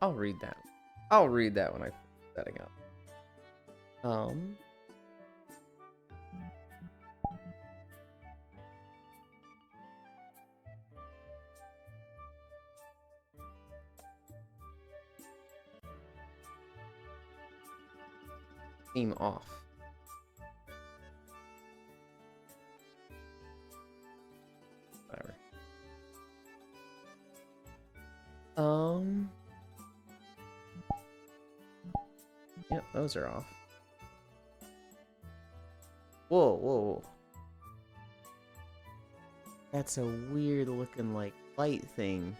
I'll read that. I'll read that when I finish setting up. Theme off. Whatever. Yep, those are off. Whoa, whoa. That's a weird looking, like, light thing.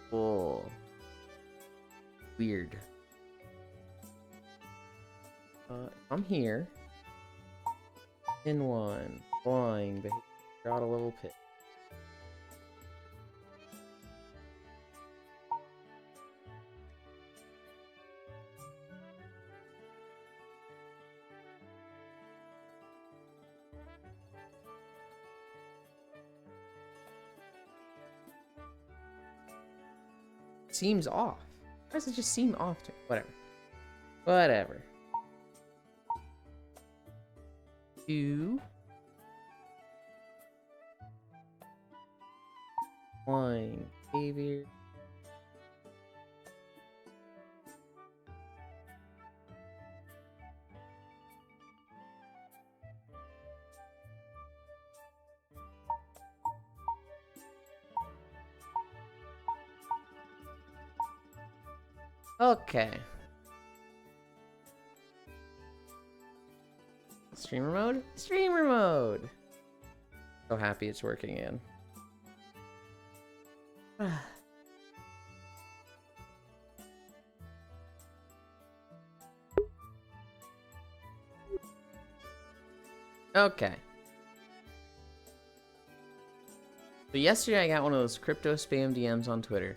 Whoa. Weird. I'm here. In one. Flying behavior. Got a level pit. Seems off. Why does it just seem off to whatever? Whatever. 2 1 behavior. Okay. Streamer mode? Streamer mode! So happy it's working in. Okay. So yesterday I got one of those crypto spam DMs on Twitter.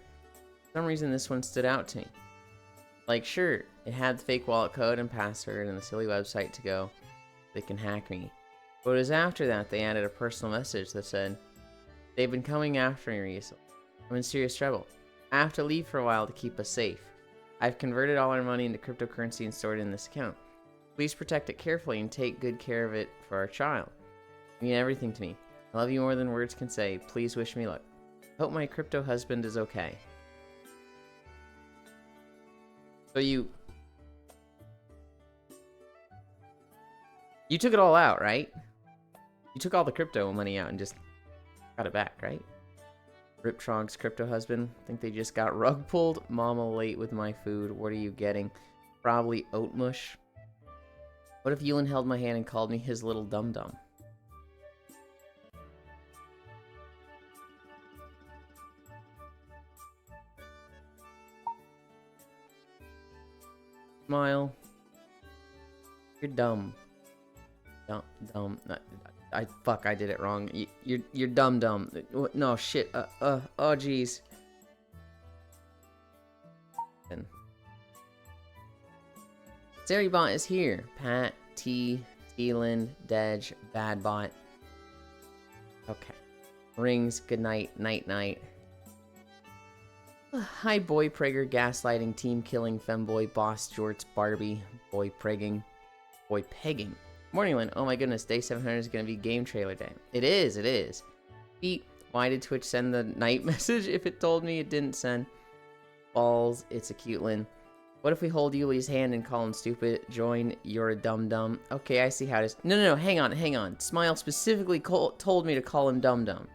For some reason this one stood out to me. Like, sure, it had the fake wallet code and password and the silly website to go. They can hack me. But it was after that they added a personal message that said, "They've been coming after me recently. I'm in serious trouble. I have to leave for a while to keep us safe. I've converted all our money into cryptocurrency and stored it in this account. Please protect it carefully and take good care of it for our child. You mean everything to me. I love you more than words can say. Please wish me luck. Hope my crypto husband is okay." So you took it all out, right? You took all the crypto money out and just got it back, right? Riptrog's crypto husband. Think they just got rug pulled. Mama late with my food. What are you getting? Probably oat mush. What if Ewan held my hand and called me his little dum-dum? Smile. You're dumb. Dumb. Fuck, I did it wrong. You're dumb. No, shit. Oh, jeez. Zarybot is here. Pat, T, Teelan, Dej, Badbot. Okay. Rings, good night, night. Hi, Boy Prager, gaslighting, team killing, femboy, boss, jorts, Barbie, boy pregging, boy pegging. Morningland, oh my goodness, day 700 is going to be game trailer day. It is. Pete, why did Twitch send the night message if it told me it didn't send? Balls, it's a cute Lin. What if we hold Yuli's hand and call him stupid? Join, you're a dum-dum. Okay, I see how it is. No, hang on. Smile specifically told me to call him dum-dum.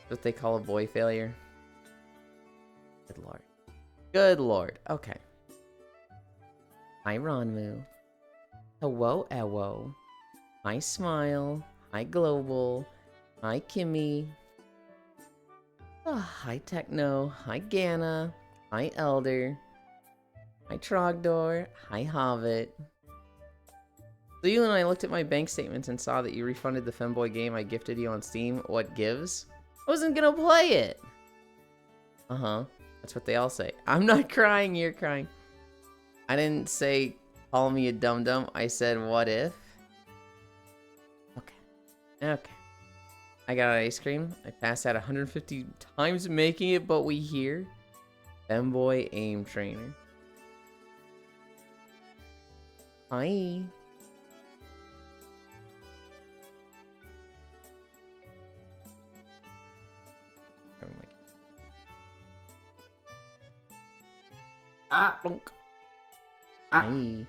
What they call a boy failure. Good lord. Okay. Hi, Ronmu. Hello, Ewo. Hi, Smile. Hi, Global. Hi, Kimmy. Hi, Techno. Hi, Gana. Hi, Elder. Hi, Trogdor. Hi, Hobbit. So you and I looked at my bank statements and saw that you refunded the Femboy game I gifted you on Steam. What gives? I wasn't gonna play it. That's what they all say. I'm not crying, you're crying. I didn't say call me a dum-dum. I said what if? Okay. I got ice cream. I passed out 150 times making it, but we here. Femboy aim trainer. Hi. Bonk. Hi.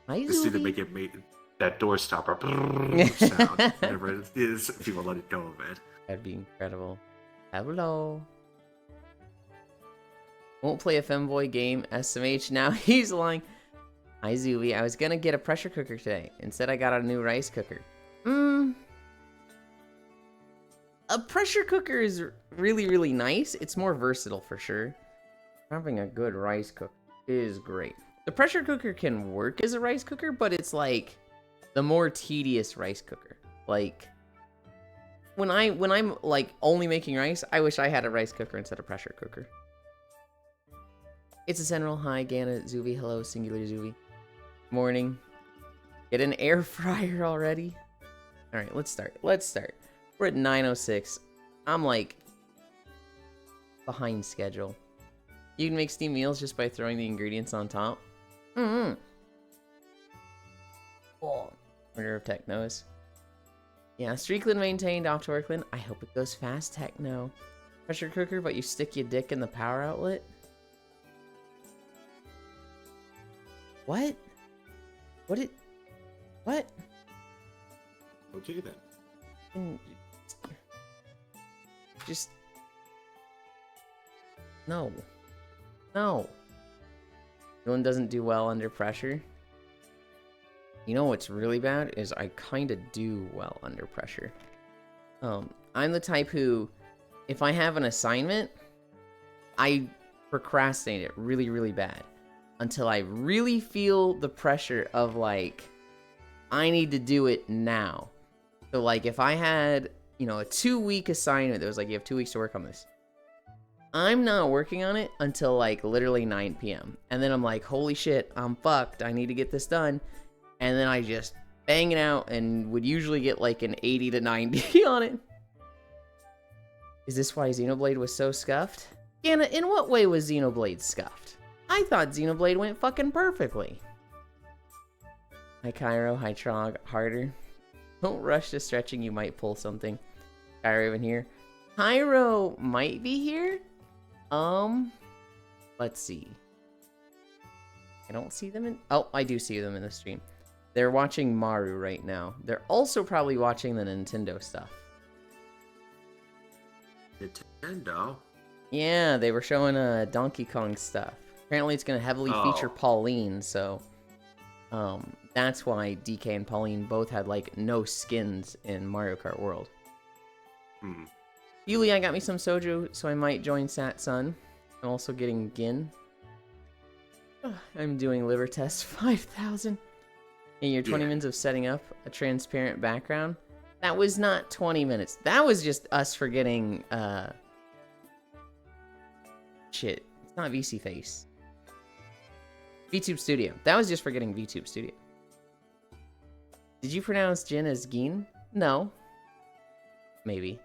Hi, Just need to Zuby. make it that door stopper sound whenever it is. People let it go of it. That'd be incredible. Hello. Won't play a femboy game. SMH. Now he's lying. Hi, Zuby. I was gonna get a pressure cooker today. Instead, I got a new rice cooker. A pressure cooker is really, really nice. It's more versatile for sure. Having a good rice cooker is great. The pressure cooker can work as a rice cooker, but it's like the more tedious rice cooker. Like when I'm like only making rice, I wish I had a rice cooker instead of pressure cooker. It's a Sentinel. Hi, Gana, Zuby. Hello, Singular Zuby. Morning. Get an air fryer already. All right, let's start. We're at 9:06. I'm like behind schedule. You can make steamed meals just by throwing the ingredients on top. Oh. Order of Technos. Yeah, Streakland maintained off to Workland. I hope it goes fast, Techno. Pressure cooker, but you stick your dick in the power outlet? What? What? Okay then. Just... No. No. Dylan doesn't do well under pressure. You know what's really bad is I kind of do well under pressure. I'm the type who, if I have an assignment, I procrastinate it really, really bad until I really feel the pressure of like, I need to do it now. So like if I had, you know, a 2-week assignment that was like, you have 2 weeks to work on this. I'm not working on it until like literally 9 p.m. And then I'm like, holy shit, I'm fucked. I need to get this done. And then I just bang it out and would usually get like an 80 to 90 on it. Is this why Xenoblade was so scuffed? Anna, in what way was Xenoblade scuffed? I thought Xenoblade went fucking perfectly. Hi Cairo, hi Trog, harder. Don't rush to stretching, you might pull something. Cairo even here. Cairo might be here? Let's see. I don't see them in... Oh, I do see them in the stream. They're watching Maru right now. They're also probably watching the Nintendo stuff. Nintendo? Yeah, they were showing Donkey Kong stuff. Apparently it's going to heavily feature Pauline, so... that's why DK and Pauline both had, like, no skins in Mario Kart World. Yulia got me some soju, so I might join Satsun. I'm also getting Gin. I'm doing liver test 5,000. In your 20 minutes of setting up a transparent background. That was not 20 minutes. That was just us forgetting, shit. It's not VC Face. VTube Studio. That was just forgetting VTube Studio. Did you pronounce Jin as Gin? No. Maybe.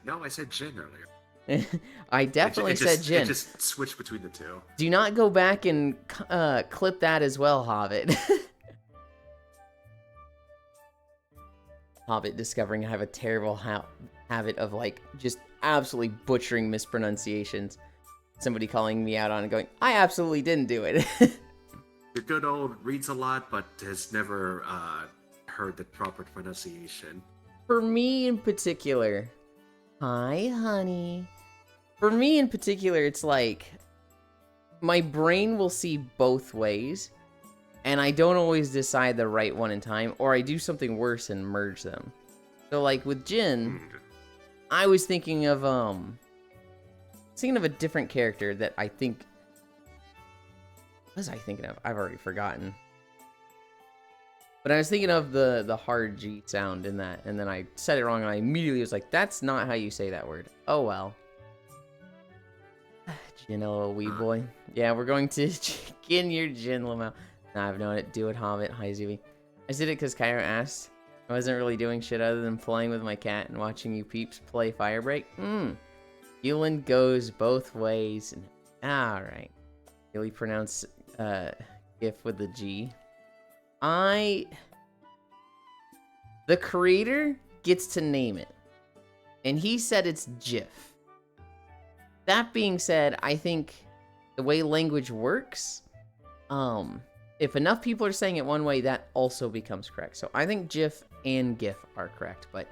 No, I said Jin earlier. I definitely said Jin. It just switched between the two. Do not go back and clip that as well, Hobbit. Hobbit discovering I have a terrible habit of, like, just absolutely butchering mispronunciations. Somebody calling me out on it going, I absolutely didn't do it. The good old reads a lot, but has never heard the proper pronunciation. For me in particular... Hi, honey. For me in particular, it's like... my brain will see both ways, and I don't always decide the right one in time, or I do something worse and merge them. So, like, with Jin, I was thinking of, a different character that I think... What was I thinking of? I've already forgotten. But I was thinking of the hard G sound in that, and then I said it wrong, and I immediately was like, that's not how you say that word. Oh, well. Jinno, wee boy. Yeah, we're going to Gin your Jin Lamau. Nah, I've known it. Do it, Hobbit. Hi, Zuby. I did it because Cairo asked. I wasn't really doing shit other than playing with my cat and watching you peeps play Firebreak. Healing goes both ways. Alright. Really pronounce GIF with the G. The creator gets to name it. And he said it's GIF. That being said, I think the way language works, if enough people are saying it one way, that also becomes correct. So I think GIF and GIF are correct, but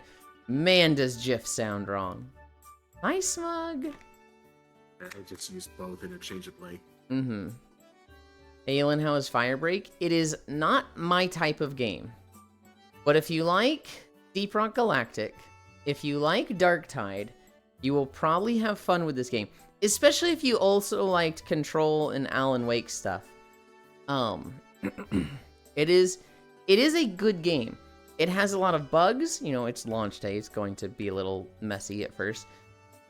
man, does GIF sound wrong. Hi, Smug. I just use both interchangeably. Aelin, how is Firebreak? It is not my type of game. But if you like Deep Rock Galactic, if you like Darktide, you will probably have fun with this game. Especially if you also liked Control and Alan Wake stuff. It is a good game. It has a lot of bugs. You know, it's launch day. It's going to be a little messy at first.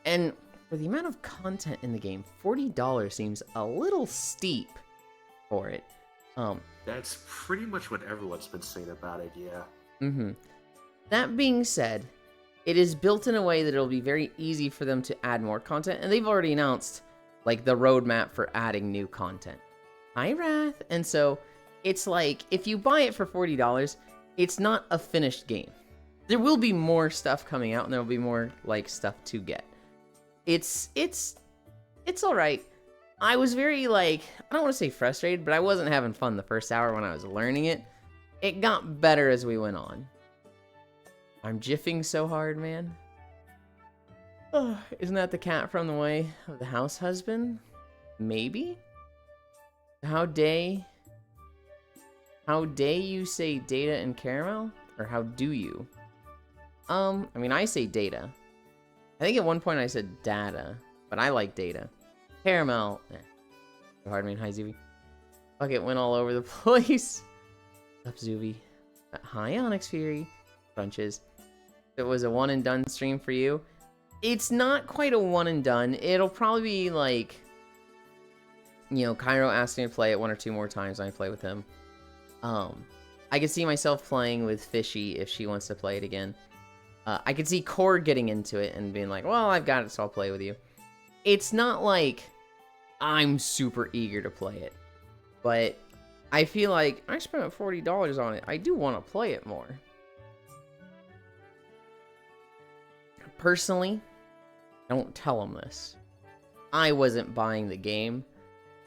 And for the amount of content in the game, $40 seems a little steep for it. That's pretty much what everyone's been saying about it, yeah. That being said, it is built in a way that it'll be very easy for them to add more content, and they've already announced, like, the roadmap for adding new content. Hi, Wrath! And so, it's like, if you buy it for $40, it's not a finished game. There will be more stuff coming out, and there will be more, like, stuff to get. It's alright. I was very, like, I don't want to say frustrated, but I wasn't having fun the first hour when I was learning it. It got better as we went on. I'm jiffing so hard, man. Oh, isn't that the cat from the way of the house husband? Maybe? How day you say data and caramel? Or how do you? I mean, I say data. I think at one point I said data, but I like data. Caramel. Hard man, hi Zuby. Fuck, it went all over the place. What's up, Zuby? Hi, Onyx Fury. Crunches. If it was a one and done stream for you, it's not quite a one and done. It'll probably be like, you know, Cairo asked me to play it 1 or 2 more times and I play with him. I could see myself playing with Fishy if she wants to play it again. I could see Core getting into it and being like, well, I've got it, so I'll play with you. It's not like I'm super eager to play it, but I feel like I spent $40 on it. I do want to play it more. Personally, don't tell them this. I wasn't buying the game.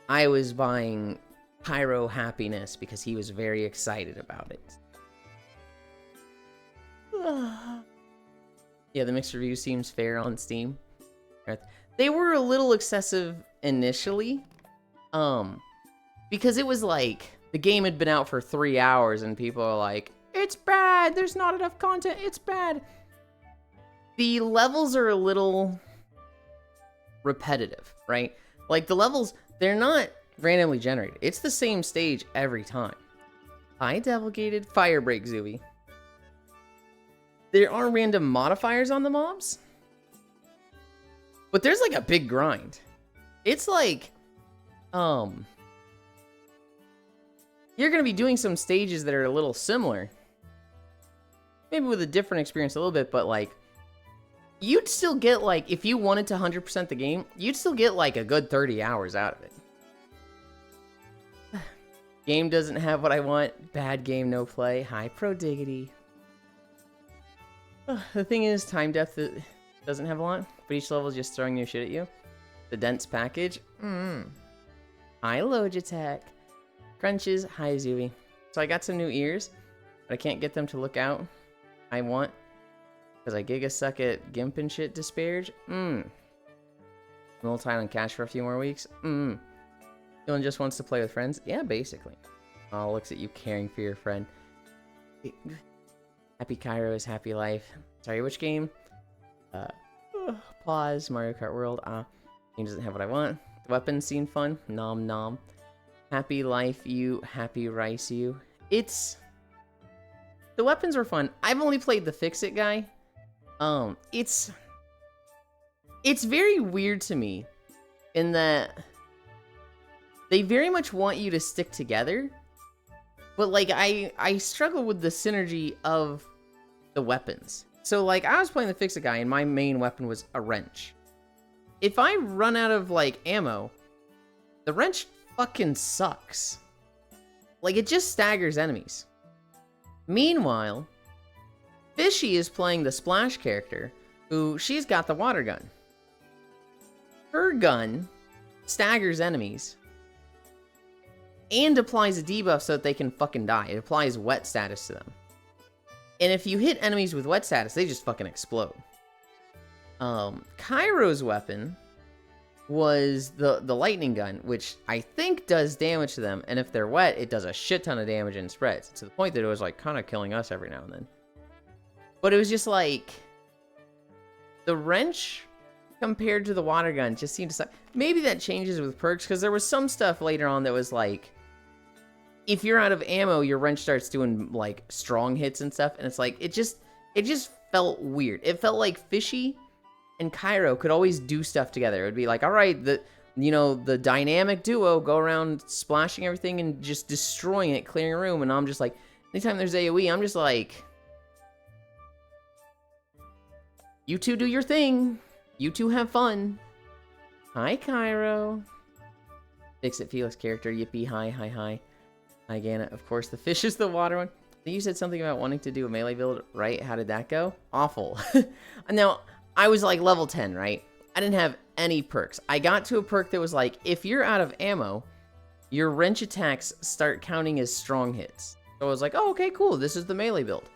I was buying Pyro happiness because he was very excited about it. Yeah, the mixed review seems fair on Steam. They were a little excessive initially, because it was like the game had been out for 3 hours and people are like, it's bad, there's not enough content, it's bad. The levels are a little repetitive, right? Like the levels, they're not randomly generated. It's the same stage every time. Hi, Devilgated. Firebreak, Zooey. There are random modifiers on the mobs, but there's like a big grind. It's like, you're gonna be doing some stages that are a little similar. Maybe with a different experience a little bit, but like, you'd still get like, if you wanted to 100% the game, you'd still get like a good 30 hours out of it. Game doesn't have what I want. Bad game, no play. Hi, Prodiggity. The thing is, time depth doesn't have a lot, but each level is just throwing new shit at you. The dense package. Hi, Logitech. Crunches. Hi, Zooey. So I got some new ears, but I can't get them to look out. I want, because I giga suck at GIMP and shit disparage. A little tight on cash for a few more weeks. Dylan just wants to play with friends. Yeah, basically. Oh, looks at you caring for your friend. Happy Cairo's happy life. Sorry, which game? Pause. Mario Kart World. Game doesn't have what I want. The weapons seem fun. Nom nom. Happy life you. Happy rice you. It's... The weapons were fun. I've only played the Fix-It guy. It's very weird to me in that they very much want you to stick together, But like I struggle with the synergy of the weapons. So like I was playing the Fix-It guy and my main weapon was a wrench. If I run out of like ammo, the wrench fucking sucks. Like it just staggers enemies. Meanwhile, Fishy is playing the Splash character, who she's got the water gun. Her gun staggers enemies and applies a debuff so that they can fucking die. It applies wet status to them. And if you hit enemies with wet status, they just fucking explode. Kairo's weapon was the lightning gun, which I think does damage to them, and if they're wet, it does a shit ton of damage and spreads, to the point that it was like kind of killing us every now and then. But it was just like, the wrench compared to the water gun just seemed to suck. Maybe that changes with perks, because there was some stuff later on that was like, if you're out of ammo, your wrench starts doing like strong hits and stuff, and it's like, it just felt weird. It felt like Fishy and Kairo could always do stuff together. It would be like, all right, the dynamic duo go around splashing everything and just destroying it, clearing a room, and I'm just like, anytime there's AoE, I'm just like, you two do your thing. You two have fun. Hi, Kairo. Fix-It Felix character, yippee, hi, hi, hi. Hi, Gana. Of course, the fish is the water one. You said something about wanting to do a melee build, right? How did that go? Awful. Now, I was like level 10, right? I didn't have any perks. I got to a perk that was like, if you're out of ammo, your wrench attacks start counting as strong hits. So I was like, oh, okay, cool. This is the melee build.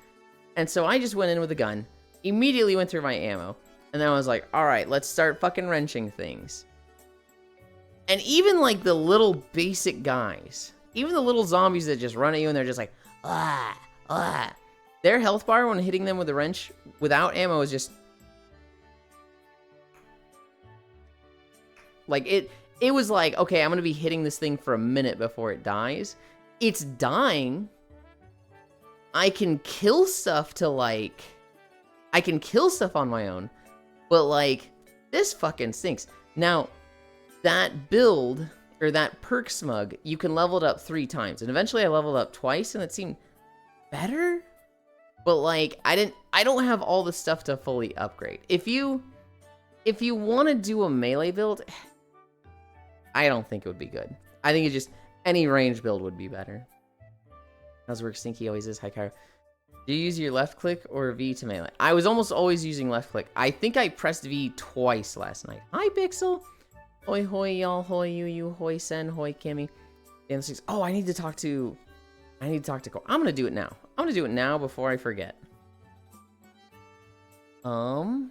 And so I just went in with a gun, immediately went through my ammo, and then I was like, all right, let's start fucking wrenching things. And even like the little basic guys, even the little zombies that just run at you and they're just like, ah, ah. Their health bar when hitting them with a wrench without ammo is just... like, it was like, okay, I'm going to be hitting this thing for a minute before it dies. It's dying. I can kill stuff to, like... I can kill stuff on my own. But, like, this fucking stinks. Now, that build, or that perk smug, you can level it up 3 times. And eventually I leveled up twice, and it seemed better? But, like, I don't have all the stuff to fully upgrade. If you want to do a melee build... I don't think it would be good. I think it just, any range build would be better. How's work? Stinky always is. Hi, Kyra. Do you use your left click or V to melee? I was almost always using left click. I think I pressed V twice last night. Hi, Pixel. Hoi, hoi, y'all. Hoi, you. Hoi, Sen. Hoi, Kimmy. Oh, I need to talk to Cole. I'm going to do it now. I'm going to do it now before I forget. Oh,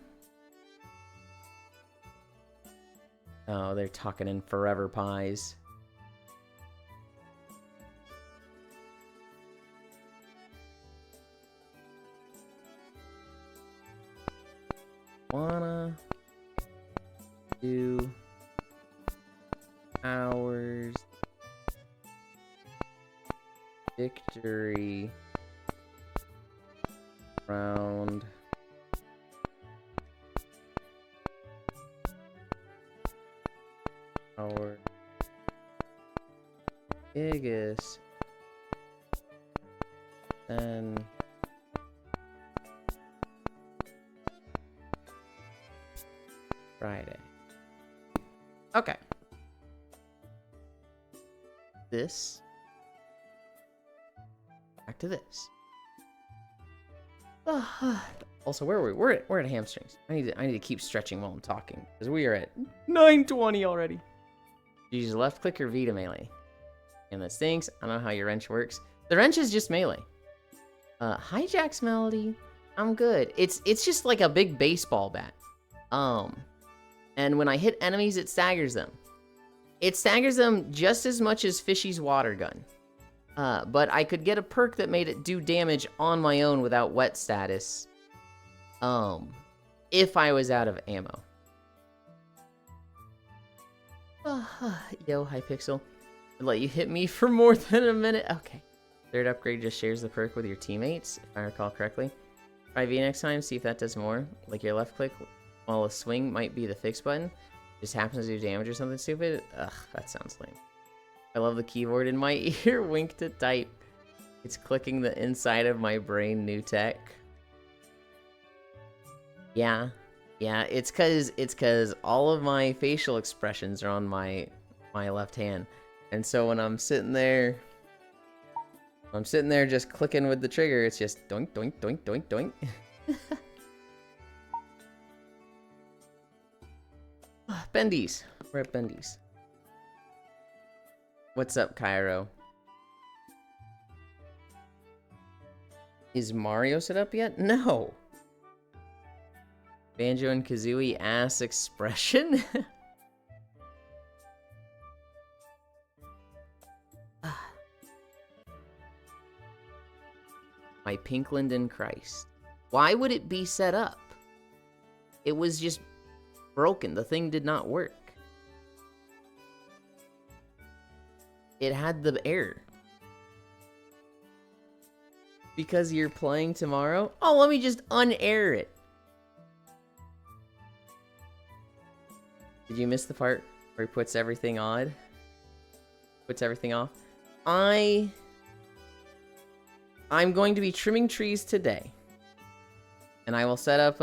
they're talking in Forever Pies. Wanna do hours victory round our biggest then Friday. Okay. This. Back to this. Also, where are we? We're at hamstrings. I need to keep stretching while I'm talking, because we are at 9:20 already. You use left click or V to melee. And that stinks. I don't know how your wrench works. The wrench is just melee. Hijack's Melody. I'm good. It's just like a big baseball bat. And when I hit enemies, it staggers them. It staggers them just as much as Fishy's water gun. But I could get a perk that made it do damage on my own without wet status. If I was out of ammo. Yo, Hypixel. I'd let you hit me for more than a minute. Okay. Third upgrade just shares the perk with your teammates, if I recall correctly. Try V next time, see if that does more. Like your left click, while a swing might be the fix button. Just happens to do damage or something stupid. Ugh, that sounds lame. I love the keyboard in my ear. Wink to type. It's clicking the inside of my brain, new tech. Yeah. Yeah, it's cause all of my facial expressions are on my left hand. And so when I'm sitting there just clicking with the trigger, it's just doink doink doink doink doink. Bendy's. We're at Bendy's. What's up, Cairo? Is Mario set up yet? No. Banjo and Kazooie ass expression? My Pink Linden Christ. Why would it be set up? It was just broken. The thing did not work. It had the error. Because you're playing tomorrow? Oh, let me just unair it. Did you miss the part where he puts everything on? Puts everything off? I'm going to be trimming trees today. And I will set up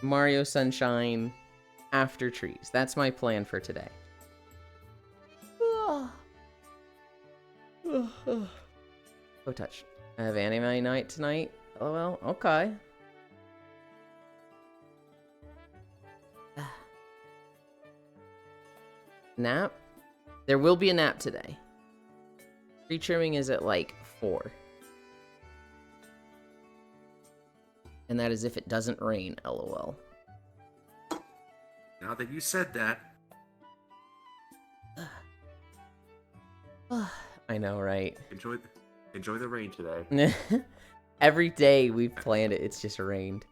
Mario Sunshine after trees. That's my plan for today. Oh, touch. I have anime night tonight. LOL. Okay. Nap? There will be a nap today. Tree trimming is at like 4. And that is if it doesn't rain, LOL. Now that you said that. I know, right? Enjoy the rain today. Every day we've planned it, it's just rained.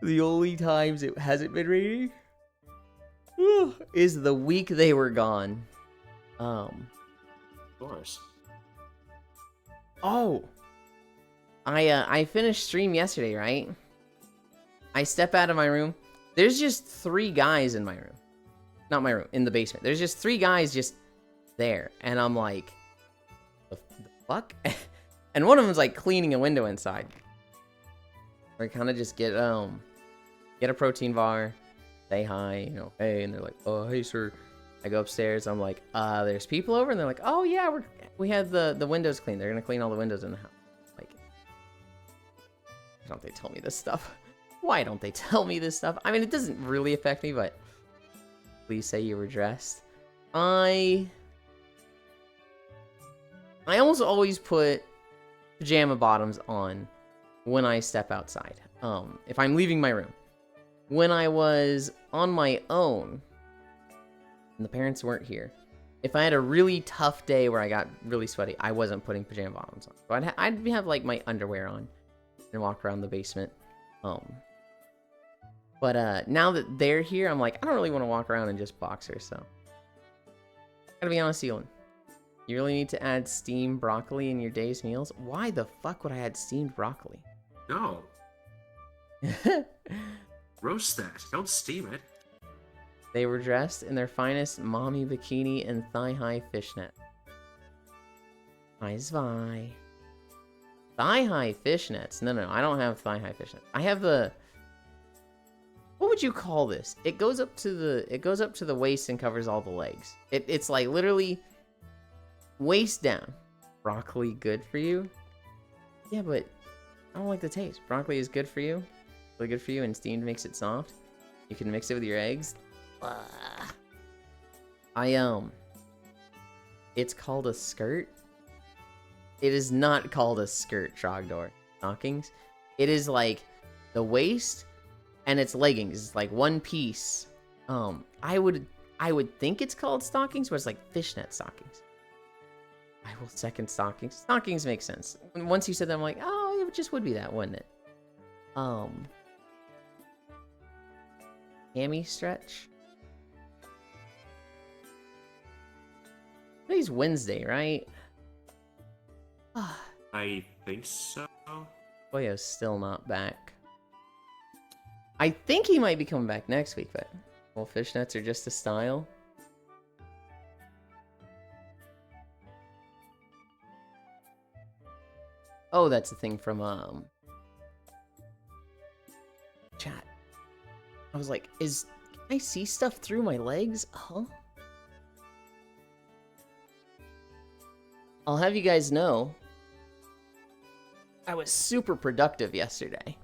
The only times it hasn't been raining is the week they were gone. Of course. Oh, I finished stream yesterday, right? I step out of my room. There's just 3 guys in my room. Not my room, in the basement. There's just 3 guys just there. And I'm like, the fuck? And one of them's like cleaning a window inside. I kind of just get a protein bar, say hi, you know, hey, and they're like, oh, hey, sir. I go upstairs. I'm like, there's people over, and they're like, oh yeah, we have the windows cleaned. They're gonna clean all the windows in the house. Like, why don't they tell me this stuff? Why don't they tell me this stuff? I mean, it doesn't really affect me, but please say you were dressed. I almost always put pajama bottoms on when I step outside. If I'm leaving my room. When I was on my own, and the parents weren't here, if I had a really tough day where I got really sweaty, I wasn't putting pajama bottoms on. So I'd have like my underwear on and walk around the basement. But now that they're here, I'm like, I don't really want to walk around in just boxers, so. Gotta be honest, Elon. You really need to add steamed broccoli in your day's meals? Why the fuck would I add steamed broccoli? No. Roast that. Don't steam it. They were dressed in their finest mommy bikini and thigh-high fishnet. Hi, Zvi. Thigh-high fishnets. No, I don't have thigh-high fishnets. I have the... What would you call this? It goes up to the waist and covers all the legs. It's like literally waist down. Broccoli good for you? Yeah, but I don't like the taste. Broccoli is good for you. Really good for you, and steamed makes it soft. You can mix it with your eggs. It's called a skirt. It is not called a skirt, Trogdor. Stockings. It is like the waist and its leggings. It's like one piece. I would think it's called stockings, but it's like fishnet stockings. I will second stockings. Stockings make sense. Once you said that, I'm like, oh, it just would be that, wouldn't it? Hammy stretch. Today's Wednesday, right? I think so. Boyo's still not back. I think he might be coming back next week, but well, fishnets are just a style. Oh, that's the thing from chat. I was like, can I see stuff through my legs? Huh? I'll have you guys know, I was super productive yesterday.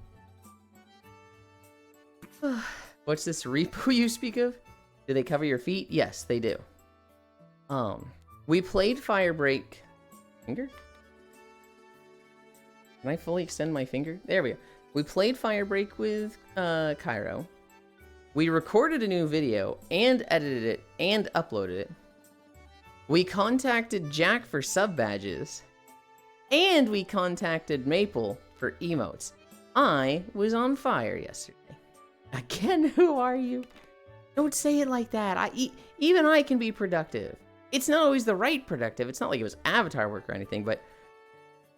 What's this repo you speak of? Do they cover your feet? Yes, they do. We played Firebreak. Finger? Can I fully extend my finger? There we go. We played Firebreak with Cairo. We recorded a new video and edited it and uploaded it. We contacted Jack for sub badges. And we contacted Maple for emotes. I was on fire yesterday. Again, who are you? Don't say it like that. Even I can be productive. It's not always the right productive. It's not like it was avatar work or anything, but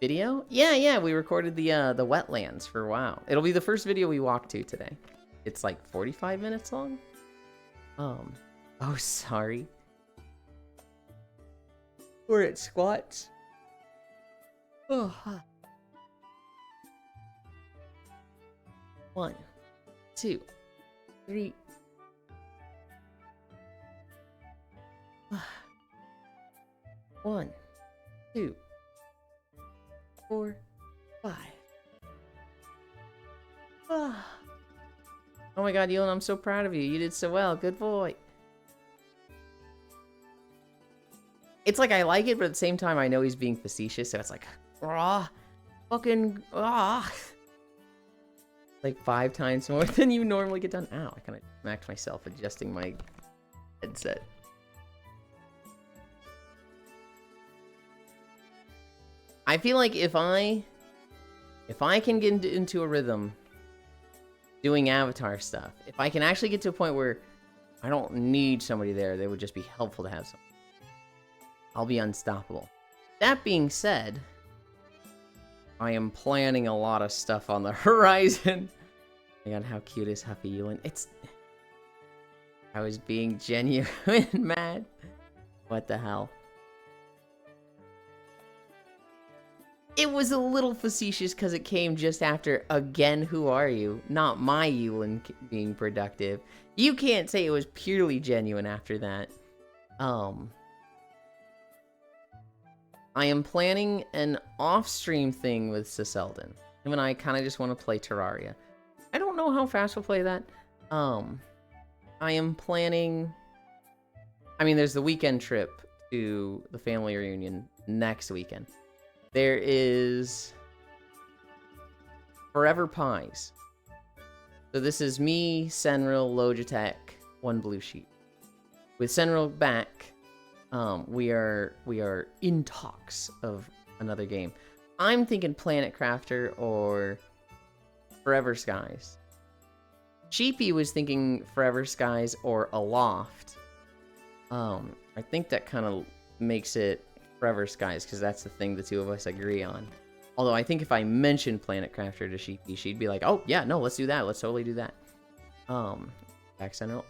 video? Yeah, we recorded the wetlands for WoW. It'll be the first video we walk to today. It's like 45 minutes long. Oh, sorry. We're at squats. Oh. 1, 2, 3. 1, 2, 4, 5. Oh my god, Yolan, I'm so proud of you. You did so well. Good boy. It's like I like it, but at the same time I know he's being facetious, so it's like, fucking, like 5 times more than you normally get done. Ow, I kind of smacked myself adjusting my headset. I feel like if I can get into a rhythm doing avatar stuff, if I can actually get to a point where I don't need somebody there, they would just be helpful to have somebody, I'll be unstoppable. That being said, I am planning a lot of stuff on the horizon. My god, how cute is Huffy Ewan? I was being genuine, mad. What the hell? It was a little facetious because it came just after, again, who are you? Not my Ewan being productive. You can't say it was purely genuine after that. I am planning an off-stream thing with Siseldon. Him and I kind of just want to play Terraria. I don't know how fast we'll play that. I am planning... I mean, there's the weekend trip to the family reunion next weekend. There is Forever Pies. So this is me, Senril, Logitech, one blue sheep. With Senril back, we are in talks of another game. I'm thinking Planet Crafter or Forever Skies. Sheepy was thinking Forever Skies or Aloft. I think that kind of makes it Forever Skies because that's the thing the two of us agree on. Although I think if I mentioned Planet Crafter to Sheepy, she'd be like, "Oh yeah, no, let's do that. Let's totally do that." Back Senril.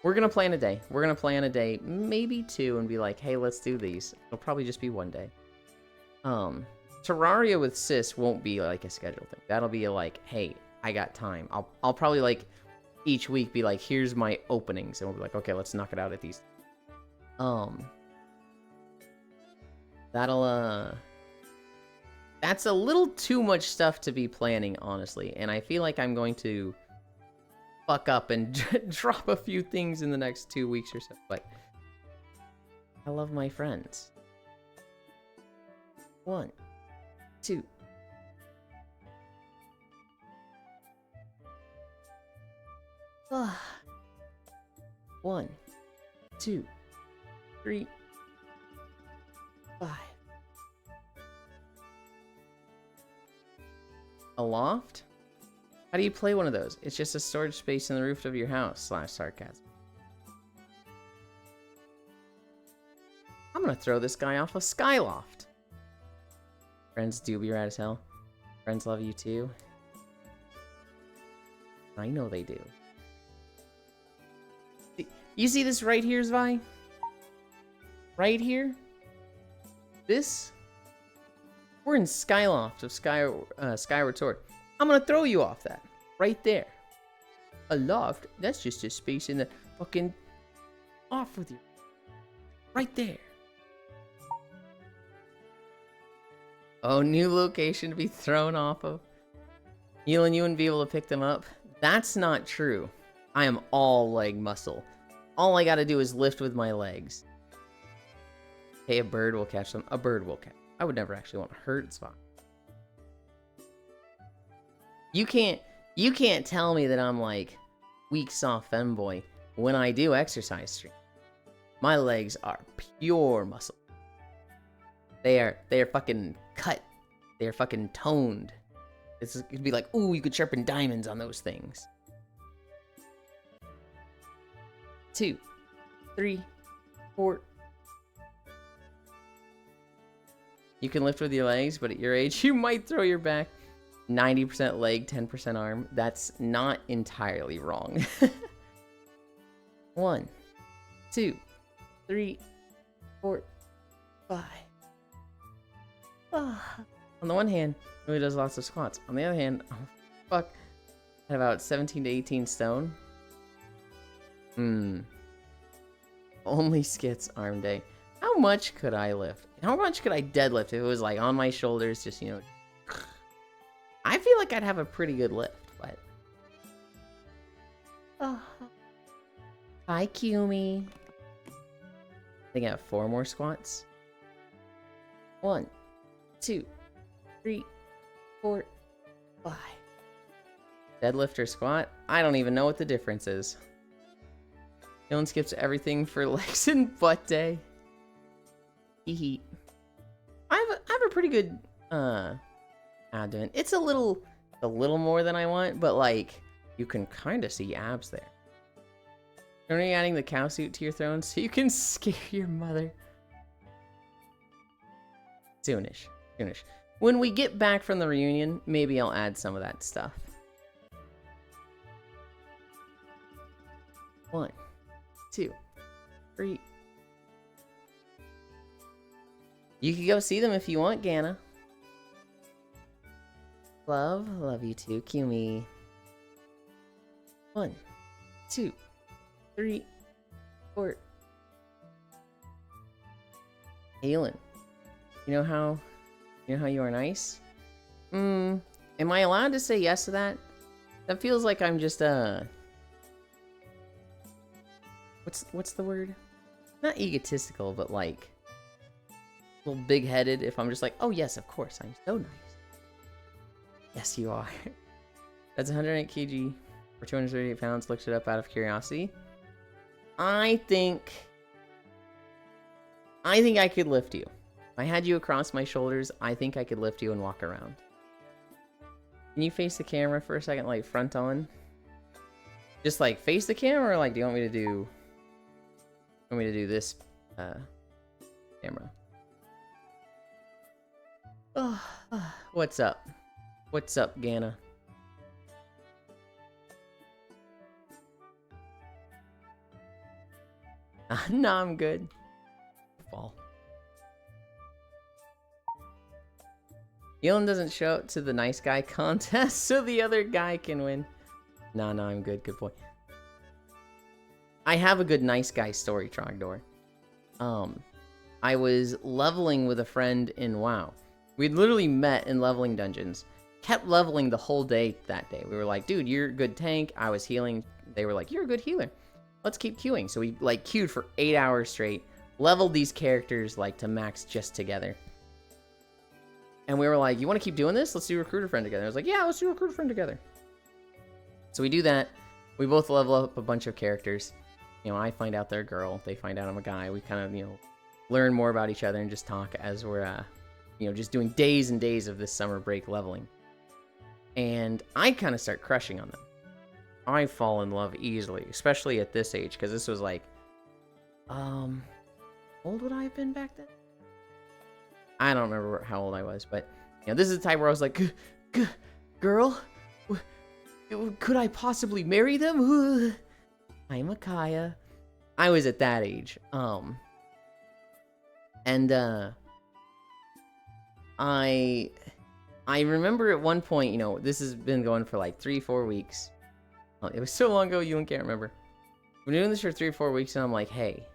We're gonna plan a day. We're gonna plan a day, maybe 2, and be like, "Hey, let's do these." It'll probably just be one day. Terraria with Sis won't be like a scheduled thing. That'll be like, "Hey, I got time." I'll probably like each week be like, "Here's my openings," and we'll be like, "Okay, let's knock it out at these." That's a little too much stuff to be planning, honestly, and I feel like I'm going to fuck up and drop a few things in the next 2 weeks or so, but I love my friends. 1, 2. 1, 2, 3, 5. Aloft? How do you play one of those? It's just a storage space in the roof of your house, /sarcasm. I'm gonna throw this guy off a Skyloft. Friends do be rad as hell. Friends love you too. I know they do. You see this right here, Zvi? Right here? this. We're in Skyloft of Skyward Sword. I'm gonna throw you off that. Right there. A loft? That's just a space in the fucking... Off with you. Right there. Oh, new location to be thrown off of. Healing, you wouldn't be able to pick them up. That's not true. I am all leg muscle. All I gotta do is lift with my legs. Hey, a bird will catch them. A bird will catch. I would never actually want to hurt Spot. You can't tell me that I'm like weak, soft femboy when I do exercise stream. My legs are pure muscle. They are fucking cut. They are fucking toned. It'd be like, ooh, you could sharpen diamonds on those things. 2, 3, 4. You can lift with your legs, but at your age, you might throw your back. 90% leg, 10% arm. That's not entirely wrong. 1, 2, 3, 4, 5. On the one hand, it really does lots of squats. On the other hand, oh, fuck. At about 17 to 18 stone. Only skits arm day. How much could I lift? How much could I deadlift if it was like on my shoulders, just, you know. I feel like I'd have a pretty good lift, but. Hi, Kumi. I think I have 4 more squats. 1, 2, 3, 4, 5. Deadlift or squat? I don't even know what the difference is. Dylan skips everything for legs and butt day. Hee. I have a pretty good abdomen. It's a little more than I want, but like you can kind of see abs there. Are you adding the cow suit to your throne so you can scare your mother? Soonish. When we get back from the reunion, maybe I'll add some of that stuff. 1, 2, 3. You can go see them if you want, Gana. Love you too, Kumi. 1, 2, 3, 4. Aelin, you know how you are nice? Am I allowed to say yes to that? That feels like I'm just what's the word? Not egotistical, but like a little big-headed if I'm just like, oh yes, of course, I'm so nice. Yes, you are. That's 108 kg for 238 pounds. Looked it up out of curiosity. I think I could lift you. If I had you across my shoulders, I think I could lift you and walk around. Can you face the camera for a second, like front on? Just like face the camera, or like do you want me to do this camera? What's up? What's up, Gana? Nah, I'm good. Fall. Elon doesn't show up to the nice guy contest, so the other guy can win. Nah, I'm good. Good boy. I have a good nice guy story, Trogdor. I was leveling with a friend in WoW. We'd literally met in leveling dungeons. Kept leveling the whole day that day. We were like, dude, you're a good tank. I was healing. They were like, you're a good healer. Let's keep queuing. So we like queued for 8 hours straight. Leveled these characters like to max just together. And we were like, you want to keep doing this? Let's do Recruiter Friend together. I was like, yeah, let's do Recruiter Friend together. So we do that. We both level up a bunch of characters. You know, I find out they're a girl. They find out I'm a guy. We kind of, you know, learn more about each other and just talk as we're, you know, just doing days and days of this summer break leveling. And I kind of start crushing on them. I fall in love easily, especially at this age, because this was like, how old would I have been back then? I don't remember how old I was, but, you know, this is the type where I was like, girl, could I possibly marry them? I'm a Kaya. I was at that age. And I remember at one point, you know, this has been going for like 3-4 weeks. It was so long ago, you can't remember. We're doing this for 3 or 4 weeks, and I'm like, hey,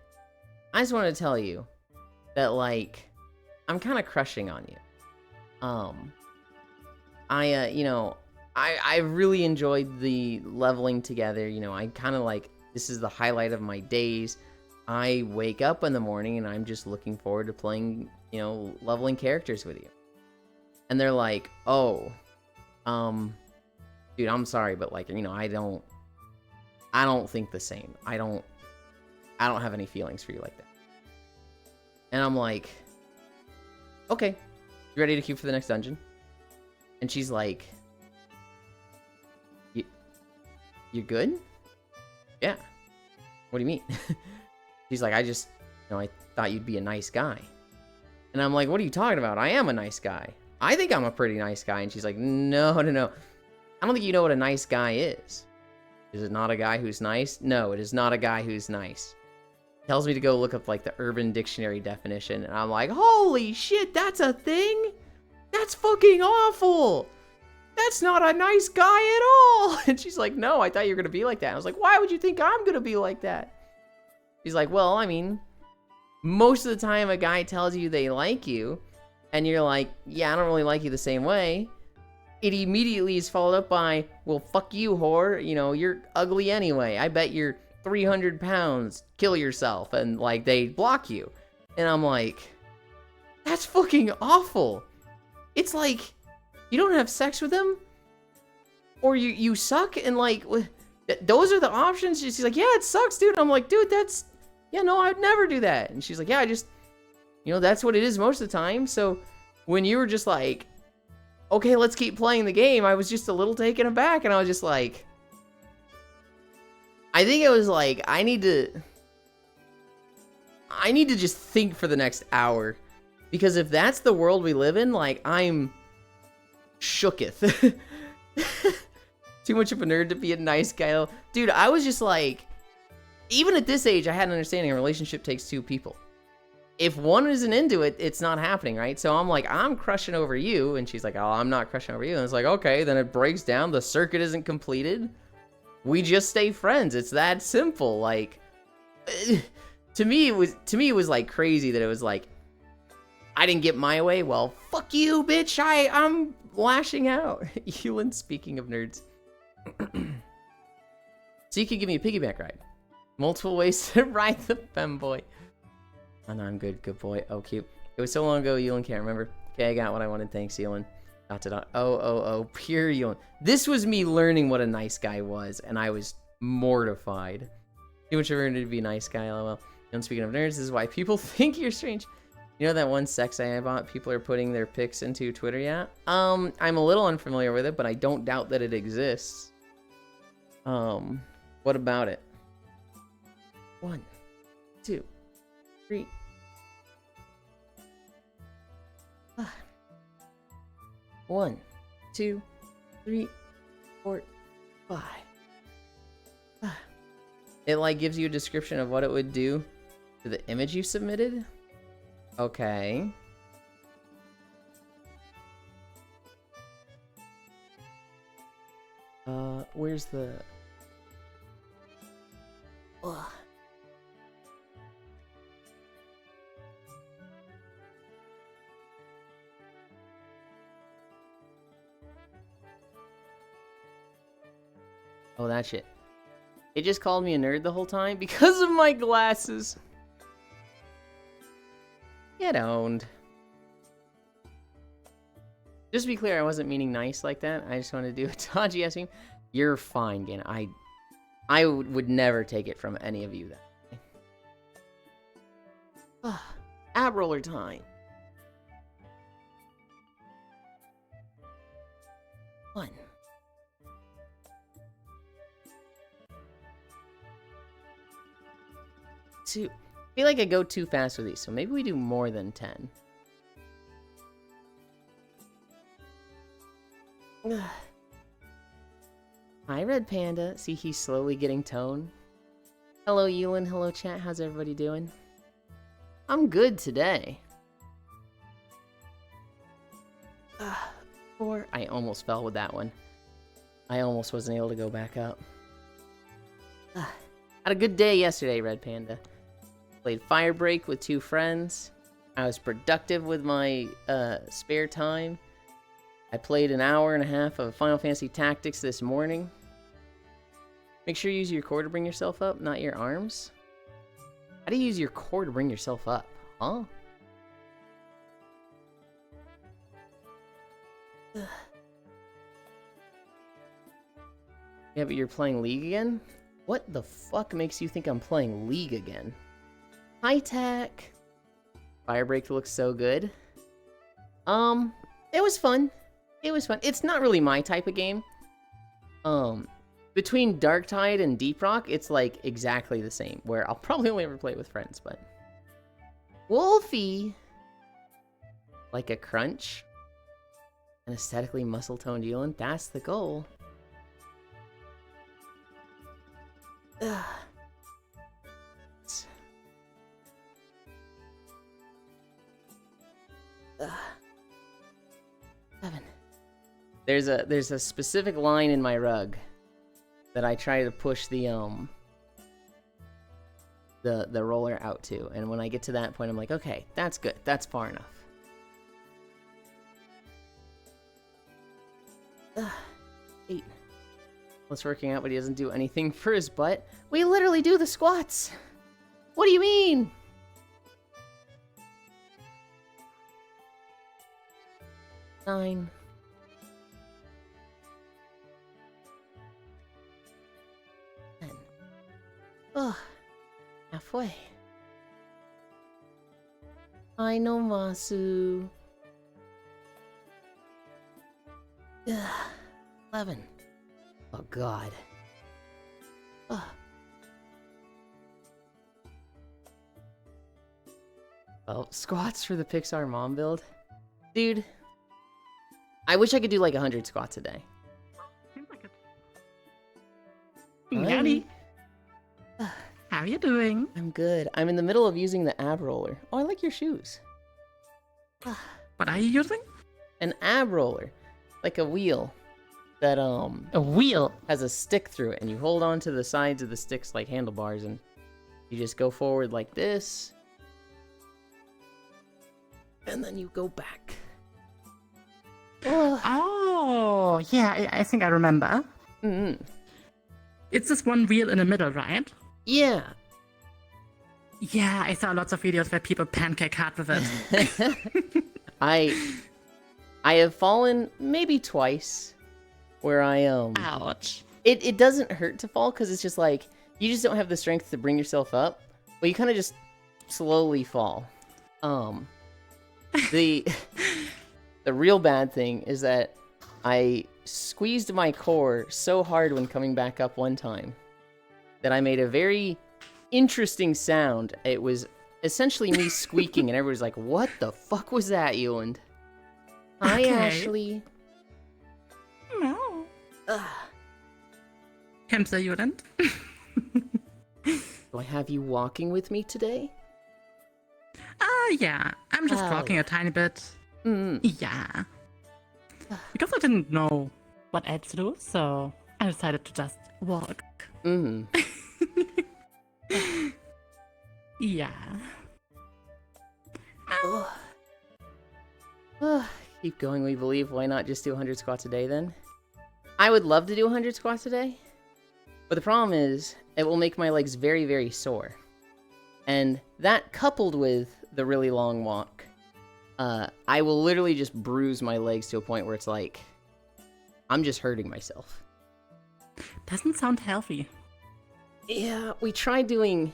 I just want to tell you that, like, I'm kind of crushing on you. You know, I really enjoyed the leveling together. You know, I kind of like, this is the highlight of my days. I wake up in the morning and I'm just looking forward to playing, you know, leveling characters with you. And they're like, oh, dude, I'm sorry, but like, you know, I don't think the same. I don't have any feelings for you like that. And I'm like, okay, you ready to queue for the next dungeon? And she's like, you good? Yeah. What do you mean? She's like, I thought you'd be a nice guy. And I'm like, what are you talking about? I am a nice guy. I think I'm a pretty nice guy. And she's like, no. I don't think you know what a nice guy is. Is it not a guy who's nice? No, it is not a guy who's nice. Tells me to go look up like the Urban Dictionary definition. And I'm like, holy shit, that's a thing? That's fucking awful. That's not a nice guy at all. And she's like, no, I thought you were going to be like that. I was like, why would you think I'm going to be like that? She's like, well, I mean, most of the time a guy tells you they like you, and you're like, yeah, I don't really like you the same way. It immediately is followed up by, well, fuck you, whore. You know, you're ugly anyway. I bet you're 300 pounds. Kill yourself. And, like, they block you. And I'm like, that's fucking awful. It's like, you don't have sex with them? Or you suck? And, like, those are the options? She's like, yeah, it sucks, dude. I'm like, dude, yeah, no, I'd never do that. And she's like, yeah, I just, you know, that's what it is most of the time. So when you were just like, okay, let's keep playing the game, I was just a little taken aback, and I was just like, I think it was like, I need to just think for the next hour, because if that's the world we live in, like, I'm shooketh. Too much of a nerd to be a nice guy. Dude, I was just like, even at this age, I had an understanding a relationship takes 2 people. If one isn't into it, it's not happening, right? So I'm like, I'm crushing over you. And she's like, oh, I'm not crushing over you. And it's like, okay, then it breaks down. The circuit isn't completed. We just stay friends. It's that simple. Like, to me, it was like crazy that it was like, I didn't get my way. Well, fuck you, bitch. I'm lashing out. Elin, speaking of nerds. So you could give me a piggyback ride. Multiple ways to ride the femboy. Oh, no, I'm good. Good boy. Oh, cute. It was so long ago, Elin can't remember. Okay, I got what I wanted. Thanks, Elin. Pure Elin. This was me learning what a nice guy was, and I was mortified. Too much of a to be a nice guy, lol. And speaking of nerds, this is why people think you're strange. You know that one sex I bought? People are putting their pics into Twitter yet? I'm a little unfamiliar with it, but I don't doubt that it exists. What about it? 1, 2, 3. 1, 2, 3, 4, 5. It like gives you a description of what it would do to the image you submitted. Okay. Where's the... Ugh. Oh, that shit. It just called me a nerd the whole time because of my glasses. Get owned. Just to be clear, I wasn't meaning nice like that. I just wanted to do a dodgy ass meme. You're fine, Gana. I would never take it from any of you that way. Ab roller time. 1. 2. I feel like I go too fast with these, so maybe we do more than 10. Hi, Red Panda. See, he's slowly getting tone. Hello, Elin. Hello, chat. How's everybody doing? I'm good today. 4. I almost fell with that one. I almost wasn't able to go back up. Had a good day yesterday, Red Panda. Played Firebreak with 2 friends. I was productive with my spare time. I played an hour and a half of Final Fantasy Tactics this morning. Make sure you use your core to bring yourself up, not your arms. How do you use your core to bring yourself up? Huh? Yeah, but you're playing League again? What the fuck makes you think I'm playing League again? High tech. Firebreak looks so good. It was fun. It was fun. It's not really my type of game. Between Darktide and Deep Rock, it's like exactly the same. Where I'll probably only ever play it with friends, but Wolfie, like a crunch, an aesthetically muscle-toned Ewan. That's the goal. Ugh. 7. There's a specific line in my rug that I try to push the roller out to, and when I get to that point, I'm like, okay, that's good, that's far enough. 8. Let's working out, but he doesn't do anything for his butt. We literally do the squats. What do you mean? 9. Ugh, halfway. I know Masu. Ugh, 11. Oh god. Ugh. Well, squats for the Pixar mom build. Dude, I wish I could do like 100 squats a day. Seems like it. Hi. Howdy. How you doing? I'm good. I'm in the middle of using the ab roller. Oh, I like your shoes. What are you using? An ab roller. Like a wheel that A wheel. has a stick through it, and you hold on to the sides of the sticks like handlebars, and you just go forward like this. And then you go back. Ugh. Oh, yeah, I think I remember. Mm-hmm. It's this one wheel in the middle, right? Yeah. Yeah, I saw lots of videos where people pancake hard with it. I have fallen maybe twice where I Ouch. it doesn't hurt to fall because it's just like you just don't have the strength to bring yourself up, but you kind of just slowly fall. The real bad thing is that I squeezed my core so hard when coming back up one time that I made a very interesting sound. It was essentially me squeaking, and everybody's like, "What the fuck was that, Ewan?" Hi, Okay. Ashley. No. Ugh. Hamster Judent. Do I have you walking with me today? Yeah. I'm just Oh, walking yeah. a tiny bit. Mm. Yeah. Because I didn't know what else to do, so I decided to just walk. Mm. Yeah. Ugh. Ugh. Keep going, we believe. Why not just do 100 squats a day then? I would love to do 100 squats a day, but the problem is it will make my legs very, very sore. And that coupled with the really long walk, I will literally just bruise my legs to a point where it's like, I'm just hurting myself. Doesn't sound healthy. Yeah, I tried doing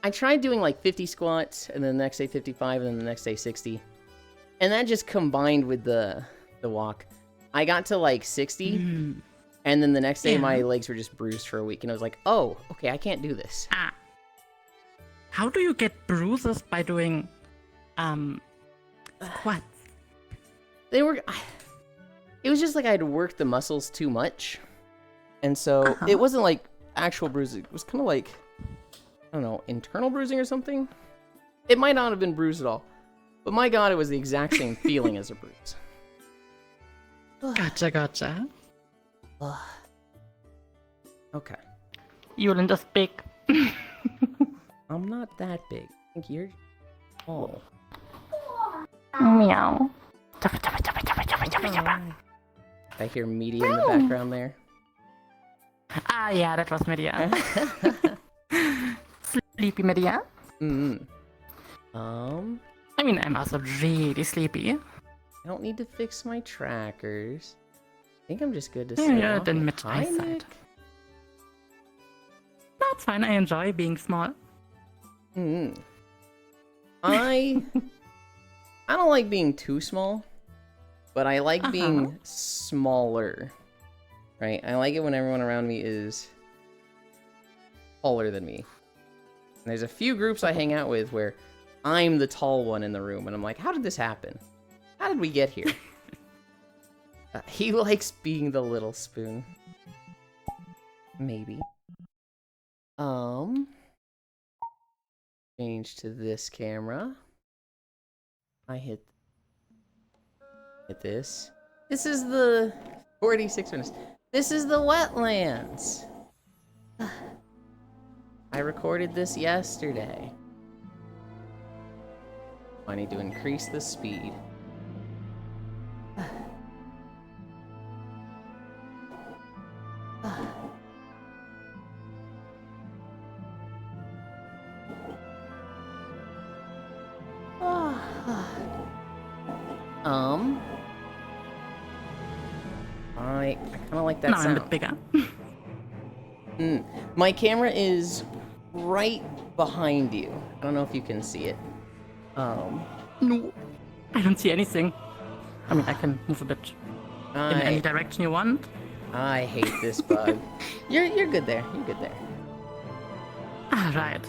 like 50 squats, and then the next day 55, and then the next day 60. And that just combined with the walk. I got to like 60, Mm. and then the next day Yeah. my legs were just bruised for a week, and I was like, oh, okay, I can't do this. Ah. How do you get bruises by doing squats? It was just like I'd worked the muscles too much. And so it wasn't like actual bruising. It was kind of like, I don't know, internal bruising or something. It might not have been bruised at all. But my god, it was the exact same feeling as a bruise. Gotcha. Okay. Yulin just big. I'm not that big. I think you're small. Meow. I hear media in the background there. Ah, yeah, that was Media. Sleepy Media. Mm-hmm. I mean, I'm also really sleepy. I don't need to fix my trackers. I think I'm just good to Yeah, start you're off the with. mid Hi, eyesight. Nick. That's fine, I enjoy being small. Mm-hmm. I don't like being too small, but I like being smaller. Right? I like it when everyone around me is taller than me. And there's a few groups I hang out with where I'm the tall one in the room, and I'm like, how did this happen? How did we get here? He likes being the little spoon. Maybe. Change to this camera. I hit this. This is the 46 minutes. This is the wetlands. I recorded this yesterday. I need to increase the speed. I kind of like that No, I'm a sound. bit bigger. My camera is right behind you. I don't know if you can see it. No, I don't see anything. I mean, I can move a bit in any direction you want. I hate this bug. You're good there. You're good there. Alright.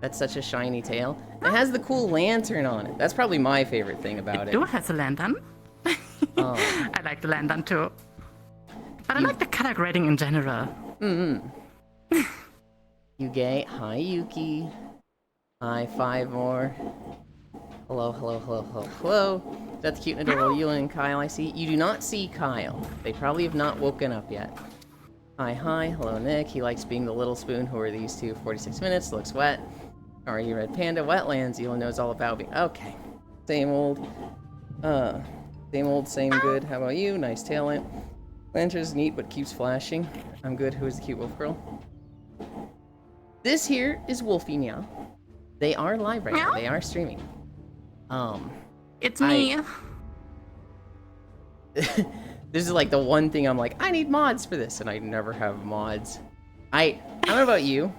That's such a shiny tail. It has the cool lantern on it. That's probably my favorite thing about It it. do has a lantern. I like the lantern too. But I like the color grading in general. Yuge, hi Yuki. Hi, 5 more. Hello. That's cute and adorable. Yulin and Kyle, I see. You do not see Kyle. They probably have not woken up yet. Hi. Hello, Nick. He likes being the little spoon. Who are these two? 46 minutes. Looks wet. Are you Red Panda? Wetlands. Yulin knows all about me. Okay. Same old, same good. How about you? Nice tail lamp. Lantern's neat, but keeps flashing. I'm good. Who is the cute wolf girl? This here is Wolfie Meow. They are live right now. They are streaming. It's me. This is like the one thing I'm like, I need mods for this, and I never have mods. I don't know about you.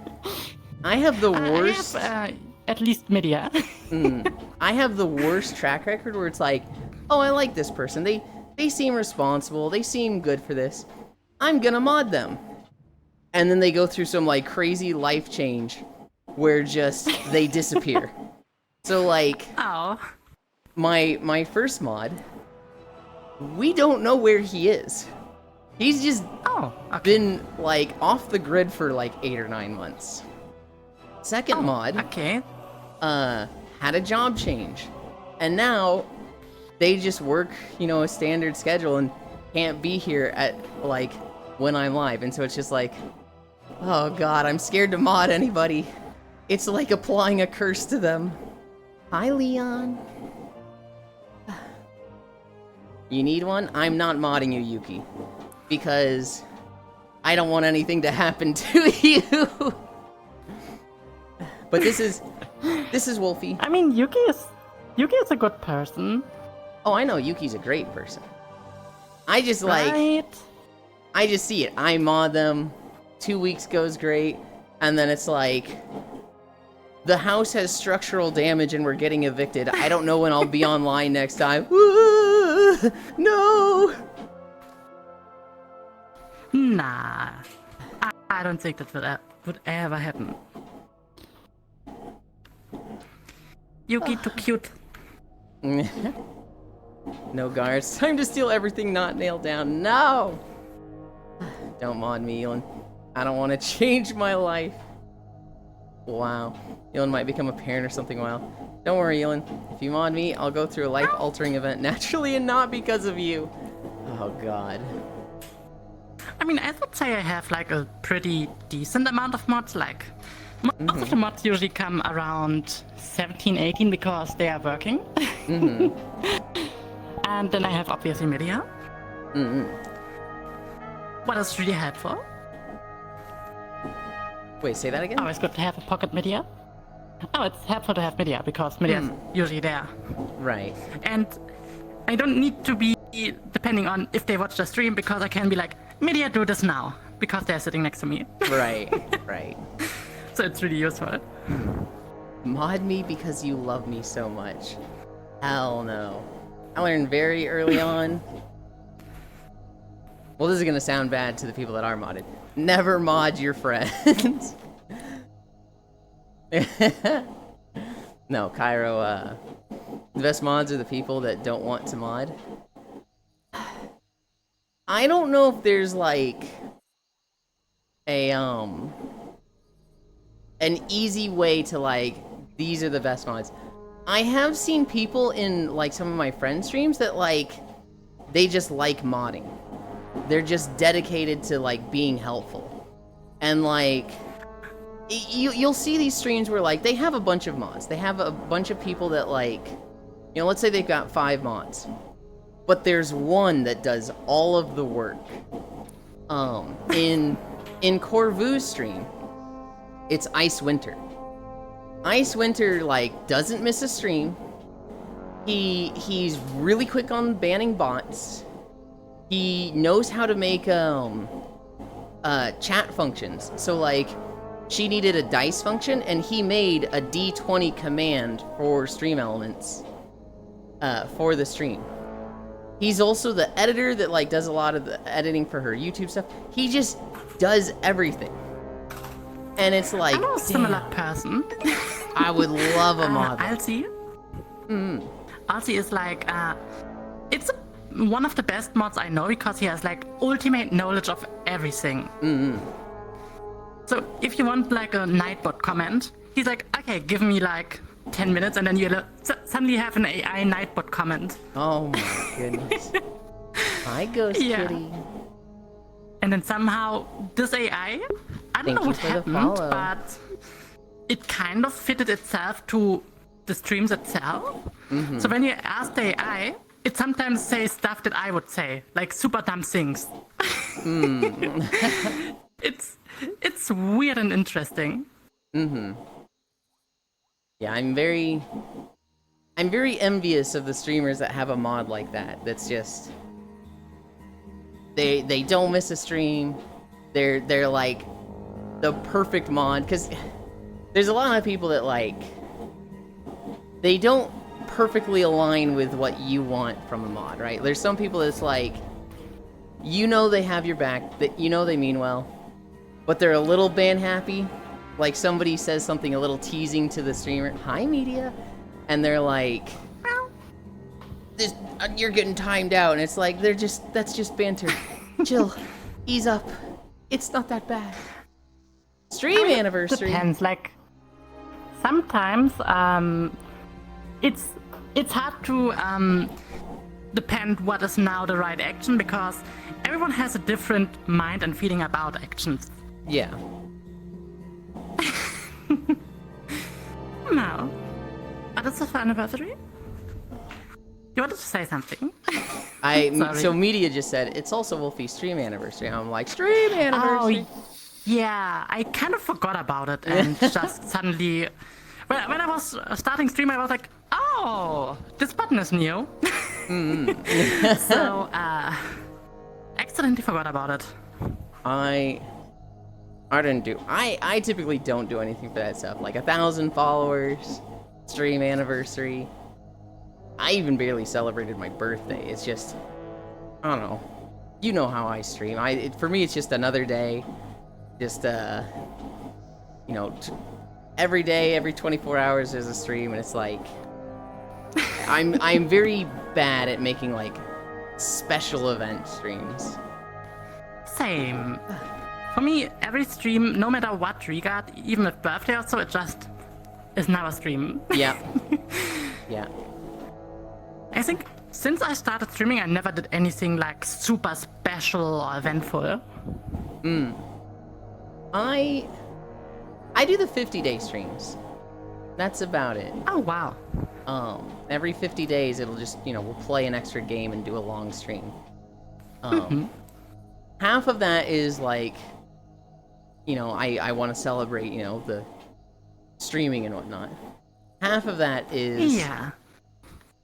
I have the worst. I have, at least Media. I have the worst track record where it's like, oh, I like this person. They seem responsible. They seem good for this. I'm gonna mod them. And then they go through some like crazy life change where just they disappear. So like Oh. my first mod, we don't know where he is. He's just been like off the grid for like 8 or 9 months. Second mod, Okay. had a job change. And now they just work, a standard schedule and can't be here at like when I'm live. And so it's just like, oh god, I'm scared to mod anybody. It's like applying a curse to them. Hi, Leon. You need one? I'm not modding you, Yuki. Because I don't want anything to happen to you. But this is Wolfie. I mean, Yuki is a good person. Oh, I know Yuki's a great person. I just like, Right? I just see it. I mod them, 2 weeks goes great, and then it's like, the house has structural damage and we're getting evicted. I don't know when I'll be online next time. No! Nah. I don't think that would ever happen. Yuki too cute. No guards. Time to steal everything not nailed down. No! Don't mod me, Elon. I don't want to change my life. Wow. Elon might become a parent or something wild. Don't worry, Elon. If you mod me, I'll go through a life-altering event naturally and not because of you. Oh, God. I mean, I would say I have like a pretty decent amount of mods. Like, most of the mods usually come around 17, 18 because they are working. And then I have obviously media. What is really helpful? Wait, say that again? Oh, it's good to have a pocket media. Oh, it's helpful to have media because media is usually there. Right. And I don't need to be depending on if they watch the stream because I can be like, media, do this now because they're sitting next to me. Right, right. So it's really useful. Mod me because you love me so much. Hell no. I learned very early on. Well, this is gonna sound bad to the people that are modded. Never mod your friends. No, Cairo, the best mods are the people that don't want to mod. I don't know if there's like a an easy way to like these are the best mods. I have seen people in like some of my friend streams that like they just like modding. They're just dedicated to like being helpful. And like you'll see these streams where like they have a bunch of mods. They have a bunch of people that like, you know, let's say they've got 5 mods. But there's one that does all of the work. In Corvu's stream, it's Ice Winter. Ice Winter like doesn't miss a stream. He's really quick on banning bots. He knows how to make chat functions. So like she needed a dice function and he made a D20 command for stream elements for the stream. He's also the editor that like does a lot of the editing for her YouTube stuff. He just does everything. And it's like, I'm a similar person. I would love a mod. Alzi. Alzi is like, it's one of the best mods I know because he has like ultimate knowledge of everything. So if you want like a Nightbot comment, he's like, okay, give me like 10 minutes and then you suddenly have an AI Nightbot comment. Oh my goodness. Hi, Ghost Kitty. And then somehow this AI, I don't know what happened, but it kind of fitted itself to the streams itself. So when you ask the AI, it sometimes says stuff that I would say, like super dumb things. It's weird and interesting. Yeah, I'm very envious of the streamers that have a mod like that. That's just they don't miss a stream. They're like the perfect mod because there's a lot of people that like they don't perfectly align with what you want from a mod, right? There's some people that's like, you know, they have your back, that you know they mean well, but they're a little ban happy. Like somebody says something a little teasing to the streamer, hi media, and they're like, this, you're getting timed out, and it's like that's just banter. Chill, ease up. It's not that bad. Stream anniversary. Depends. Like sometimes it's hard to depend what is now the right action because everyone has a different mind and feeling about actions. Yeah. No. Oh, that's the anniversary? You wanted to say something? So media just said, it's also Wolfie's stream anniversary. I'm like, stream anniversary? Oh, yeah. I kind of forgot about it and just suddenly... When I was starting stream, I was like, oh, this button is new. So, accidentally forgot about it. I typically don't do anything for that stuff. Like 1,000 followers, stream anniversary. I even barely celebrated my birthday. It's just, I don't know. You know how I stream. For me, it's just another day. Just, you know, every day, every 24 hours there's a stream, and it's like, I'm very bad at making like special event streams. Same. For me, every stream, no matter what regard, even with birthday or so, it just is now a stream. Yeah. Yeah. I think since I started streaming, I never did anything like super special or eventful. I do the 50-day streams. That's about it. Oh, wow. Every 50 days it'll just, we'll play an extra game and do a long stream. Half of that is like, I want to celebrate, the streaming and whatnot. Half of that is Yeah.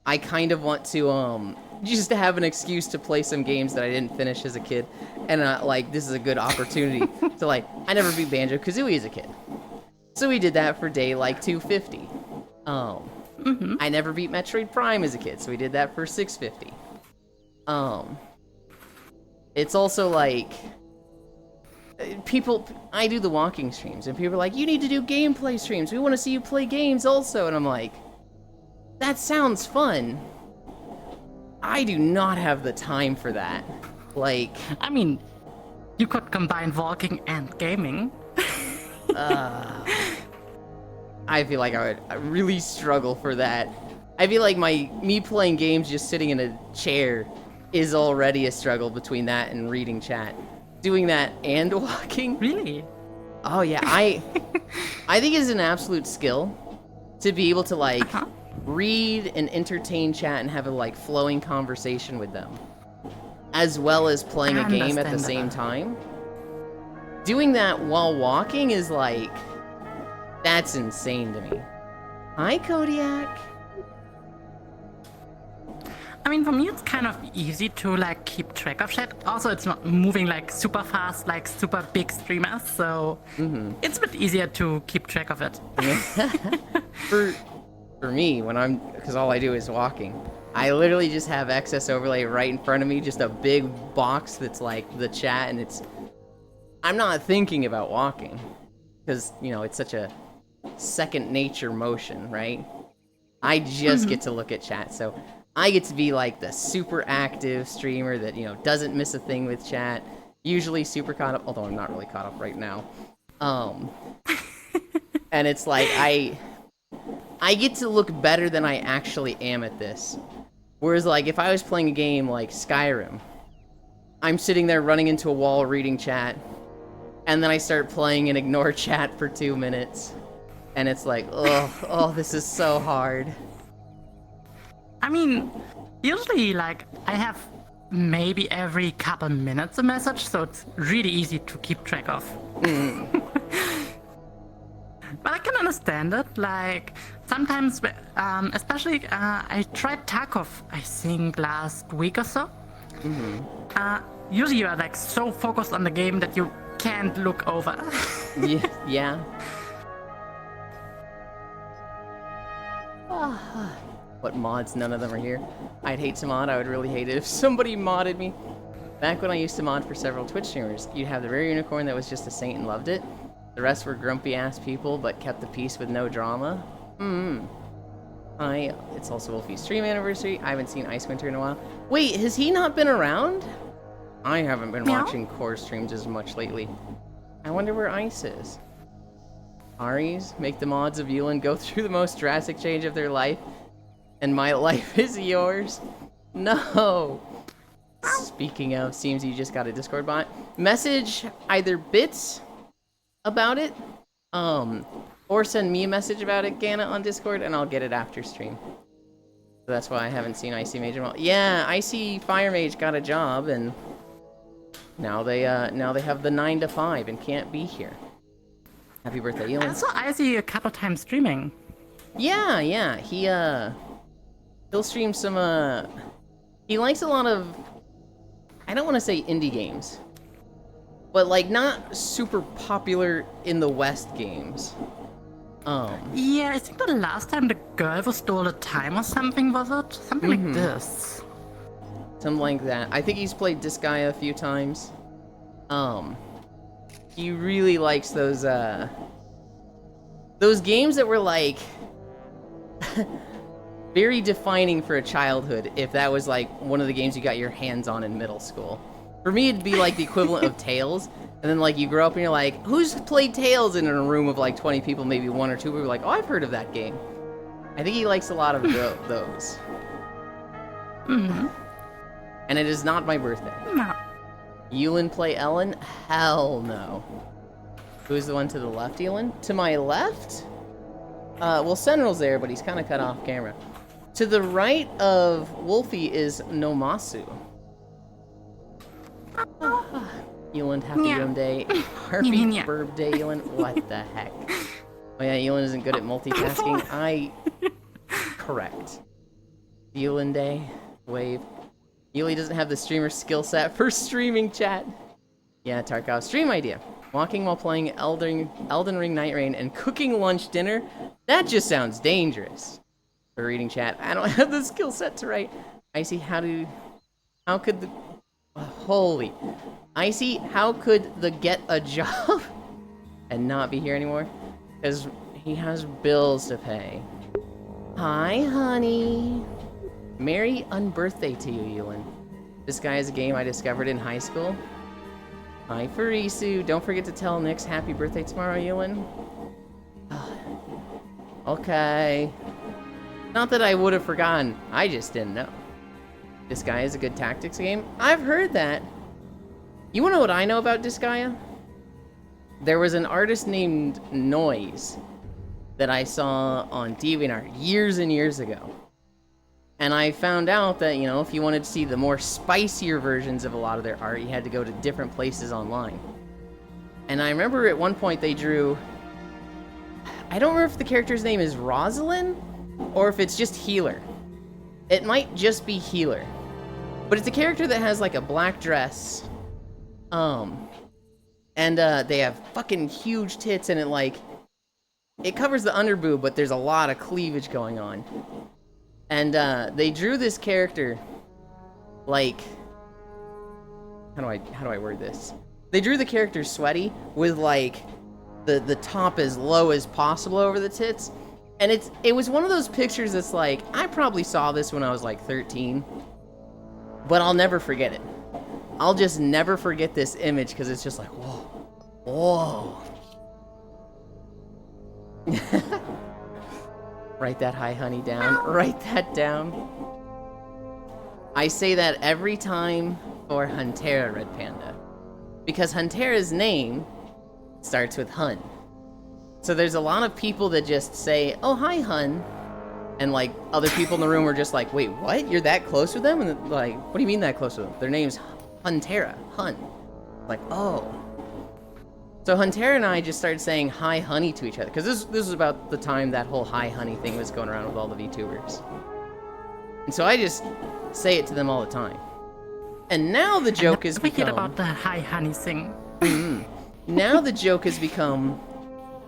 I kind of want to just to have an excuse to play some games that I didn't finish as a kid, and this is a good opportunity to I never beat Banjo-Kazooie as a kid, so we did that for day 250. I never beat Metroid Prime as a kid, so we did that for 650. It's also I do the walking streams, and people are like, you need to do gameplay streams. We want to see you play games also, and I'm like, that sounds fun. I do not have the time for that. I mean, you could combine walking and gaming. I feel like I would really struggle for that. I feel like me playing games just sitting in a chair is already a struggle between that and reading chat. Doing that and walking? Really? Oh yeah, I think it's an absolute skill to be able to read and entertain chat and have a flowing conversation with them, as well as playing a game at the same time. Doing that while walking is that's insane to me. Hi, Kodiak. I mean, for me, it's kind of easy to keep track of shit. Also, it's not moving super fast like super big streamers, so it's a bit easier to keep track of it. For me, because all I do is walking, I literally just have Access Overlay right in front of me, just a big box that's the chat, and I'm not thinking about walking, because, it's such a second nature motion, right? I just get to look at chat, so I get to be the super active streamer that, doesn't miss a thing with chat, usually super caught up, although I'm not really caught up right now. And it's I get to look better than I actually am at this. Whereas, if I was playing a game like Skyrim, I'm sitting there running into a wall reading chat, and then I start playing and ignore chat for 2 minutes. And it's oh, this is so hard. I mean, usually, I have maybe every couple minutes a message, so it's really easy to keep track of. But I can understand it. Sometimes, especially, I tried Tarkov, I think, last week or so. Usually you are so focused on the game that you can't look over. Yeah. What mods? None of them are here. I'd hate to mod. I would really hate it if somebody modded me. Back when I used to mod for several Twitch streamers, you'd have the rare unicorn that was just a saint and loved it. The rest were grumpy-ass people, but kept the peace with no drama. It's also Wolfie's stream anniversary. I haven't seen Ice Winter in a while. Wait, has he not been around? I haven't been watching core streams as much lately. I wonder where Ice is. Aries, make the mods of Yulin go through the most drastic change of their life, and my life is yours. No. Speaking of, seems you just got a Discord bot. Message either Bits about it, or send me a message about it, Gana, on Discord, and I'll get it after stream. So that's why I haven't seen Icy Mage in a while. Yeah, Icy Fire Mage got a job, and now they have the 9 to 5 and can't be here. Happy birthday, Elon. I saw Icy a couple times streaming. Yeah, he'll stream some, he likes a lot of, I don't want to say indie games, but not super popular in the West games. Yeah, I think the last time the girl was stole the time or something, was it? Something like this. Something like that. I think he's played Disgaea a few times. He really likes those games that were very defining for a childhood, if that was one of the games you got your hands on in middle school. For me, it'd be the equivalent of Tales, And then, like, you grow up and you're like, who's played Tales in a room of, like, 20 people, maybe 1 or 2 people are like, oh, I've heard of that game. I think he likes a lot of those. Mm-hmm. And it is not my birthday. No. Yulin play Ellen? Hell no. Who's the one to the left, Yulin? To my left? Well, Senrinel's there, but he's kind of cut off camera. To the right of Wolfie is Nomasu. Yulin, happy Yeah. Yum Day. Happy Yeah. Burb Day, Yulin. What the heck? Oh yeah, Yulin isn't good at multitasking. Correct. Yulin Day. Wave. Yuli doesn't have the streamer skill set for streaming chat. Yeah, Tarkov. Stream idea. Walking while playing Elden Ring Night Rain and cooking lunch dinner? That just sounds dangerous. For reading chat. I don't have the skill set to write. Icy, how could the... holy. Icy, how could the get a job and not be here anymore? Because he has bills to pay. Hi, honey. Merry unbirthday to you, Yulin. This guy is a game I discovered in high school. Hi, Farisu. Don't forget to tell Nyx happy birthday tomorrow, Yulin. Okay. Not that I would have forgotten. I just didn't know. This guy is a good tactics game. I've heard that. You wanna know what I know about Disgaea? There was an artist named Noise that I saw on DeviantArt years and years ago. And I found out that, you know, if you wanted to see the more spicier versions of a lot of their art, you had to go to different places online. And I remember at one point they drew... I don't remember if the character's name is Rosalind, or if it's just Healer. It might just be Healer. But it's a character that has, like, a black dress. And they have fucking huge tits, and it covers the underboob, but there's a lot of cleavage going on. And they drew this character like, how do I word this? They drew the character sweaty with like the top as low as possible over the tits. And it was one of those pictures that's like, I probably saw this when I was like 13, but I'll never forget it. I'll just never forget this image because it's just like, whoa. Write that hi honey down. Write that down. I say that every time for Huntera, Red Panda. Because Huntera's name starts with Hun. So there's a lot of people that just say, oh, hi, Hun. And, like, other people in the room are just like, wait, what? You're that close with them? And, like, what do you mean that close with them? Their name's Huntera. Hun. Like, oh. So Huntera and I just started saying hi, honey to each other. Because this was about the time that whole hi, honey thing was going around with all the VTubers. And so I just say it to them all the time. And now the joke has become... about the hi, honey thing. Now the joke has become...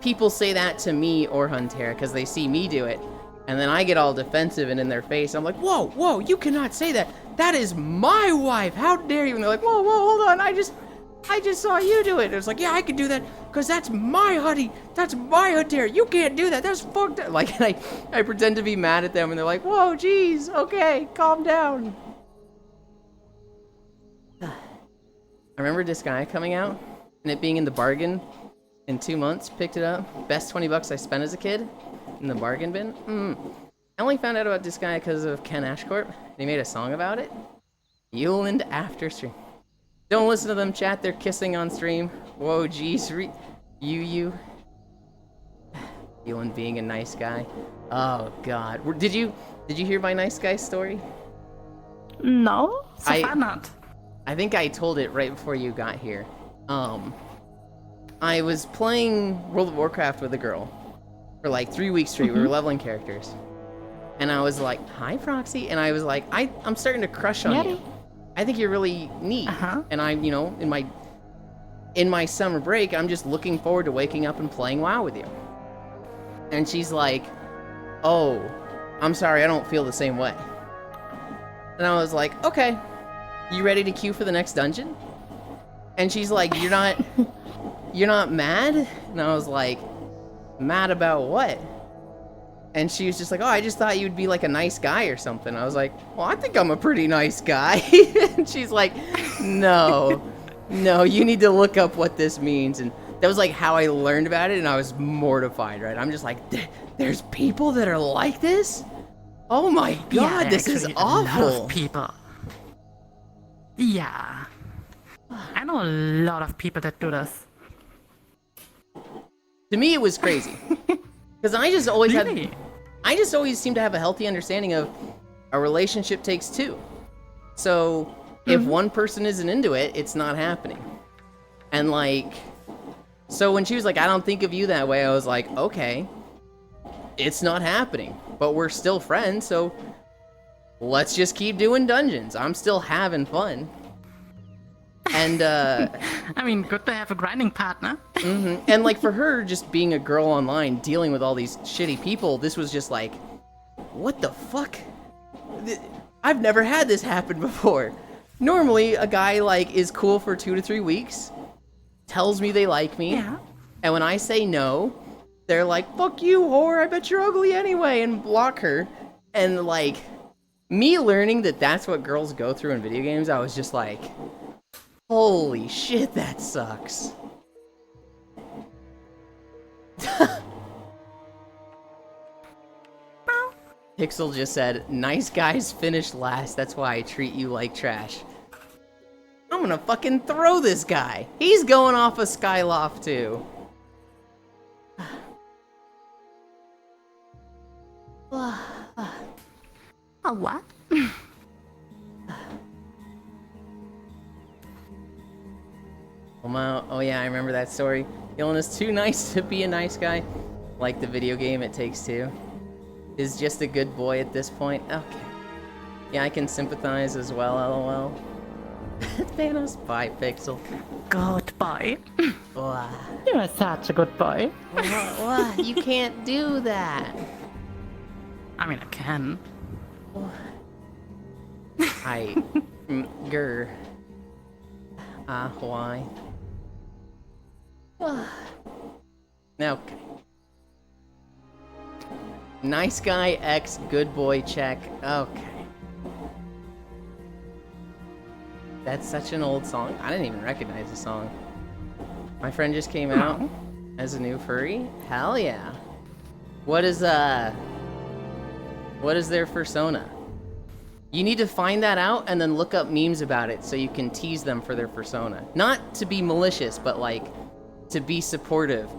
people say that to me or Huntera because they see me do it. And then I get all defensive and in their face. I'm like, whoa, you cannot say that. That is my wife. How dare you? And they're like, whoa, hold on. I just saw you do it. And it's like, yeah, I can do that because that's my honey. That's my Huntera. You can't do that. That's fucked up. Like, I pretend to be mad at them and they're like, whoa, geez, okay, calm down. I remember this guy coming out and it being in the bargain in 2 months. Picked it up. Best 20 bucks I spent as a kid in the bargain bin. I only found out about this guy because of Ken Ashcorp. They made a song about it. Yuland after stream. Don't listen to them chat. They're kissing on stream. Whoa, geez. You. Yuland being a nice guy. Oh, God. Did you hear my nice guy story? No, so far not. I think I told it right before you got here. I was playing World of Warcraft with a girl for like 3 weeks straight. We were leveling characters. And I was like, hi, Proxy. And I was like, I'm starting to crush on you. I think you're really neat. And I'm, you know, in my summer break, I'm just looking forward to waking up and playing WoW with you. And she's like, oh, I'm sorry, I don't feel the same way. And I was like, okay, you ready to queue for the next dungeon? And she's like, you're not mad? And I was like, mad about what? And she was just like, oh, I just thought you'd be like a nice guy or something. I was like, well, I think I'm a pretty nice guy. And she's like, no, no, you need to look up what this means. And that was like how I learned about it, and I was mortified, right? I'm just like, there's people that are like this? Oh my Yeah, god, this is actually, a lot awful. of people. Yeah. I know a lot of people that do this. To me, it was crazy. Because I just always Really? I just always seem to have a healthy understanding of a relationship takes two. So if one person isn't into it, it's not happening. And like, so when she was like, I don't think of you that way, I was like, okay, it's not happening, but we're still friends, so let's just keep doing dungeons. I'm still having fun. And I mean, good to have a grinding partner. and like for her, just being a girl online, dealing with all these shitty people, this was just like, what the fuck? I've never had this happen before. Normally, a guy like is cool for 2 to 3 weeks, tells me they like me, Yeah. and when I say no, they're like, fuck you, whore, I bet you're ugly anyway, and block her. And like, me learning that that's what girls go through in video games, I was just like, holy shit, that sucks. Pixel just said, nice guys finish last, that's why I treat you like trash. I'm gonna fucking throw this guy. He's going off a Skyloft too. Oh, what? Oh yeah, I remember that story. Dylan is too nice to be a nice guy. Like the video game It Takes Two. Is just a good boy at this point. Okay. Yeah, I can sympathize as well, lol. Thanos, bye, Pixel. Good boy. Blah. You are such a good boy. What? You can't do that. I mean, I can. I... Grr. Why? Okay. Nice guy X good boy check. Okay. That's such an old song. I didn't even recognize the song. My friend just came out as a new furry. Hell yeah. What is their persona? You need to find that out and then look up memes about it so you can tease them for their persona. Not to be malicious, but like to be supportive.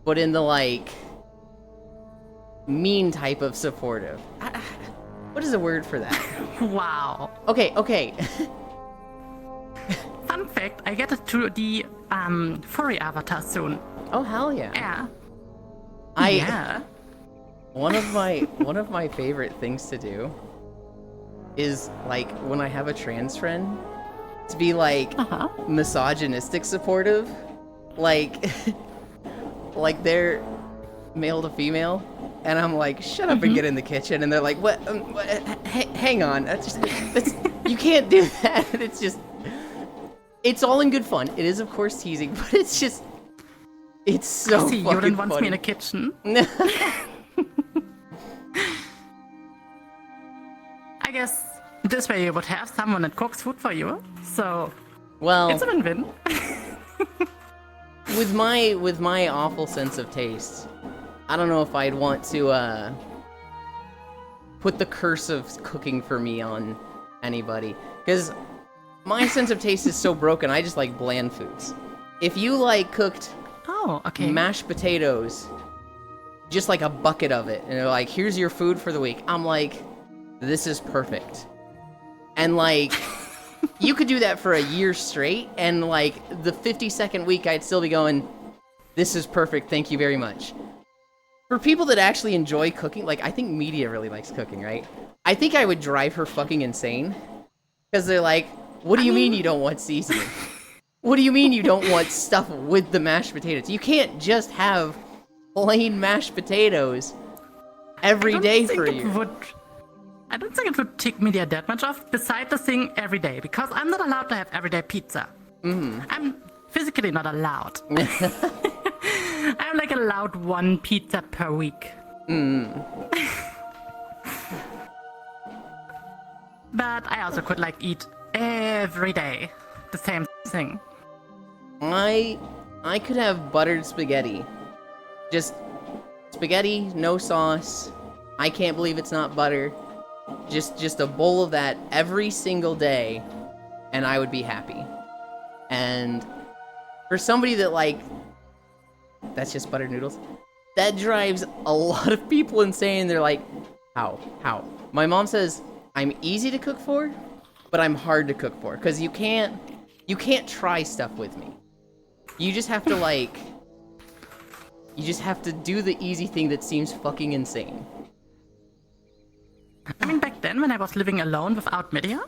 But in the like mean type of supportive. What is the word for that? Wow. Okay. Fun fact, I get to the furry avatar soon. Oh hell yeah. Yeah. Yeah. One of my favorite things to do is like when I have a trans friend to be like misogynistic supportive, like like they're male to female, and I'm like, shut up and get in the kitchen, and they're like, what? Hang on, that's you can't do that. It's all in good fun. It is of course teasing, but it's so See, fucking Jordan wants me in funny. a kitchen. I guess this way you would have someone that cooks food for you. So Well, it's a win-win. with my awful sense of taste, I don't know if I'd want to put the curse of cooking for me on anybody, because my sense of taste is so broken. I just like bland foods. If you like cooked Oh, okay. mashed potatoes, just like a bucket of it, and they're like, here's your food for the week, I'm like, this is perfect. And like, you could do that for a year straight, and like the 52nd week I'd still be going, this is perfect, thank you very much. For people that actually enjoy cooking, like I think Media really likes cooking, right? I think I would drive her fucking insane. Because they're like, what do you mean you don't want seasoning? What do you mean you don't want stuff with the mashed potatoes? You can't just have plain mashed potatoes every day for a year. I don't think it would tick me that much off, beside the thing every day, because I'm not allowed to have everyday pizza. I'm physically not allowed. I'm like allowed one pizza per week. But I also could like eat every day the same thing. I could have buttered spaghetti. Just spaghetti, no sauce. I can't believe it's not butter. Just a bowl of that every single day, and I would be happy. And for somebody that like, that's just buttered noodles, that drives a lot of people insane. They're like, how? My mom says I'm easy to cook for, but I'm hard to cook for, because you can't try stuff with me. You just have to like, you just have to do the easy thing that seems fucking insane. I mean, back then when I was living alone without Media,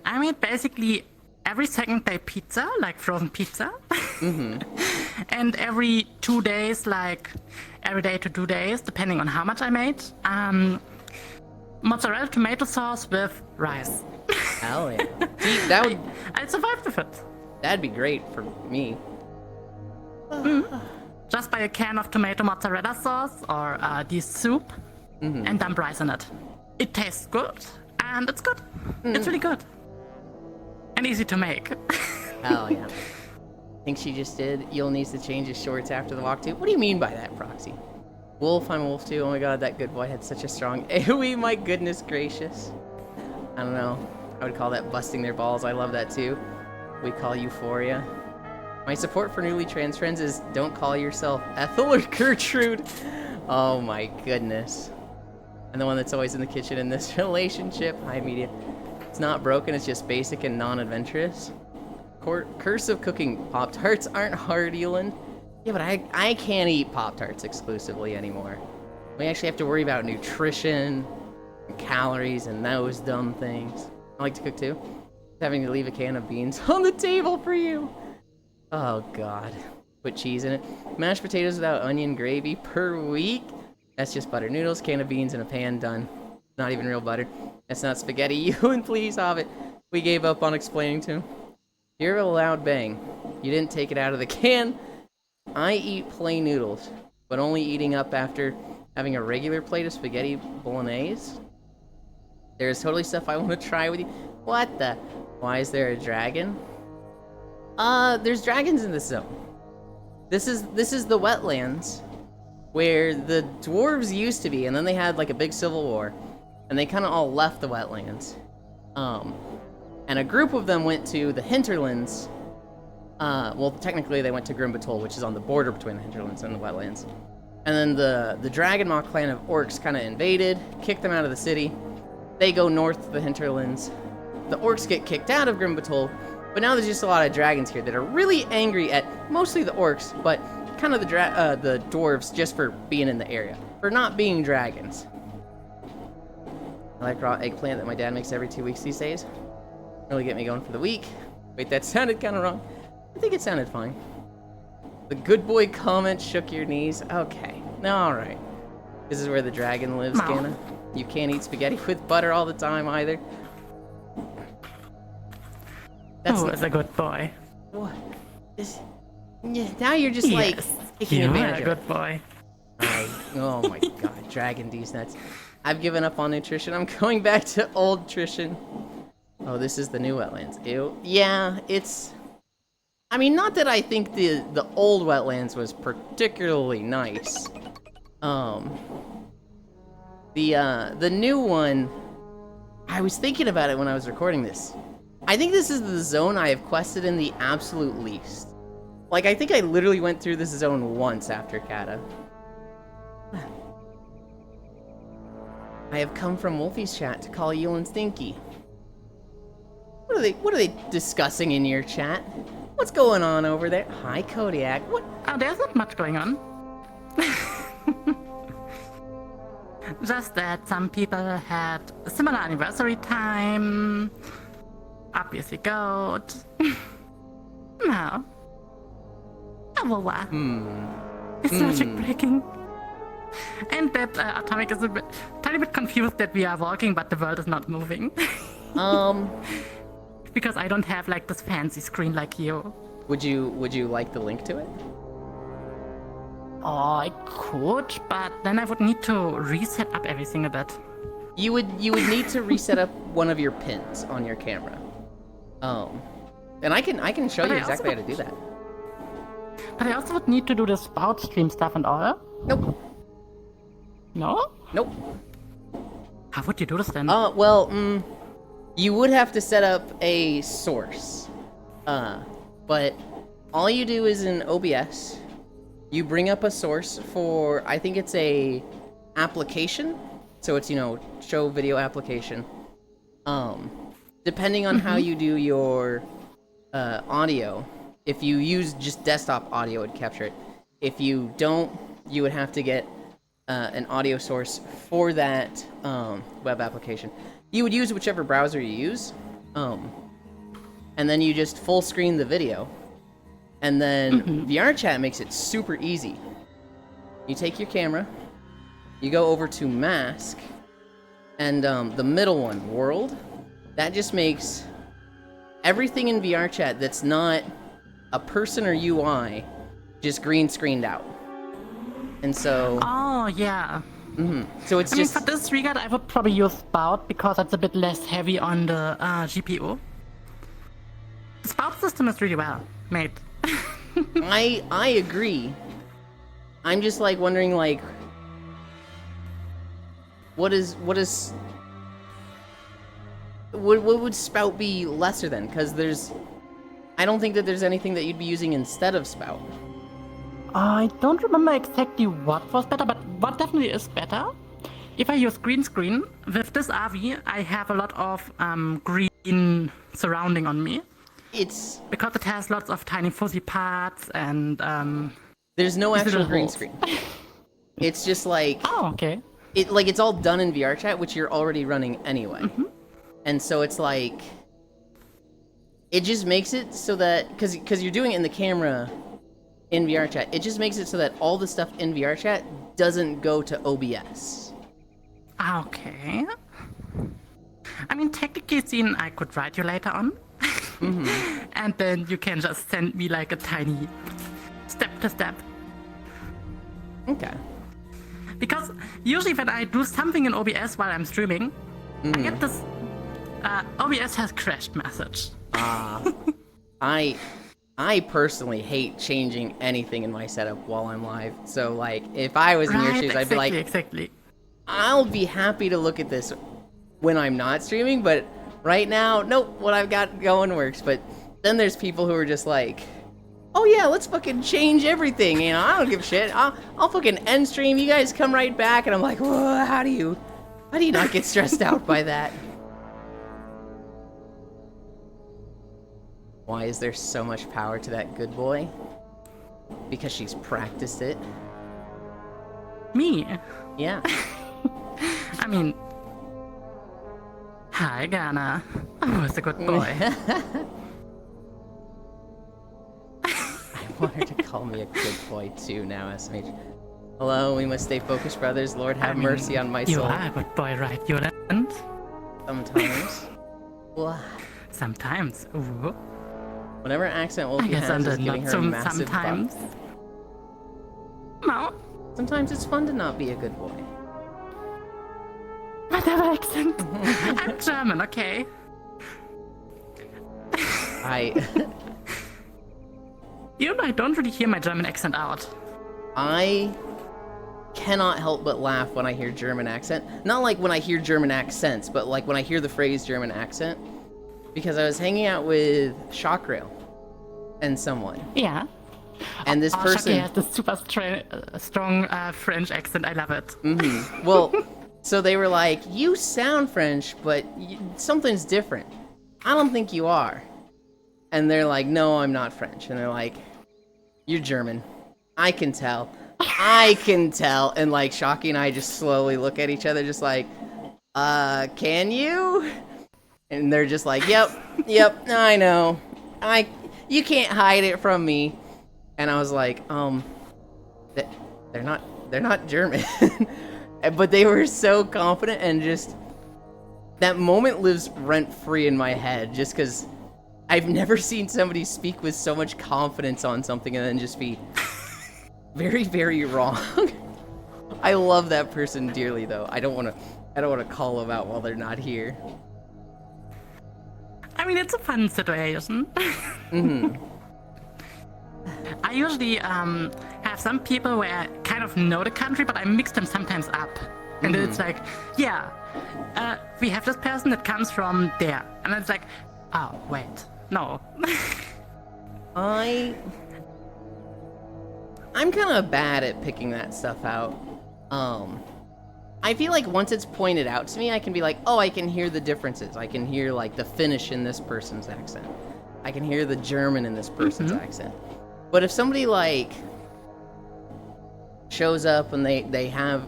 I made basically every second day pizza, like frozen pizza. And every 2 days, like every day to 2 days, depending on how much I made, mozzarella tomato sauce with rice. Hell yeah. See, that would, I survived with it. that'd be great for me. Just buy a can of tomato mozzarella sauce or the soup and dump rice in it. It tastes good, and it's good. It's really good. And easy to make. Hell yeah. I think she just did. You'll needs to change his shorts after the walk too. What do you mean by that, Proxy? Wolf, I'm Wolf too. Oh my god, that good boy had such a strong AoE, my goodness gracious. I don't know. I would call that busting their balls. I love that too. We call Euphoria. My support for newly trans friends is don't call yourself Ethel or Gertrude. Oh my goodness. And the one that's always in the kitchen in this relationship. Hi, Media. It's not broken, it's just basic and non-adventurous. Curse of cooking. Pop-Tarts aren't hard, Eland. Yeah, but I can't eat Pop-Tarts exclusively anymore. We actually have to worry about nutrition and calories and those dumb things. I like to cook too. Having to leave a can of beans on the table for you. Oh god. Put cheese in it. Mashed potatoes without onion gravy per week. That's just butter noodles, can of beans in a pan, done. Not even real butter. That's not spaghetti. You and please, Hobbit. We gave up on explaining to him. You're a loud bang. You didn't take it out of the can. I eat plain noodles, but only eating up after having a regular plate of spaghetti bolognese. There's totally stuff I want to try with you. What the? Why is there a dragon? There's dragons in this zone. This is the wetlands where the dwarves used to be, and then they had like a big civil war, and they kind of all left the wetlands. And a group of them went to the hinterlands. Well, technically they went to Grimbatol, which is on the border between the hinterlands and the wetlands. And then the Dragonmaw clan of orcs kind of invaded, kicked them out of the city. They go north to the hinterlands. The orcs get kicked out of Grimbatol, but now there's just a lot of dragons here that are really angry at mostly the orcs, but kind of the dwarves just for being in the area, for not being dragons. I like raw eggplant that my dad makes every 2 weeks these days. Really get me going for the week. Wait, that sounded kind of wrong. I think it sounded fine. The good boy comment shook your knees. Okay, all right. This is where the dragon lives, No. Ganna. You can't eat spaghetti with butter all the time either. That's It's a good boy. what? Yeah, now you're just like Yes, taking you are advantage a of good it. boy. Oh my god, dragon these nuts. I've given up on nutrition. I'm going back to old nutrition. Oh, this is the new wetlands. Ew. Yeah, it's... I mean, not that I think the old wetlands was particularly nice. The new one, I was thinking about it when I was recording this. I think this is the zone I have quested in the absolute least. Like, I think I literally went through this zone once after Kata. I have come from Wolfie's chat to call Ewan Stinky. What are they discussing in your chat? What's going on over there? Hi, Kodiak. What? Oh, there's not much going on. Just that some people had a similar anniversary time. Obviously, goat. No. It's logic breaking. And that Atomic is a tiny bit confused that we are walking, but the world is not moving. Because I don't have like this fancy screen like you. Would you like the link to it? Oh, I could, but then I would need to reset up everything a bit. You would need to reset up one of your pins on your camera. And I can show But you I exactly how also- to do that. But I also would need to do the spout stream stuff and all. Nope. No? Nope. How would you do this then? Well, you would have to set up a source. But all you do is in OBS, you bring up a source for, I think it's a application. So it's, show video application. Depending on how you do your audio, if you use just desktop audio, it'd capture it. If you don't, you would have to get an audio source for that web application. You would use whichever browser you use, and then you just full screen the video. And then VRChat makes it super easy. You take your camera, you go over to mask, and the middle one, world, that just makes everything in VRChat that's not a person or UI just green screened out. And so... Oh, yeah. So it's I just... mean, for this regard, I would probably use Spout because it's a bit less heavy on the GPU. The Spout system is really well made. I agree. I'm just like wondering like what would Spout be lesser than? Because I don't think that there's anything that you'd be using instead of Spout. I don't remember exactly what was better, but what definitely is better. If I use green screen, with this RV, I have a lot of green surrounding on me. It's... Because it has lots of tiny fuzzy parts and... There's no these actual little green holes. screen. It's just like... Oh, okay. It's all done in VRChat, which you're already running anyway. And so it's like... It just makes it so that... Because you're doing it in the camera in VRChat, it just makes it so that all the stuff in VRChat doesn't go to OBS. Okay. I mean, technically seen, I could write you later on. And then you can just send me like a tiny step-to-step. Okay. Because usually when I do something in OBS while I'm streaming, I get this OBS has crashed message. I personally hate changing anything in my setup while I'm live. So like, if I was in your shoes, I'd be like, exactly. I'll be happy to look at this when I'm not streaming, but right now, nope, what I've got going works. But then there's people who are just like, oh yeah, let's fucking change everything, I don't give a shit. I'll fucking end stream, you guys come right back, and I'm like, whoa, how do you not get stressed out by that? Why is there so much power to that good boy? Because she's practiced it. Me? Yeah. I mean... Hi, Ghana. Oh, it's a good boy. I want her to call me a good boy too now, SMH. Hello, we must stay focused, brothers. Lord, have mercy on my you soul. You are a good boy, right, Yuland? Sometimes. What? Sometimes. Ooh. Whatever accent Wolfie I guess has is under giving not her a massive sometimes. buff. No. Sometimes it's fun to not be a good boy. Whatever accent. I'm German, okay? You know, I don't really hear my German accent out. I cannot help but laugh when I hear German accent. Not like when I hear German accents, but like when I hear the phrase German accent. Because I was hanging out with Shockrail and someone. Yeah. And this person... Shocky has this super strong French accent. I love it. Well, so they were like, you sound French, but something's different. I don't think you are. And they're like, no, I'm not French. And they're like, you're German. I can tell. I can tell. And like Shocky and I just slowly look at each other just like, can you? And they're just like, yep, I know. You can't hide it from me. And I was like, they're not German. But they were so confident, and just that moment lives rent-free in my head, just because I've never seen somebody speak with so much confidence on something and then just be very, very wrong. I love that person dearly, though. I don't want to call them out while they're not here. I mean, it's a fun situation. I I usually have some people where I kind of know the country, but I mix them sometimes up. And then it's like, yeah, we have this person that comes from there. And it's like, oh, wait, no. I'm kind of bad at picking that stuff out. I feel like once it's pointed out to me, I can be like, oh, I can hear the differences. I can hear like the Finnish in this person's accent. I can hear the German in this person's accent. But if somebody like shows up and they have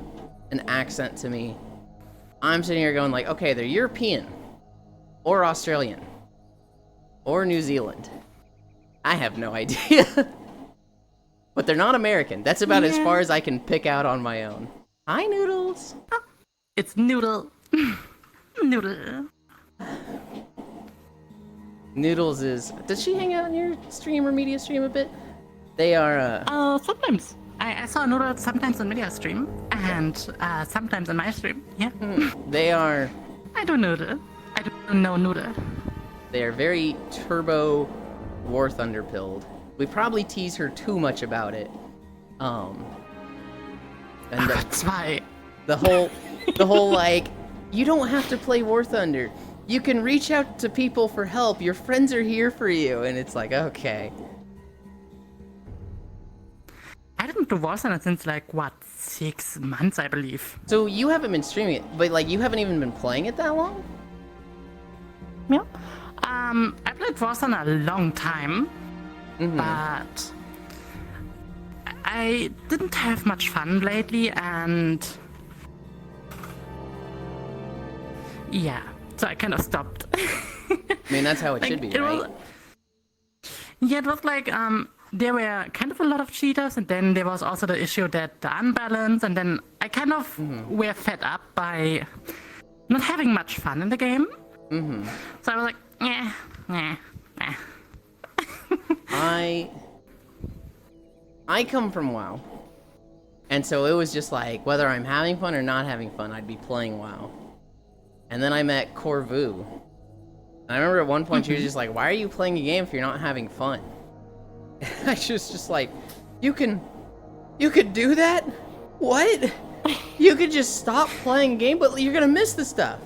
an accent to me, I'm sitting here going like, okay, they're European or Australian or New Zealand. I have no idea. But they're not American. That's about as far as I can pick out on my own. Hi, Noodles. It's Noodle. Noodle. Noodles is... Does she hang out on your stream or media stream a bit? They are, Sometimes. I saw Noodle sometimes on media stream, and sometimes on my stream, yeah. They are... I do Noodle. I don't know Noodle. They are very turbo War Thunder pilled. We probably tease her too much about it. And That's why. the whole like, you don't have to play War Thunder. You can reach out to people for help. Your friends are here for you. And it's like, okay. I didn't do War Thunder since like, what, 6 months, I believe. So you haven't been streaming it, but like you haven't even been playing it that long? Yeah. I played War Thunder a long time, but I didn't have much fun lately, and yeah, so I kind of stopped. I mean, that's how it should be, right? Yeah, it was like, there were kind of a lot of cheaters, and then there was also the issue that the unbalance, and then I kind of were fed up by not having much fun in the game. So I was like, yeah. I come from WoW. And so it was just like, whether I'm having fun or not having fun, I'd be playing WoW. And then I met Corvu. And I remember at one point she was just like, why are you playing a game if you're not having fun? I was just like, you could do that? What? You could just stop playing a game, but you're gonna miss the stuff.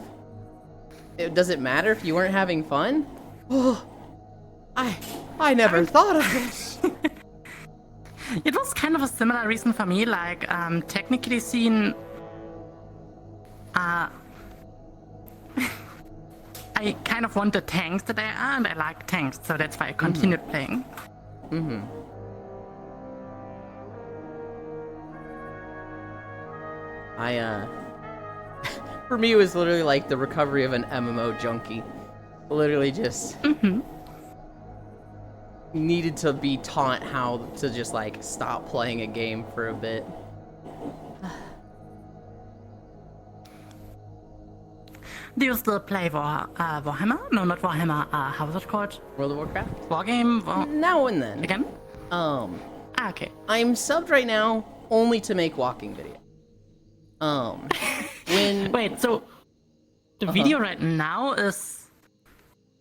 Does it matter if you weren't having fun? Oh, I never thought of this. It was kind of a similar reason for me, like, technically seen, I kind of want the tanks that I are, and I like tanks, so that's why I continued playing. For me, it was literally like the recovery of an MMO junkie. Literally just needed to be taught how to just like stop playing a game for a bit. Do you still play Warhammer? No, not Warhammer. How was it called? World of Warcraft? Wargame? Now and then. Again? Okay. I'm subbed right now only to make walking videos. When Wait, so the video right now is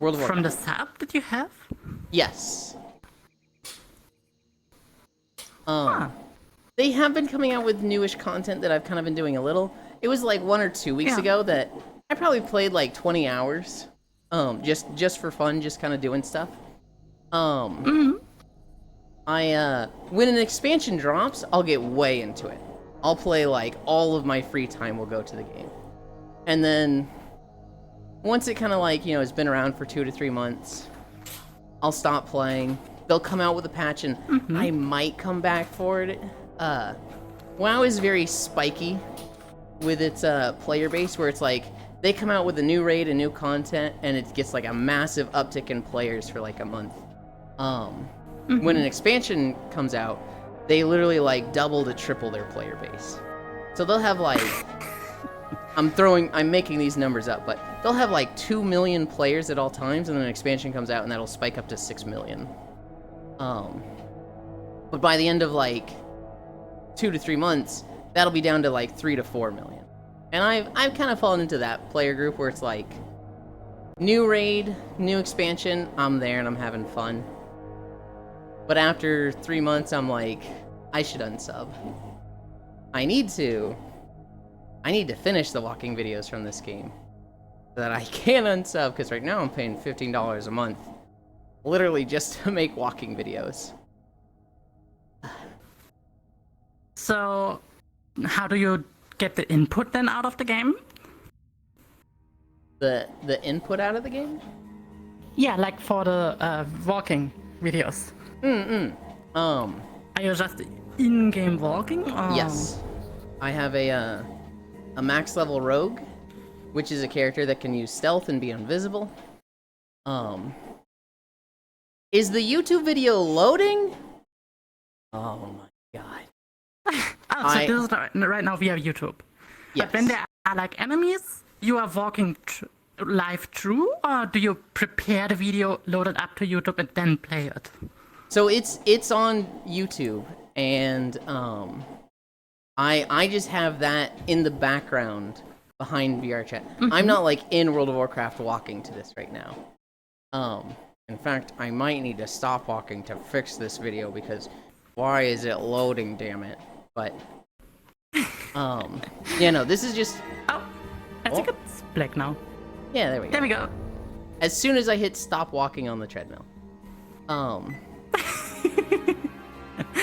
World of from Warcraft. the sub that you have? Yes. They have been coming out with newish content that I've kind of been doing a little. It was like 1 or 2 weeks ago that I probably played like 20 hours. Just for fun, just kind of doing stuff. When an expansion drops, I'll get way into it. I'll play like all of my free time will go to the game. And then once it kind of like, has been around for 2 to 3 months, I'll stop playing. They'll come out with a patch and I might come back for it. WoW is very spiky with its player base, where it's like they come out with a new raid and new content and it gets like a massive uptick in players for like a month. When an expansion comes out, they literally like double to triple their player base. So they'll have like, I'm making these numbers up, but they'll have like 2 million players at all times, and then an expansion comes out and that'll spike up to 6 million. But by the end of like 2 to 3 months, that'll be down to like 3 to 4 million. And I've kind of fallen into that player group where it's like, new raid, new expansion, I'm there and I'm having fun. But after 3 months, I'm like, I should unsub. I need to finish the walking videos from this game so that I can unsub, because right now I'm paying $15 a month literally just to make walking videos. So, how do you get the input then out of the game? The input out of the game? Yeah, like for the walking videos. Are you just in-game walking? Or... Yes. I have a max level rogue, which is a character that can use stealth and be invisible. Is the YouTube video loading? Oh my god. Oh, so this is right now via YouTube. Yes. But when there are like enemies, you are walking live through, or do you prepare the video, load it up to YouTube, and then play it? So it's on YouTube, and I just have that in the background behind VR chat. I'm not like in World of Warcraft walking to this right now. In fact, I might need to stop walking to fix this video because why is it loading, damn it? But yeah, no, this is just I think it's black now. yeah, there we go. There we go. As soon as I hit stop walking on the treadmill.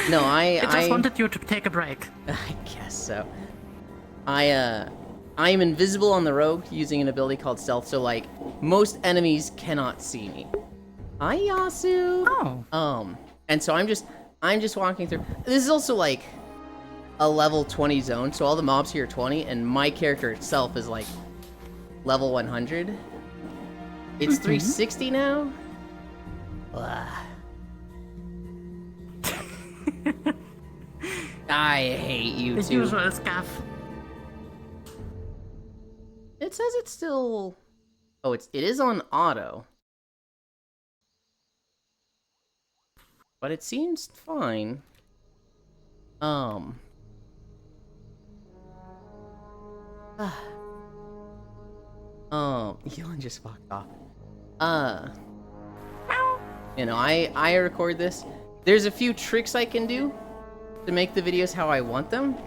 No, I just wanted you to take a break. I guess so. I am invisible on the rogue using an ability called stealth, so like most enemies cannot see me. Hi Yasu. Oh. And so I'm just walking through. This is also like a level 20 zone, so all the mobs here are 20, and my character itself is like level 100. It's 360 now. Ugh. I hate you The too. usual scuff. It says it's still. Oh, it is on auto. But it seems fine. Elon just fucked off. You know, I record this. There's a few tricks I can do to make the videos how I want them.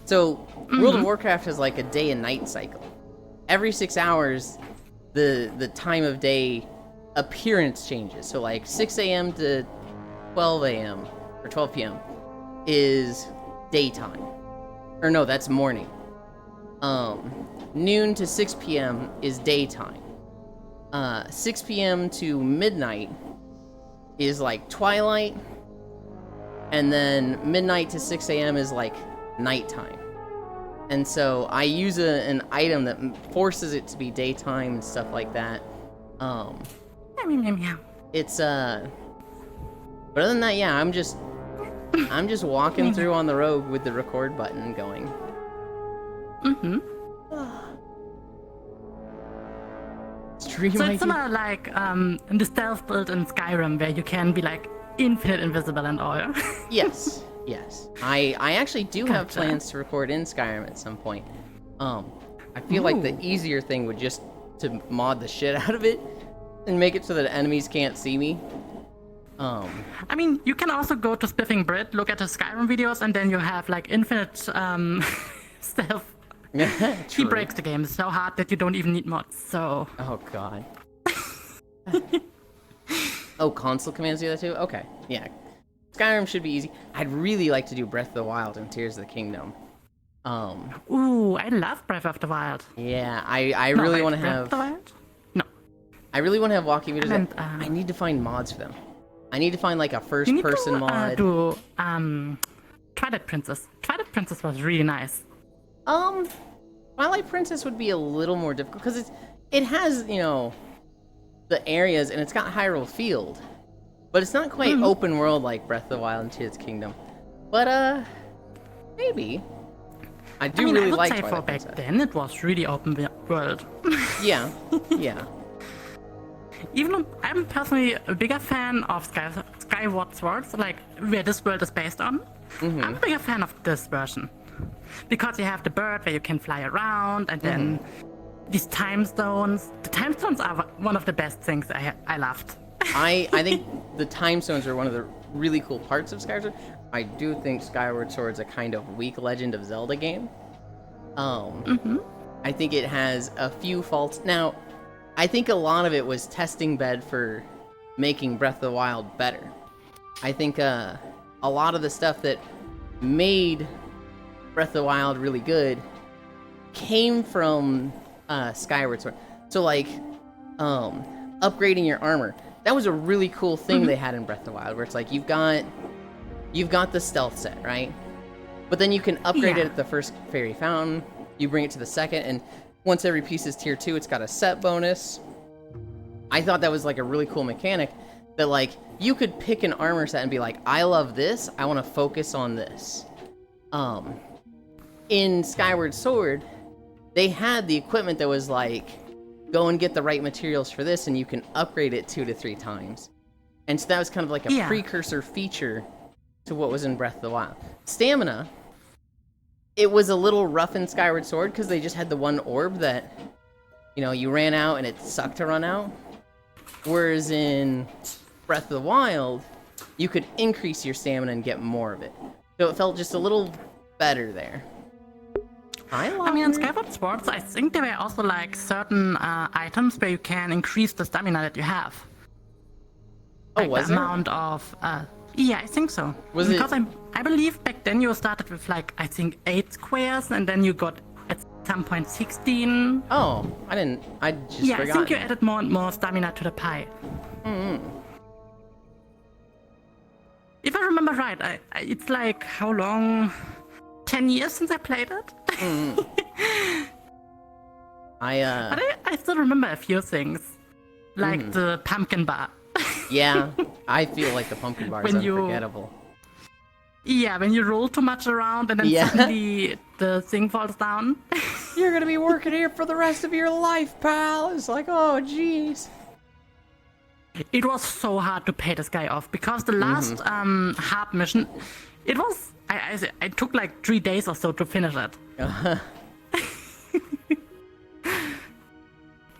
So, World of Warcraft has like a day and night cycle. Every 6 hours, the time of day appearance changes. So like 6 a.m. to 12 a.m. or 12 p.m. is daytime. Or no, that's morning. Noon to 6 p.m. is daytime. 6 p.m. to midnight is like twilight. And then midnight to 6 a.m. is like nighttime. And so I use an item that forces it to be daytime and stuff like that. It's but other than that, yeah, I'm just walking through on the road with the record button going. Stream So it's ID. similar like in the stealth build in Skyrim where you can be like infinite invisible and all. Yes, yes. I actually do have Gotcha. plans to record in Skyrim at some point. I feel like the easier thing would just to mod the shit out of it and make it so that enemies can't see me. I mean, you can also go to Spiffing Brit, look at the Skyrim videos, and then you have like infinite stealth. He True. breaks the game so hard that you don't even need mods, so... Oh god. Oh, console commands do that too? Okay, yeah. Skyrim should be easy. I'd really like to do Breath of the Wild and Tears of the Kingdom. Ooh, I love Breath of the Wild. Yeah, I No, really wait, want to Breath have... of the Wild? No. I really want to have walking videos. And, I need to find mods for them. I need to find like a You need first-person to mod. do Twilight Princess. Twilight Princess was really nice. Twilight Princess would be a little more difficult because it has, you know, the areas and it's got Hyrule Field, but it's not quite open world like Breath of the Wild and Tears of the Kingdom. But maybe. I do I mean, really I would like say for Twilight back Princess. then it was really open world. Yeah, yeah. Even though I'm personally a bigger fan of Skyward Sword, so like where this world is based on. I'm a bigger fan of this version. Because you have the bird where you can fly around, and then these time stones. The time stones are one of the best things I loved. I think the time stones are one of the really cool parts of Skyward Sword. I do think Skyward Sword's a kind of weak Legend of Zelda game. I think it has a few faults. Now, I think a lot of it was testing bed for making Breath of the Wild better. I think a lot of the stuff that made Breath of the Wild really good came from Skyward Sword. So like upgrading your armor. That was a really cool thing they had in Breath of the Wild, where it's like you've got the stealth set, right? But then you can upgrade it at the first fairy fountain. You bring it to the second, and once every piece is tier 2, it's got a set bonus. I thought that was like a really cool mechanic that like you could pick an armor set and be like, I love this, I want to focus on this. In Skyward Sword, they had the equipment that was like, go and get the right materials for this, and you can upgrade it 2 to 3 times. And so that was kind of like a precursor feature to what was in Breath of the Wild. Stamina, it was a little rough in Skyward Sword because they just had the one orb that, you know, you ran out and it sucked to run out. Whereas in Breath of the Wild, you could increase your stamina and get more of it. So it felt just a little better there. I mean, in Skyward Sword, I think there were also like certain items where you can increase the stamina that you have. Like was the there? Amount of yeah, I think so. Was because it? I believe back then you started with like I think 8 squares, and then you got at some point 16. Oh, I just yeah, forgot. I think you added more and more stamina to the pie. If I remember right, it's like how long? 10 years since I played it. But I still remember a few things, like the pumpkin bar. Yeah, I feel like the pumpkin bar is unforgettable. Yeah, when you roll too much around and then suddenly the thing falls down. You're gonna be working here for the rest of your life, pal. It's like, oh, jeez. It was so hard to pay this guy off because the last hard mission, it was. I took like 3 days or so to finish it.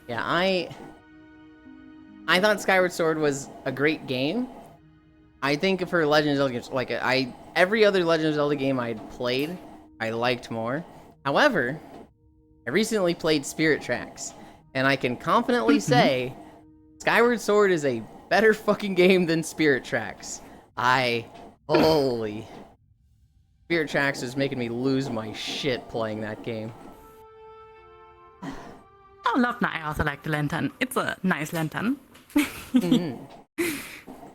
Yeah, I thought Skyward Sword was a great game. I think for Legend of Zelda games, like every other Legend of Zelda game I'd played, I liked more. However, I recently played Spirit Tracks, and I can confidently say Skyward Sword is a better fucking game than Spirit Tracks. Holy... Spirit Tracks is making me lose my shit playing that game. Oh, love I also like the lantern. It's a nice lantern.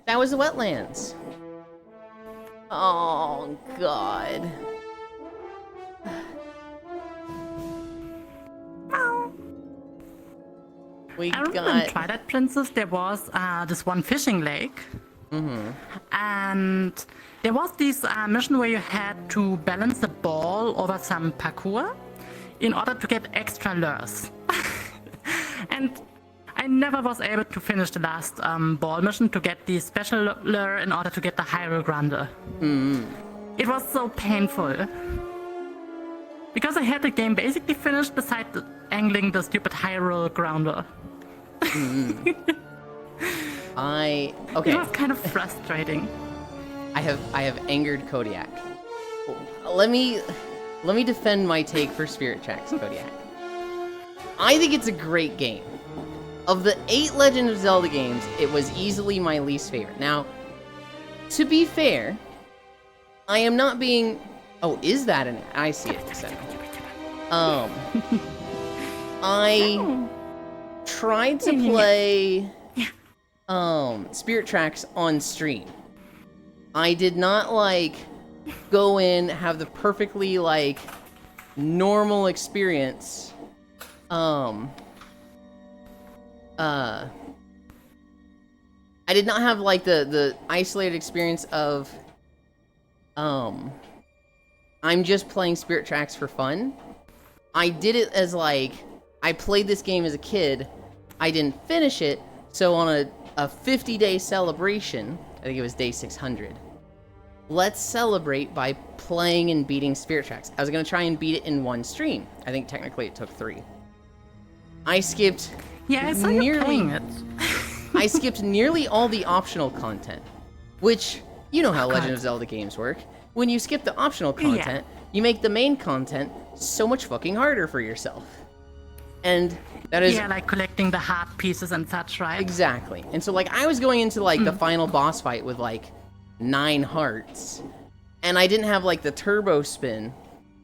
That was the wetlands. Oh, God. We I remember in Twilight Princess there was this one fishing lake. And there was this mission where you had to balance the ball over some parkour in order to get extra lures. And I never was able to finish the last ball mission to get the special lure in order to get the Hyrule Grande. It was so painful. Because I had the game basically finished besides angling the stupid Hyrule Grande. Okay. It was kind of frustrating. I have angered Kodiak. Let me defend my take for Spirit Tracks, Kodiak. I think it's a great game. Of the 8 Legend of Zelda games, it was easily my least favorite. Now, to be fair, I am not being... Oh, is that an... I see it. So. I tried to play Spirit Tracks on stream. I did not go in, have the perfectly normal experience. I did not have the isolated experience of I'm just playing Spirit Tracks for fun. I did it as I played this game as a kid. I didn't finish it, so on a 50-day celebration, I think it was day 600, let's celebrate by playing and beating Spirit Tracks. I was going to try and beat it in one stream. I think technically it took 3. I skipped I saw you playing it. I skipped nearly all the optional content, which You know how God. Legend of Zelda games work. When you skip the optional content, you make the main content so much fucking harder for yourself. And that is Yeah, like collecting the heart pieces and such, right? exactly. And so like I was going into like the final boss fight with like 9 hearts, and I didn't have like the turbo spin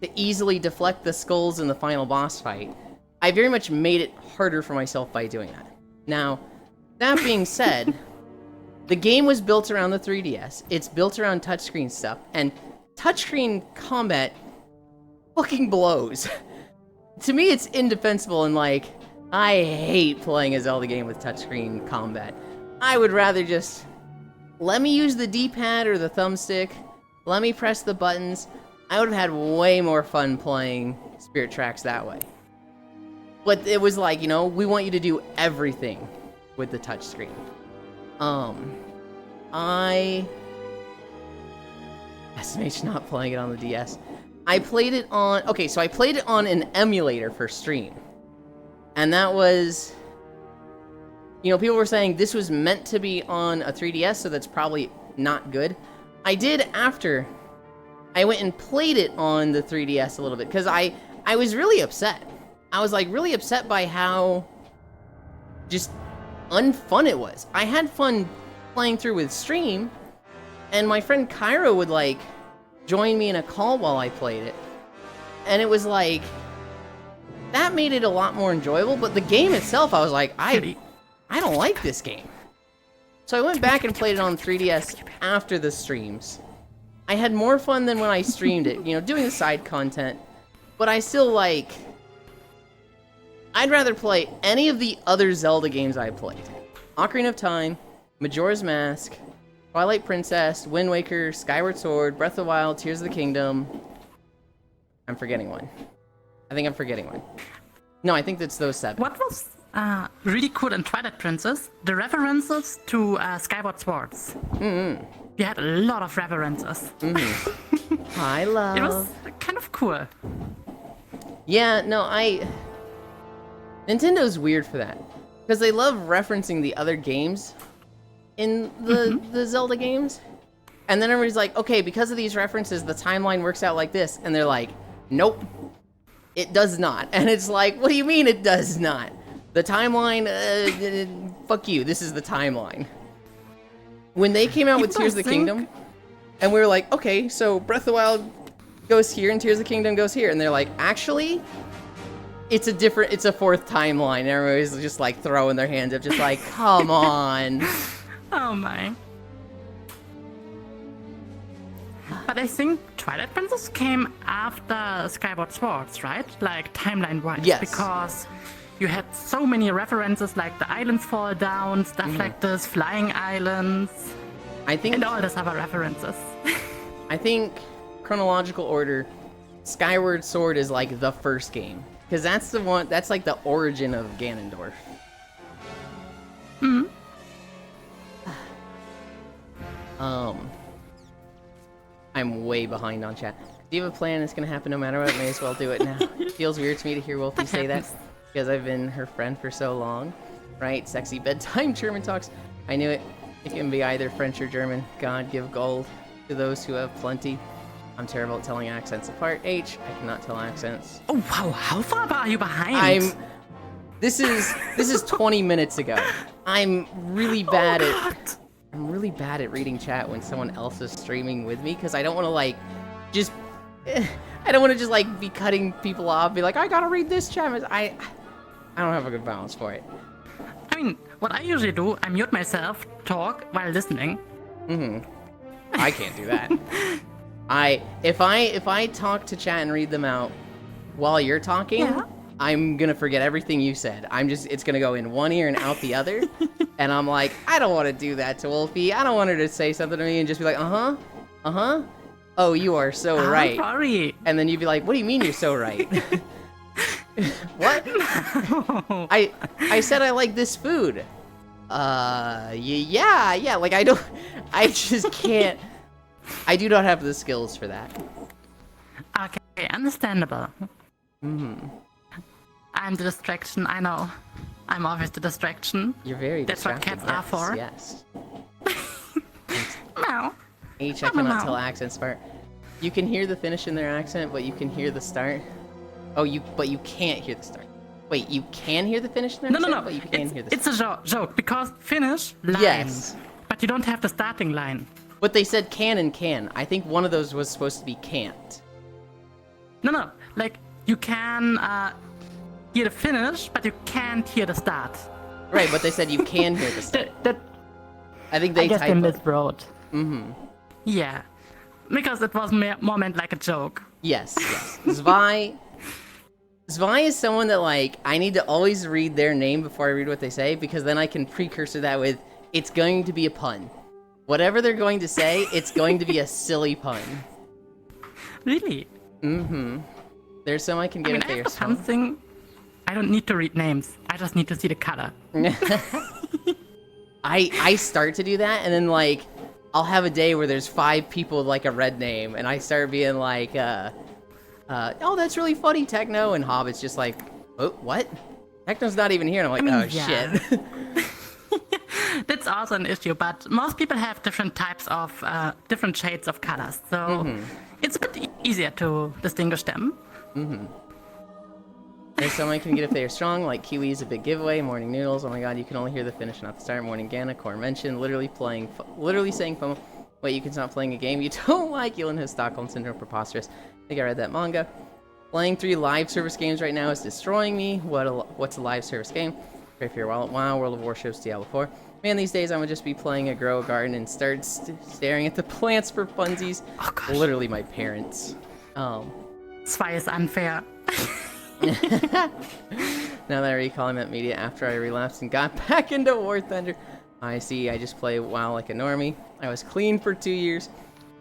to easily deflect the skulls in the final boss fight. I very much made it harder for myself by doing that. Now, that being said, the game was built around the 3DS. It's built around touchscreen stuff, and touchscreen combat fucking blows. To me, it's indefensible, and like, I hate playing a Zelda game with touchscreen combat. I would rather just let me use the D-pad or the thumbstick, let me press the buttons. I would have had way more fun playing Spirit Tracks that way. But it was like, you know, we want you to do everything with the touchscreen. I SMH not playing it on the DS. I played it on... Okay, so I played it on an emulator for stream. And that was... You know, people were saying this was meant to be on a 3DS, so that's probably not good. I did after I went and played it on the 3DS a little bit, because I was really upset. I was, like, really upset by how just unfun it was. I had fun playing through with stream, and my friend Cairo would, like, join me in a call while I played it. And it was, like, that made it a lot more enjoyable, but the game itself, I was like, I don't like this game. So I went back and played it on 3DS after the streams. I had more fun than when I streamed it, you know, doing the side content, but I still, like... I'd rather play any of the other Zelda games I played. Ocarina of Time, Majora's Mask, Twilight Princess, Wind Waker, Skyward Sword, Breath of the Wild, Tears of the Kingdom. I'm forgetting one. I think I'm forgetting one. No, I think that's those 7. What was really cool in Twilight Princess? The references to Skyward Swords. Mm-hmm. You had a lot of references. Mm-hmm. Hi, love. It was kind of cool. Yeah, no, Nintendo's weird for that. Because they love referencing the other games in the Zelda games. And then everybody's like, okay, because of these references, the timeline works out like this. And they're like, nope, it does not. And it's like, what do you mean it does not? The timeline, fuck you, this is the timeline. When they came out with Tears of the Kingdom, and we were like, okay, so Breath of the Wild goes here and Tears of the Kingdom goes here. And they're like, actually... it's a fourth timeline. Everybody's just like throwing their hands up, just like, come on. Oh my. But I think Twilight Princess came after Skyward Swords, right? Like timeline-wise. Yes. Because you had so many references, like the islands fall down, stuff like this, flying islands, I think and all these other references. I think chronological order, Skyward Sword is like the first game. Because that's the one, that's like the origin of Ganondorf. Hmm. I'm way behind on chat. Do you have a plan? It's gonna happen no matter what. May as well do it now. It feels weird to me to hear Wolfie say that. Because I've been her friend for so long. Right? Sexy bedtime German talks. I knew it. It can be either French or German. God give gold to those who have plenty. I'm terrible at telling accents apart. I cannot tell accents. Oh wow, how far are you behind? This is 20 minutes ago. I'm really bad I'm really bad at reading chat when someone else is streaming with me, because I don't want to like just I don't want to just like be cutting people off, be like, I gotta read this chat. I don't have a good balance for it. I mean, what I usually do, I mute myself, talk while listening. I can't do that. If I talk to chat and read them out while you're talking, Yeah. I'm gonna forget everything you said. It's gonna go in one ear and out the other. And I'm like, I don't want to do that to Wolfie. I don't want her to say something to me and just be like, oh, you are so right. Sorry. And then you'd be like, what do you mean you're so right? What? I said I like this food. Yeah, like I just can't. I do not have the skills for that. Okay, understandable. I'm the distraction, I know. I'm always the distraction. You're very That's what distracted. cats are for. Yes. No. H, I cannot tell accents apart. You can hear the finish in their accent, but you can hear the start. Oh, but you can't hear the start. Wait, you can hear the finish in their accent? No. But you can't hear the It's a joke because Finnish line. Yes. But you don't have the starting line. But they said can and can. I think one of those was supposed to be can't. No. Like, you can hear the finish, but you can't hear the start. Right, but they said you can hear the start. I think they I guess they typed. miswrote. Mm-hmm. Yeah. Because it was more meant like a joke. Yes. Zwei is someone that, like, I need to always read their name before I read what they say, because then I can precursor that with, it's going to be a pun. Whatever they're going to say, it's going to be a silly pun. Really? Mm-hmm. There's some I can get if they are strong. Something. I don't need to read names. I just need to see the color. I start to do that, and then, like, I'll have a day where there's 5 people with, like, a red name, and I start being like, oh, that's really funny, Techno, and Hobbit's just like, oh, what? Techno's not even here, and I'm like, shit. That's also an issue, but most people have different types of, different shades of colors, so it's a bit easier to distinguish them. There's some I can get if they are strong, like Kiwi is a big giveaway, Morning Noodles, oh my god, you can only hear the finish, not the start, Morning Gana, Core Mention, literally saying FOMO, wait, you can stop playing a game you don't like, Yulin has Stockholm Syndrome, preposterous, I think I read that manga. Playing 3 live service games right now is destroying me, what's a live service game? Pray for your wallet, wow, World of Warships, Diablo 4. Man, these days I would just be playing a grow a garden and start staring at the plants for funsies. Oh, gosh. Literally my parents. Zwei is unfair. Now that I recall, I met media after I relapsed and got back into War Thunder. I see, I just play WoW like a normie. I was clean for 2 years.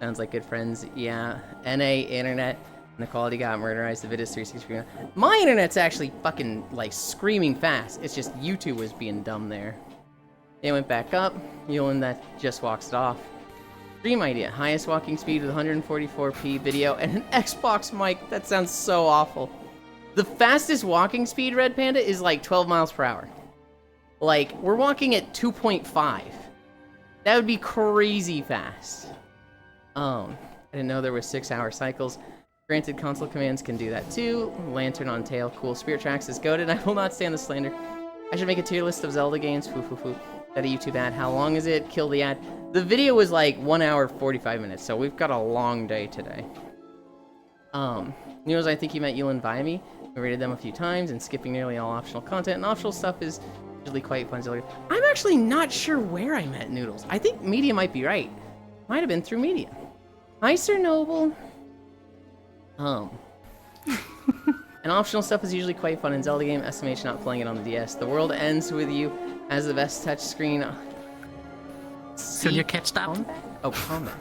Sounds like good friends. Yeah, NA, internet, and the quality got murderized. The vid is 360. My internet's actually fucking, like, screaming fast. It's just YouTube was being dumb there. It went back up. Yulin that just walks it off. Dream idea. Highest walking speed with 144p video and an Xbox mic. That sounds so awful. The fastest walking speed, Red Panda, is like 12 miles per hour. Like, we're walking at 2.5. That would be crazy fast. I didn't know there were 6-hour cycles. Granted, console commands can do that too. Lantern on tail, cool. Spirit Tracks is goated. I will not stand the slander. I should make a tier list of Zelda games. Foo. That a YouTube ad. How long is it? Kill the ad. The video was like 1 hour 45 minutes, so we've got a long day today. News, I think you met Yulin via me. We rated them a few times and skipping nearly all optional content, and optional stuff is usually quite fun. I'm actually not sure where I met Noodles. I think Media might be right. Might have been through Media. Hi, Sir Noble. And optional stuff is usually quite fun in Zelda game. Estimation not playing it on the DS. The world ends with you as the best touch screen. So you catch up? Oh, combat.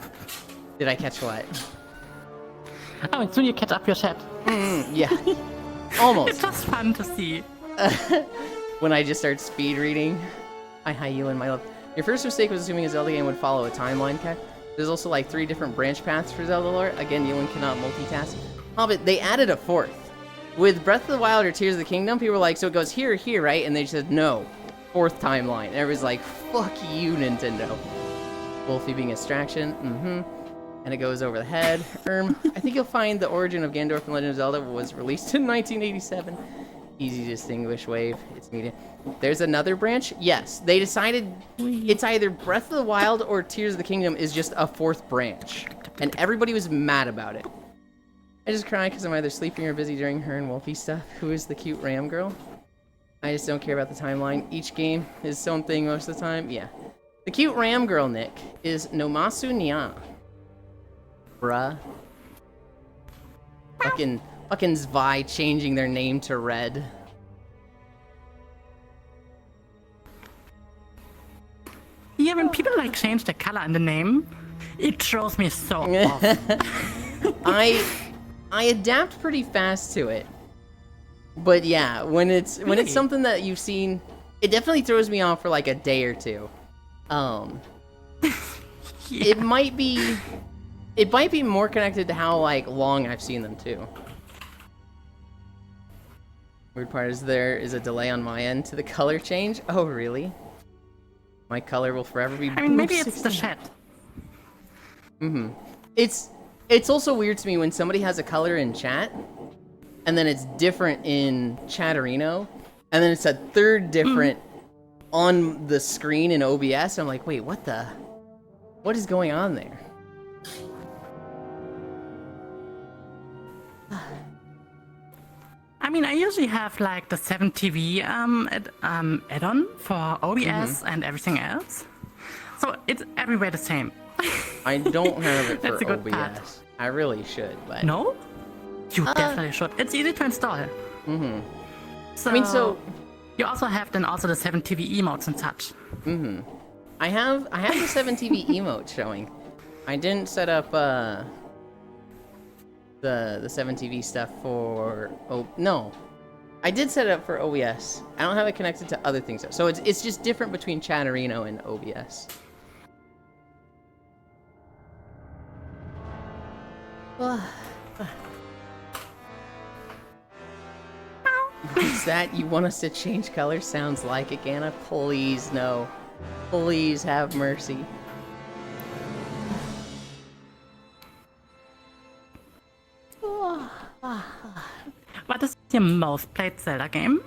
Did I catch what? Oh, and soon you catch up your chat. Yeah. Almost. It's just fun to see. When I just start speed reading. Hi, Yulin, my love. Your first mistake was assuming a Zelda game would follow a timeline cut. There's also like 3 different branch paths for Zelda lore. Again, Yulin cannot multitask. Hobbit, they added a 4th. With Breath of the Wild or Tears of the Kingdom, people were like, so it goes here, right? And they said, no. 4th timeline. And everybody's like, fuck you, Nintendo. Wolfie being a distraction. And it goes over the head. I think you'll find the origin of Ganondorf and Legend of Zelda was released in 1987. Easy to distinguish wave. It's media. There's another branch? Yes. They decided it's either Breath of the Wild or Tears of the Kingdom is just a 4th branch. And everybody was mad about it. I just cry because I'm either sleeping or busy during her and Wolfie stuff. Who is the cute Ram girl? I just don't care about the timeline. Each game is its own thing most of the time. Yeah. The cute Ram girl, Nick, is Nomasu Nya. Bruh. Fucking Zwei changing their name to Red. Yeah, when people like change the color in the name, it throws me so off. I adapt pretty fast to it. But yeah, when it's something that you've seen, it definitely throws me off for like a day or two. Yeah. It might be more connected to how like long I've seen them too. Weird part is there is a delay on my end to the color change. Oh really? My color will forever be. I mean, maybe it's the chat. It's also weird to me when somebody has a color in chat, and then it's different in Chatterino, and then it's a third different on the screen in OBS. I'm like, wait, what is going on there? I mean, I usually have like the 7TV add-on for OBS and everything else. So it's everywhere the same. I don't have it That's for a good part. OBS. I really should, but No? You definitely should. It's easy to install. So, I mean, so you also have then also the 7TV emotes and such. I have the 7TV emote showing. I didn't set up the 7TV stuff for no. I did set it up for OBS. I don't have it connected to other things though. So it's just different between Chatterino and OBS. Is that you want us to change color? Sounds like it, Ganna. Please no. Please have mercy. What is your most played Zelda game?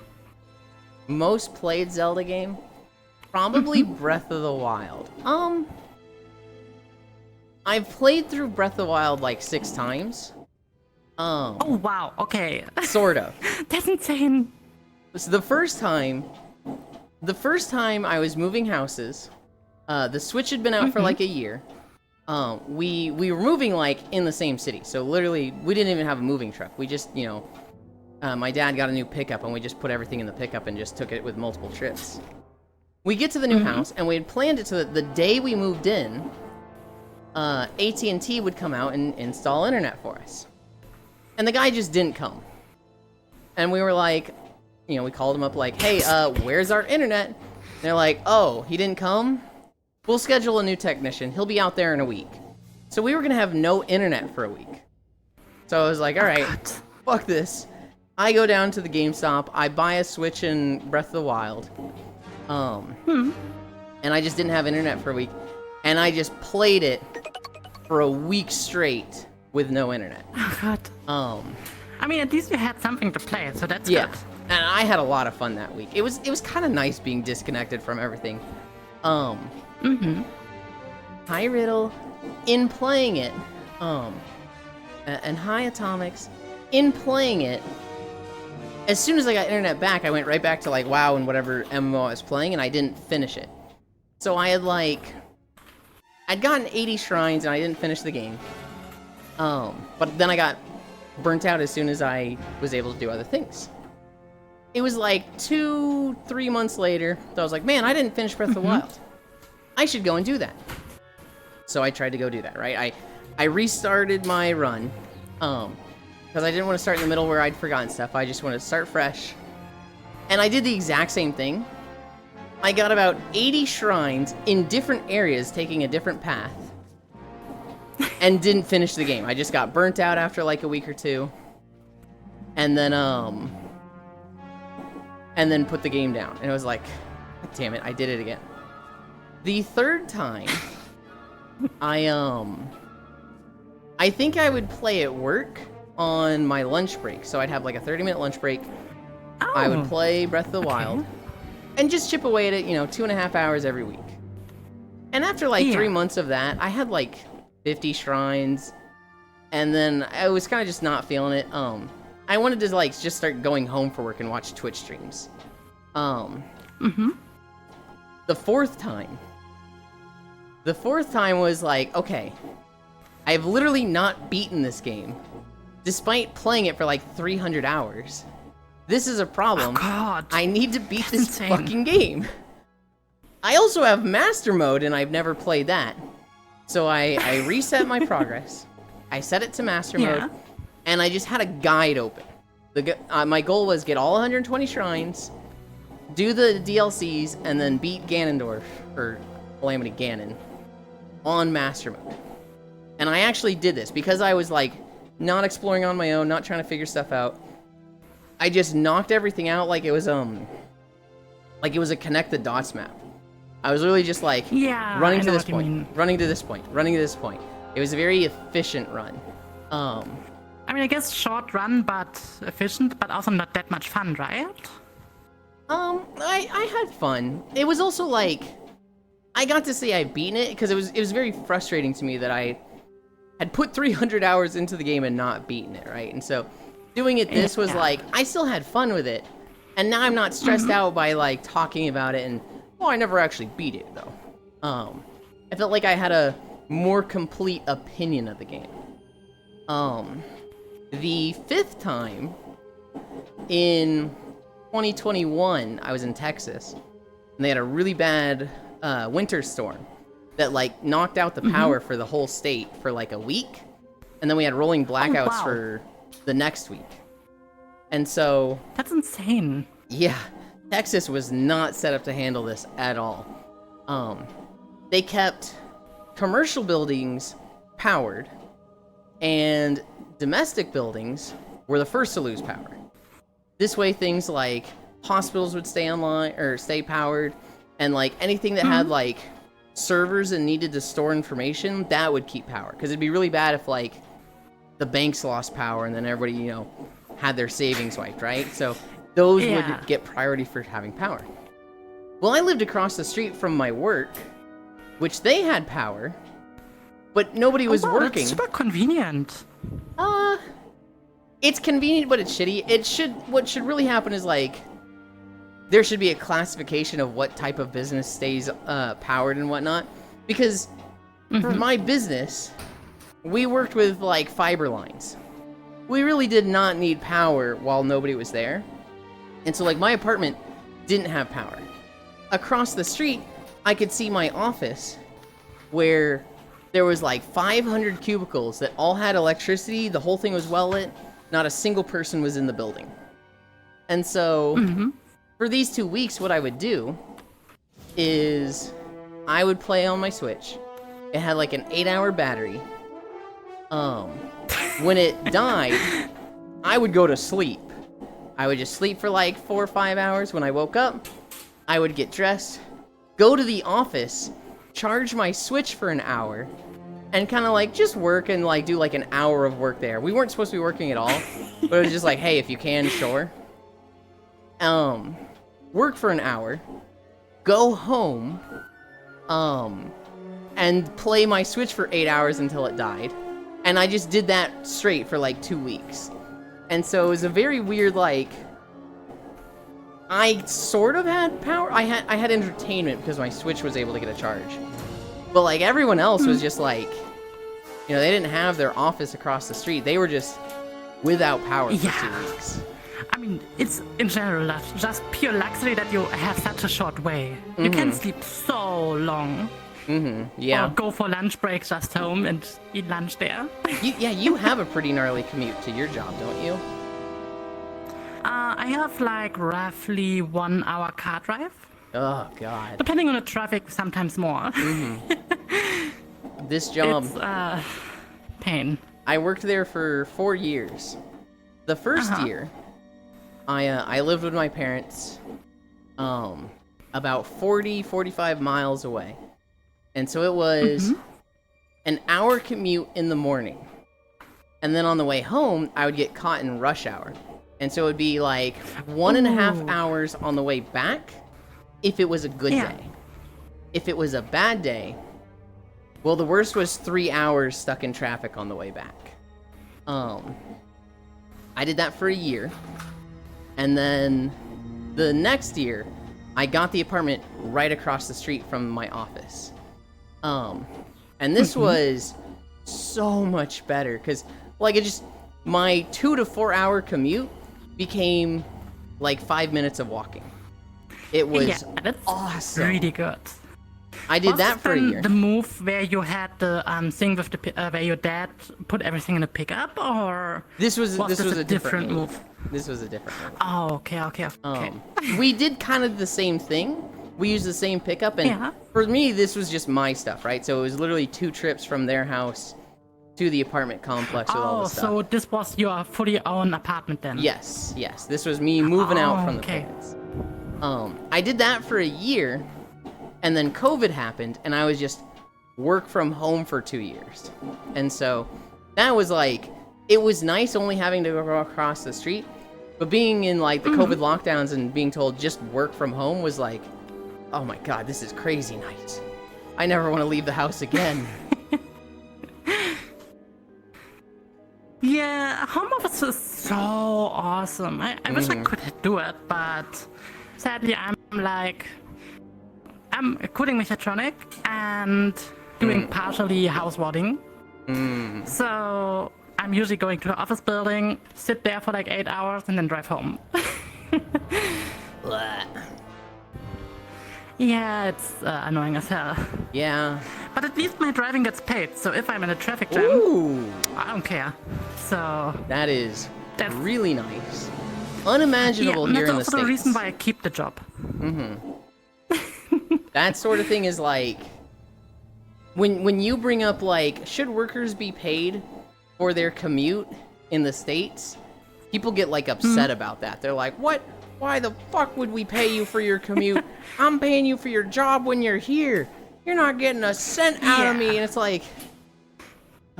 Most played Zelda game? Probably Breath of the Wild. I've played through Breath of the Wild like 6 times. Oh wow, okay. Sort of. That's insane. So the first time I was moving houses, the Switch had been out for like a year. We were moving like in the same city, so literally we didn't even have a moving truck. We just, my dad got a new pickup and we just put everything in the pickup and just took it with multiple trips. We get to the new house and we had planned it so that the day we moved in, AT&T would come out and install internet for us. And the guy just didn't come. And we were like, we called him up like, hey, where's our internet? And they're like, oh, he didn't come? We'll schedule a new technician. He'll be out there in a week. So we were going to have no internet for a week. So I was like, all right, fuck this. I go down to the GameStop. I buy a Switch in Breath of the Wild. And I just didn't have internet for a week. And I just played it for a week straight with no internet. Oh god. I mean, at least you had something to play, so that's good. And I had a lot of fun that week. It was kind of nice being disconnected from everything. Hi Riddle. In playing it, and hi Atomics. In playing it, as soon as I got internet back, I went right back to like WoW and whatever MMO I was playing, and I didn't finish it. So I had I'd gotten 80 shrines and I didn't finish the game. But then I got burnt out as soon as I was able to do other things. It was like 2-3 months later that I was like, man, I didn't finish Breath of the Wild. I should go and do that. So I tried to go do that, right? I restarted my run, because I didn't want to start in the middle where I'd forgotten stuff. I just wanted to start fresh. And I did the exact same thing. I got about 80 shrines in different areas taking a different path. And didn't finish the game. I just got burnt out after like a week or two. And then put the game down. And it was like, God damn it, I did it again. The third time, I think I would play at work on my lunch break. So I'd have like a 30-minute lunch break. Oh, I would play Breath of the Wild. And just chip away at it, 2.5 hours every week. And after like 3 months of that, I had like 50 shrines. And then I was kind of just not feeling it. I wanted to like just start going home for work and watch Twitch streams. The fourth time was like, okay, I've literally not beaten this game, despite playing it for like 300 hours. This is a problem. Oh god. I need to beat this insane. fucking game. I also have Master Mode, and I've never played that. So I reset my progress. I set it to Master Mode, and I just had a guide open. My goal was get all 120 shrines, do the DLCs, and then beat Ganondorf, or Calamity Ganon, on Master Mode. And I actually did this, because I was like, not exploring on my own, not trying to figure stuff out. I just knocked everything out like it was a connect the dots map. I was really just like running to this point, running to this point, running to this point. It was a very efficient run. I mean, I guess short run, but efficient, but also not that much fun, right? I had fun. It was also like, I got to say I'd beaten it, because it was very frustrating to me that I had put 300 hours into the game and not beaten it, right? And so, doing it this was like, I still had fun with it, and now I'm not stressed out by, like, talking about it, and, well, I never actually beat it, though. I felt like I had a more complete opinion of the game. The 5th time, in 2021, I was in Texas, and they had a really bad winter storm that like knocked out the power for the whole state for like a week, and then we had rolling blackouts for the next week. And so that's insane. Yeah, Texas was not set up to handle this at all. They kept commercial buildings powered, and domestic buildings were the first to lose power. This way, things like hospitals would stay online or stay powered, and like anything that had like servers and needed to store information, that would keep power. Because it'd be really bad if like the banks lost power and then everybody, you know, had their savings wiped, right? So those would get priority for having power. Well, I lived across the street from my work, which they had power, but nobody was working. That's super convenient. It's convenient, but it's shitty. What should really happen is like, there should be a classification of what type of business stays powered and whatnot. Because for my business, we worked with like fiber lines. We really did not need power while nobody was there. And so like my apartment didn't have power. Across the street, I could see my office where there was like 500 cubicles that all had electricity. The whole thing was well lit. Not a single person was in the building. And so for these 2 weeks, what I would do is I would play on my Switch. It had like an 8-hour battery. When it died, I would go to sleep. I would just sleep for like 4 or 5 hours. When I woke up, I would get dressed, go to the office, charge my Switch for an hour, and kind of like just work and like do like an hour of work there. We weren't supposed to be working at all, but it was just like, hey, if you can, sure. Work for an hour, go home, and play my Switch for 8 hours until it died. And I just did that straight for like 2 weeks. And so it was a very weird, like, I sort of had power. I had entertainment because my Switch was able to get a charge. But like everyone else was just like, you know, they didn't have their office across the street. They were just without power for 2 weeks. I mean, it's in general just pure luxury that you have such a short way. You can sleep so long. Yeah. Or go for lunch breaks just home and eat lunch there. You have a pretty gnarly commute to your job, don't you? I have like roughly 1 hour car drive. Oh, God. Depending on the traffic, sometimes more. This job... It's pain. I worked there for 4 years. The first year, I lived with my parents about 45 miles away. And so it was an hour commute in the morning. And then on the way home, I would get caught in rush hour. And so it would be like 1.5 hours on the way back if it was a good day. If it was a bad day, well, the worst was 3 hours stuck in traffic on the way back. I did that for a year. And then the next year, I got the apartment right across the street from my office. And this was so much better because, like, my 2 to 4 hour commute became like 5 minutes of walking. It was that's awesome. Really good. I did that for a year. The move where you had the thing with the where your dad put everything in a pickup, or this was a different move. This was a different move. Oh, okay. We did kind of the same thing. We used the same pickup, and for me, this was just my stuff, right? So it was literally 2 trips from their house to the apartment complex with all the stuff. So this was your fully own apartment then? Yes. This was me moving out from the parents. I did that for a year, and then COVID happened, and I was just work from home for 2 years. And so that was like, it was nice only having to go across the street, but being in like the COVID lockdowns and being told just work from home was like, oh my God, this is crazy nice. I never want to leave the house again. Yeah, home office is so awesome. I wish I could do it, but sadly I'm coding mechatronic and doing partially house warding. So I'm usually going to the office building, sit there for like 8 hours, and then drive home. Blah. Yeah, it's annoying as hell. Yeah. But at least my driving gets paid, so if I'm in a traffic jam, Ooh, I don't care. So that is That's- really nice. Unimaginable yeah, here that's in the also States. the reason why I keep the job. That sort of thing is like, when you bring up like, should workers be paid for their commute in the States? People get like upset about that. They're like, what? Why the fuck would we pay you for your commute? I'm paying you for your job when you're here. You're not getting a cent out of me. Yeah. And it's like,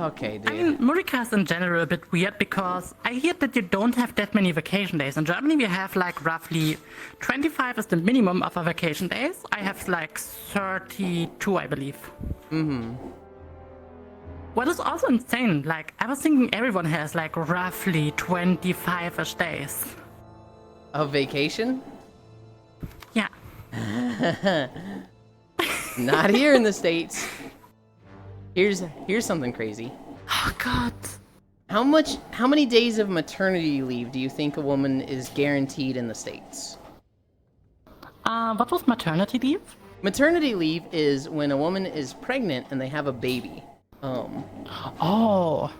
okay, dude. I mean, Murica is in general a bit weird because I hear that you don't have that many vacation days. In Germany, we have like roughly 25 is the minimum of our vacation days. I have like 32, I believe. What is also insane, like, I was thinking everyone has like roughly 25-ish days. A vacation? Yeah. Not here in the States. Here's something crazy. Oh, God. How many days of maternity leave do you think a woman is guaranteed in the States? What was maternity leave? Maternity leave is when a woman is pregnant and they have a baby. Oh.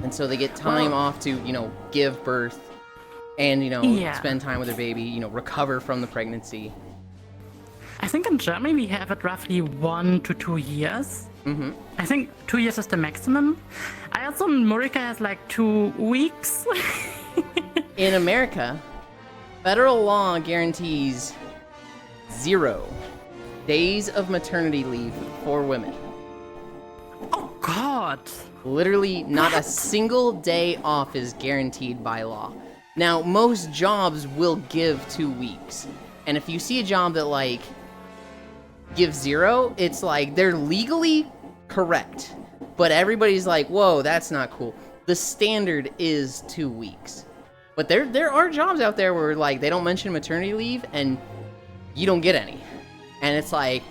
And so they get time off to, give birth and, Yeah. spend time with their baby, recover from the pregnancy. I think in Germany we have it roughly 1 to 2 years. I think 2 years is the maximum. I also in Murica has like 2 weeks. In America, federal law guarantees 0 days of maternity leave for women. Oh God. Literally, not a single day off is guaranteed by law. Now, most jobs will give 2 weeks. And if you see a job that, like, gives 0, it's like they're legally correct. But everybody's like, whoa, that's not cool. The standard is 2 weeks. But there are jobs out there where, like, they don't mention maternity leave and you don't get any. And it's like,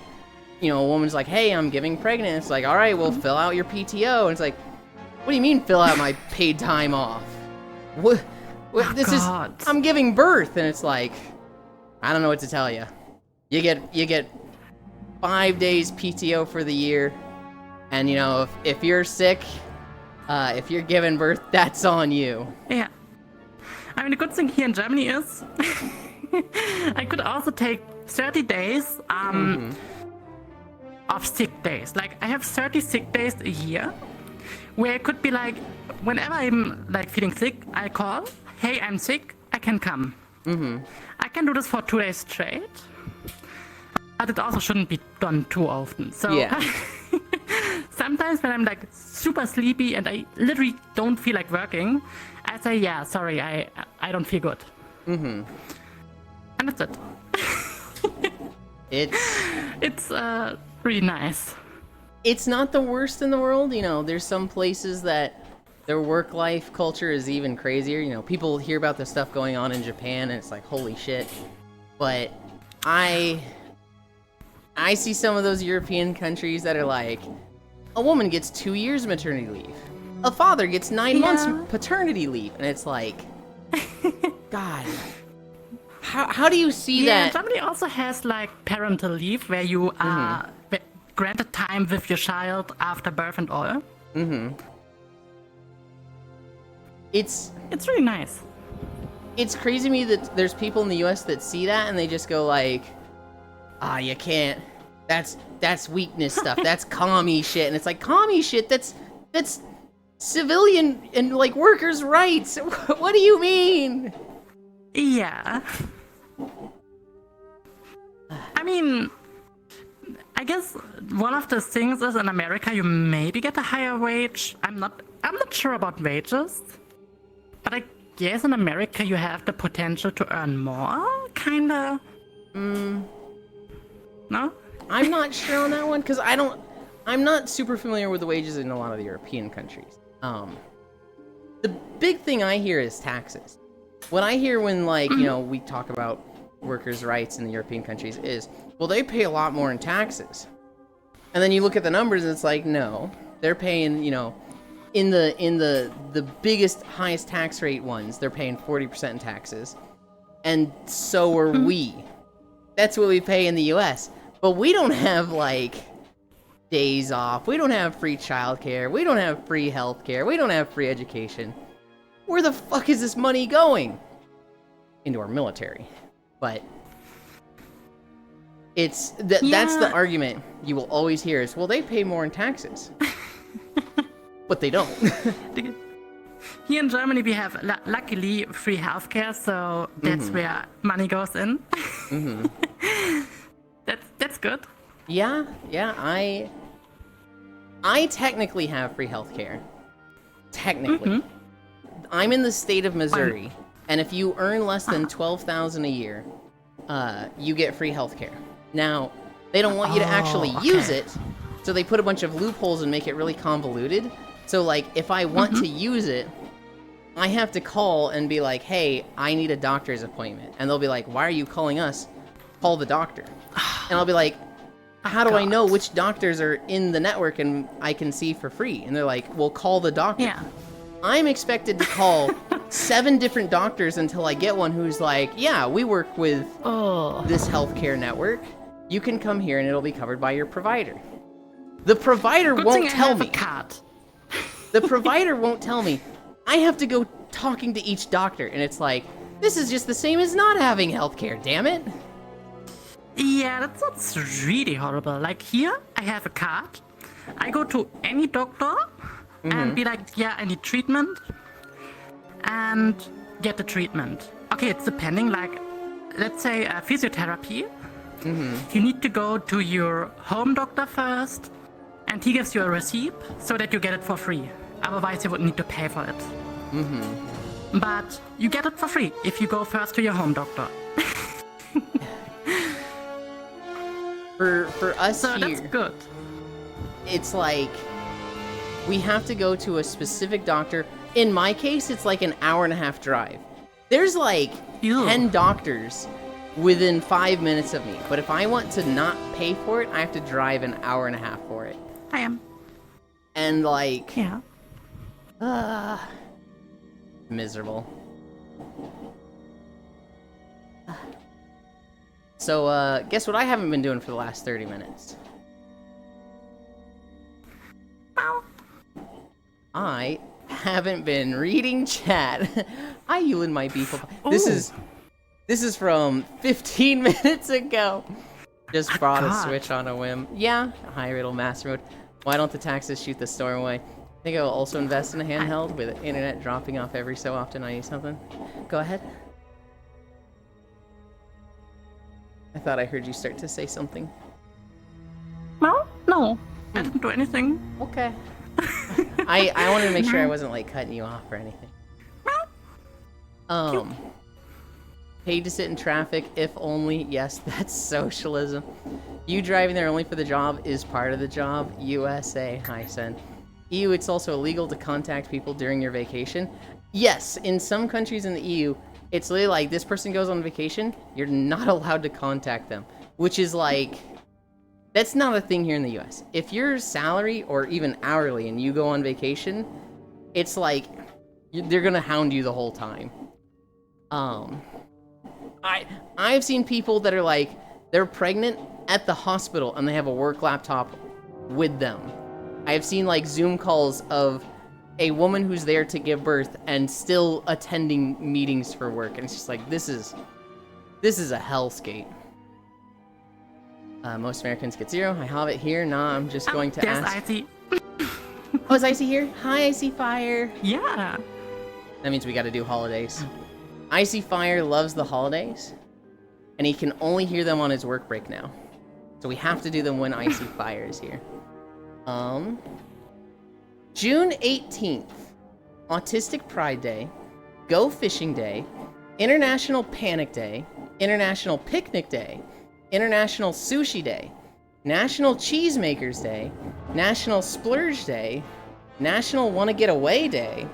a woman's like, hey, I'm getting pregnant. It's like, all right, well, fill out your PTO. And it's like, what do you mean fill out my paid time off? What this God. is, I'm giving birth. And it's like, I don't know what to tell you. You get 5 days PTO for the year. And, if you're sick, if you're giving birth, that's on you. Yeah. I mean, the good thing here in Germany is I could also take 30 days of sick days. Like, I have 30 sick days a year where it could be like, whenever I'm like feeling sick, I call, hey, I'm sick, I can come. I can do this for 2 days straight, but it also shouldn't be done too often. So Yeah. sometimes when I'm like super sleepy and I literally don't feel like working, I say, yeah, sorry, I don't feel good. And that's it. It's really nice. It's not the worst in the world. There's some places that their work-life culture is even crazier. People hear about the stuff going on in Japan and it's like, holy shit. But I see some of those European countries that are like, a woman gets 2 years maternity leave. A father gets 9 months paternity leave. And it's like, God, how do you see Yeah, that? Germany also has like parental leave where you are granted time with your child after birth and all. It's really nice. It's crazy to me that there's people in the US that see that and they just go like, you can't. That's weakness stuff. That's commie shit. And it's like, commie shit, that's civilian and like workers' rights. What do you mean? Yeah. I mean, I guess one of the things is in America you maybe get a higher wage. I'm not sure about wages, but I guess in America you have the potential to earn more, kinda. No? I'm not sure on that one because I'm not super familiar with the wages in a lot of the European countries. The big thing I hear is taxes. What I hear when we talk about workers' rights in the European countries is, well, they pay a lot more in taxes. And then you look at the numbers and it's like, no, they're paying, in the biggest, highest tax rate ones, they're paying 40% in taxes. And so are we. That's what we pay in the US. But we don't have days off. We don't have free childcare. We don't have free healthcare. We don't have free education. Where the fuck is this money going? Into our military. But that's the argument you will always hear is, well, they pay more in taxes. But they don't. Here in Germany we have luckily free healthcare, so that's where money goes in. That's good. Yeah, I technically have free healthcare. Technically. I'm in the state of Missouri, and if you earn less than $12,000 a year, you get free healthcare. Now, they don't want you to actually use it, so they put a bunch of loopholes and make it really convoluted. So, if I want to use it, I have to call and be like, hey, I need a doctor's appointment. And they'll be like, why are you calling us? Call the doctor. And I'll be like, how do I know which doctors are in the network and I can see for free? And they're like, well, call the doctor. Yeah. I'm expected to call 7 different doctors until I get one who's like, yeah, we work with this healthcare network. You can come here and it'll be covered by your provider. The provider won't tell me. The provider won't tell me. I have to go talking to each doctor, and it's like, this is just the same as not having healthcare, damn it. Yeah, that's really horrible. Like here, I have a card. I go to any doctor and be like, yeah, I need treatment, and get the treatment. Okay, it's depending, let's say physiotherapy. You need to go to your home doctor first, and he gives you a receipt so that you get it for free. Otherwise, you would need to pay for it. But you get it for free if you go first to your home doctor. For us so here, that's good. It's like we have to go to a specific doctor. In my case, it's like an hour-and-a-half drive. There's 10 doctors within 5 minutes of me. But if I want to not pay for it, I have to drive an hour-and-a-half for it. I am. And yeah. Miserable. So, guess what I haven't been doing for the last 30 minutes? I haven't been reading chat. Hi, you and my beef. This is from 15 minutes ago. Just brought a Switch on a whim. Yeah, hi, Riddle Master Mode. Why don't the taxes shoot the storm away? I think I will also invest in a handheld with internet dropping off every so often. I need something. Go ahead. I thought I heard you start to say something. Well, no. I didn't do anything. Okay. I wanted to make sure I wasn't cutting you off or anything. Paid to sit in traffic, if only. Yes, that's socialism. You driving there only for the job is part of the job. USA. Hi, Sen. EU, it's also illegal to contact people during your vacation. Yes, in some countries in the EU, it's literally like, this person goes on vacation, you're not allowed to contact them. Which is that's not a thing here in the US. If you're salary or even hourly and you go on vacation, it's they're gonna hound you the whole time. I've seen people that are they're pregnant at the hospital and they have a work laptop with them. I've seen Zoom calls of a woman who's there to give birth and still attending meetings for work, and it's just this is a hellscape. Most Americans get 0. I have it here. Nah, I'm just going to ask. Icy. Oh, is Icy here? Hi, Icy Fire. Yeah. That means we got to do holidays. Icy Fire loves the holidays, and he can only hear them on his work break now. So we have to do them when Icy Fire is here. June 18th, Autistic Pride Day, Go Fishing Day, International Panic Day, International Picnic Day, International Sushi Day, National Cheesemakers Day, National Splurge Day, National Wanna Get Away Day,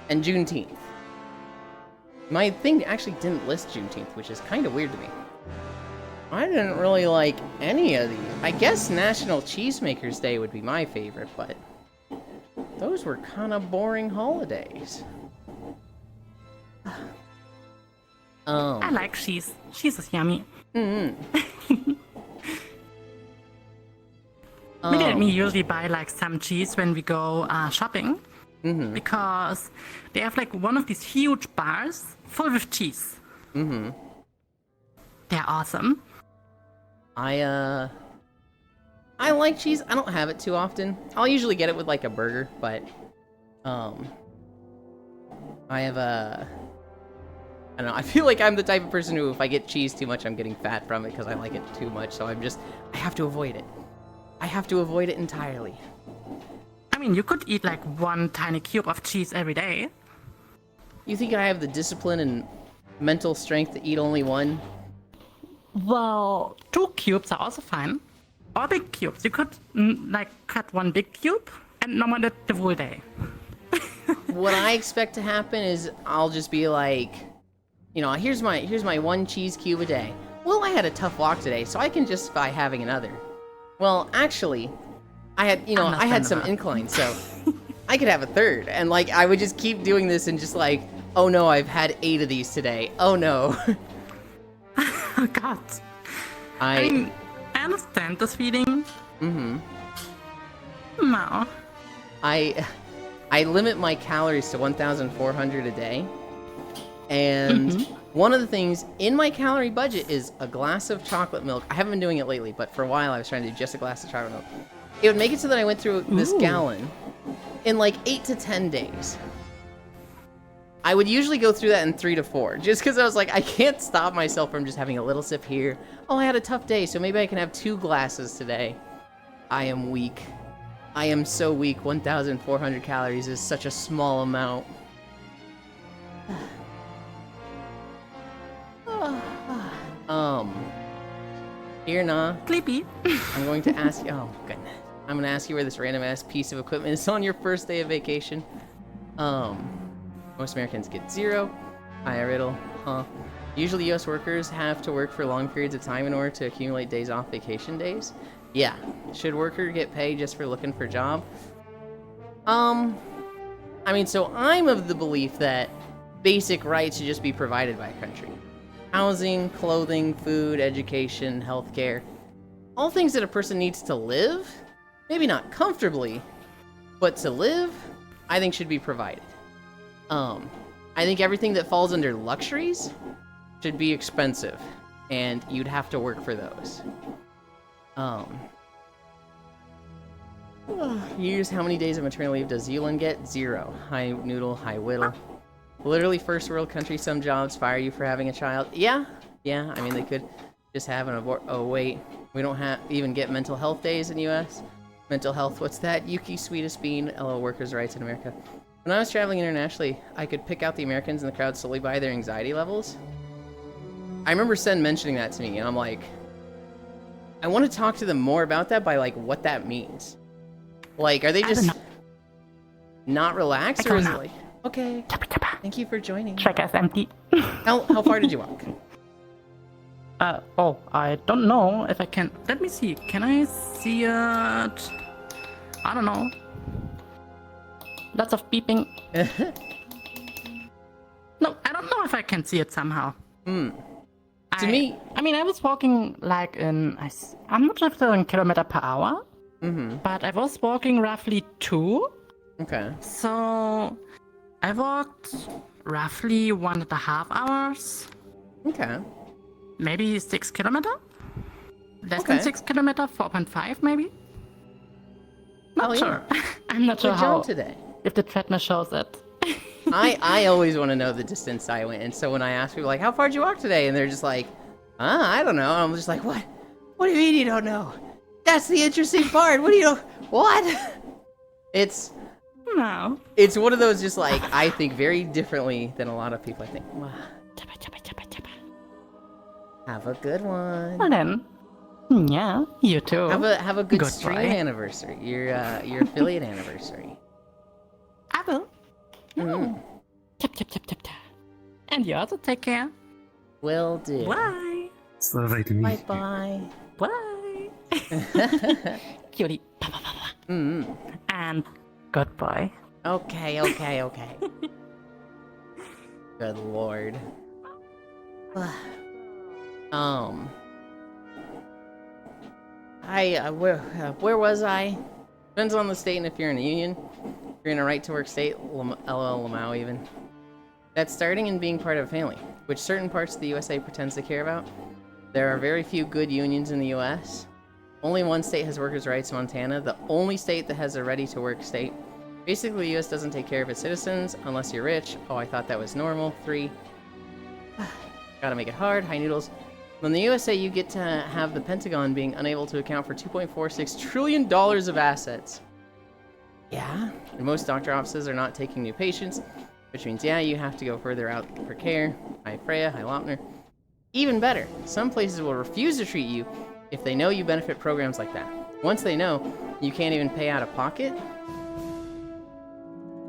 and Juneteenth. My thing actually didn't list Juneteenth, which is kind of weird to me. I didn't really like any of these. I guess National Cheesemakers Day would be my favorite, but those were kind of boring holidays. I like cheese. Cheese is yummy. Midi and me usually buy like some cheese when we go shopping, because they have like one of these huge bars full with cheese. They're awesome. I like cheese. I don't have it too often. I'll usually get it with like a burger, but I have I don't know. I feel like I'm the type of person who, if I get cheese too much, I'm getting fat from it because I like it too much. So I have to avoid it. I have to avoid it entirely. I mean, you could eat like one tiny cube of cheese every day. You think I have the discipline and mental strength to eat only one? Well, 2 cubes are also fine. Or big cubes. You could like cut one big cube and number it the whole day. What I expect to happen is I'll just be like, you know, here's my 1 cheese cube a day. Well, I had a tough walk today, so I can justify having another. Well, actually, I had some incline, so I could have a third. And like I would just keep doing this and just like, oh no, I've had 8 of these today. Oh no. Oh God. I mean, I understand this feeling. No. I limit my calories to 1,400 a day. And one of the things in my calorie budget is a glass of chocolate milk. I haven't been doing it lately, but for a while I was trying to do just a glass of chocolate milk. It would make it so that I went through this gallon in like 8 to 10 days. I would usually go through that in 3 to 4, just because I was like, I can't stop myself from just having a little sip here. Oh, I had a tough day, so maybe I can have 2 glasses today. I am weak. I am so weak. 1,400 calories is such a small amount. Here, nah. Sleepy. I'm going to ask you. Oh, goodness. I'm going to ask you where this random ass piece of equipment is on your first day of vacation. Most Americans get 0. Hi, Riddle. Huh. Usually, U.S. workers have to work for long periods of time in order to accumulate days off vacation days. Yeah. Should worker get paid just for looking for a job? I mean, so I'm of the belief that basic rights should just be provided by a country. Housing, clothing, food, education, healthcare. All things that a person needs to live. Maybe not comfortably, but to live, I think should be provided. I think everything that falls under luxuries should be expensive, and you'd have to work for those. Years, how many days of maternity leave does Zealand get? 0. Hi Noodle, hi Whittle. Literally first world country, some jobs fire you for having a child. Yeah, I mean, they could just have an abort. Oh, wait. We don't even get mental health days in the U.S. Mental health, what's that? Yuki, sweetest bean, LO workers' rights in America. When I was traveling internationally, I could pick out the Americans in the crowd solely by their anxiety levels. I remember Sen mentioning that to me, and I'm like, I want to talk to them more about that by, like, what that means. Like, are they just not relaxed, or is it like, okay, thank you for joining. Track is empty. How far did you walk? Oh, I don't know if I can. Let me see. Can I see it? I don't know. Lots of beeping. No, I don't know if I can see it somehow. To me, I mean, I was walking like I'm not sure if they're in kilometer per hour. But I was walking roughly 2. Okay. So I walked roughly 1.5 hours. Okay. Maybe 6 kilometer? Less than 6 kilometer, 4.5 maybe? Not sure. I'm not sure how today. If the treadmill shows it. I always want to know the distance I went, and so when I ask people like, how far did you walk today? And they're just like, I don't know. And I'm just like, what? What do you mean you don't know? That's the interesting part. What do you? What? It's No. it's one of those just like I think very differently than a lot of people. I think. Wow. Have a good one. Well then. Yeah, you too. Have a good Goodbye. stream anniversary. Your affiliate anniversary. I will. Mm. Tap, tap, tap, tap, tap. And you also take care. Will do. Bye. Slowly to Bye meet bye. Bye. Cutie. Ba, ba, ba, ba. Mm. And goodbye. Okay. Good lord. Where was I? Depends on the state and if you're in a union. If you're in a right-to-work state, LOL Lamau even. That's starting and being part of a family, which certain parts of the USA pretends to care about. There are very few good unions in the US. Only one state has workers' rights, Montana, the only state that has a ready-to-work state. Basically, the US doesn't take care of its citizens unless you're rich. Oh, I thought that was normal. 3. Gotta make it hard. High noodles. In the USA, you get to have the Pentagon being unable to account for $2.46 trillion of assets. Yeah? And most doctor offices are not taking new patients, which means, yeah, you have to go further out for care. Hi Freya, hi Lautner. Even better, some places will refuse to treat you if they know you benefit programs like that. Once they know, you can't even pay out of pocket.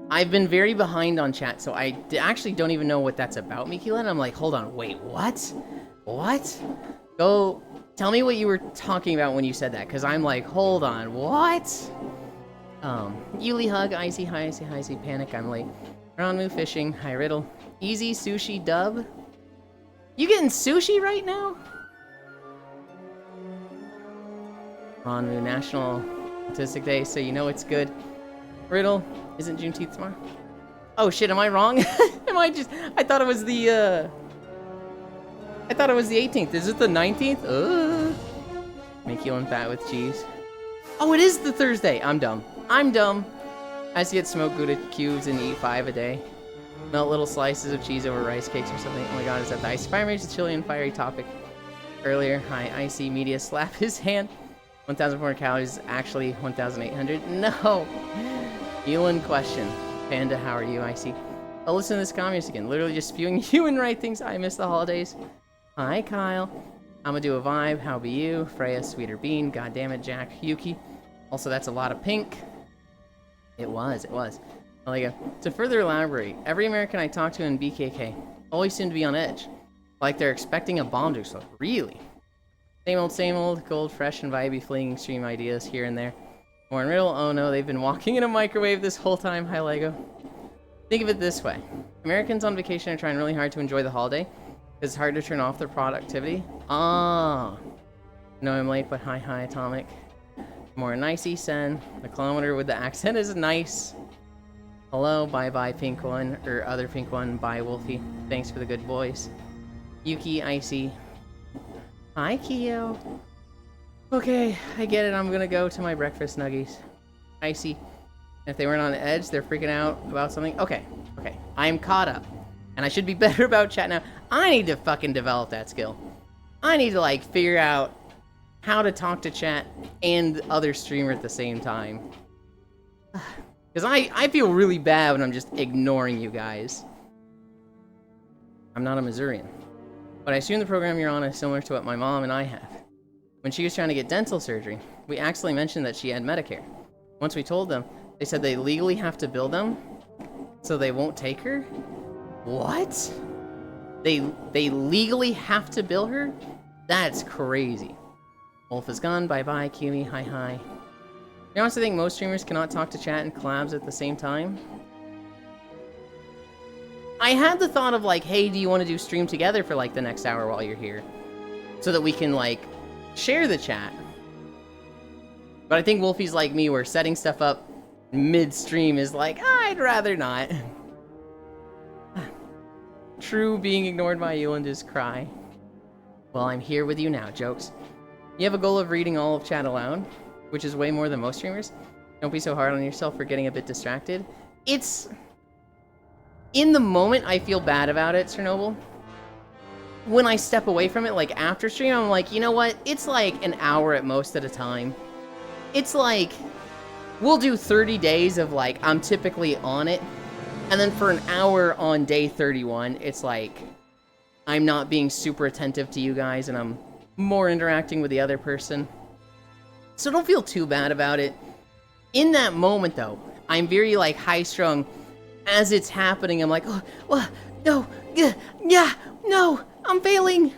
I've been very behind on chat, so I actually don't even know what that's about, Mikila. I'm like, hold on, wait, what? What? Go, tell me what you were talking about when you said that, because I'm like, hold on, what? Yuli Hug, Icy, hi, Icy, hi, Icy, Panic, I'm late. Ranmu Fishing, hi Riddle. Easy Sushi Dub. You getting sushi right now? Ranmu National Autistic Day, so you know it's good. Riddle, isn't Juneteenth tomorrow? Oh shit, am I wrong? I thought it was the, I thought it was the 18th. Is it the 19th? Make you fat with cheese. Oh, it is the Thursday. I'm dumb. I used to get smoked Gouda cubes and eat 5 a day. Melt little slices of cheese over rice cakes or something. Oh my god, is that the Icy Fire Mage, the chili and fiery topic earlier? Hi, Icy Media, slap his hand. 1,400 calories, actually 1,800. No! Elon question. Panda, how are you, Icy? Oh, listen to this communist again. Literally just spewing human right things. I miss the holidays. Hi, Kyle. I'ma do a vibe. How be you? Freya, Sweeter Bean. God damn it, Jack. Yuki. Also, that's a lot of pink. It was. Well, there you go. To further elaborate, every American I talk to in BKK always seem to be on edge. Like they're expecting a bomb to explode. Really? Same old, gold, fresh, and vibey, fleeing extreme ideas here and there. More in Riddle, oh no, they've been walking in a microwave this whole time. Hi, Lego. Think of it this way. Americans on vacation are trying really hard to enjoy the holiday. It's hard to turn off their productivity. Ah. No, I'm late, but hi, Atomic. More nicey, Sen. The kilometer with the accent is nice. Hello, bye-bye, Pink One. Or other Pink One, bye, Wolfie. Thanks for the good boys. Yuki, Icy. Hi, Kyo. Okay, I get it. I'm gonna go to my breakfast nuggies. Icy. If they weren't on edge, they're freaking out about something. Okay. I'm caught up. And I should be better about chat now. I need to fucking develop that skill. I need to, like, figure out how to talk to chat and other streamer at the same time. Because I feel really bad when I'm just ignoring you guys. I'm not a Missourian. But I assume the program you're on is similar to what my mom and I have. When she was trying to get dental surgery, we accidentally mentioned that she had Medicare. Once we told them, they said they legally have to bill them, so they won't take her? What? They legally have to bill her? That's crazy. Wolf is gone, bye-bye, Kumi, hi. You honestly think most streamers cannot talk to chat and collabs at the same time? I had the thought of like, hey, do you want to do stream together for like the next hour while you're here? So that we can like, share the chat. But I think Wolfie's like me, where setting stuff up mid-stream is like, I'd rather not. True, being ignored by you and his cry. Well, I'm here with you now, jokes. You have a goal of reading all of chat aloud, which is way more than most streamers. Don't be so hard on yourself for getting a bit distracted. It's... In the moment, I feel bad about it, Chernobyl. when I step away from it, like after stream, I'm like, you know what? It's like an hour at most at a time. It's like, we'll do 30 days of like, I'm typically on it. And then for an hour on day 31, it's like, I'm not being super attentive to you guys and I'm more interacting with the other person. So don't feel too bad about it. In that moment though, I'm very like high strung. As it's happening, I'm like, oh, well, no, yeah, no, I'm failing.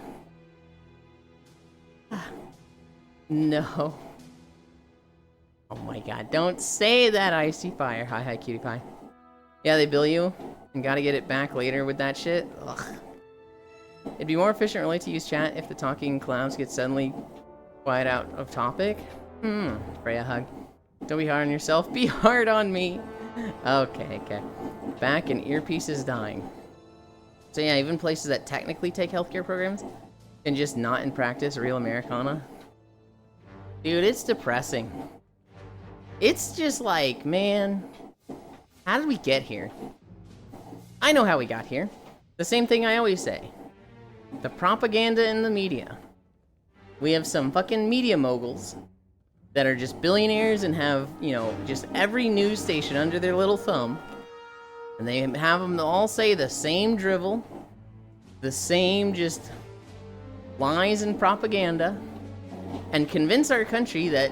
No. Oh my god, don't say that, Icy Fire. Hi, cutie pie. Yeah, they bill you and gotta get it back later with that shit. Ugh. It'd be more efficient really to use chat if the talking clowns get suddenly quiet out of topic. Freya hug. Don't be hard on yourself, be hard on me. Okay. Back and earpieces dying. So yeah, even places that technically take healthcare programs can just not in practice real Americana. Dude, it's depressing. It's just like, man, how did we get here? I know how we got here. The same thing I always say. The propaganda in the media. We have some fucking media moguls that are just billionaires and have, you know, just every news station under their little thumb. And they have them all say the same drivel, the same just lies and propaganda, and convince our country that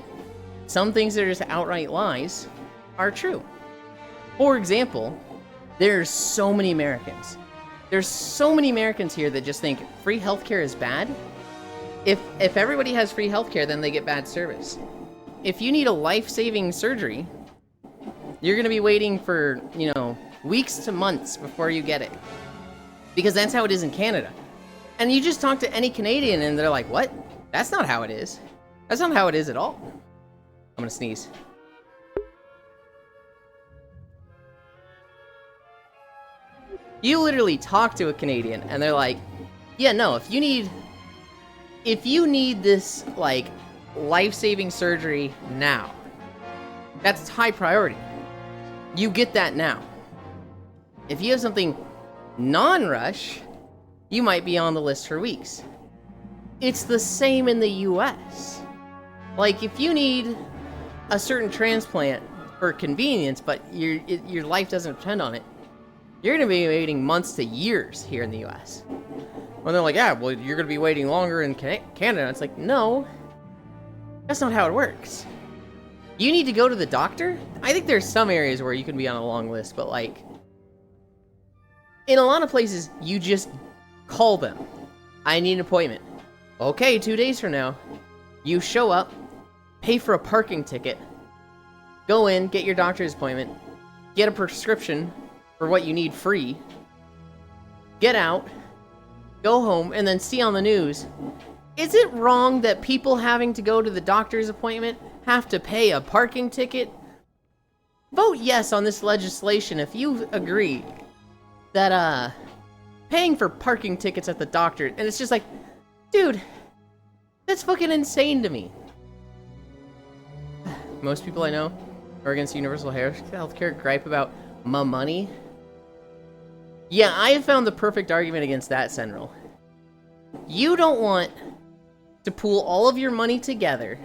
some things that are just outright lies are true. For example, there's so many Americans. There's so many Americans here that just think free healthcare is bad. If everybody has free healthcare, then they get bad service. If you need a life-saving surgery, you're gonna be waiting for, you know, weeks to months before you get it. Because that's how it is in Canada. And you just talk to any Canadian and they're like, what? That's not how it is. That's not how it is at all. I'm gonna sneeze. You literally talk to a Canadian and they're like, yeah, no, if you need this, like, life-saving surgery now, that's high priority. You get that now. If you have something non-rush, you might be on the list for weeks. It's the same in the US. Like, if you need a certain transplant for convenience, but your life doesn't depend on it, you're gonna be waiting months to years here in the US. When they're like, yeah, well, you're gonna be waiting longer in Canada. It's like, no, that's not how it works. You need to go to the doctor? I think there's some areas where you can be on a long list, but like, in a lot of places, you just call them. I need an appointment. Okay, 2 days from now. You show up, pay for a parking ticket, go in, get your doctor's appointment, get a prescription for what you need free, get out, go home, and then see on the news, is it wrong that people having to go to the doctor's appointment have to pay a parking ticket? Vote yes on this legislation if you agree that, paying for parking tickets at the doctor, and it's just like, dude, that's fucking insane to me. Most people I know who are against universal healthcare gripe about my money. Yeah, I have found the perfect argument against that, Senral. You don't want to pool all of your money together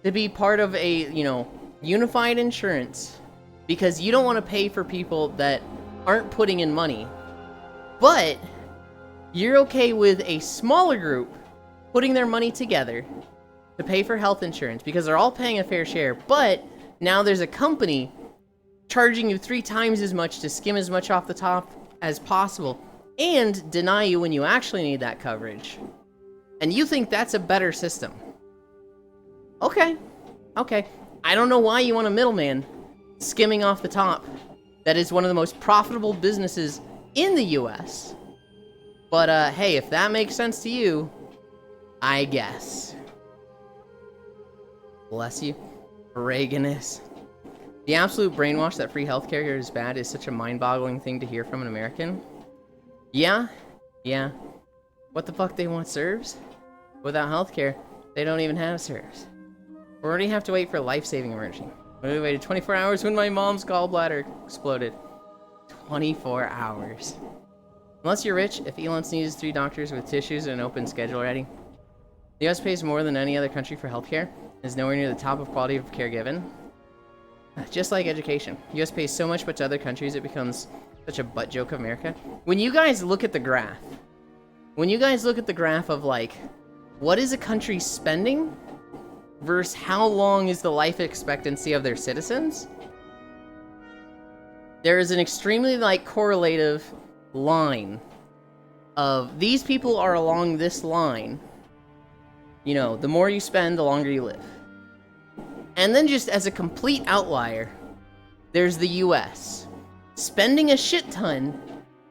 to be part of a, you know, unified insurance because you don't want to pay for people that aren't putting in money. But you're okay with a smaller group putting their money together to pay for health insurance because they're all paying a fair share, but now there's a company charging you 3 times as much to skim as much off the top as possible and deny you when you actually need that coverage. And you think that's a better system. Okay. I don't know why you want a middleman skimming off the top. That is one of the most profitable businesses in the US. But, hey, if that makes sense to you, I guess. Bless you. Reaganist. The absolute brainwash that free healthcare is bad is such a mind-boggling thing to hear from an American. Yeah. What the fuck, they want serves? Without healthcare, they don't even have serves. We already have to wait for a life-saving emergency. We waited 24 hours when my mom's gallbladder exploded. 24 hours. Unless you're rich, if Elon sneezes, 3 doctors with tissues and an open schedule ready. The US pays more than any other country for healthcare and is nowhere near the top of quality of care given. Just like education. The US pays so much, but to other countries it becomes such a butt joke of America. When you guys look at the graph, of like, what is a country spending versus how long is the life expectancy of their citizens, there is an extremely like correlative line of these people are along this line. You know, the more you spend, the longer you live. And then just as a complete outlier, there's the US. Spending a shit ton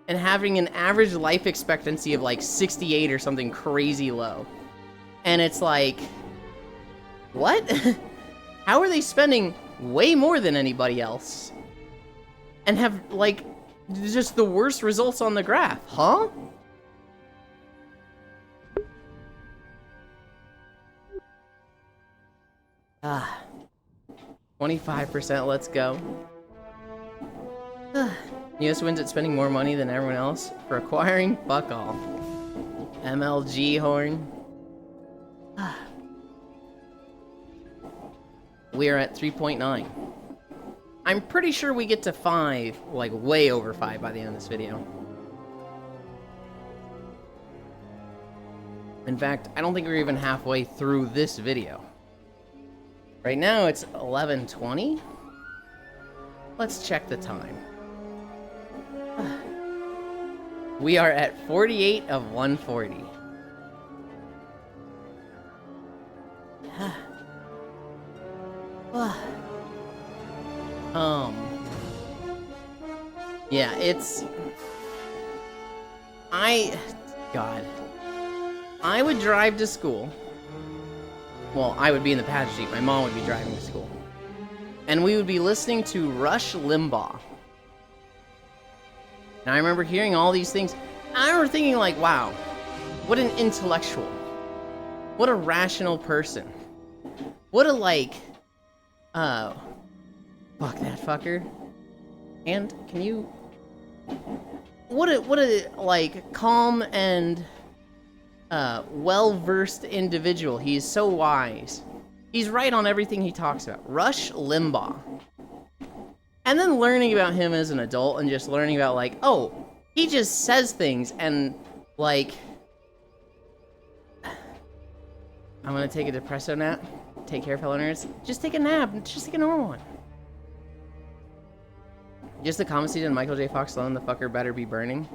and having an average life expectancy of like 68 or something crazy low. And it's like, what? How are they spending way more than anybody else? And have like just the worst results on the graph, huh? Ah, 25%, let's go. US wins at spending more money than everyone else for acquiring fuck all. MLG horn. We are at 3.9. I'm pretty sure we get to 5, like way over 5 by the end of this video. In fact, I don't think we're even halfway through this video. Right now it's 11:20. Let's check the time. We are at 48 of 140. Yeah, it's... God. I would drive to school. Well, I would be in the passenger seat. My mom would be driving to school. And we would be listening to Rush Limbaugh. And I remember hearing all these things. I remember thinking like, wow, what an intellectual. What a rational person. What a like, fuck that fucker. And can you, what a like calm and well-versed individual. He is so wise. He's right on everything he talks about. Rush Limbaugh. And then learning about him as an adult and just learning about like, oh, he just says things and like, I'm gonna take a depresso nap. Take care, fellow nerds. Just take a nap. Just take a normal one. Just the comment season, Michael J. Fox Sloan, the fucker better be burning.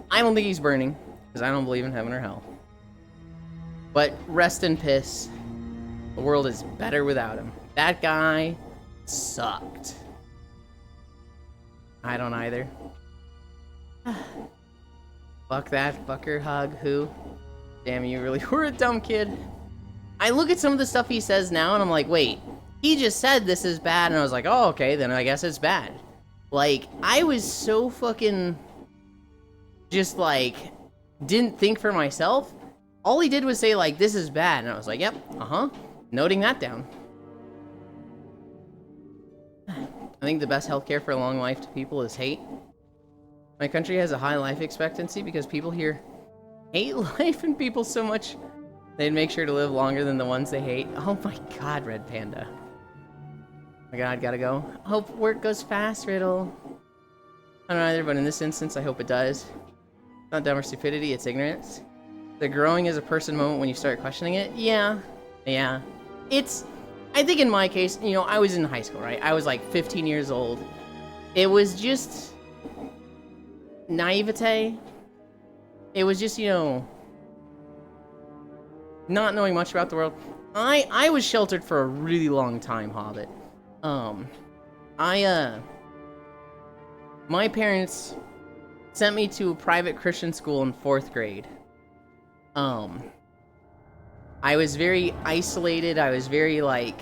I don't think he's burning, because I don't believe in heaven or hell. But rest in piss. The world is better without him. That guy sucked. I don't either. Fuck that fucker, hug, who? Damn, you really were a dumb kid. I look at some of the stuff he says now and I'm like, wait, he just said this is bad, and I was like, oh, okay, then I guess it's bad. Like, I was so fucking just like, didn't think for myself. All he did was say like, this is bad, and I was like, yep, noting that down. I think the best healthcare for a long life to people is hate. My country has a high life expectancy because people here hate life and people so much they'd make sure to live longer than the ones they hate. Oh my god, Red Panda. My god, gotta go. Hope work goes fast, Riddle. I don't know either, but in this instance, I hope it does. It's not dumb or stupidity, it's ignorance. The growing as a person moment when you start questioning it? Yeah. It's... I think in my case, you know, I was in high school, right? I was like 15 years old. It was just... naivete. It was just, you know... not knowing much about the world. I was sheltered for a really long time, Hobbit. My parents sent me to a private Christian school in 4th grade. I was very isolated. I was very, like,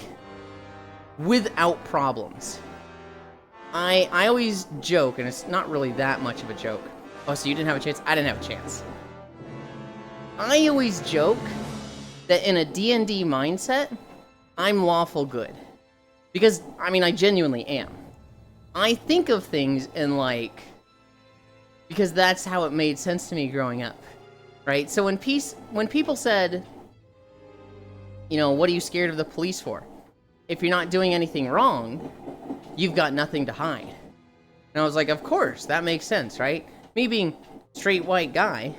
without problems. I always joke, and it's not really that much of a joke. Oh, so you didn't have a chance? I didn't have a chance. I always joke that in a D&D mindset, I'm lawful good. Because, I mean, I genuinely am. I think of things in, like, because that's how it made sense to me growing up, right? So when people said, you know, what are you scared of the police for? If you're not doing anything wrong, you've got nothing to hide. And I was like, of course, that makes sense, right? Me being straight white guy,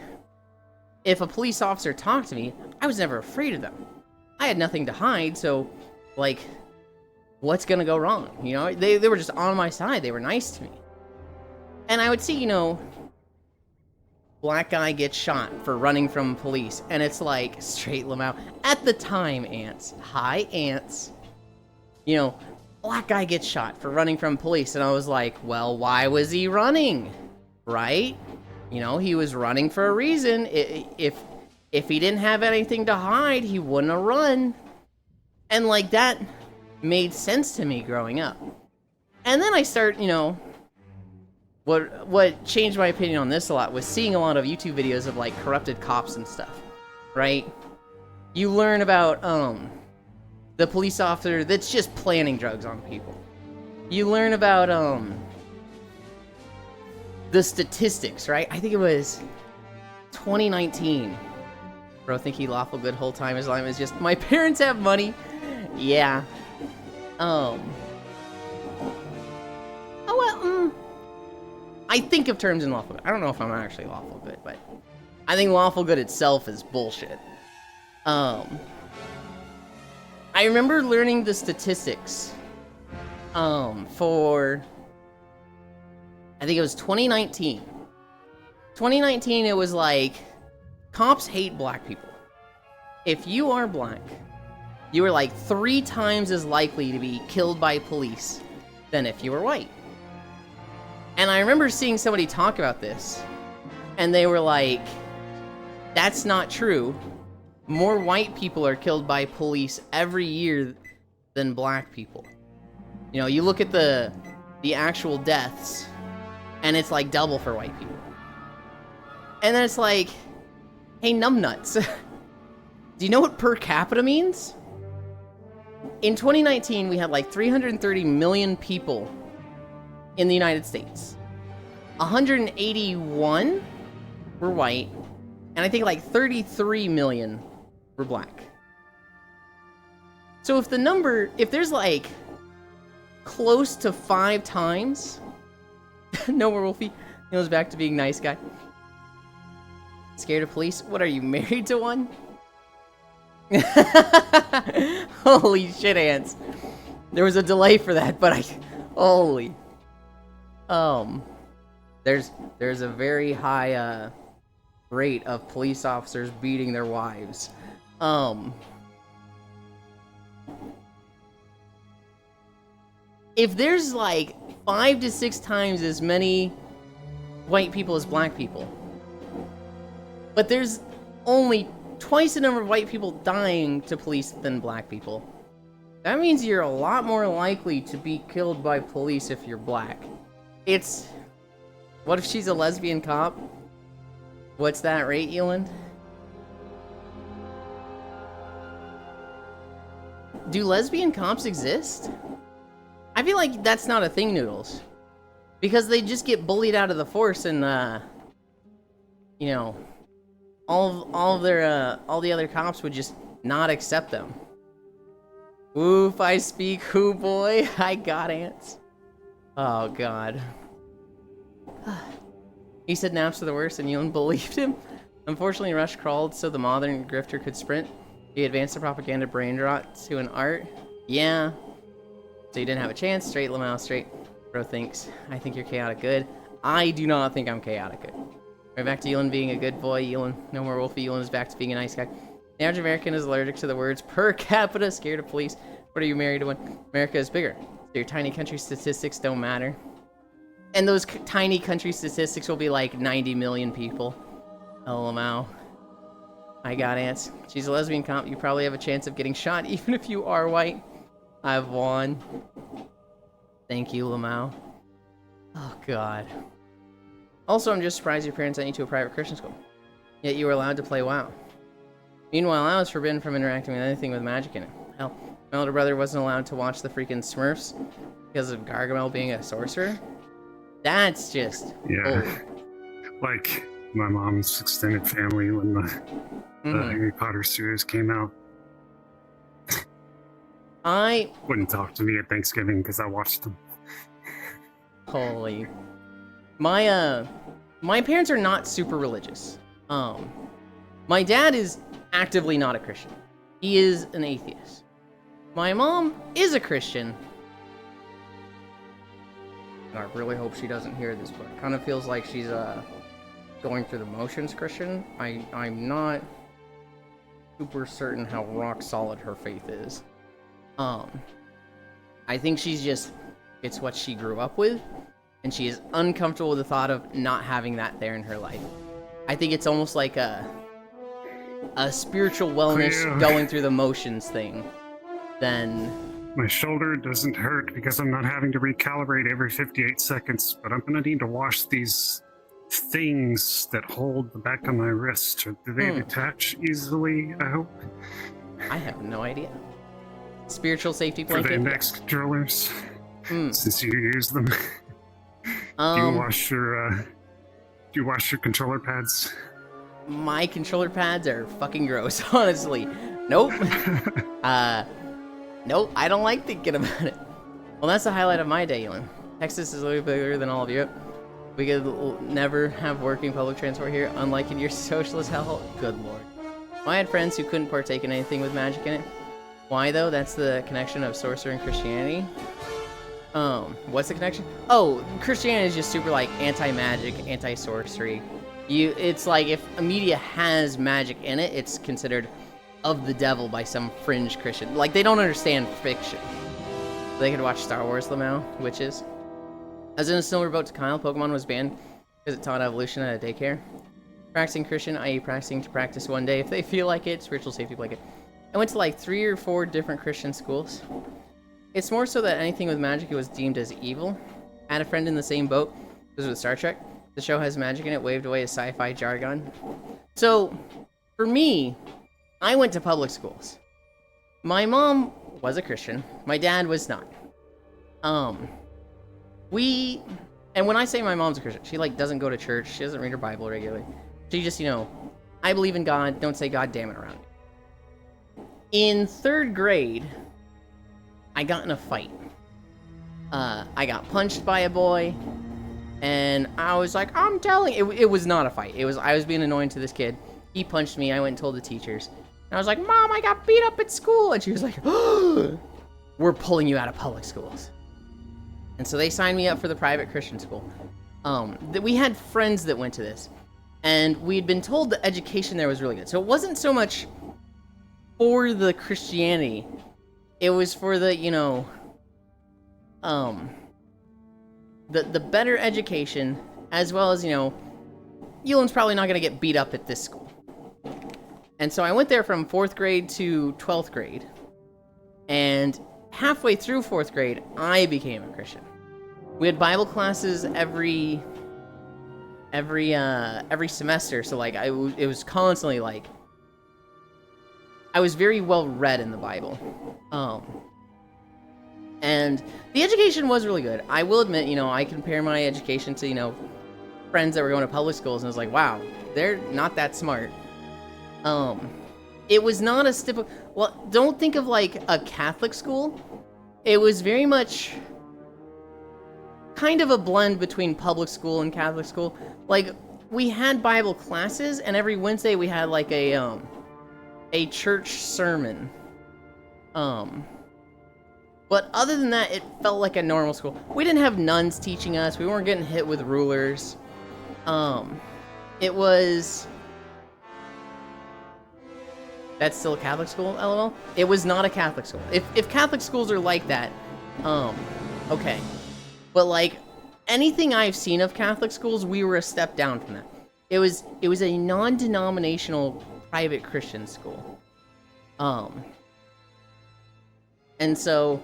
if a police officer talked to me, I was never afraid of them. I had nothing to hide, so, like, what's gonna go wrong? You know, they were just on my side. They were nice to me. And I would see, you know, black guy gets shot for running from police, and it's like, straight Lamau. At the time, Ants. Hi, Ants. You know, black guy gets shot for running from police, and I was like, well, why was he running? Right? You know, he was running for a reason. If he didn't have anything to hide, he wouldn't have run. And, like, that made sense to me growing up. And then I start, you know, what changed my opinion on this a lot was seeing a lot of YouTube videos of, like, corrupted cops and stuff, right? You learn about, the police officer that's just planting drugs on people. You learn about, the statistics, right? I think it was 2019. Bro, think he lawful good whole time his life is just, my parents have money. Yeah. Oh, well, I think of terms in lawful good. I don't know if I'm actually lawful good, but I think lawful good itself is bullshit. I remember learning the statistics, for, I think it was 2019. 2019, it was like, cops hate black people. If you are black, you are like 3 times as likely to be killed by police than if you were white. And I remember seeing somebody talk about this, and they were like, that's not true. More white people are killed by police every year than black people. You know, you look at the actual deaths, and it's like double for white people. And then it's like, hey, numbnuts. Do you know what per capita means? In 2019, we had like 330 million people in the United States. 181 were white, and I think like 33 million were black. So if there's like close to 5 times, no more Wolfie, he goes back to being nice guy. Scared of police? What are you, married to one? Holy shit, Ants. There was a delay for that, but holy. There's a very high, rate of police officers beating their wives. If there's like 5 to 6 times as many white people as black people, but there's only twice the number of white people dying to police than black people, that means you're a lot more likely to be killed by police if you're black. What if she's a lesbian cop? What's that rate, Eland? Do lesbian cops exist? I feel like that's not a thing, Noodles. Because they just get bullied out of the force and, you know, all the other cops would just not accept them. Oof, I speak who, boy? I got Ants. Oh, God. He said naps are the worst, and Ewan believed him. Unfortunately, Rush crawled so the modern grifter could sprint. He advanced the propaganda brain rot to an art. Yeah. So you didn't have a chance. Straight Lamau, straight. Bro thinks. I think you're chaotic good. I do not think I'm chaotic good. Right back to Ewan being a good boy. Ewan, no more Wolfie. Ewan is back to being a nice guy. The average American is allergic to the words per capita, scared of police. What are you married to when America is bigger? So your tiny country statistics don't matter. And those tiny country statistics will be like 90 million people. LMAO. I got Ants. She's a lesbian cop. You probably have a chance of getting shot even if you are white. I've won. Thank you, Lamau. Oh, God. Also, I'm just surprised your parents sent you to a private Christian school. Yet you were allowed to play WoW. Meanwhile, I was forbidden from interacting with anything with magic in it. Hell, my older brother wasn't allowed to watch the freaking Smurfs because of Gargamel being a sorcerer. That's just... Yeah. like my mom's extended family when the Harry Potter series came out. I Wouldn't talk to me at Thanksgiving because I watched them. Holy. My parents are not super religious. My dad is actively not a Christian. He is an atheist. My mom is a Christian. And I really hope she doesn't hear this, but it kind of feels like she's going through the motions Christian. I'm not super certain how rock solid her faith is. I think it's what she grew up with, and she is uncomfortable with the thought of not having that there in her life. I think it's almost like a spiritual wellness going through the motions thing. Then my shoulder doesn't hurt because I'm not having to recalibrate every 58 seconds, but I'm gonna need to wash these things that hold the back of my wrist. Do they detach easily, I hope? I have no idea. Spiritual safety For blanket? the index controllers, since you use them. Do you wash your controller pads? My controller pads are fucking gross, honestly. Nope. Nope, I don't like thinking about it. Well, that's the highlight of my day, Elon. Texas is a little bigger than all of Europe. We could never have working public transport here, unlike in your socialist hellhole. Good lord. I had friends who couldn't partake in anything with magic in it. Why, though? That's the connection of sorcerer and Christianity. What's the connection? Oh, Christianity is just super, like, anti-magic, anti-sorcery. It's like, if a media has magic in it, it's considered of the devil by some fringe Christian. Like, they don't understand fiction. They could watch Star Wars, Lamau, witches. As in a similar boat to Kyle, Pokemon was banned because it taught evolution at a daycare. Practicing Christian, i.e. practicing to practice one day if they feel like it. Spiritual safety blanket. I went to like 3 or 4 different Christian schools. It's more so that anything with magic was deemed as evil. I had a friend in the same boat. This was with Star Trek. The show has magic in it, waved away as sci-fi jargon. So, for me, I went to public schools. My mom was a Christian. My dad was not. And when I say my mom's a Christian, she like doesn't go to church. She doesn't read her Bible regularly. She just, I believe in God. Don't say God damn it around me. In 3rd grade, I got in a fight. I got punched by a boy, and I was like, I'm telling you. It was not a fight. I was being annoying to this kid. He punched me. I went and told the teachers. And I was like, Mom, I got beat up at school. And she was like, oh, we're pulling you out of public schools. And so they signed me up for the private Christian school. We had friends that went to this, and we'd been told the education there was really good. So it wasn't so much for the Christianity. It was for the, the better education, as well as, Ewan's probably not going to get beat up at this school. And so I went there from 4th grade to 12th grade. And halfway through 4th grade, I became a Christian. We had Bible classes every semester. So like, it was constantly like, I was very well read in the Bible. And the education was really good. I will admit, I compare my education to, friends that were going to public schools, and I was like, wow, they're not that smart. It was not a typical, well, don't think of like a Catholic school. It was very much kind of a blend between public school and Catholic school. Like, we had Bible classes, and every Wednesday we had like a church sermon. But other than that, it felt like a normal school. We didn't have nuns teaching us. We weren't getting hit with rulers. It was... That's still a Catholic school, LOL? It was not a Catholic school. If Catholic schools are like that, okay. But like, anything I've seen of Catholic schools, we were a step down from that. It was a non-denominational private Christian school. And so,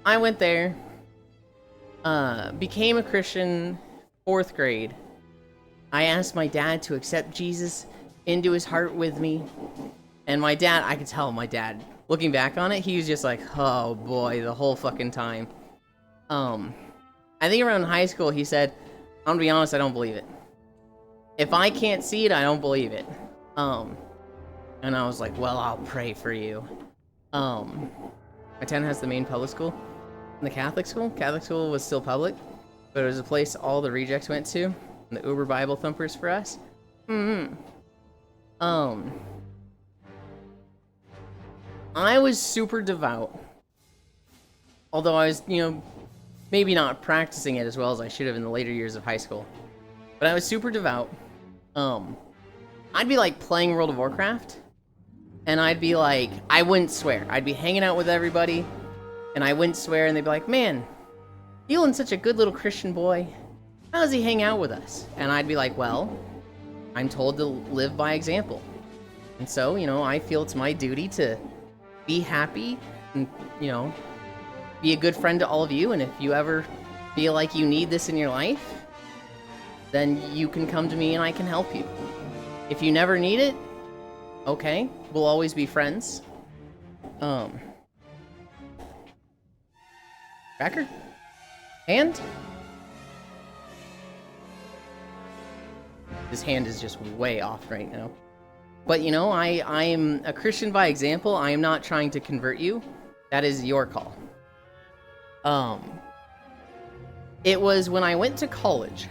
I went there, became a Christian 4th grade. I asked my dad to accept Jesus into his heart with me. And my dad, I could tell my dad, looking back on it, he was just like, oh boy, the whole fucking time. I think around high school he said, I'm gonna be honest, I don't believe it. if I can't see it, I don't believe it. And I was like, well, I'll pray for you. My town has the main public school and the Catholic school. Catholic school was still public, but it was a place all the rejects went to, and the Uber Bible thumpers for us. I was super devout. Although I was, maybe not practicing it as well as I should have in the later years of high school. But I was super devout. I'd be like playing World of Warcraft, and I'd be like, I wouldn't swear. I'd be hanging out with everybody, and I wouldn't swear, and they'd be like, man, Elan's such a good little Christian boy. How does he hang out with us? And I'd be like, well, I'm told to live by example. And so, I feel it's my duty to be happy and, be a good friend to all of you. And if you ever feel like you need this in your life, then you can come to me and I can help you. If you never need it, okay, we'll always be friends. Cracker? Hand? His hand is just way off right now. But I am a Christian by example. I am not trying to convert you. That is your call. It was when I went to college.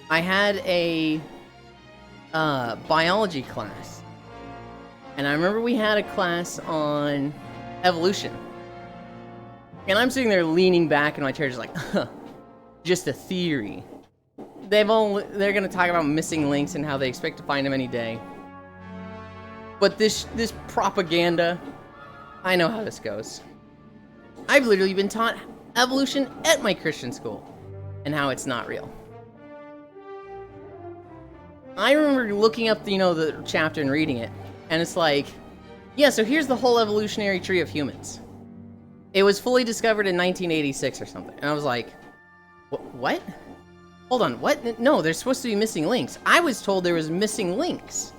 I had a biology class. And I remember we had a class on evolution. And I'm sitting there leaning back in my chair just like, just a theory. They're going to talk about missing links and how they expect to find them any day. But this propaganda, I know how this goes. I've literally been taught evolution at my Christian school and how it's not real. I remember looking up the chapter and reading it, and it's like, yeah, so here's the whole evolutionary tree of humans. It was fully discovered in 1986 or something. And I was like, what? Hold on, what? No, there's supposed to be missing links. I was told there was missing links.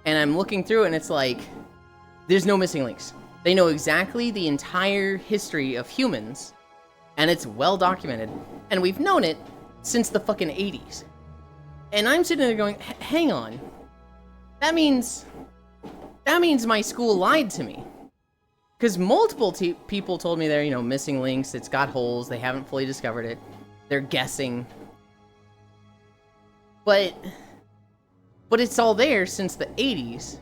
And I'm looking through it, and it's like, there's no missing links. They know exactly the entire history of humans, and it's well documented. And we've known it since the fucking 80s. And I'm sitting there going, hang on. That means my school lied to me. Because multiple people told me they're, missing links, it's got holes, they haven't fully discovered it. They're guessing. But it's all there since the 80s.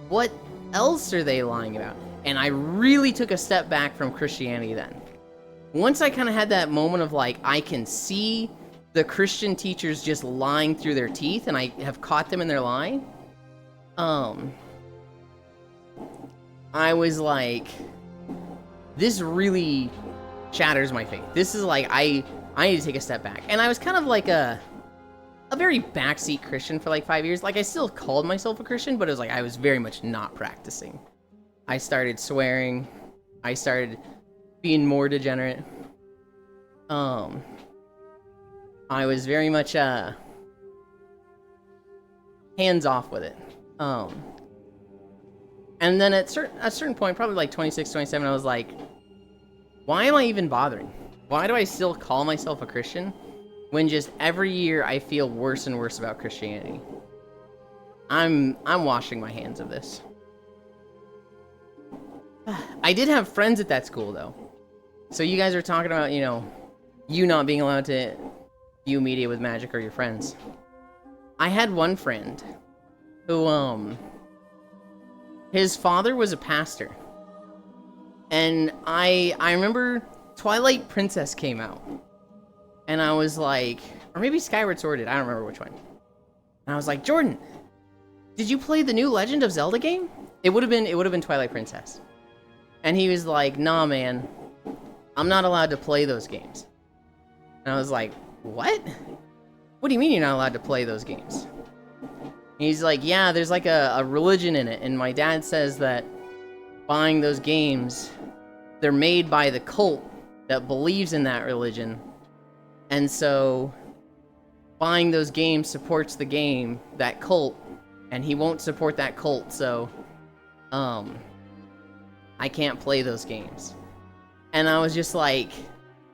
What else are they lying about? And I really took a step back from Christianity then. Once I kind of had that moment of like, I can see the Christian teachers just lying through their teeth, and I have caught them in their lie. I was like, this really shatters my faith. This is like, I need to take a step back. And I was kind of like a very backseat Christian for like 5 years. Like, I still called myself a Christian, but it was like I was very much not practicing. I started swearing. I started being more degenerate. I was very much hands off with it. And then at a certain point, probably like 26, 27, I was like, why am I even bothering? Why do I still call myself a Christian when just every year I feel worse and worse about Christianity? I'm washing my hands of this. I did have friends at that school, though. So you guys are talking about, you not being allowed to view media with Magic or your friends. I had one friend who, his father was a pastor. And I remember Twilight Princess came out. And I was like, or maybe Skyward Sword did, I don't remember which one. And I was like, Jordan, did you play the new Legend of Zelda game? It would have been Twilight Princess. And he was like, nah, man, I'm not allowed to play those games. And I was like, what? What do you mean you're not allowed to play those games? And he's like, yeah, there's like a religion in it. And my dad says that buying those games, they're made by the cult that believes in that religion. And so buying those games supports the game, that cult, and he won't support that cult, so I can't play those games. And I was just like,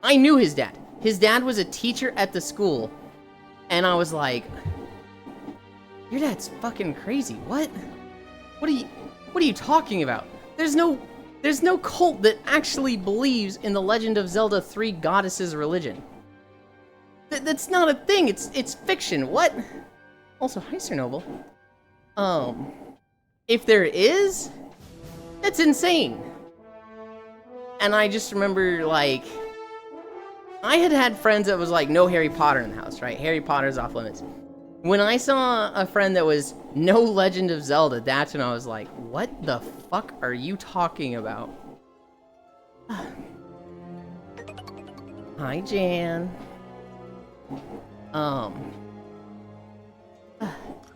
I knew his dad. His dad was a teacher at the school And I was like, your dad's fucking crazy. What? What are you talking about? There's no cult that actually believes in the Legend of Zelda 3 Goddesses religion. That's not a thing. It's fiction. What? Also, hi, Sir Noble. If there is, that's insane. And I just remember, like, I had friends that was like, no Harry Potter in the house, right? Harry Potter's off limits. When I saw a friend that was no Legend of Zelda, that's when I was like, what the fuck are you talking about? Hi, Jan. I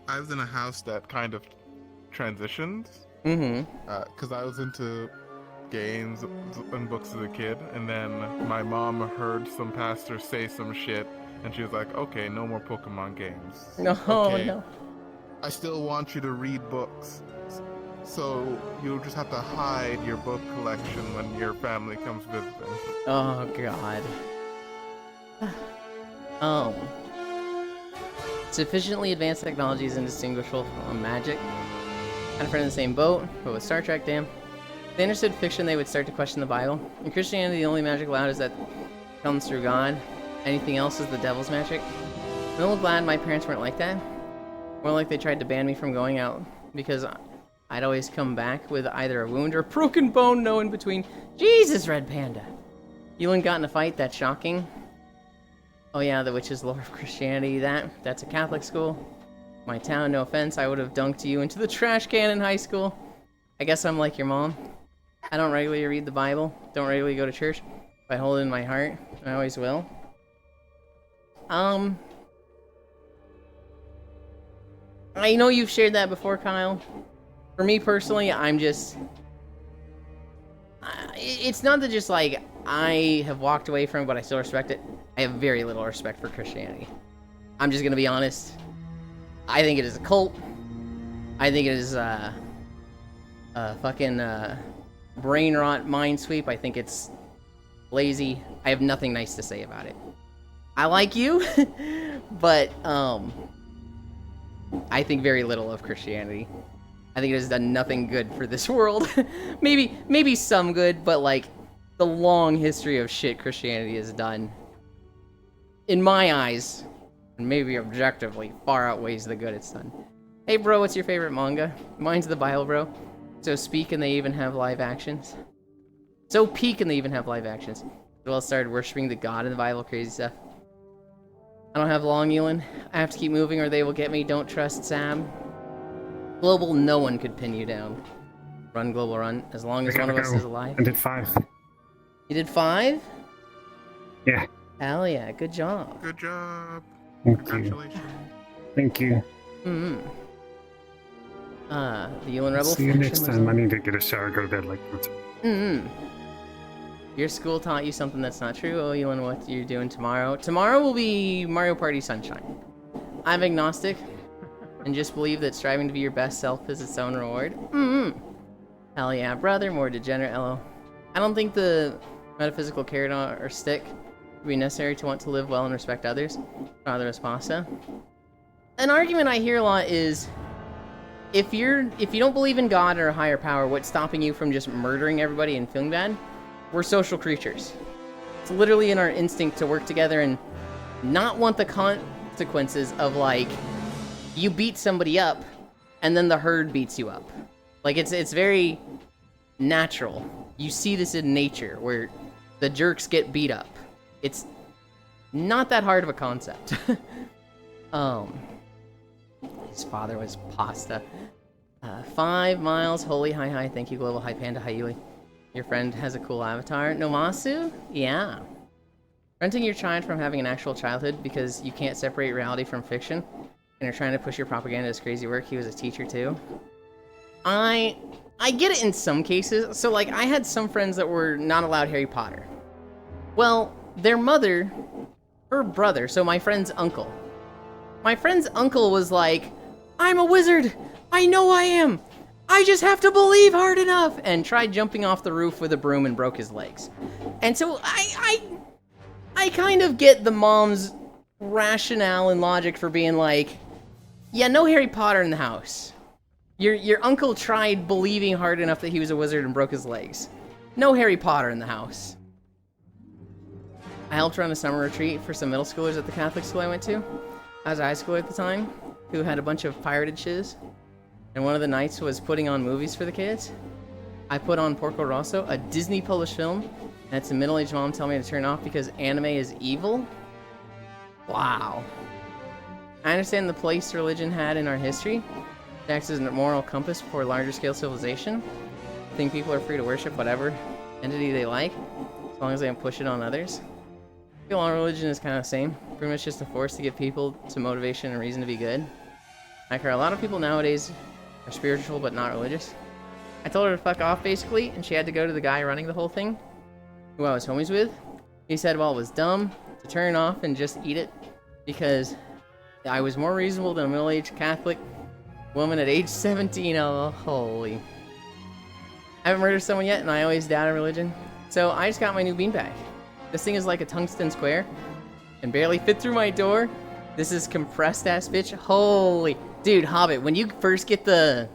was in a house that kind of transitioned. Because I was into games and books as a kid, and then my mom heard some pastor say some shit, and she was like, okay, no more Pokemon games. No, okay, no. I still want you to read books. So you'll just have to hide your book collection when your family comes visiting. Oh, God. Sufficiently advanced technology is indistinguishable from magic. Had a friend in the same boat, but with Star Trek, damn. If they understood fiction, they would start to question the Bible. In Christianity, the only magic allowed is that comes through God. Anything else is the devil's magic. I'm a little glad my parents weren't like that. More like they tried to ban me from going out, because I'd always come back with either a wound or a broken bone, no in between. Jesus, Red Panda! Ewan got in a fight, that's shocking. Oh yeah, the witch's lore of Christianity, that's a Catholic school. My town, no offense, I would have dunked you into the trash can in high school. I guess I'm like your mom. I don't regularly read the Bible, don't regularly go to church, but I hold it in my heart, I always will. I know you've shared that before, Kyle. For me personally, I'm just... it's not that just like, I have walked away from it, but I still respect it. I have very little respect for Christianity. I'm just gonna be honest. I think it is a cult. I think it is a fucking brain rot mind sweep. I think it's lazy. I have nothing nice to say about it. I like you, but I think very little of Christianity. I think it has done nothing good for this world. maybe some good, but like the long history of shit Christianity has done, in my eyes, and maybe objectively, far outweighs the good it's done. Hey bro, what's your favorite manga? Mine's the Bible, bro. So speak and they even have live actions. So peak and they even have live actions. Well, started worshipping the God in the Bible, crazy stuff. I don't have long, Elin. I have to keep moving or they will get me. Don't trust Sam. Global, no one could pin you down. Run, Global, run. As long as one of us is alive. I did 5. You did 5? Yeah. Hell yeah, good job. Good job. Thank you. Congratulations. Thank you. The Elin Rebel. See you next time. I need to get a shower, go to bed like that. Your school taught you something that's not true. Oh, Elin, what you're doing tomorrow? Tomorrow will be Mario Party Sunshine. I'm agnostic, and just believe that striving to be your best self is its own reward. Hell yeah, brother, more degenerate, LO. I don't think the metaphysical carrot or stick would be necessary to want to live well and respect others. Father Espasa. An argument I hear a lot is, if you don't believe in God or a higher power, what's stopping you from just murdering everybody and feeling bad? We're social creatures. It's literally in our instinct to work together and not want the consequences of, like, you beat somebody up and then the herd beats you up. Like, it's very natural. You see this in nature where the jerks get beat up. It's not that hard of a concept. His father was pasta. 5 miles. Holy hi. Thank you, Global Hi Panda Hi Yuli. Your friend has a cool avatar. Nomasu? Yeah. Preventing your child from having an actual childhood because you can't separate reality from fiction, and you're trying to push your propaganda as crazy work. He was a teacher too. I get it in some cases. So like, I had some friends that were not allowed Harry Potter. Well, their mother, her brother, so my friend's uncle. My friend's uncle was like, I'm a wizard! I know I am! I just have to believe hard enough! And tried jumping off the roof with a broom and broke his legs. And so I kind of get the mom's rationale and logic for being like, yeah, no Harry Potter in the house. Your uncle tried believing hard enough that he was a wizard and broke his legs. No Harry Potter in the house. I helped run a summer retreat for some middle schoolers at the Catholic school I went to. I was a high schooler at the time, who had a bunch of pirated shiz. And one of the nights was putting on movies for the kids. I put on Porco Rosso, a Disney published film, and it's a middle-aged mom telling me to turn off because anime is evil? Wow. I understand the place religion had in our history. It acts as a moral compass for larger scale civilization. I think people are free to worship whatever entity they like, as long as they don't push it on others. I feel all religion is kind of the same. Pretty much just a force to give people some motivation and reason to be good. Like, a lot of people nowadays are spiritual but not religious. I told her to fuck off, basically, and she had to go to the guy running the whole thing, who I was homies with. He said, well, it was dumb to turn off and just eat it, because I was more reasonable than a middle-aged Catholic woman at age 17. Oh, holy. I haven't murdered someone yet, and I always doubted religion. So I just got my new beanbag. This thing is like a tungsten square, and barely fit through my door. This is compressed-ass bitch. Holy... Dude, Hobbit, when you first get the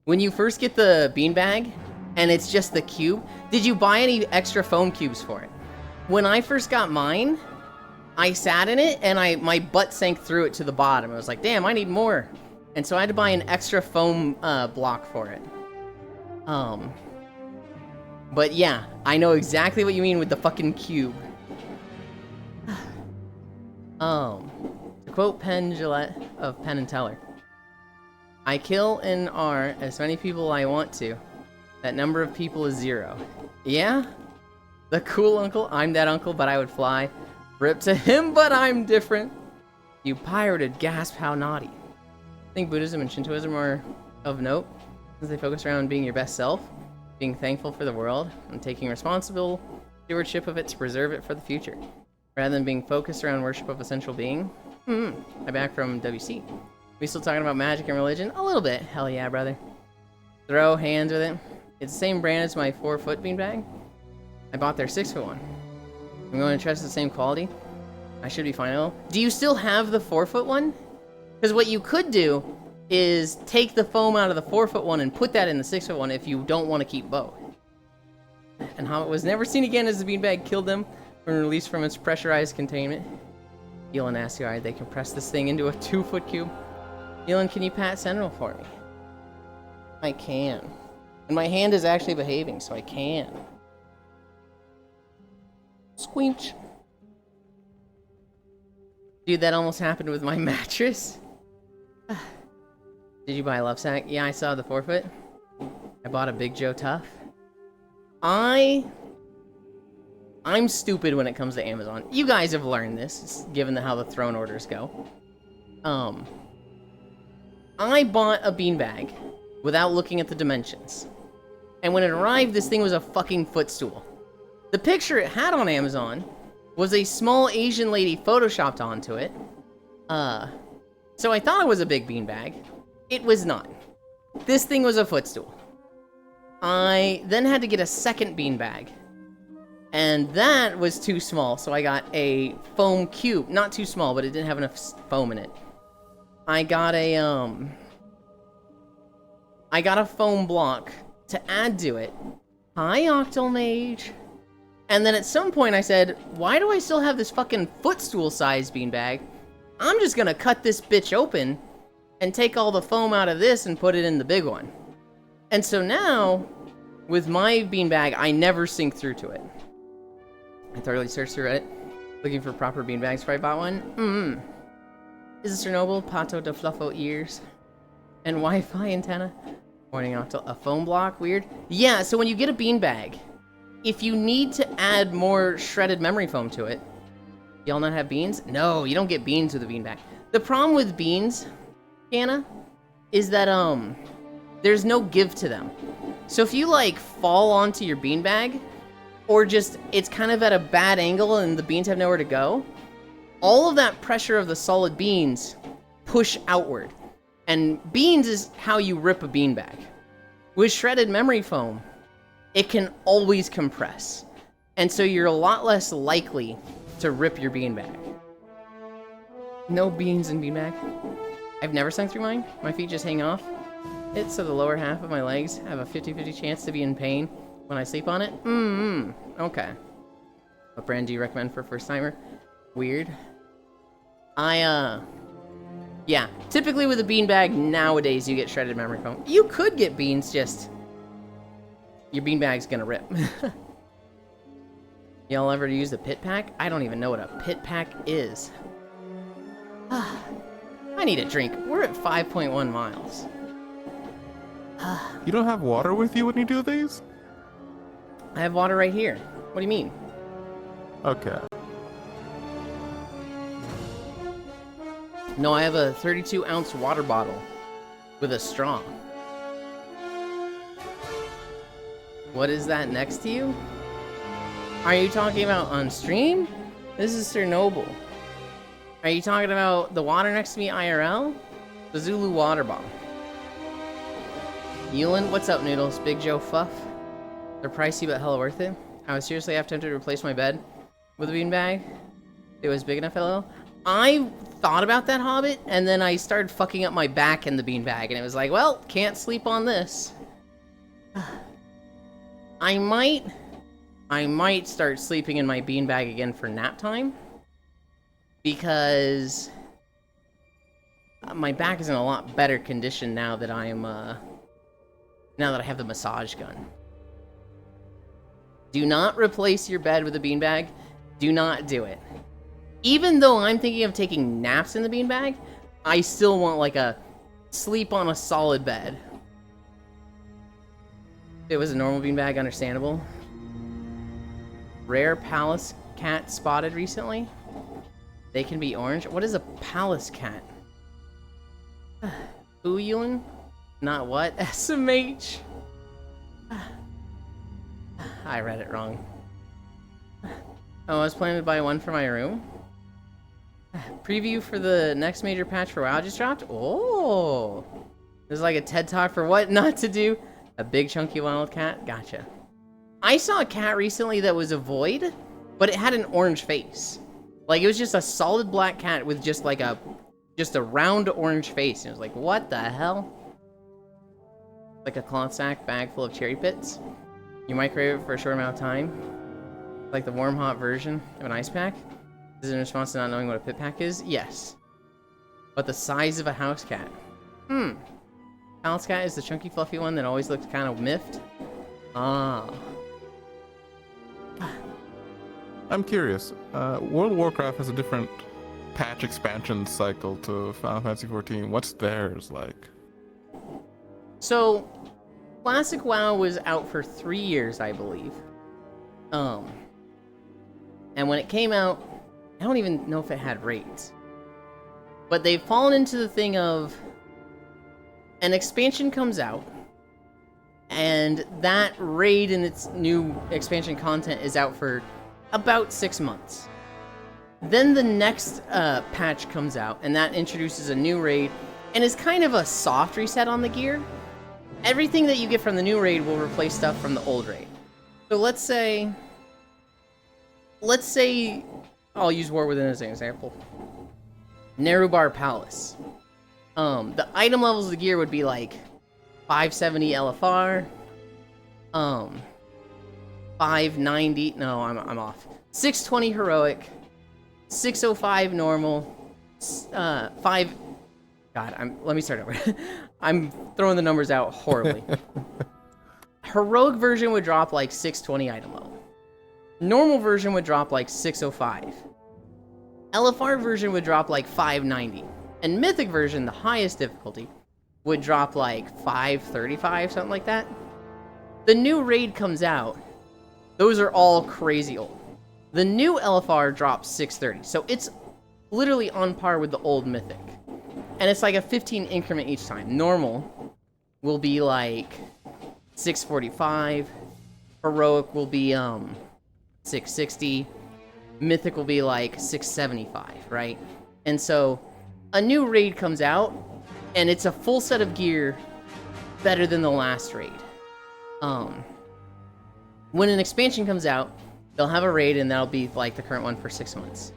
beanbag, and it's just the cube, did you buy any extra foam cubes for it? When I first got mine, I sat in it, and my butt sank through it to the bottom. I was like, damn, I need more. And so I had to buy an extra foam block for it. But yeah, I know exactly what you mean with the fucking cube. To quote Penn Jillette of Penn and Teller, I kill and R as many people I want to. That number of people is 0. Yeah? The cool uncle, I'm that uncle, but I would fly. Rip to him, but I'm different. You pirated, gasp, how naughty. I think Buddhism and Shintoism are of note, since they focus around being your best self, being thankful for the world, and taking responsible stewardship of it to preserve it for the future, rather than being focused around worship of a central being. I'm back from WC. We still talking about magic and religion? A little bit. Hell yeah, brother. Throw hands with it. It's the same brand as my 4-foot beanbag. I bought their 6-foot one. I'm going to trust the same quality. I should be fine though. Do you still have the 4-foot one? Because what you could do is take the foam out of the 4-foot one and put that in the 6-foot one if you don't want to keep both. And Hobbit was never seen again as the beanbag killed them when released from its pressurized containment. Elon asked you, alright, they compressed this thing into a 2-foot cube. Elon, can you pat Sentinel for me? I can. And my hand is actually behaving, so I can. Squinch. Dude, that almost happened with my mattress. Did you buy a love sack? Yeah, I saw the 4-foot. I bought a Big Joe Tough. I'm stupid when it comes to Amazon. You guys have learned this, given how the throne orders go. I bought a beanbag without looking at the dimensions. And when it arrived, this thing was a fucking footstool. The picture it had on Amazon was a small Asian lady photoshopped onto it. So I thought it was a big beanbag. It was not. This thing was a footstool. I then had to get a second beanbag. And that was too small, so I got a foam cube. Not too small, but it didn't have enough foam in it. I got a foam block to add to it. Hi, Octomage. And then at some point I said, why do I still have this fucking footstool-sized beanbag? I'm just gonna cut this bitch open and take all the foam out of this and put it in the big one. And so now, with my beanbag, I never sink through to it. I thoroughly searched through Reddit, looking for proper beanbags before I bought one. Is it Chernobyl, Pato de Fluffo ears, and Wi-Fi antenna? Pointing out to a foam block, weird. Yeah, so when you get a beanbag, if you need to add more shredded memory foam to it, y'all not have beans? No, you don't get beans with a beanbag. The problem with beans, Anna, is that there's no give to them. So if you like fall onto your beanbag, or just it's kind of at a bad angle and the beans have nowhere to go, all of that pressure of the solid beans push outward. And beans is how you rip a beanbag. With shredded memory foam, it can always compress. And so you're a lot less likely to rip your beanbag. No beans in beanbag. I've never sunk through mine. My feet just hang off it, so the lower half of my legs have a 50-50 chance to be in pain when I sleep on it. Okay. What brand do you recommend for a first timer? Weird. Yeah. Typically with a beanbag nowadays, you get shredded memory foam. You could get beans, just your beanbag's gonna rip. Y'all ever use the pit pack? I don't even know what a pit pack is. I need a drink. We're at 5.1 miles. You don't have water with you when you do these? I have water right here. What do you mean? Okay. No, I have a 32-ounce water bottle with a straw. What is that next to you? Are you talking about on stream? This is Chernobyl. Are you talking about the water next to me IRL? The Zulu water bottle. Yulin, what's up, Noodles? Big Joe Fuff. They're pricey but hella worth it. I was seriously half tempted to replace my bed with a beanbag. It was big enough, hello. I thought about that, Hobbit, and then I started fucking up my back in the beanbag, and it was like, well, can't sleep on this. I might start sleeping in my beanbag again for nap time, because my back is in a lot better condition now that I'm now that I have the massage gun. Do not replace your bed with a beanbag. Do not do it. Even though I'm thinking of taking naps in the beanbag, I still want like a sleep on a solid bed. If it was a normal beanbag, understandable. Rare Pallas cat spotted recently. They can be orange. What is a Pallas cat? Uyun? Not what? SMH? I read it wrong. Oh, I was planning to buy one for my room. Preview for the next major patch for WoW just dropped? Oh! There's like a TED Talk for what not to do. A big chunky wild cat? Gotcha. I saw a cat recently that was a void, but it had an orange face. Like, it was just a solid black cat with just like a round orange face. And it was like, what the hell? Like a cloth sack bag full of cherry pits. You microwave it for a short amount of time. Like the warm hot version of an ice pack. Is it in response to not knowing what a pit pack is? Yes. But the size of a house cat. House cat is the chunky fluffy one that always looked kind of miffed. Ah. I'm curious. World of Warcraft has a different patch expansion cycle to Final Fantasy XIV. What's theirs like? So, Classic WoW was out for 3 years, I believe. And when it came out, I don't even know if it had raids. But they've fallen into the thing of an expansion comes out, and that raid and its new expansion content is out for about 6 months. Then the next patch comes out, and that introduces a new raid, and is kind of a soft reset on the gear. Everything that you get from the new raid will replace stuff from the old raid. So let's say I'll use War Within as an example. Nerubar Palace. The item levels of the gear would be like 570 LFR, 590. No, I'm off. 620 heroic, 605 normal, 5. God, let me start over. I'm throwing the numbers out horribly. Heroic version would drop like 620 item level. Normal version would drop like 605. LFR version would drop like 590. And Mythic version, the highest difficulty, would drop like 535, something like that. The new raid comes out. Those are all crazy old. The new LFR drops 630. So it's literally on par with the old Mythic. And it's like a 15 increment each time. Normal will be like 645. Heroic will be 660. Mythic will be like 675, right? And so a new raid comes out, and it's a full set of gear better than the last raid. When an expansion comes out, they'll have a raid, and that'll be like the current one for 6 months.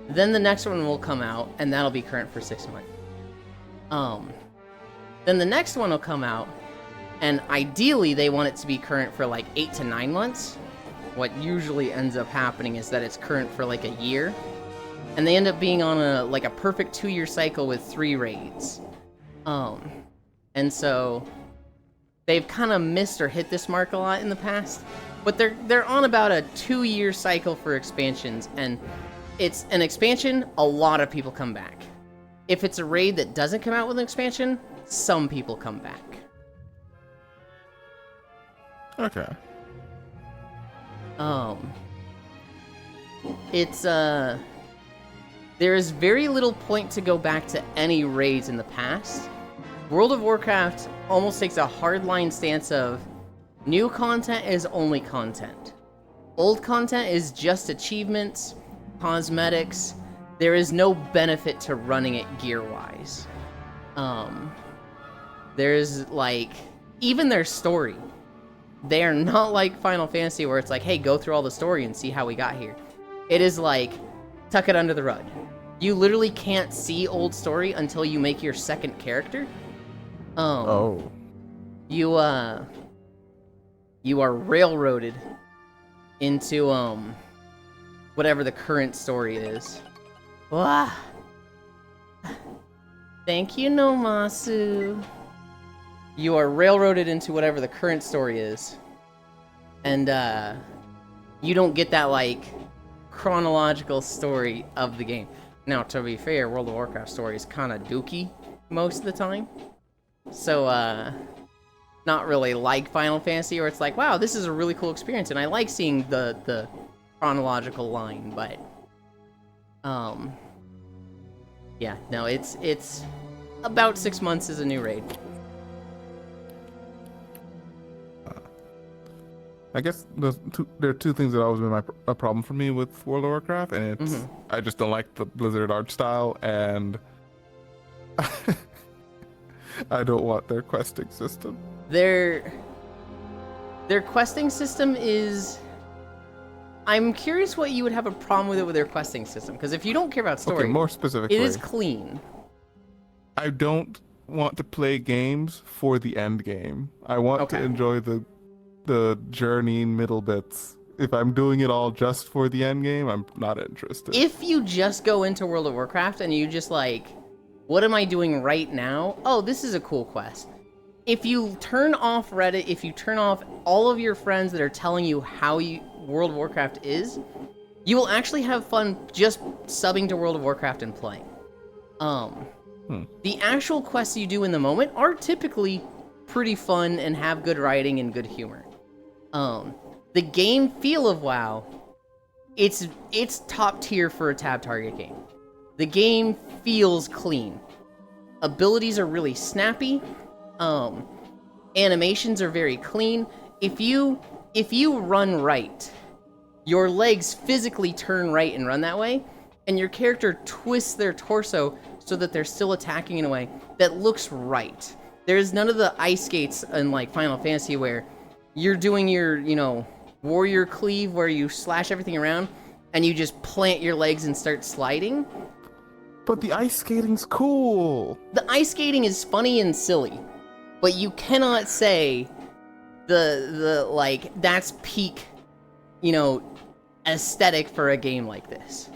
Then the next one will come out, and that'll be current for 6 months. Then the next one will come out, and ideally they want it to be current for like 8 to 9 months. What usually ends up happening is that it's current for like a year, and they end up being on a perfect 2-year cycle with 3 raids. And so they've kind of missed or hit this mark a lot in the past, but they're on about a 2-year cycle for expansions, and it's an expansion, a lot of people come back. If it's a raid that doesn't come out with an expansion, some people come back. Okay. It's there is very little point to go back to any raids in the past. World of Warcraft almost takes a hardline stance of new content is only content. Old content is just achievements, cosmetics. There is no benefit to running it gear-wise. There's like, even their story. They are not like Final Fantasy where it's like, hey, go through all the story and see how we got here. It is like, tuck it under the rug. You literally can't see old story until you make your second character. You are railroaded into whatever the current story is. Wah. Thank you, Nomasu. You are railroaded into whatever the current story is. And you don't get that like chronological story of the game. Now, to be fair, World of Warcraft story is kind of dookie most of the time. So, not really like Final Fantasy, where it's like, wow, this is a really cool experience, and I like seeing the chronological line, but, yeah, no, it's about 6 months as a new raid. I guess there are two things that always been a problem for me with World of Warcraft, and it's I just don't like the Blizzard art style, and I don't want their questing system. Their questing system is... I'm curious what you would have a problem with it with their questing system, because if you don't care about story, Okay, more specifically, it is clean. I don't want to play games for the end game. I want to enjoy the journey middle bits. If I'm doing it all just for the end game, I'm not interested. If you just go into World of Warcraft and you just like, what am I doing right now? Oh, this is a cool quest. If you turn off Reddit, if you turn off all of your friends that are telling you how World of Warcraft is, you will actually have fun just subbing to World of Warcraft and playing. The actual quests you do in the moment are typically pretty fun and have good writing and good humor. The game feel of WoW, it's top tier for a tab target game. The game feels clean. Abilities are really snappy. Animations are very clean. If you run right, your legs physically turn right and run that way, and your character twists their torso so that they're still attacking in a way that looks right. There's none of the ice skates in like Final Fantasy where you're doing your, warrior cleave where you slash everything around and you just plant your legs and start sliding. But the ice skating's cool. The ice skating is funny and silly, but you cannot say the like that's peak, aesthetic for a game like this.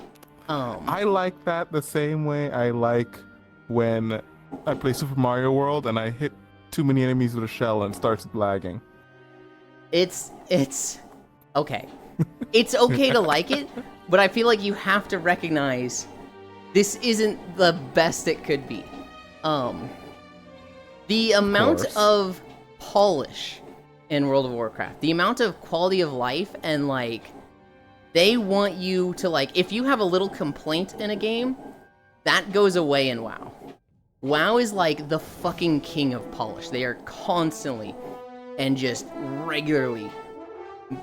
I like that the same way I like when I play Super Mario World and I hit too many enemies with a shell and it starts lagging. It's okay. It's okay to like it, but I feel like you have to recognize this isn't the best it could be. The amount of polish in World of Warcraft, the amount of quality of life, and like they want you to like, if you have a little complaint in a game, that goes away in WoW. WoW is like the fucking king of polish. They are constantly and just regularly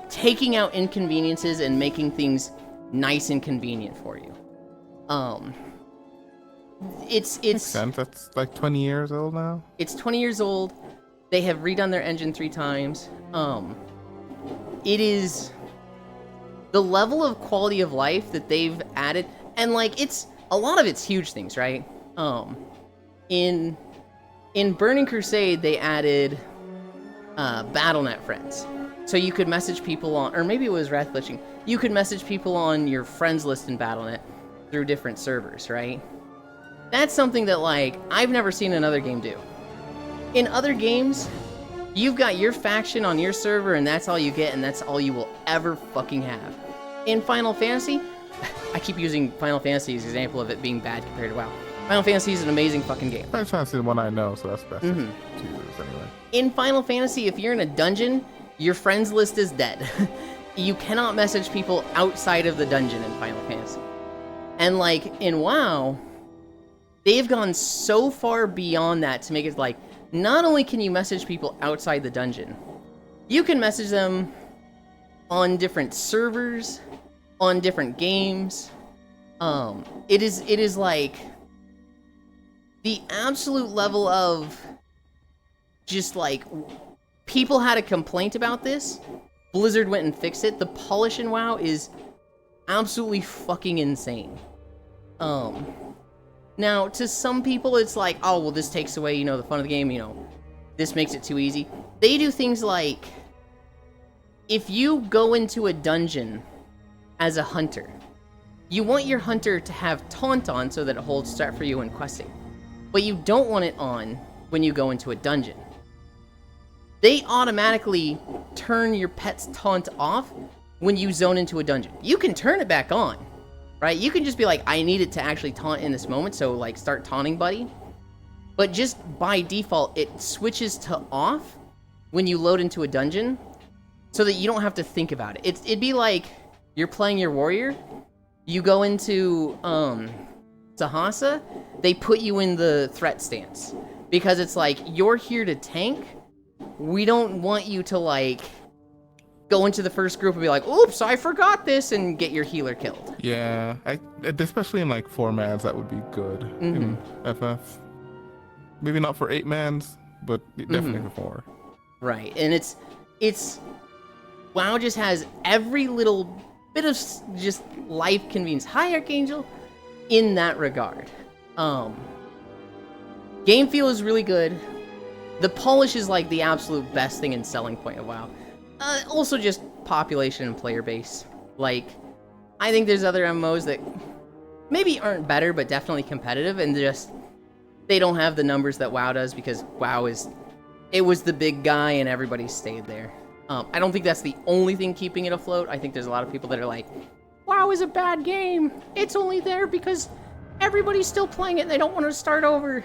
taking out inconveniences and making things nice and convenient for you. It's Makes sense. That's like 20 years old now. It's 20 years old. They have redone their engine 3 times. It is the level of quality of life that they've added. And like it's a lot of it's huge things, right? In Burning Crusade they added BattleNet friends. So you could message people on, or maybe it was Wrathglitching, you could message people on your friends list in BattleNet through different servers, right? That's something that, like, I've never seen another game do. In other games, you've got your faction on your server and that's all you get and that's all you will ever fucking have. In Final Fantasy, I keep using Final Fantasy as an example of it being bad compared to WoW. Final Fantasy is an amazing fucking game. Final Fantasy is the one I know, so that's best to use anyway. In Final Fantasy, if you're in a dungeon, your friends list is dead. You cannot message people outside of the dungeon in Final Fantasy. And like in WoW, they've gone so far beyond that to make it like, not only can you message people outside the dungeon, you can message them on different servers, on different games. It is like the absolute level of just like, people had a complaint about this. Blizzard went and fixed it. The polish in WoW is absolutely fucking insane. Now, to some people, it's like, oh, well, this takes away, the fun of the game, this makes it too easy. They do things like, if you go into a dungeon as a hunter, you want your hunter to have taunt on so that it holds start for you when questing. But you don't want it on when you go into a dungeon. They automatically turn your pet's taunt off when you zone into a dungeon. You can turn it back on, right? You can just be like, I need it to actually taunt in this moment, so like start taunting buddy. But just by default, it switches to off when you load into a dungeon so that you don't have to think about it. It'd be like you're playing your warrior, you go into Sahasa, they put you in the threat stance. Because it's like, you're here to tank, we don't want you to like go into the first group and be like, oops, I forgot this, and get your healer killed. Yeah, especially in like 4-mans, that would be good in FF. Maybe not for 8-mans, but definitely for 4. Right, and it's WoW just has every little bit of just life convenience. Hi, Archangel, in that regard. Game feel is really good. The polish is like the absolute best thing and selling point of WoW. Also just population and player base. Like, I think there's other MMOs that maybe aren't better, but definitely competitive, and just, they don't have the numbers that WoW does because WoW it was the big guy and everybody stayed there. I don't think that's the only thing keeping it afloat. I think there's a lot of people that are like, WoW is a bad game. It's only there because everybody's still playing it and they don't want to start over.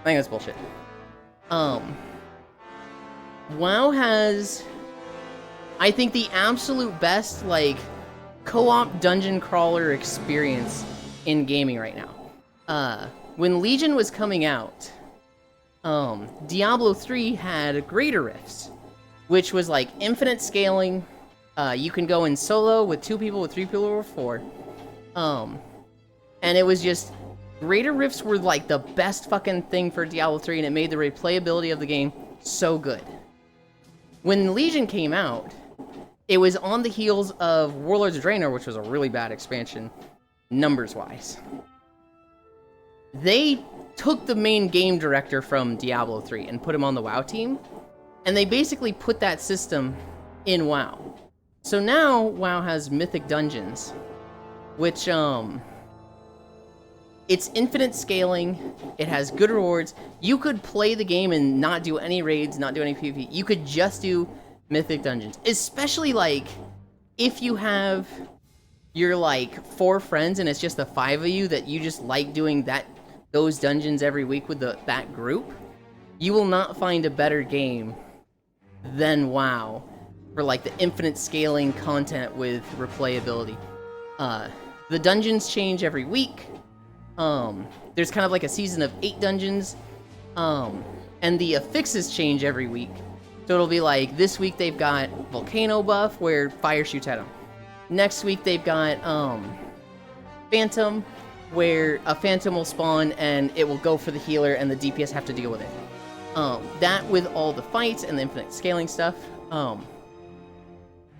I think that's bullshit. WoW has, I think, the absolute best, like, co-op dungeon crawler experience in gaming right now. When Legion was coming out, Diablo 3 had Greater Rifts, which was like infinite scaling. You can go in solo with 2 people, with 3 people, or 4. And it was just, Greater Rifts were like the best fucking thing for Diablo 3, and it made the replayability of the game so good. When Legion came out, it was on the heels of Warlords of Draenor, which was a really bad expansion, numbers-wise. They took the main game director from Diablo 3 and put him on the WoW team, and they basically put that system in WoW. So now WoW has Mythic Dungeons, which, it's infinite scaling, it has good rewards. You could play the game and not do any raids, not do any PvP. You could just do Mythic Dungeons. Especially, like, if you have your, like, 4 friends and it's just the 5 of you that you just like doing those dungeons every week with that group, you will not find a better game than WoW for, like, the infinite scaling content with replayability. The dungeons change every week. There's kind of like a season of 8 dungeons, and the affixes change every week. So it'll be like, this week they've got Volcano buff, where fire shoots at them. Next week they've got, Phantom, where a Phantom will spawn, and it will go for the healer, and the DPS have to deal with it. That with all the fights and the infinite scaling stuff.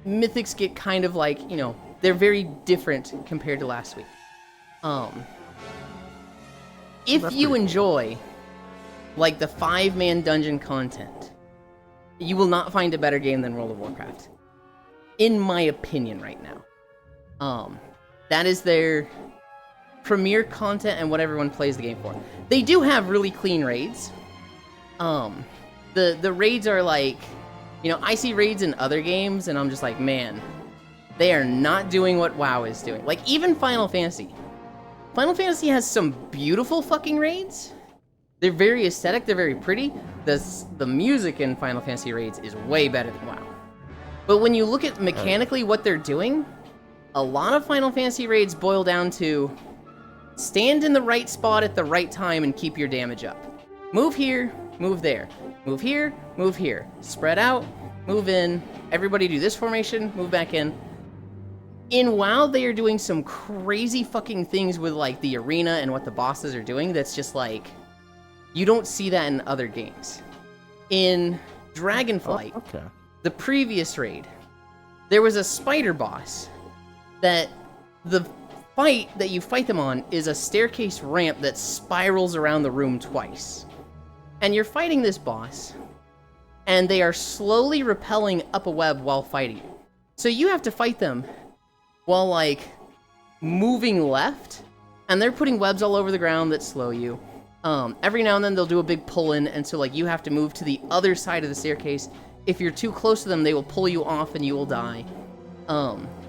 Mythics get kind of like, they're very different compared to last week. If That's you pretty enjoy like the 5-man dungeon content, you will not find a better game than World of Warcraft, in my opinion right now. That is their premier content and what everyone plays the game for. They do have really clean raids. The raids are like, you know, I see raids in other games and I'm just like, man, they are not doing what WoW is doing. Like, even Final Fantasy. Final Fantasy has some beautiful fucking raids. They're very aesthetic, they're very pretty. The music in Final Fantasy raids is way better than WoW. But when you look at mechanically what they're doing, a lot of Final Fantasy raids boil down to stand in the right spot at the right time and keep your damage up. Move here, move there. Move here, move here. Spread out, move in. Everybody do this formation, move back in. In WoW, they are doing some crazy fucking things with, like, the arena and what the bosses are doing that's just, like, you don't see that in other games. In Dragonflight, Okay. the previous raid, there was a spider boss that the fight that you fight them on is a staircase ramp that spirals around the room twice. And you're fighting this boss, and they are slowly rappelling up a web while fighting you. So you have to fight them while, like, moving left, and they're putting webs all over the ground that slow you. Every now and then they'll do a big pull-in, and so, like, you have to move to the other side of the staircase. If you're too close to them, they will pull you off and you will die.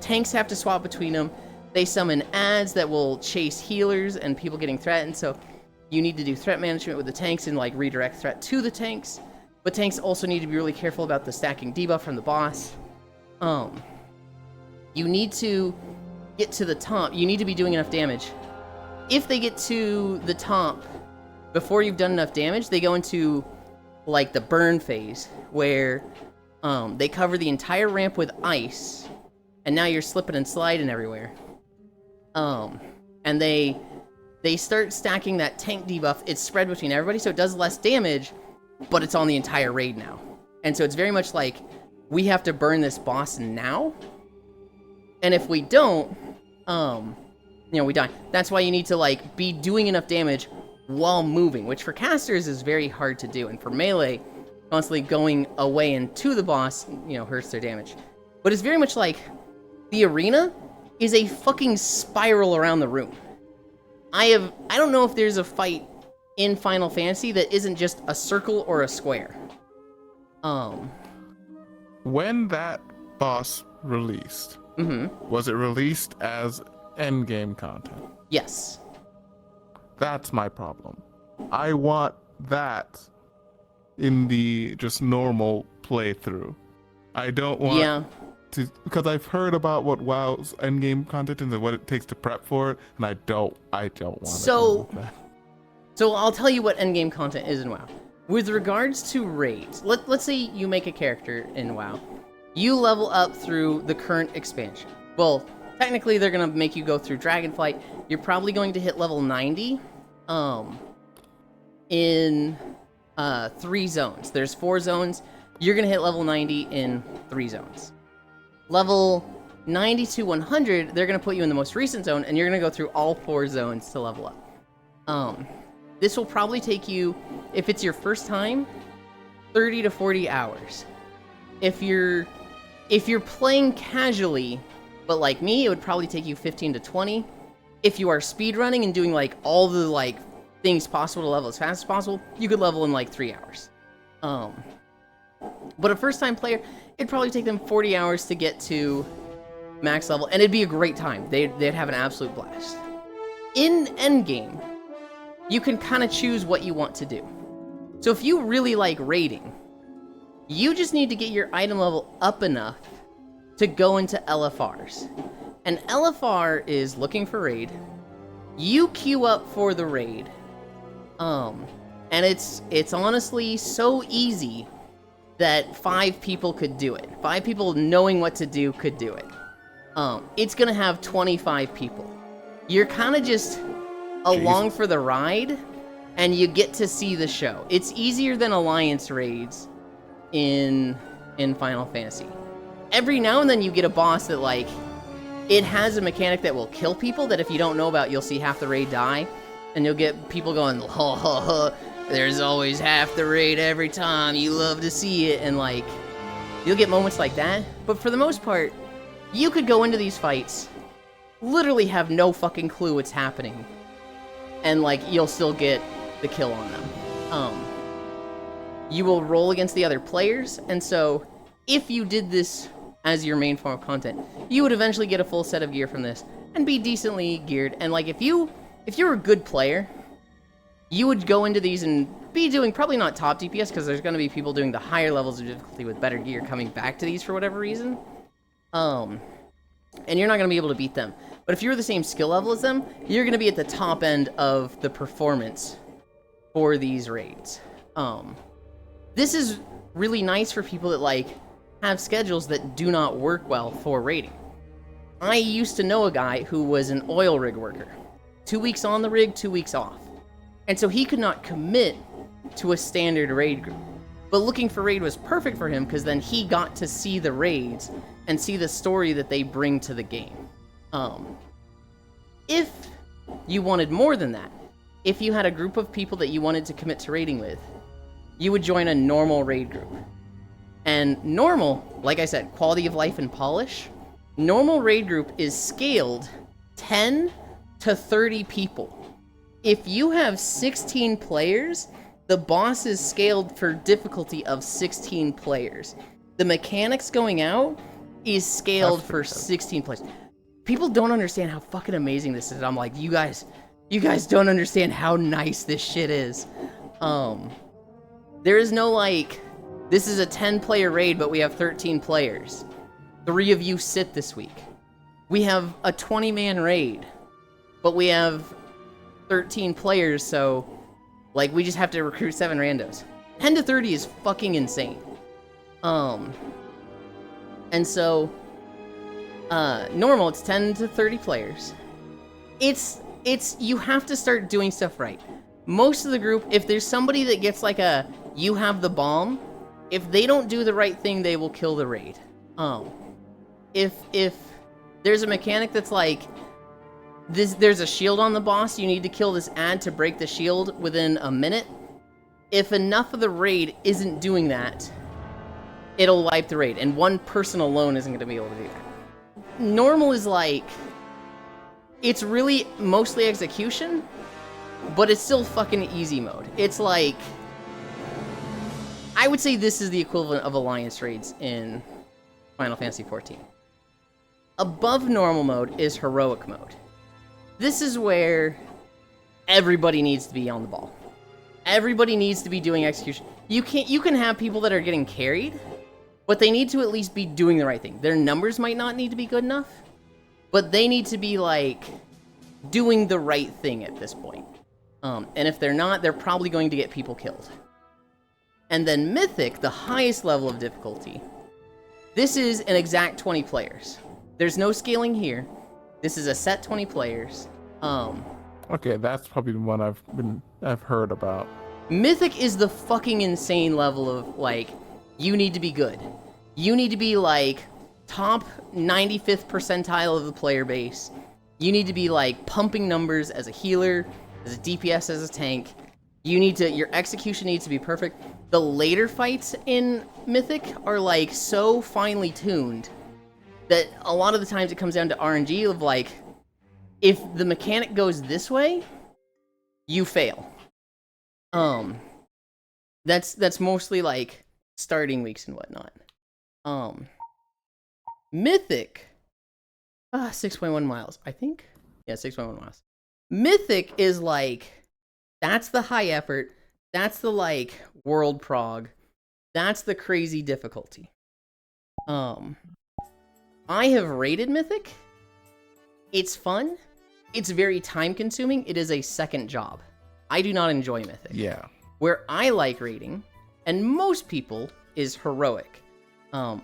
Tanks have to swap between them. They summon ads that will chase healers and people getting threatened, so you need to do threat management with the tanks and, like, redirect threat to the tanks. But tanks also need to be really careful about the stacking debuff from the boss. You need to get to the top. You need to be doing enough damage. If they get to the top before you've done enough damage, they go into, like, the burn phase, where they cover the entire ramp with ice, and now you're slipping and sliding everywhere. And they start stacking that tank debuff. It's spread between everybody, so it does less damage, but it's on the entire raid now. And so it's very much like, we have to burn this boss now, and if we don't, we die. That's why you need to, like, be doing enough damage while moving, which for casters is very hard to do, and for melee, constantly going away and to the boss, hurts their damage. But it's very much like, the arena is a fucking spiral around the room. I don't know if there's a fight in Final Fantasy that isn't just a circle or a square. When that boss released, was it released as endgame content? Yes. That's my problem. I want that in the just normal playthrough. I don't want to, because I've heard about what WoW's endgame content is and what it takes to prep for it, and I don't want that. So I'll tell you what endgame content is in WoW. With regards to raids, let's say you make a character in WoW. You level up through the current expansion. Well, technically they're going to make you go through Dragonflight. You're probably going to hit level 90 in 3 zones. There's 4 zones. You're going to hit level 90 in 3 zones. Level 90 to 100, they're going to put you in the most recent zone, and you're going to go through all 4 zones to level up. This will probably take you, if it's your first time, 30 to 40 hours. If you're playing casually, but like me, it would probably take you 15 to 20. If you are speedrunning and doing, like, all the, like, things possible to level as fast as possible, you could level in, like, 3 hours. But a first-time player, it'd probably take them 40 hours to get to max level, and it'd be a great time. They'd have an absolute blast. In endgame, you can kind of choose what you want to do. So if you really like raiding, you just need to get your item level up enough to go into LFRs. And LFR is looking for raid. You queue up for the raid. And it's honestly so easy that 5 people could do it. 5 people knowing what to do could do it. It's gonna have 25 people. You're kind of just along for the ride, and you get to see the show. It's easier than Alliance raids in Final Fantasy. Every now and then you get a boss that, like, It has a mechanic that will kill people that if you don't know about, you'll see half the raid die. And you'll get people going, ha ha ha, there's always half the raid every time, you love to see it. And like, you'll get moments like that. But for the most part, you could go into these fights, literally have no fucking clue what's happening. And like, you'll still get the kill on them. You will roll against the other players, and so if you did this as your main form of content, you would eventually get a full set of gear from this and be decently geared. And like, if you're a good player, you would go into these and be doing probably not top DPS, because there's going to be people doing the higher levels of difficulty with better gear coming back to these for whatever reason. And you're not going to be able to beat them. But if you're the same skill level as them, you're going to be at the top end of the performance for these raids. This is really nice for people that like have schedules that do not work well for raiding. I used to know a guy who was an oil rig worker. 2 weeks on the rig, 2 weeks off. And so he could not commit to a standard raid group. But looking for raid was perfect for him, because then he got to see the raids and see the story that they bring to the game. If you wanted more than that, if you had a group of people that you wanted to commit to raiding with, you would join a normal raid group. And normal, like I said, quality of life and polish, normal raid group is scaled 10 to 30 people. If you have 16 players, the boss is scaled for difficulty of 16 players. The mechanics going out is scaled for 16 players. People don't understand how fucking amazing this is. I'm like, you guys don't understand how nice this shit is. There is no like, this is a 10-player raid, but we have 13 players. 3 of you sit this week. We have a 20-man raid, but we have 13 players, so like, we just have to recruit 7 randos. 10 to 30 is fucking insane. And so, normal, it's 10 to 30 players. You have to start doing stuff right. Most of the group, if there's somebody that gets like a, you have the bomb, if they don't do the right thing, they will kill the raid. If there's a mechanic that's like, there's a shield on the boss, you need to kill this ad to break the shield within a minute. If enough of the raid isn't doing that, it'll wipe the raid, and one person alone isn't going to be able to do that. Normal is like, it's really mostly execution, but it's still fucking easy mode. It's like, I would say this is the equivalent of Alliance raids in Final Fantasy XIV. Above normal mode is heroic mode. This is where everybody needs to be on the ball. Everybody needs to be doing execution. You can have people that are getting carried, but they need to at least be doing the right thing. Their numbers might not need to be good enough, but they need to be like doing the right thing at this point. And if they're not, they're probably going to get people killed. And then Mythic, the highest level of difficulty, this is an exact 20 players. There's no scaling here. This is a set 20 players. Okay, that's probably the one I've heard about. Mythic is the fucking insane level of like, you need to be good. You need to be like top 95th percentile of the player base. You need to be like pumping numbers as a healer, as a DPS, as a tank. Your execution needs to be perfect. The later fights in Mythic are like so finely tuned that a lot of the times it comes down to RNG of like, if the mechanic goes this way, you fail. That's mostly like starting weeks and whatnot. Mythic, 6.1 miles, I think. Yeah, 6.1 miles. Mythic is like, that's the high effort. That's the like world prog. That's the crazy difficulty. I have rated Mythic. It's fun. It's very time consuming. It is a second job. I do not enjoy Mythic. Yeah. Where I like raiding, and most people, is heroic.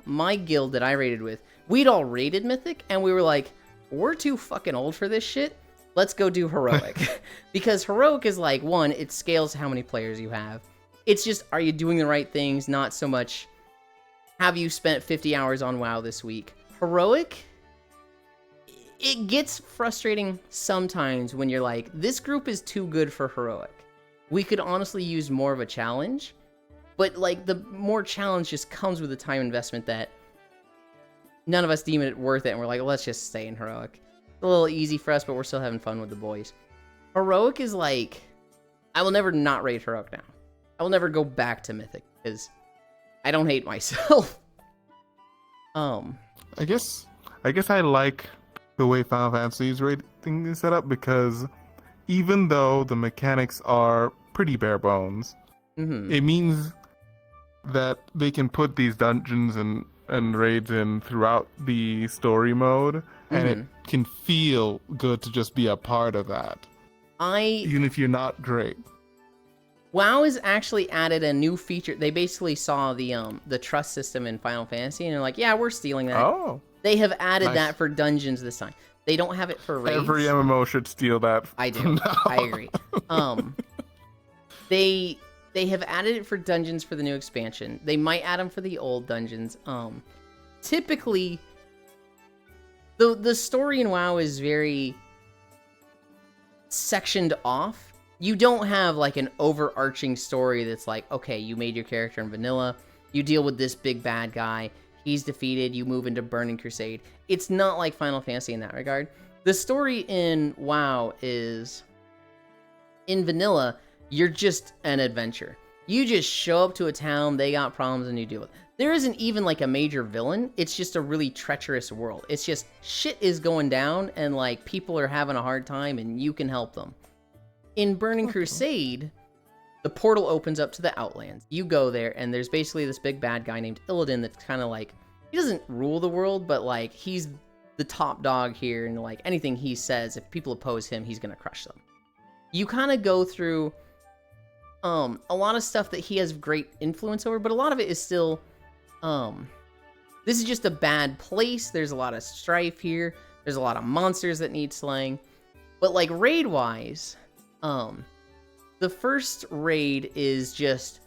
My guild that I raided with, we'd all raided Mythic, and we were like, we're too fucking old for this shit. Let's go do heroic. Because heroic is like, one, it scales how many players you have. It's just, are you doing the right things? Not so much, have you spent 50 hours on WoW this week? Heroic, it gets frustrating sometimes when you're like, this group is too good for heroic. We could honestly use more of a challenge, but like the more challenge just comes with the time investment that none of us deem it worth it, and we're like, let's just stay in heroic. It's a little easy for us, but we're still having fun with the boys. Heroic is like, I will never not raid heroic now. I will never go back to mythic because I don't hate myself. I guess I like the way Final Fantasy's rating is set up because even though the mechanics are pretty bare bones, it means that they can put these dungeons and raids in throughout the story mode, and it can feel good to just be a part of that. Even if you're not great. WoW has actually added a new feature. They basically saw the trust system in Final Fantasy, and they're like, yeah, we're stealing that. Oh. They have added Nice. that for dungeons this time. They don't have it for raids. Every MMO should steal that. I do. I agree. They have added it for dungeons for the new expansion. They might add them for the old dungeons. Typically, the story in WoW is very sectioned off. You don't have like an overarching story that's like, okay, you made your character in vanilla, you deal with this big bad guy, he's defeated, you move into Burning Crusade. It's not like Final Fantasy in that regard. The story in WoW is, in vanilla, you're just an adventure. You just show up to a town, they got problems, and you deal with it. There isn't even like a major villain. It's just a really treacherous world. It's just shit is going down, and like people are having a hard time, and you can help them. In Burning Crusade, the portal opens up to the Outlands. You go there, and there's basically this big bad guy named Illidan that's kind of like, he doesn't rule the world, but like he's the top dog here, and like anything he says, if people oppose him, he's gonna crush them. You kind of go through a lot of stuff that he has great influence over, but a lot of it is still, this is just a bad place. There's a lot of strife here. There's a lot of monsters that need slaying. But like raid-wise, the first raid is just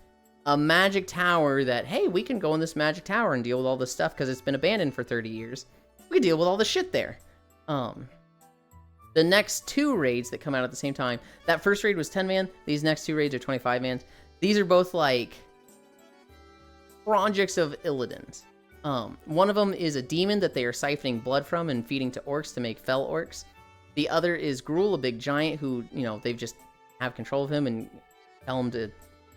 a magic tower that, hey, we can go in this magic tower and deal with all this stuff because it's been abandoned for 30 years. We can deal with all the shit there. The next two raids that come out at the same time, that first raid was 10 man. These next two raids are 25 man. These are both like projects of Illidan's. One of them is a demon that they are siphoning blood from and feeding to orcs to make fell orcs. The other is Gruul, a big giant who, you know, they've just have control of him and tell him to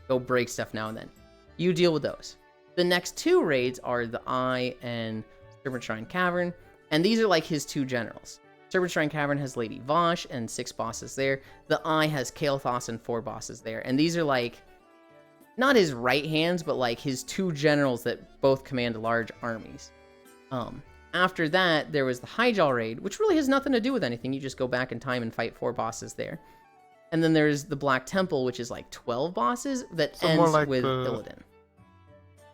go break stuff now and then. You deal with those. The next two raids are the Eye and Serpent Shrine Cavern, and these are like his two generals. Serpent Shrine Cavern has Lady Vashj and 6 bosses there. The Eye has Kael'thas and 4 bosses there. And these are like, not his right hands, but like his two generals that both command large armies. After that, there was the Hyjal raid, which really has nothing to do with anything. You just go back in time and fight 4 bosses there. And then there's the Black Temple, which is like 12 bosses that ends like with Illidan.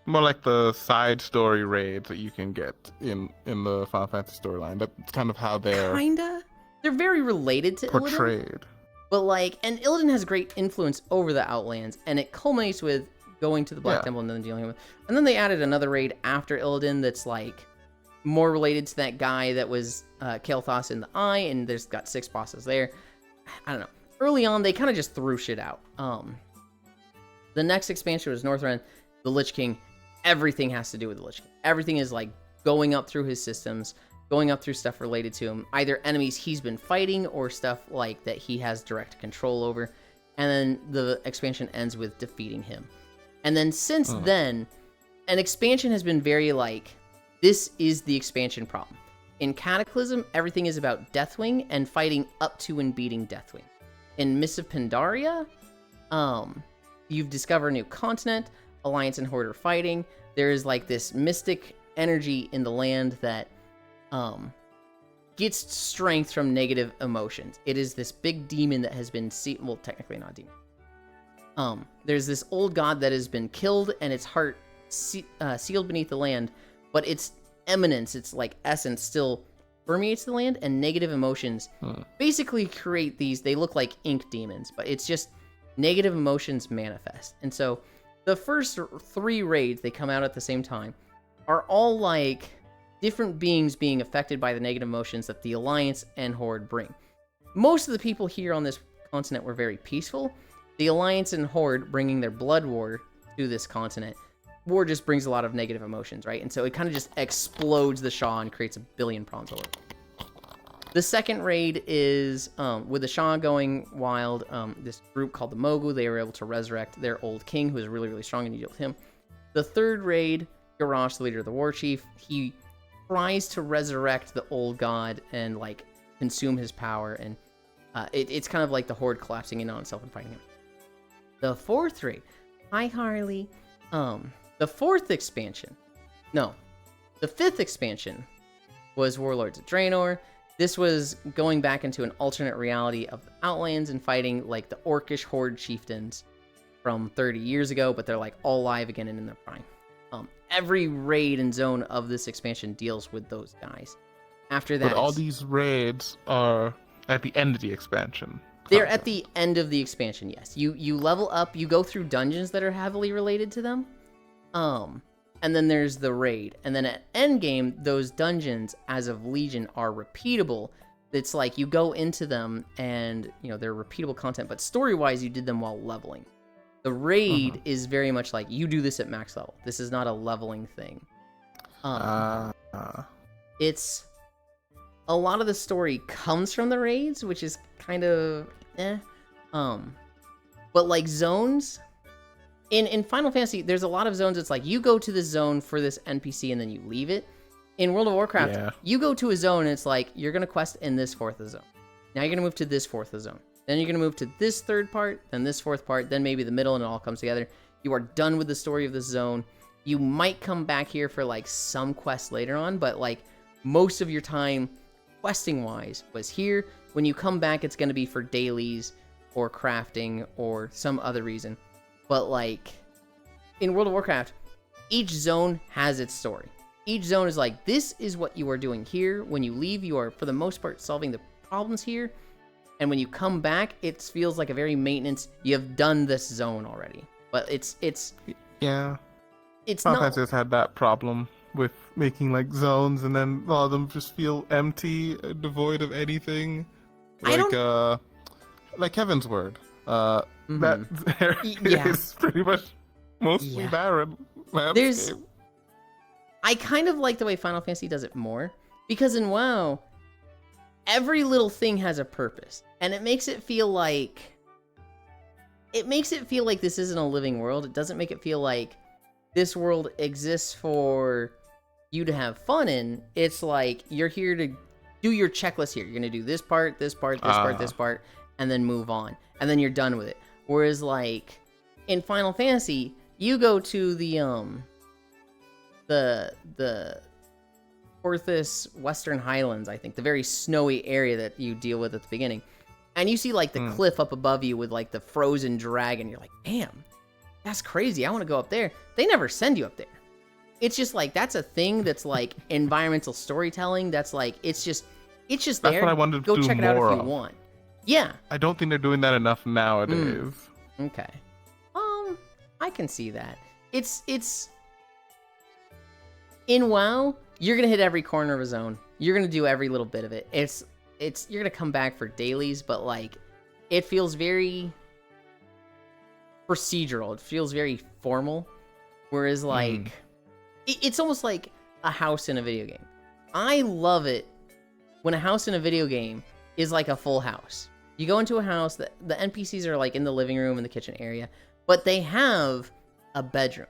More like the side story raids that you can get in the Final Fantasy storyline. That's kind of how they're Kinda. They're very related to Illidan. portrayed. But like, and Illidan has great influence over the Outlands, and it culminates with going to the Black Temple and then dealing with. And then they added another raid after Illidan that's like more related to that guy that was Kael'thas in the Eye, and there's got 6 bosses there. I don't know. Early on, they kind of just threw shit out. The next expansion was Northrend, the Lich King. Everything has to do with the Lich King. Everything is like going up through his systems, going up through stuff related to him, either enemies he's been fighting or stuff like that he has direct control over. And then the expansion ends with defeating him. And then since then, an expansion has been very like, this is the expansion problem. In Cataclysm, everything is about Deathwing and fighting up to and beating Deathwing. In Mists of Pandaria, you've discovered a new continent, Alliance and Horde are fighting. There is like this mystic energy in the land that gets strength from negative emotions. It is this big demon that has been well, technically not demon. There's this old god that has been killed and its heart sealed beneath the land, but its eminence, its like essence still permeates the land, and negative emotions basically create these, they look like ink demons, but it's just negative emotions manifest. And so the first 3 raids, they come out at the same time, are all like different beings being affected by the negative emotions that the Alliance and Horde bring. Most of the people here on this continent were very peaceful. The Alliance and Horde bringing their blood war to this continent. War just brings a lot of negative emotions, right? And so it kind of just explodes the Shah and creates a billion problems over it. The second raid is, with the Shah going wild, this group called the Mogu, they were able to resurrect their old king, who was really, really strong, and you deal with him. The third raid, Garrosh, the leader of the war chief, he tries to resurrect the old god and, like, consume his power, and it's kind of like the Horde collapsing in on itself and fighting him. The fourth raid, hi Harley, the fifth expansion was Warlords of Draenor. This was going back into an alternate reality of the Outlands and fighting like the Orcish Horde chieftains from 30 years ago, but they're like all alive again and in their prime. Every raid and zone of this expansion deals with those guys. After that, But all these raids are at the end of the expansion. they're at the end of the expansion. Yes, you level up, you go through dungeons that are heavily related to them. And then there's the raid. And then at endgame, those dungeons, as of Legion, are repeatable. It's like you go into them and, you know, they're repeatable content, but story-wise, you did them while leveling. The raid is very much like, you do this at max level. This is not a leveling thing. It's... A lot of the story comes from the raids, which is kind of but like zones... In Final Fantasy, there's a lot of zones. It's like you go to this zone for this NPC and then you leave it. In World of Warcraft, you go to a zone and it's like you're gonna quest in this fourth zone. Now you're gonna move to this fourth zone. Then you're gonna move to this third part, then this fourth part, then maybe the middle, and it all comes together. You are done with the story of this zone. You might come back here for like some quests later on, but like most of your time, questing wise, was here. When you come back, it's gonna be for dailies or crafting or some other reason. But, like, in World of Warcraft, each zone has its story. Each zone is like, this is what you are doing here. When you leave, you are, for the most part, solving the problems here. And when you come back, it feels like a very maintenance, you have done this zone already. But it's Yeah. It's Final not... Fantasy has had that problem with making, like, zones, and then a lot of them just feel empty, devoid of anything. Like Heaven's Word. That area is pretty much mostly barren landscape. I kind of like the way Final Fantasy does it more, because in WoW, every little thing has a purpose, and it makes it feel like this isn't a living world. It doesn't make it feel like this world exists for you to have fun in. It's like you're here to do your checklist here. You're gonna do this part, this part, this part, this part, and then move on, and then you're done with it. Whereas, like, in Final Fantasy, you go to the Orthus Western Highlands, I think, the very snowy area that you deal with at the beginning, and you see, like, the cliff up above you with, like, the frozen dragon. You're like, damn, that's crazy. I want to go up there. They never send you up there. It's just, like, that's a thing that's, like, environmental storytelling. That's, like, it's just there. That's what I wanted to go do check it out more if you of. want. Yeah. I don't think they're doing that enough nowadays. Okay. I can see that. It's in WoW, you're gonna hit every corner of a zone. You're gonna do every little bit of it. You're gonna come back for dailies, but like it feels very procedural. It feels very formal. Whereas like it's almost like a house in a video game. I love it when a house in a video game is like a full house. You go into a house, the NPCs are like in the living room and the kitchen area, but they have a bedroom.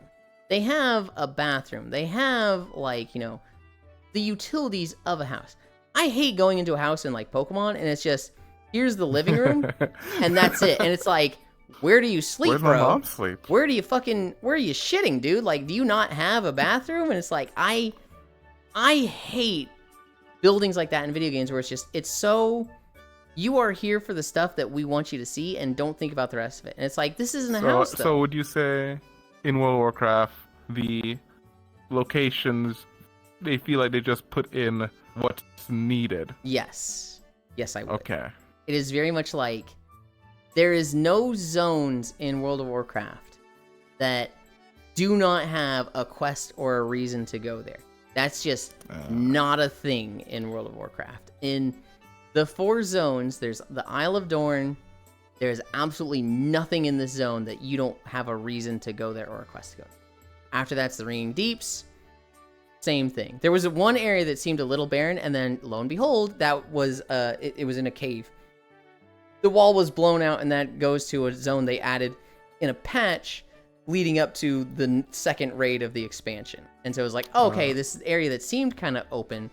They have a bathroom. They have like, you know, the utilities of a house. I hate going into a house in like Pokemon and it's just, here's the living room and that's it. And it's like, where do you sleep, Where's bro? my mom sleep? Where are you shitting, dude? Like, do you not have a bathroom? And it's like, I hate buildings like that in video games where it's so, you are here for the stuff that we want you to see and don't think about the rest of it. And it's like, this isn't a house, though. So would you say in World of Warcraft, the locations, they feel like they just put in what's needed? Yes. Yes, I would. Okay. It is very much like, there is no zones in World of Warcraft that do not have a quest or a reason to go there. That's just not a thing in World of Warcraft. In the 4 zones, there's the Isle of Dorn. There's absolutely nothing in this zone that you don't have a reason to go there or a quest to go. After that's the Ringing Deeps. Same thing. There was one area that seemed a little barren, and then lo and behold, that was it was in a cave. The wall was blown out, and that goes to a zone they added in a patch leading up to the second raid of the expansion. And so it was like, oh, okay, this area that seemed kind of open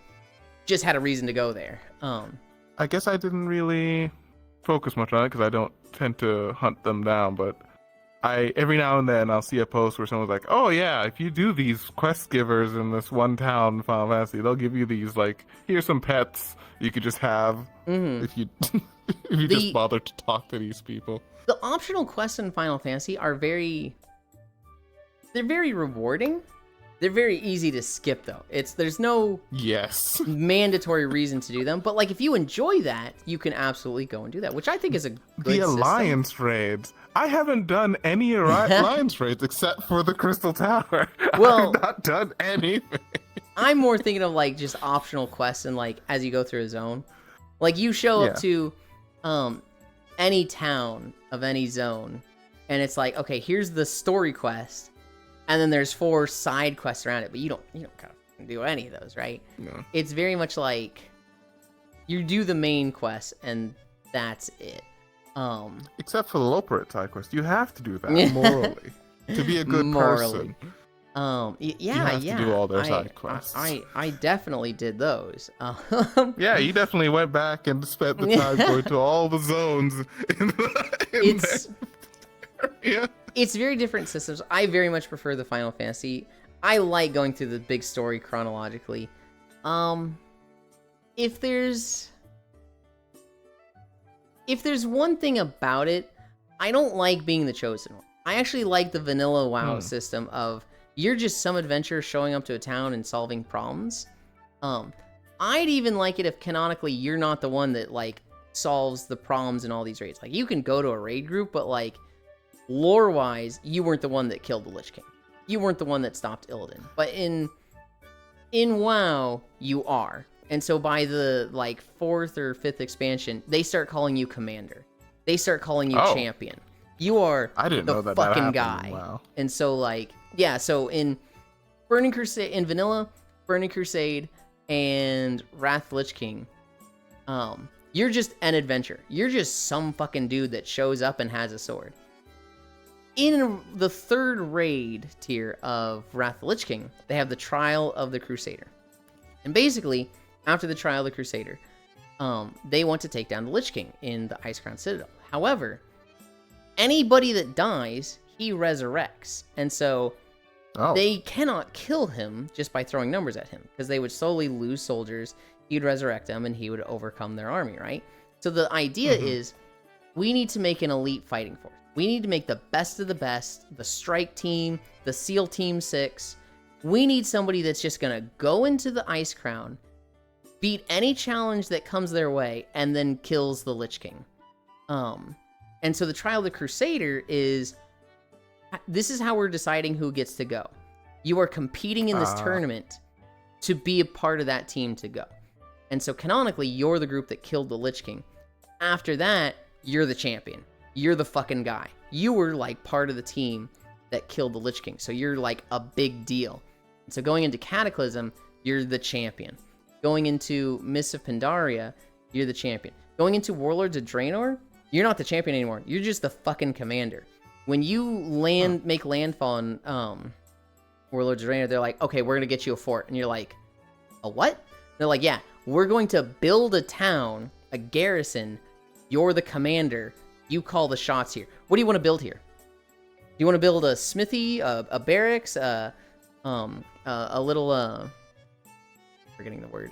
just had a reason to go there. I guess I didn't really focus much on it because I don't tend to hunt them down, but every now and then I'll see a post where someone's like, oh yeah, if you do these quest givers in this one town in Final Fantasy, they'll give you these, like, here's some pets you could just have if you if you just bother to talk to these people. The optional quests in Final Fantasy are they're very rewarding. They're very easy to skip though. There's no mandatory reason to do them, but like if you enjoy that, you can absolutely go and do that, which I think is a good The Alliance raids. I haven't done any Alliance raids except for the Crystal Tower. Well, I've not done anything. I'm more thinking of like just optional quests and like as you go through a zone. Like you show up to any town of any zone and it's like, okay, here's the story quest. And then there's 4 side quests around it, but you don't kind of do any of those, right? No. It's very much like you do the main quest and that's it. Except for the Loporrit side quest, you have to do that morally to be a good person. You have to do all their side quests. I definitely did those. Yeah, you definitely went back and spent the time going to all the zones It's very different systems. I very much prefer the Final Fantasy. I like going through the big story chronologically. If there's one thing about it, I don't like being the chosen one. I actually like the vanilla WoW system of you're just some adventurer showing up to a town and solving problems. I'd even like it if canonically you're not the one that like solves the problems in all these raids. Like you can go to a raid group, but like lore-wise, you weren't the one that killed the Lich King. You weren't the one that stopped Illidan. But in WoW, you are. And so by the like 4th or 5th expansion, they start calling you commander. They start calling you champion. You are the fucking guy. Wow. And so like, yeah, so in Burning Crusade, in vanilla, Burning Crusade, and Wrath Lich King, you're just an adventurer. You're just some fucking dude that shows up and has a sword. In the 3rd raid tier of Wrath of the Lich King, they have the Trial of the Crusader. And basically, after the Trial of the Crusader, they want to take down the Lich King in the Icecrown Citadel. However, anybody that dies, he resurrects. And so they cannot kill him just by throwing numbers at him, because they would slowly lose soldiers, he'd resurrect them, and he would overcome their army, right? So the idea is, we need to make an elite fighting force. We need to make the best of the best, the strike team, the SEAL Team 6. We need somebody that's just going to go into the Icecrown, beat any challenge that comes their way, and then kills the Lich King. And so the Trial of the Crusader this is how we're deciding who gets to go. You are competing in this tournament to be a part of that team to go. And so canonically, you're the group that killed the Lich King. After that, you're the champion. You're the fucking guy. You were like part of the team that killed the Lich King. So you're like a big deal. And so going into Cataclysm, you're the champion. Going into Mists of Pandaria, you're the champion. Going into Warlords of Draenor, you're not the champion anymore. You're just the fucking commander. When you make landfall on Warlords of Draenor, they're like, okay, we're gonna get you a fort. And you're like, a what? They're like, yeah, we're going to build a town, a garrison. You're the commander. You call the shots here. What do you want to build here? Do you want to build a smithy, a barracks, a little forgetting the word.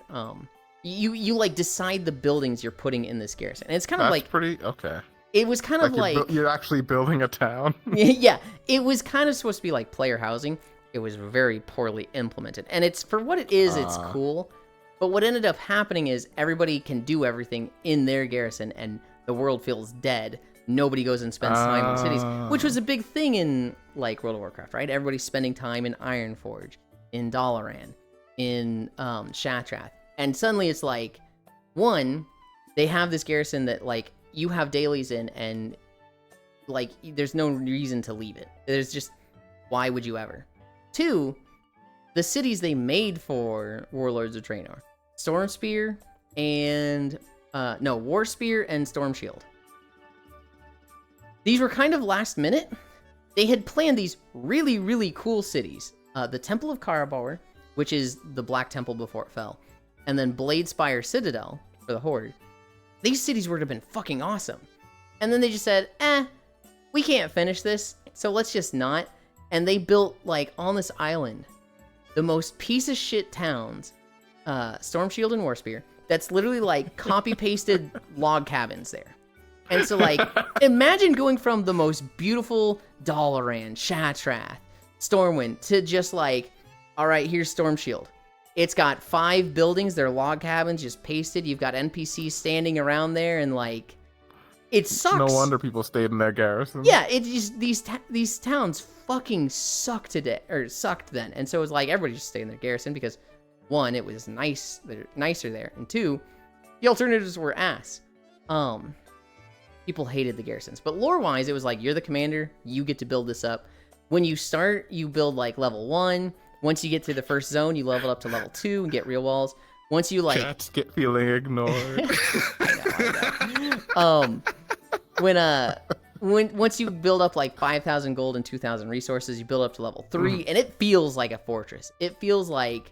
You like decide the buildings you're putting in this garrison, and it's kind of like pretty okay. It was kind of like you're actually building a town. Yeah, it was kind of supposed to be like player housing. It was very poorly implemented, and it's for what it is. It's cool, but what ended up happening is everybody can do everything in their garrison, and the world feels dead. Nobody goes and spends time in cities, which was a big thing in like World of Warcraft, right? Everybody's spending time in Ironforge, in Dalaran. in Shatrath. And suddenly it's like, one, they have this garrison that like you have dailies in, and like there's no reason to leave it. There's just, why would you ever? Two, the cities they made for Warlords of Draenor, Stormspear and Warspear and Stormshield. These were kind of last minute. They had planned these really, really cool cities. The Temple of Karabar, which is the Black Temple before it fell, and then Bladespire Citadel for the Horde. These cities would have been fucking awesome. And then they just said, we can't finish this, so let's just not. And they built, like, on this island, the most piece of shit towns, Stormshield and Warspear, that's literally, like, copy-pasted log cabins there. And so, like, imagine going from the most beautiful Dalaran, Shatrath, Stormwind, to just, like, all right, here's Stormshield. It's got 5 buildings, they're log cabins, just pasted. You've got NPCs standing around there, and, like, it sucks. No wonder people stayed in their garrison. Yeah, it just, these towns fucking sucked then. And so it was like, everybody just stayed in their garrison because, one, it was nice, they're nicer there, and two, the alternatives were ass. People hated the garrisons. But lore-wise, it was like, you're the commander, you get to build this up. When you start, you build, like, level 1. Once you get to the first zone, you level up to level 2 and get real walls. Once you, like... Chats get feeling ignored. I know. Once you build up, like, 5,000 gold and 2,000 resources, you build up to level 3, and it feels like a fortress. It feels like...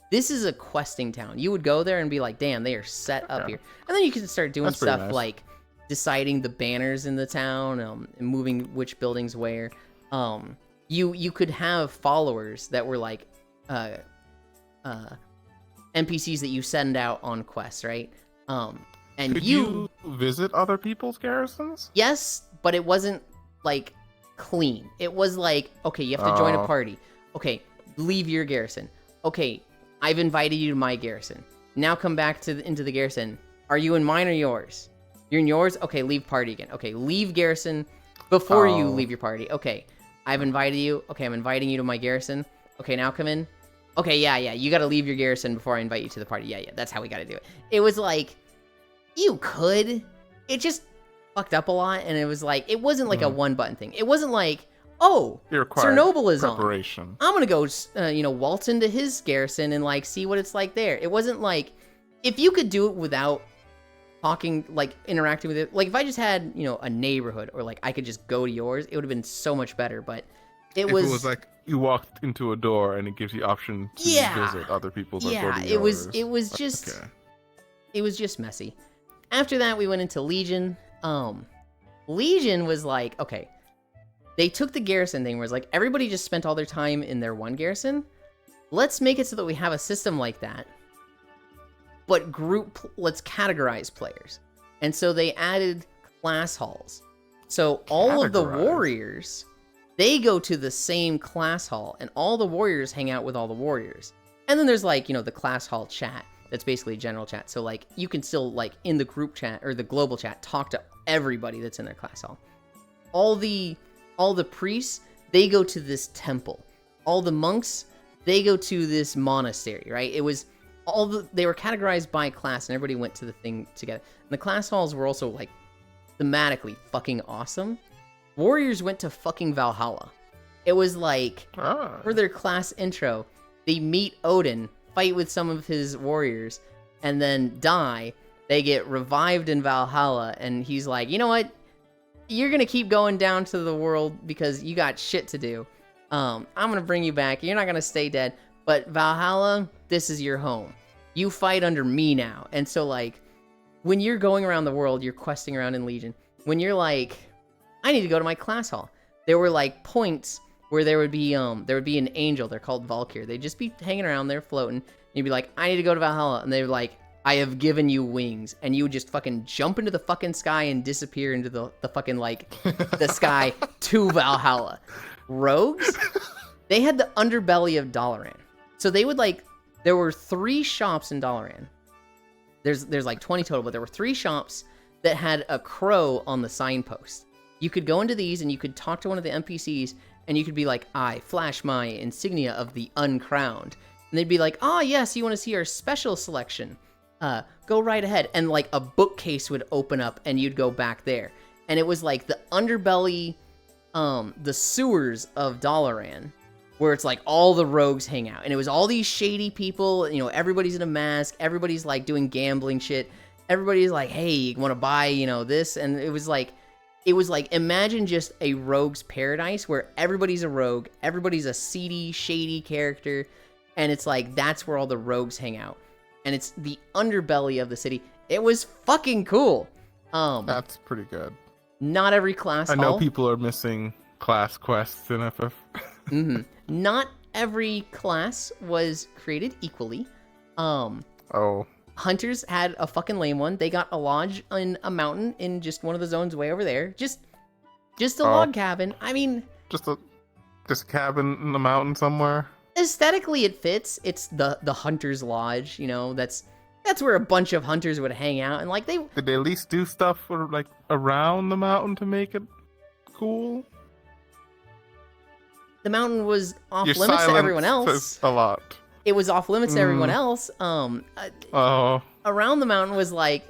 This is a questing town. You would go there and be like, damn, they are set up here. And then you can start doing stuff nice. Like deciding the banners in the town, and moving which buildings where. You could have followers that were like NPCs that you send out on quests, right? And could you visit other people's garrisons? Yes, but it wasn't like clean. It was like, okay, you have to join a party. Okay, leave your garrison. Okay, I've invited you to my garrison. Now come back into the garrison. Are you in mine or yours? You're in yours? Okay, leave party again. Okay, leave garrison before you leave your party. Okay, I've invited you. Okay, I'm inviting you to my garrison. Okay, now come in. Okay, yeah, you gotta leave your garrison before I invite you to the party. Yeah, that's how we gotta do it. It was like, you could. It just fucked up a lot, and it was like, it wasn't like a one-button thing. It wasn't like, oh, Chernobyl is on. I'm gonna go, waltz into his garrison and, like, see what it's like there. It wasn't like, if you could do it without talking, like, interacting with it, like, if I just had, a neighborhood, or, like, I could just go to yours, it would have been so much better, but it was like, you walked into a door and it gives you option to visit other people that go to yours. It was just messy. After that, we went into Legion. Legion was like, okay, they took the garrison thing where it's like, everybody just spent all their time in their one garrison. Let's make it so that we have a system like that, but let's categorize players. And so they added class halls. So all of the warriors, they go to the same class hall, and all the warriors hang out with all the warriors. And then there's, like, the class hall chat. That's basically general chat. So, like, you can still, like, in the group chat or the global chat, talk to everybody that's in their class hall. All the priests, they go to this temple. All the monks, they go to this monastery, right? It was they were categorized by class, and everybody went to the thing together. And the class halls were also, like, thematically fucking awesome. Warriors went to fucking Valhalla. It was like, for their class intro, they meet Odin, fight with some of his warriors, and then die. They get revived in Valhalla, and he's like, you know what? You're gonna keep going down to the world because you got shit to do. I'm gonna bring you back. You're not gonna stay dead, but Valhalla, this is your home. You fight under me now. And so, like, when you're going around the world, you're questing around in Legion. When you're like, I need to go to my class hall, there were, like, points where there would be an angel. They're called Valkyr. They'd just be hanging around there floating. And you'd be like, I need to go to Valhalla. And they're like, I have given you wings. And you would just fucking jump into the fucking sky and disappear into the fucking, like, the sky to Valhalla. Rogues, they had the underbelly of Dalaran. So they would, like, there were 3 shops in Dalaran. There's like 20 total, but there were 3 shops that had a crow on the signpost. You could go into these and you could talk to one of the NPCs, and you could be like, I flash my insignia of the uncrowned. And they'd be like, "Oh yes, you want to see our special selection? Go right ahead." And like a bookcase would open up, and you'd go back there, and it was like the underbelly, the sewers of Dalaran, where it's like all the rogues hang out, and it was all these shady people. You know, everybody's in a mask, everybody's like doing gambling shit. Everybody's like, "Hey, you want to buy, this?" And it was like imagine just a rogue's paradise where everybody's a rogue, everybody's a seedy, shady character. And it's like, that's where all the rogues hang out. And it's the underbelly of the city. It was fucking cool. That's pretty good. Not every class I know hall. people are missing class quests in FF. Not every class was created equally. Oh. Hunters had a fucking lame one. They got a lodge in a mountain in just one of the zones way over there. Just a log cabin. I mean, Just a cabin in the mountain somewhere. aesthetically it fits. It's the hunter's lodge, that's where a bunch of hunters would hang out, and like Did they at least do stuff for like around the mountain to make it cool? the mountain was off Your limits to silence everyone else. says a lot. It was off limits to everyone else. Oh. Around the mountain was like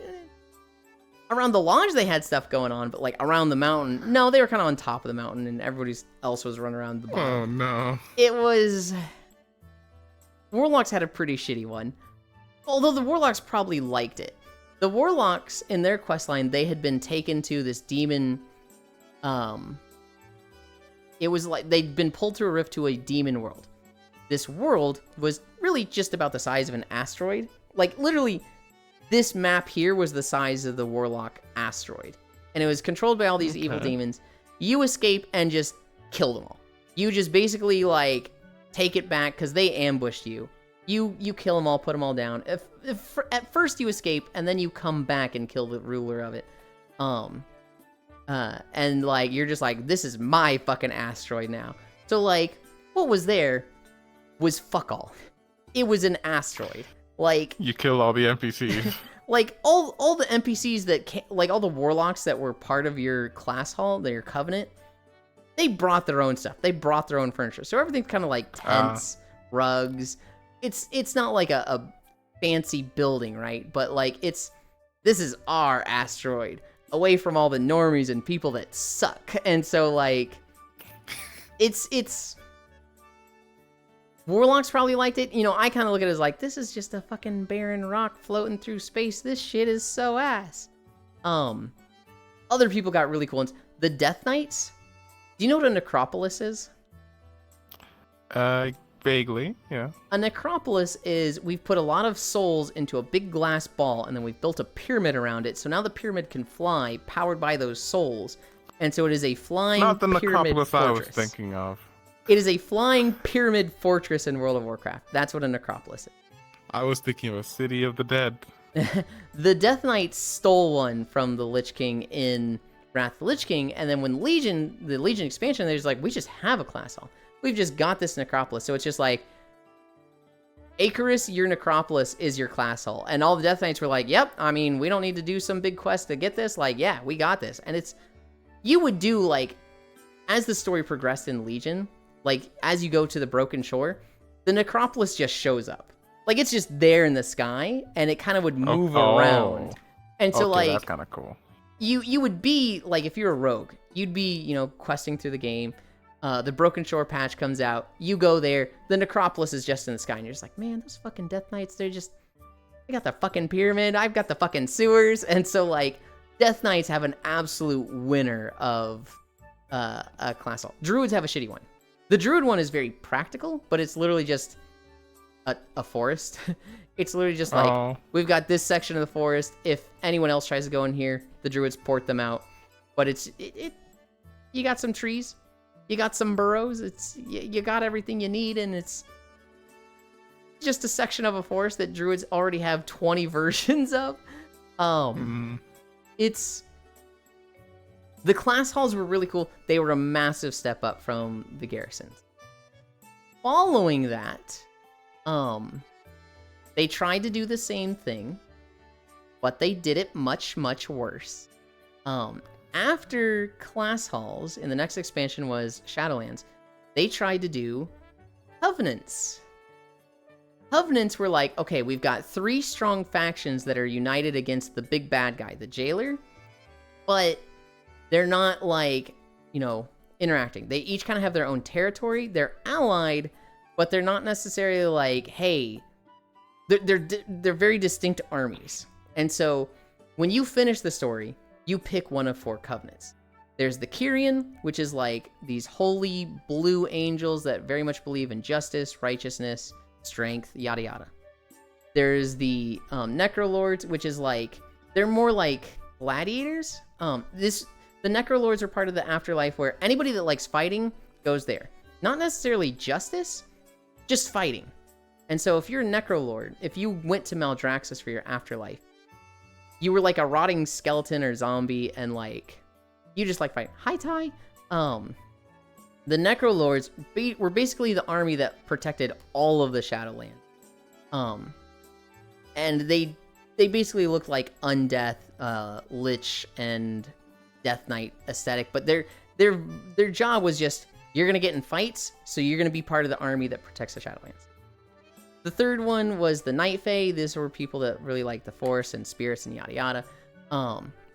around the lodge they had stuff going on, but like around the mountain, no, they were kind of on top of the mountain, and everybody else was running around the bottom. Oh no. It was Warlocks had a pretty shitty one. Although the Warlocks probably liked it. The Warlocks, in their questline, they had been taken to this demon... It was like they'd been pulled through a rift to a demon world. This world was really just about the size of an asteroid. Like, literally, this map here was the size of the Warlock asteroid. And it was controlled by all these evil demons. You escape and just kill them all. You just basically, like, take it back because they ambushed you. You kill them all, put them all down. If at first you escape, and then you come back and kill the ruler of it. And, like, you're just like, this is my fucking asteroid now. So, like, what was there was fuck all. It was an asteroid. Like, You kill all the NPCs. like all the NPCs that like all the warlocks that were part of your class hall, your covenant, they brought their own stuff. They brought their own furniture. So everything's kind of like tents, rugs. It's not like a fancy building, right? But like this is our asteroid, away from all the normies and people that suck. And so like it's Warlocks probably liked it. I kind of look at it as like, this is just a fucking barren rock floating through space. This shit is so ass. Other people got really cool ones. The Death Knights. Do you know what a necropolis is? Vaguely, yeah. A necropolis is, we've put a lot of souls into a big glass ball, and then we've built a pyramid around it. So now the pyramid can fly, powered by those souls. And so it is a flying Not the pyramid necropolis fortress. I was thinking of. It is a flying pyramid fortress in World of Warcraft. That's what a necropolis is. I was thinking of a city of the dead. The Death Knights stole one from the Lich King in Wrath of the Lich King, and then when the Legion expansion, they're just like, we just have a class hall. We've just got this necropolis. So it's just like, Icarus, your necropolis is your class hall. And all the Death Knights were like, yep, I mean, we don't need to do some big quest to get this. Like, yeah, we got this. And you would do, like, as the story progressed in Legion, like, as you go to the Broken Shore, the necropolis just shows up. Like, it's just there in the sky, and it kind of would move around. And so, Okay, like, that's kind of cool. you would be, like, if you're a rogue, you'd be, questing through the game. The Broken Shore patch comes out. You go there. The necropolis is just in the sky, and you're just like, man, those fucking Death Knights, they got the fucking pyramid. I've got the fucking sewers. And so, like, Death Knights have an absolute winner of a class hall. Druids have a shitty one. The Druid one is very practical, but it's literally just a forest. It's literally just like, we've got this section of the forest. If anyone else tries to go in here, the Druids port them out. But you got some trees. You got some burrows. You got everything you need, and it's just a section of a forest that Druids already have 20 versions of. It's... The class halls were really cool. They were a massive step up from the garrisons. Following that, they tried to do the same thing, but they did it much, much worse. After class halls, in the next expansion was Shadowlands, they tried to do covenants. Covenants were like, okay, we've got 3 strong factions that are united against the big bad guy, the Jailer, but they're not like, interacting. They each kind of have their own territory. They're allied, but they're not necessarily like, hey, they're very distinct armies. And so when you finish the story, you pick one of 4 covenants. There's the Kyrian, which is like these holy blue angels that very much believe in justice, righteousness, strength, yada yada. There's the Necrolords, which is like, they're more like gladiators. The Necrolords are part of the afterlife where anybody that likes fighting goes there. Not necessarily justice, just fighting. And so if you're a Necrolord, if you went to Maldraxxus for your afterlife, you were like a rotting skeleton or zombie and like, you just like fighting. Hi, Ty. The Necrolords were basically the army that protected all of the Shadowlands. And they basically looked like Undeath, Lich, and Death Knight aesthetic, but their job was just, you're gonna get in fights, so you're gonna be part of the army that protects the Shadowlands. The third one was the Night Fae. These were people that really liked the Force and spirits and yada yada.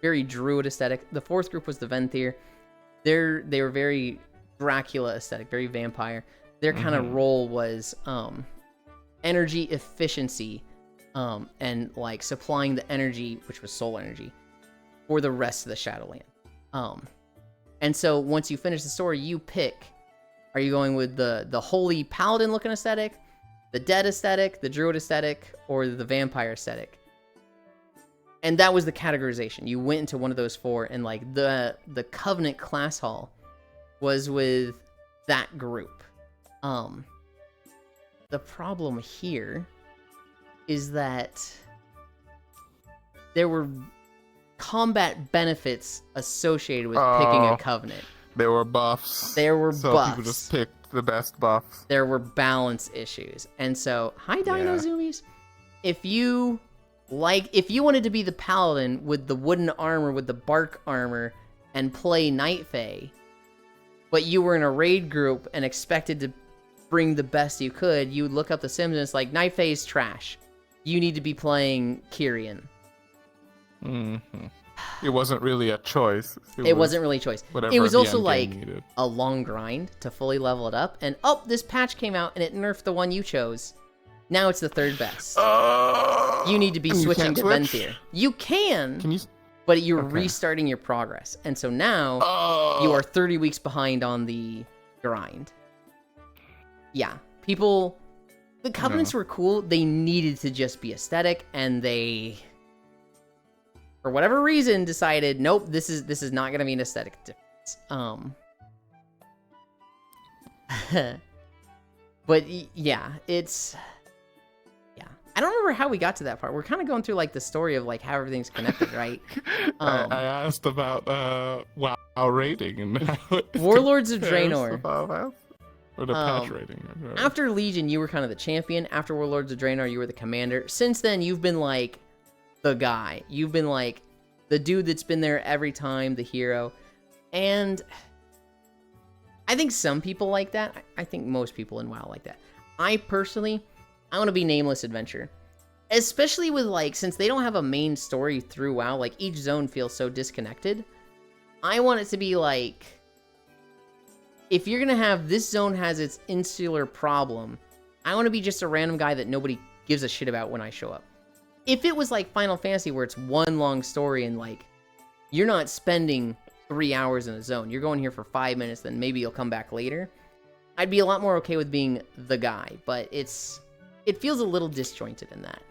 Very druid aesthetic. The fourth group was the Venthyr. They were very Dracula aesthetic, very vampire. Their kind of role was energy efficiency, and like supplying the energy, which was soul energy, for the rest of the Shadowland. And so once you finish the story, you pick, are you going with the holy paladin looking aesthetic, the dead aesthetic, the druid aesthetic, or the vampire aesthetic? And that was the categorization. You went into one of those 4, and like the Covenant class hall was with that group. The problem here is that there were combat benefits associated with picking a Covenant. There were buffs. So people just picked the best buffs. There were balance issues. And so, hi Dino Zoomies. If you wanted to be the paladin with the wooden armor, with the bark armor, and play Night Fae, but you were in a raid group and expected to bring the best you could, you would look up the Sims and it's like, Night Fae's trash. You need to be playing Kyrian. Mm-hmm. It wasn't really a choice. It wasn't really a choice. It was the also end like game needed. a long grind to fully level it up. And this patch came out and it nerfed the one you chose. Now it's the third best. You need to be switching to Venthyr. You can but you're restarting your progress. And so now you are 30 weeks behind on the grind. Yeah, the Covenants were cool. They needed to just be aesthetic, and they, for whatever reason, decided, nope, this is not going to be an aesthetic difference. But yeah, I don't remember how we got to that part. We're kind of going through like the story of like how everything's connected, right? I asked about WoW rating and how Warlords of Draenor. Or the patch rating. After Legion, you were kind of the champion. After Warlords of Draenor, you were the commander. Since then, you've been like the guy. You've been like the dude that's been there every time, the hero. And I think some people like that. I think most people in WoW like that. I want to be Nameless Adventure. Especially with like, since they don't have a main story through WoW, like each zone feels so disconnected. I want it to be like, if you're going to have this zone has its insular problem, I want to be just a random guy that nobody gives a shit about when I show up. If it was like Final Fantasy where it's one long story and like, you're not spending 3 hours in a zone, you're going here for 5 minutes, then maybe you'll come back later, I'd be a lot more okay with being the guy, but it feels a little disjointed in that.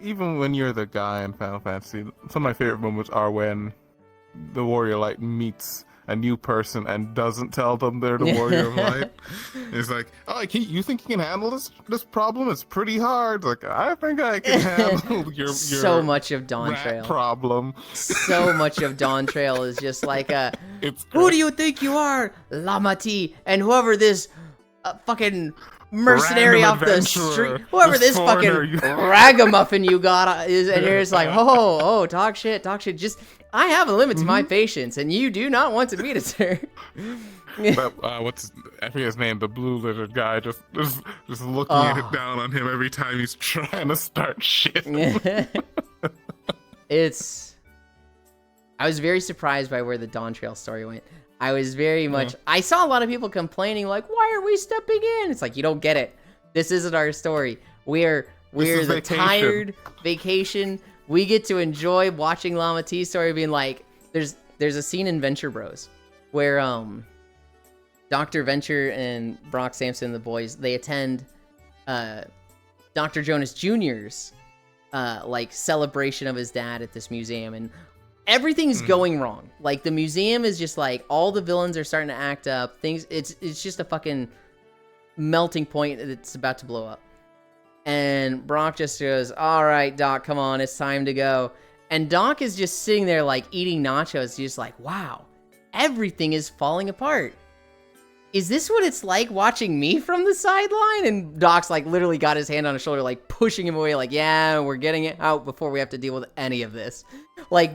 Even when you're the guy in Final Fantasy, some of my favorite moments are when the Warrior Light meets a new person and doesn't tell them they're the Warrior of Light. It's like, oh, you think you can handle this problem? It's pretty hard. Like, I think I can handle your so much of Dawntrail problem. So much of Dawntrail is just like it's who do you think you are, Lamati, and whoever this fucking mercenary off the street, whoever this fucking ragamuffin you got is, and you're just like, oh, talk shit. Just I have a limit to my patience, and you do not want to meet it, sir. But, I forget his name, the blue lizard guy, just looking down on him every time he's trying to start shit. I was very surprised by where the Dawn Trail story went. I was very much. I saw a lot of people complaining, like, "Why are we stepping in?" It's like, you don't get it. This isn't our story. We're the vacation. tired vacation. We get to enjoy watching Llama T's story, being like, there's a scene in Venture Bros where Dr. Venture and Brock Sampson, the boys, they attend Dr. Jonas Jr.'s like celebration of his dad at this museum, and everything's going wrong. Like, the museum is just like, all the villains are starting to act up. It's just a fucking melting point that's about to blow up. And Brock just goes, "All right, Doc, come on, it's time to go." And Doc is just sitting there like eating nachos, just like, wow, everything is falling apart. Is this what it's like watching me from the sideline? And Doc's like literally got his hand on his shoulder, like pushing him away, like, yeah, we're getting it out before we have to deal with any of this. Like,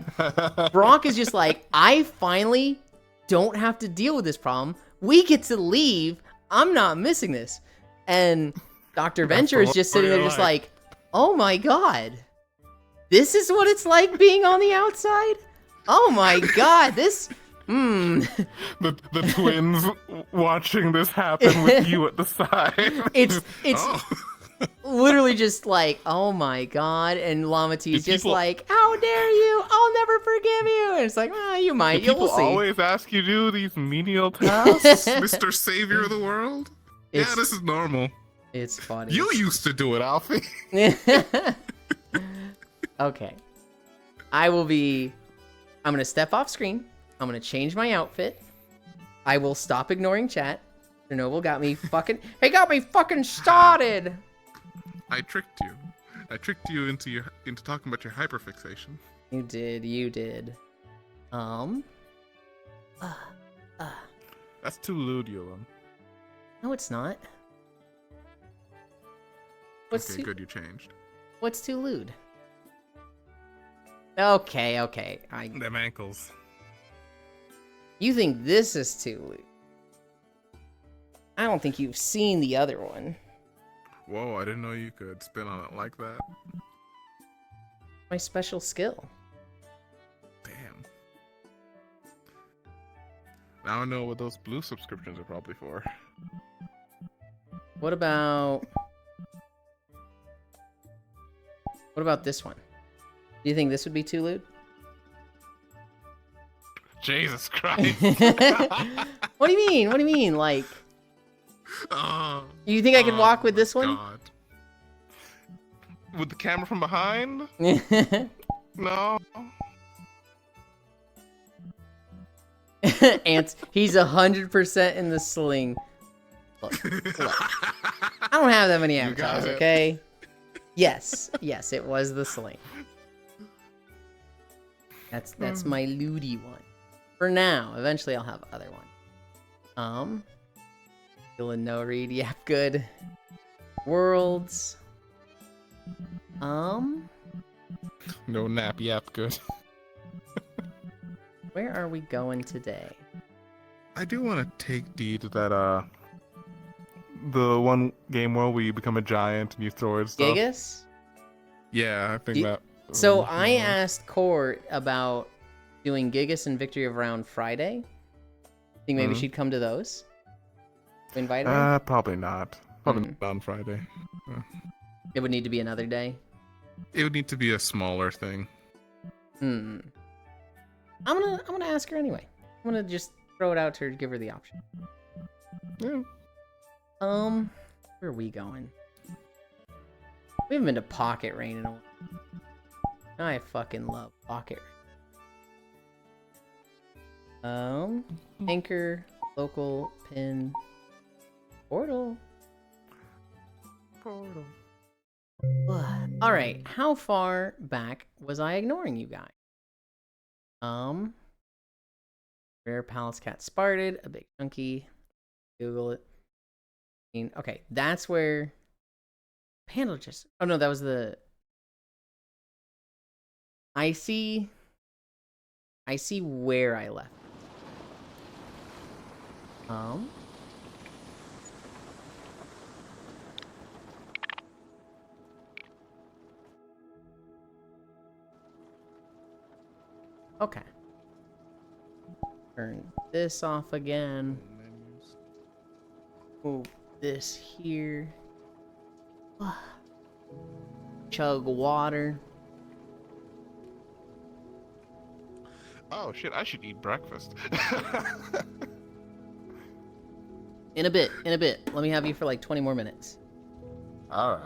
Brock is just like, I finally don't have to deal with this problem. We get to leave. I'm not missing this. And Dr. Venture is just sitting there just like, oh my god. This is what it's like being on the outside? Oh my god, this... The twins watching this happen with you at the side. It's literally just like, oh my god, and Llama T's just like, how dare you? I'll never forgive you. And it's like, well, you might. You'll see. People always ask you to do these menial tasks, Mr. Savior of the world. Yeah, this is normal. It's funny. You used to do it, Alfie. Okay. I'm gonna step off screen. I'm gonna change my outfit. I will stop ignoring chat. Chernobyl got me fucking started. I tricked you. I tricked you into talking about your hyperfixation. You did. That's too lewd, Yolam. No, it's not. Okay, good, you changed. What's too lewd? Okay. Them ankles. You think this is too lewd? I don't think you've seen the other one. Whoa, I didn't know you could spin on it like that. My special skill. Damn. Now I know what those blue subscriptions are probably for. What about this one? Do you think this would be too lewd? Jesus Christ. What do you mean? What do you mean? Like, you think I could walk with this one? God. With the camera from behind? No. Ants, he's 100% in the sling. Look. I don't have that many avatars, okay? Yes, it was the sling. That's my lewdy one. For now, eventually I'll have other one. Feeling no read, yep, good. Worlds. No nap, yep, good. Where are we going today? I do want to take deed that the one game where we become a giant and you throw it stuff. Gigas? Yeah, I think that. So I asked Court about doing Gigas and Victory of Round Friday. Think maybe she'd come to those? Invite her? Probably not. Probably not on Friday. It would need to be another day. It would need to be a smaller thing. I'm gonna ask her anyway. I'm gonna just throw it out to her to give her the option. Yeah. Where are we going? We haven't been to Pocket Rain in a while. I fucking love Pocket Rain. Anchor, local, pin, portal. Alright, how far back was I ignoring you guys? Rare Palace Cat Sparted, a big chunky. Google it. Okay, that's where Panda just... Oh no, that was the... I see I see where I left. Okay. Turn this off again. Move this here. Chug water. Oh shit! I should eat breakfast. In a bit. Let me have you for like 20 more minutes. All right.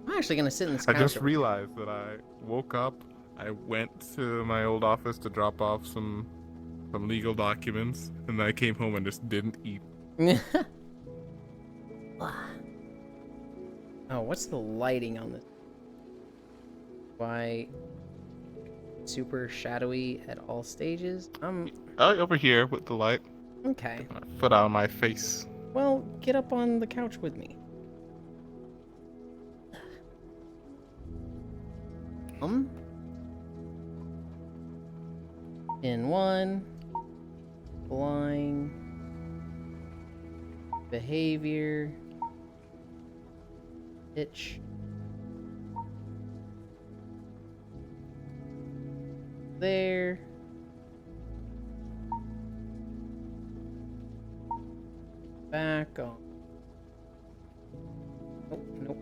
I'm actually gonna sit in this I couch. just realized that I woke up. I went to my old office to drop off some legal documents, and then I came home and just didn't eat. Oh, what's the lighting on this? Why super shadowy at all stages? Over here with the light. Okay. My foot out of my face. Well, get up on the couch with me. In one. Flying. Behavior. Itch. There. Back on. Nope.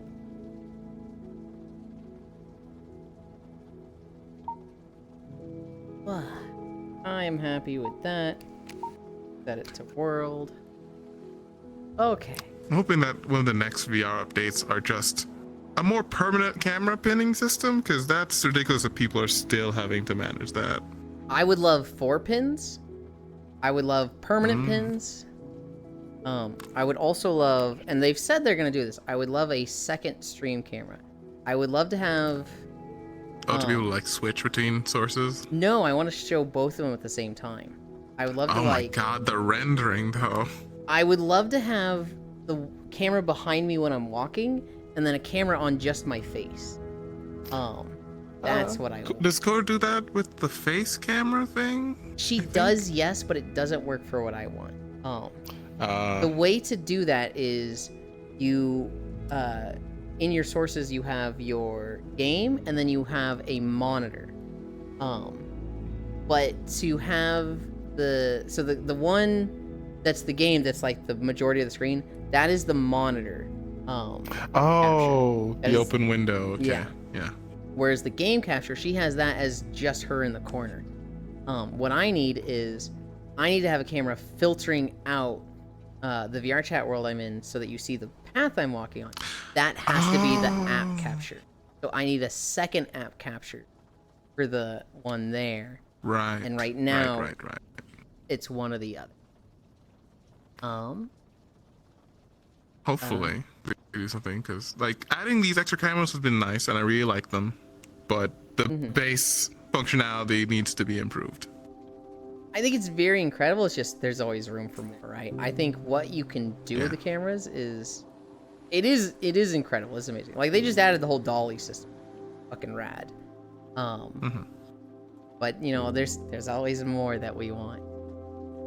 I am happy with that. Set it to world. Okay. I'm hoping that one of the next VR updates are just a more permanent camera pinning system, because that's ridiculous that people are still having to manage that. I would love 4 pins. I would love permanent pins. I would also love, and they've said they're gonna do this, I would love a second stream camera. I would love to have... To be able to like switch between sources? No, I want to show both of them at the same time. I would love to Oh my god, the rendering though. I would love to have the camera behind me when I'm walking, and then a camera on just my face. That's what I want. Does Core do that with the face camera thing? She does, yes, but it doesn't work for what I want. The way to do that is you, in your sources, you have your game, and then you have a monitor. But to have the one that's the game that's like the majority of the screen, that is the monitor. The open window. Okay. Yeah. Whereas the game capture, she has that as just her in the corner. What I need is, I need to have a camera filtering out the VR chat world I'm in so that you see the path I'm walking on. That has to be the app capture. So I need a second app capture for the one there. Right. And right now, right. it's one or the other. Hopefully they do something, because like adding these extra cameras has been nice and I really like them, but the base functionality needs to be improved. I think it's very incredible. It's just there's always room for more, right? I think what you can do with the cameras is it is incredible. It's amazing. Like they just added the whole dolly system. Fucking rad. But you know, there's always more that we want.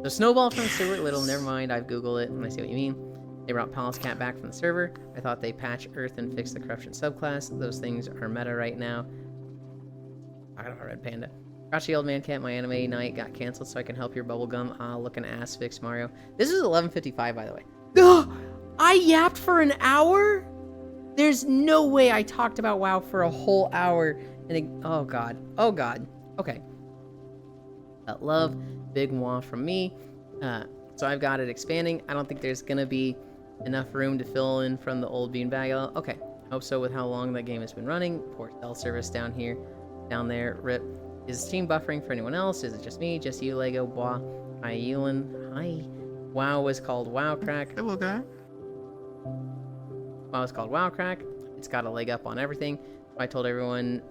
So Snowball from Stuart Little, never mind, I've Googled it and I see what you mean. They brought Palace Cat back from the server. I thought they patch Earth and fix the corruption subclass. Those things are meta right now. I don't know, Red Panda. Crotchy Old Man Cat, my anime night got canceled so I can help your bubblegum looking ass fix Mario. This is 11:55, by the way. I yapped for an hour? There's no way I talked about WoW for a whole hour. And oh god. Okay. Love, big wah from me. So I've got it expanding. I don't think there's gonna be enough room to fill in from the old beanbag. Okay, hope so with how long that game has been running. Poor cell service down there. Rip. Is Steam buffering for anyone else? Is it just me? Just you, Lego? Blah. Hi, Ewan. Hi. WoW was called WoWcrack. Hello, guy. WoW was called WoWcrack. It's got a leg up on everything. I told everyone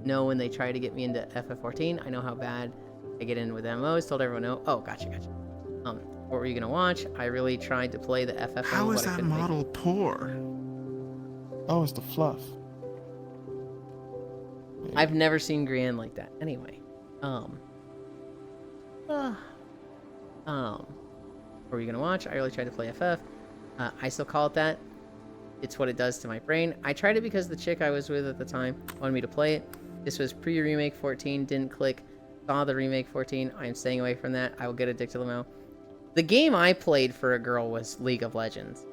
no when they try to get me into FF14. I know how bad I get in with MMOs. Told everyone no. Oh, gotcha. What were you gonna watch? I really tried to play the FF. How is that model poor? Oh, it's the fluff. I've never seen Grienne like that. Anyway, What are you gonna watch? I really tried to play FF. I still call it that. It's what it does to my brain. I tried it because the chick I was with at the time wanted me to play it. This was pre-Remake 14, didn't click. Saw the Remake 14, I'm staying away from that. I will get addicted to them. The game I played for a girl was League of Legends.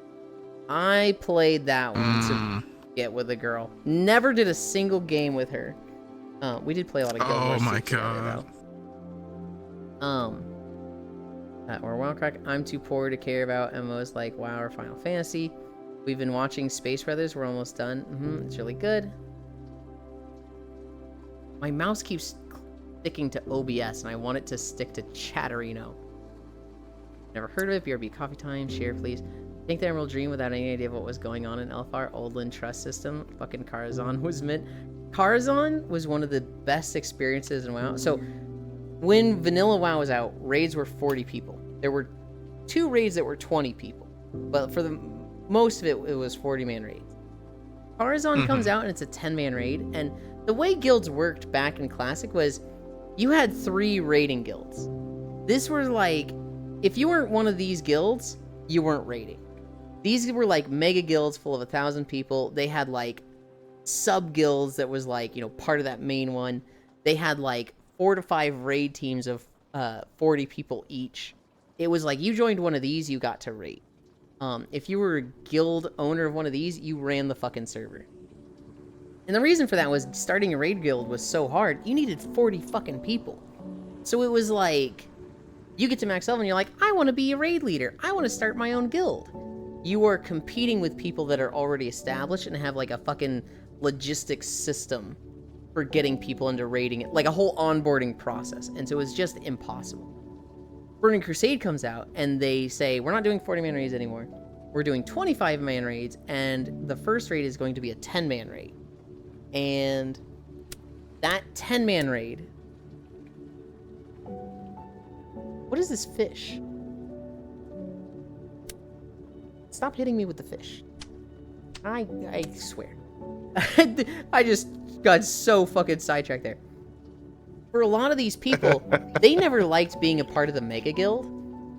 I played that one to get with a girl. Never did a single game with her. We did play a lot of Guild Wars. Oh my together, god. Or Wildcrack. I'm too poor to care about MMOs like WoW or Final Fantasy. We've been watching Space Brothers. We're almost done. It's really good. My mouse keeps sticking to OBS, and I want it to stick to Chatterino. Never heard of it. BRB Coffee Time. Share, please. Think the Emerald Dream without any idea of what was going on in Elfar. Oldland Trust System. Fucking Karazhan was mint. Karazhan was one of the best experiences in WoW. So, when Vanilla WoW was out, raids were 40 people. There were 2 raids that were 20 people. But for the most of it, it was 40-man raids. Karazhan comes out and it's a 10-man raid. And the way guilds worked back in Classic was you had 3 raiding guilds. This was like, if you weren't one of these guilds, you weren't raiding. These were like mega guilds full of 1,000 people. They had like sub guilds that was like, part of that main one. They had like 4 to 5 raid teams of 40 people each. It was like you joined one of these, you got to raid. If you were a guild owner of one of these, you ran the fucking server. And the reason for that was starting a raid guild was so hard. You needed 40 fucking people. So it was like, you get to max level and you're like, I want to be a raid leader. I want to start my own guild. You are competing with people that are already established and have like a fucking logistics system for getting people into raiding it, like a whole onboarding process. And so it was just impossible. Burning Crusade comes out and they say, we're not doing 40-man raids anymore. We're doing 25-man raids, and the first raid is going to be a 10-man raid. And that 10-man raid... What is this fish? Stop hitting me with the fish. I swear. I just got so fucking sidetracked there. For a lot of these people, they never liked being a part of the Mega Guild,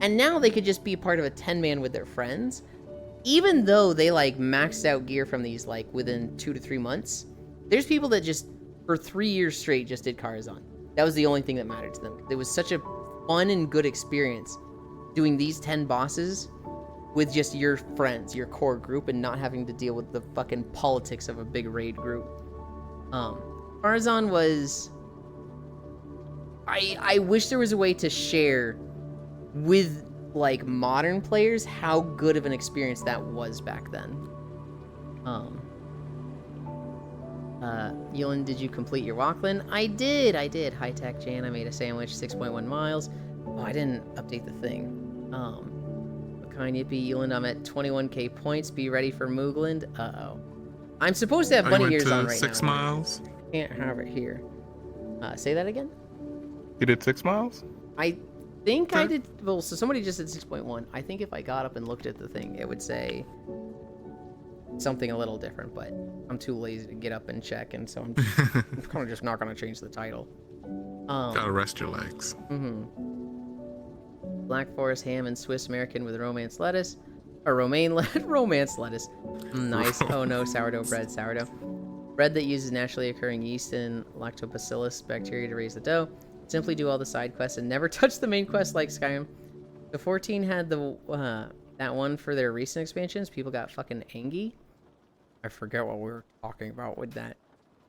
and now they could just be a part of a 10-man with their friends. Even though they like maxed out gear from these like within 2 to 3 months, there's people that just for 3 years straight just did Karazhan. That was the only thing that mattered to them. It was such a fun and good experience doing these 10 bosses with just your friends, your core group, and not having to deal with the fucking politics of a big raid group. Karazhan was... I wish there was a way to share with, like, modern players how good of an experience that was back then. Yulin, did you complete your Walkland? I did. High Tech Jan, I made a sandwich, 6.1 miles. Oh, I didn't update the thing. What kind yippee, Yulin, I'm at 21k points. Be ready for Moogland. Uh-oh. I'm supposed to have bunny ears on right 6 now. miles? Can't have it here. Say that again? You did 6 miles? I think I did. Well, so somebody just said 6.1. I think if I got up and looked at the thing, it would say something a little different, but I'm too lazy to get up and check, and so I'm kind of just not going to change the title. Gotta rest your legs. Black Forest ham and Swiss American with romance lettuce. Or romaine romance lettuce. Nice. Oh no, sourdough bread. Bread that uses naturally occurring yeast and lactobacillus bacteria to raise the dough. Simply do all the side quests and never touch the main quest like Skyrim. The 14 had the that one for their recent expansions. People got fucking angry. I forget what we were talking about with that.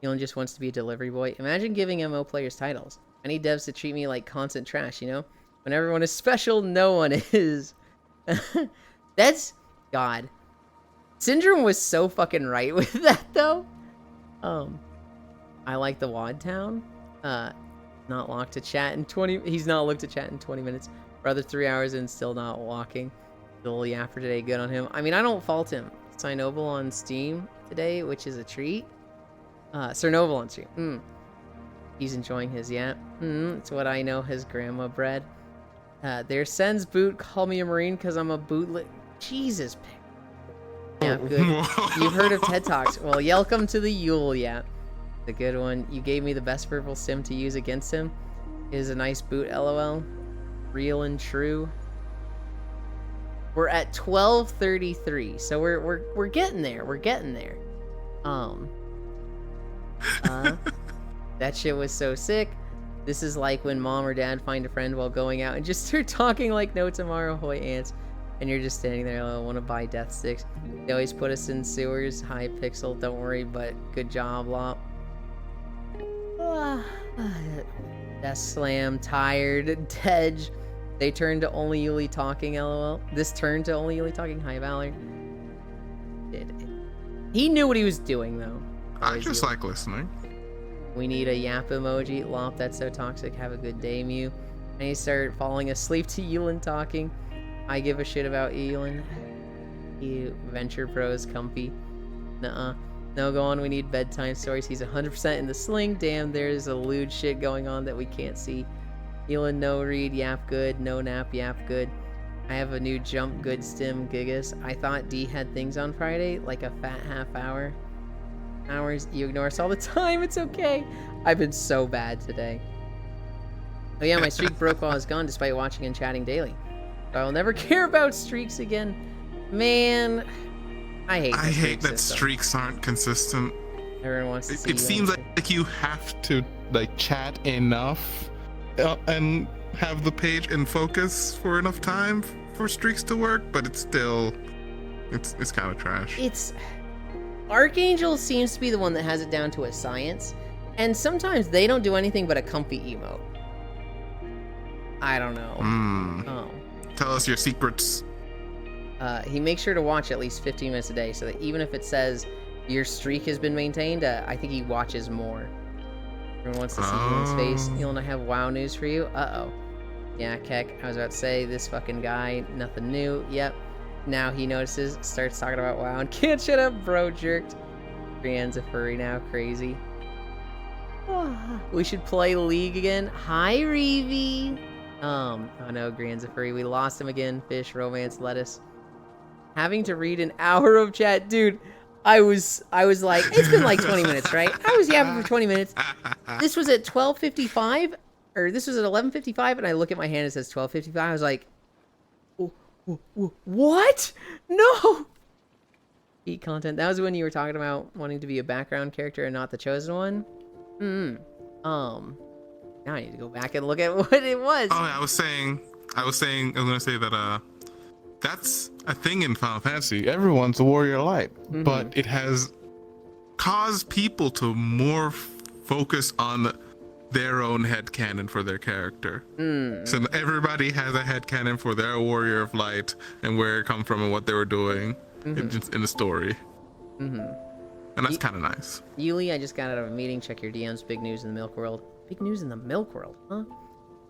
Elon just wants to be a delivery boy. Imagine giving MO players titles. I need devs to treat me like constant trash, you know? When everyone is special, no one is. That's... God. Syndrome was so fucking right with that, though. I like the Wad Town. Not locked to chat in 20... He's not looked to chat in 20 minutes. Brother 3 hours and still not walking. Still yapper today. Good on him. I mean, I don't fault him. Cynoble on Steam today, which is a treat. Sir Noble on Steam. He's enjoying his yap. It's what I know his grandma bred. There's Sen's boot. Call me a Marine because I'm a bootlet. Jesus. Yeah, good. You've heard of TED Talks. Well, welcome to the Yule yap. The good one. You gave me the best purple sim to use against him. is a nice boot, lol. Real and true. We're at 12:33, so we're getting there. We're getting there. That shit was so sick. This is like when mom or dad find a friend while going out and just start talking like no tomorrow, hoy ants, and you're just standing there, oh, want to buy death sticks. They always put us in sewers. Hi, Pixel, don't worry, but good job, Lop. Death Slam, tired, Tej. They turned to only Yuli talking, lol. This turned to only Yuli talking. Hi, Valor. He knew what he was doing, though. I just like listening. We need a yap emoji. Lop, that's so toxic. Have a good day, Mew. And you start falling asleep to Yulin talking. I give a shit about Yulin. You Venture Pros, comfy. Nuh-uh. No, go on. We need bedtime stories. He's 100% in the sling. Damn, there's a lewd shit going on that we can't see. Yulin, no read, yap good. No nap, yap good. I have a new jump, good stim, gigas. I thought D had things on Friday, like a fat half hour. Hours, you ignore us all the time. It's okay. I've been so bad today. Oh yeah, my streak broke while I was gone, despite watching and chatting daily. So I will never care about streaks again. Man, I hate that system. streaks aren't consistent. Everyone wants to see It seems like you have to like chat enough and have the page in focus for enough time for streaks to work, but it's still it's kind of trash. It's Archangel seems to be the one that has it down to a science, and sometimes they don't do anything but a comfy emote. I don't know. Tell us your secrets. He makes sure to watch at least 15 minutes a day, so that even if it says your streak has been maintained, I think he watches more. Everyone wants to see Yulin's face. Yulin, I have WoW news for you. Uh-oh. Yeah, Keck, I was about to say, this fucking guy, nothing new. Yep. Now he notices, starts talking about WoW, and can't shut up, bro, jerked. Brienne's a furry now, crazy. We should play League again. Hi, Reevy. Oh no, Grian's a furry. We lost him again. Fish, romance, lettuce. Having to read an hour of chat, dude. I was like, it's been like 20 minutes, right? I was yapping for 20 minutes. This was at 12:55, or this was at 11:55, and I look at my hand and it says 12:55. I was like, what? No. Eat content. That was when you were talking about wanting to be a background character and not the chosen one. Now I need to go back and look at what it was. Oh, yeah, I was gonna say that that's a thing in Final Fantasy. Everyone's a warrior light, but it has caused people to more focus on their own headcanon for their character. So everybody has a headcanon for their warrior of light and where it come from and what they were doing in the story. And that's kind of nice. Yuli, I just got out of a meeting. Check your DMs. Big news in the milk world. Big news in the milk world, huh?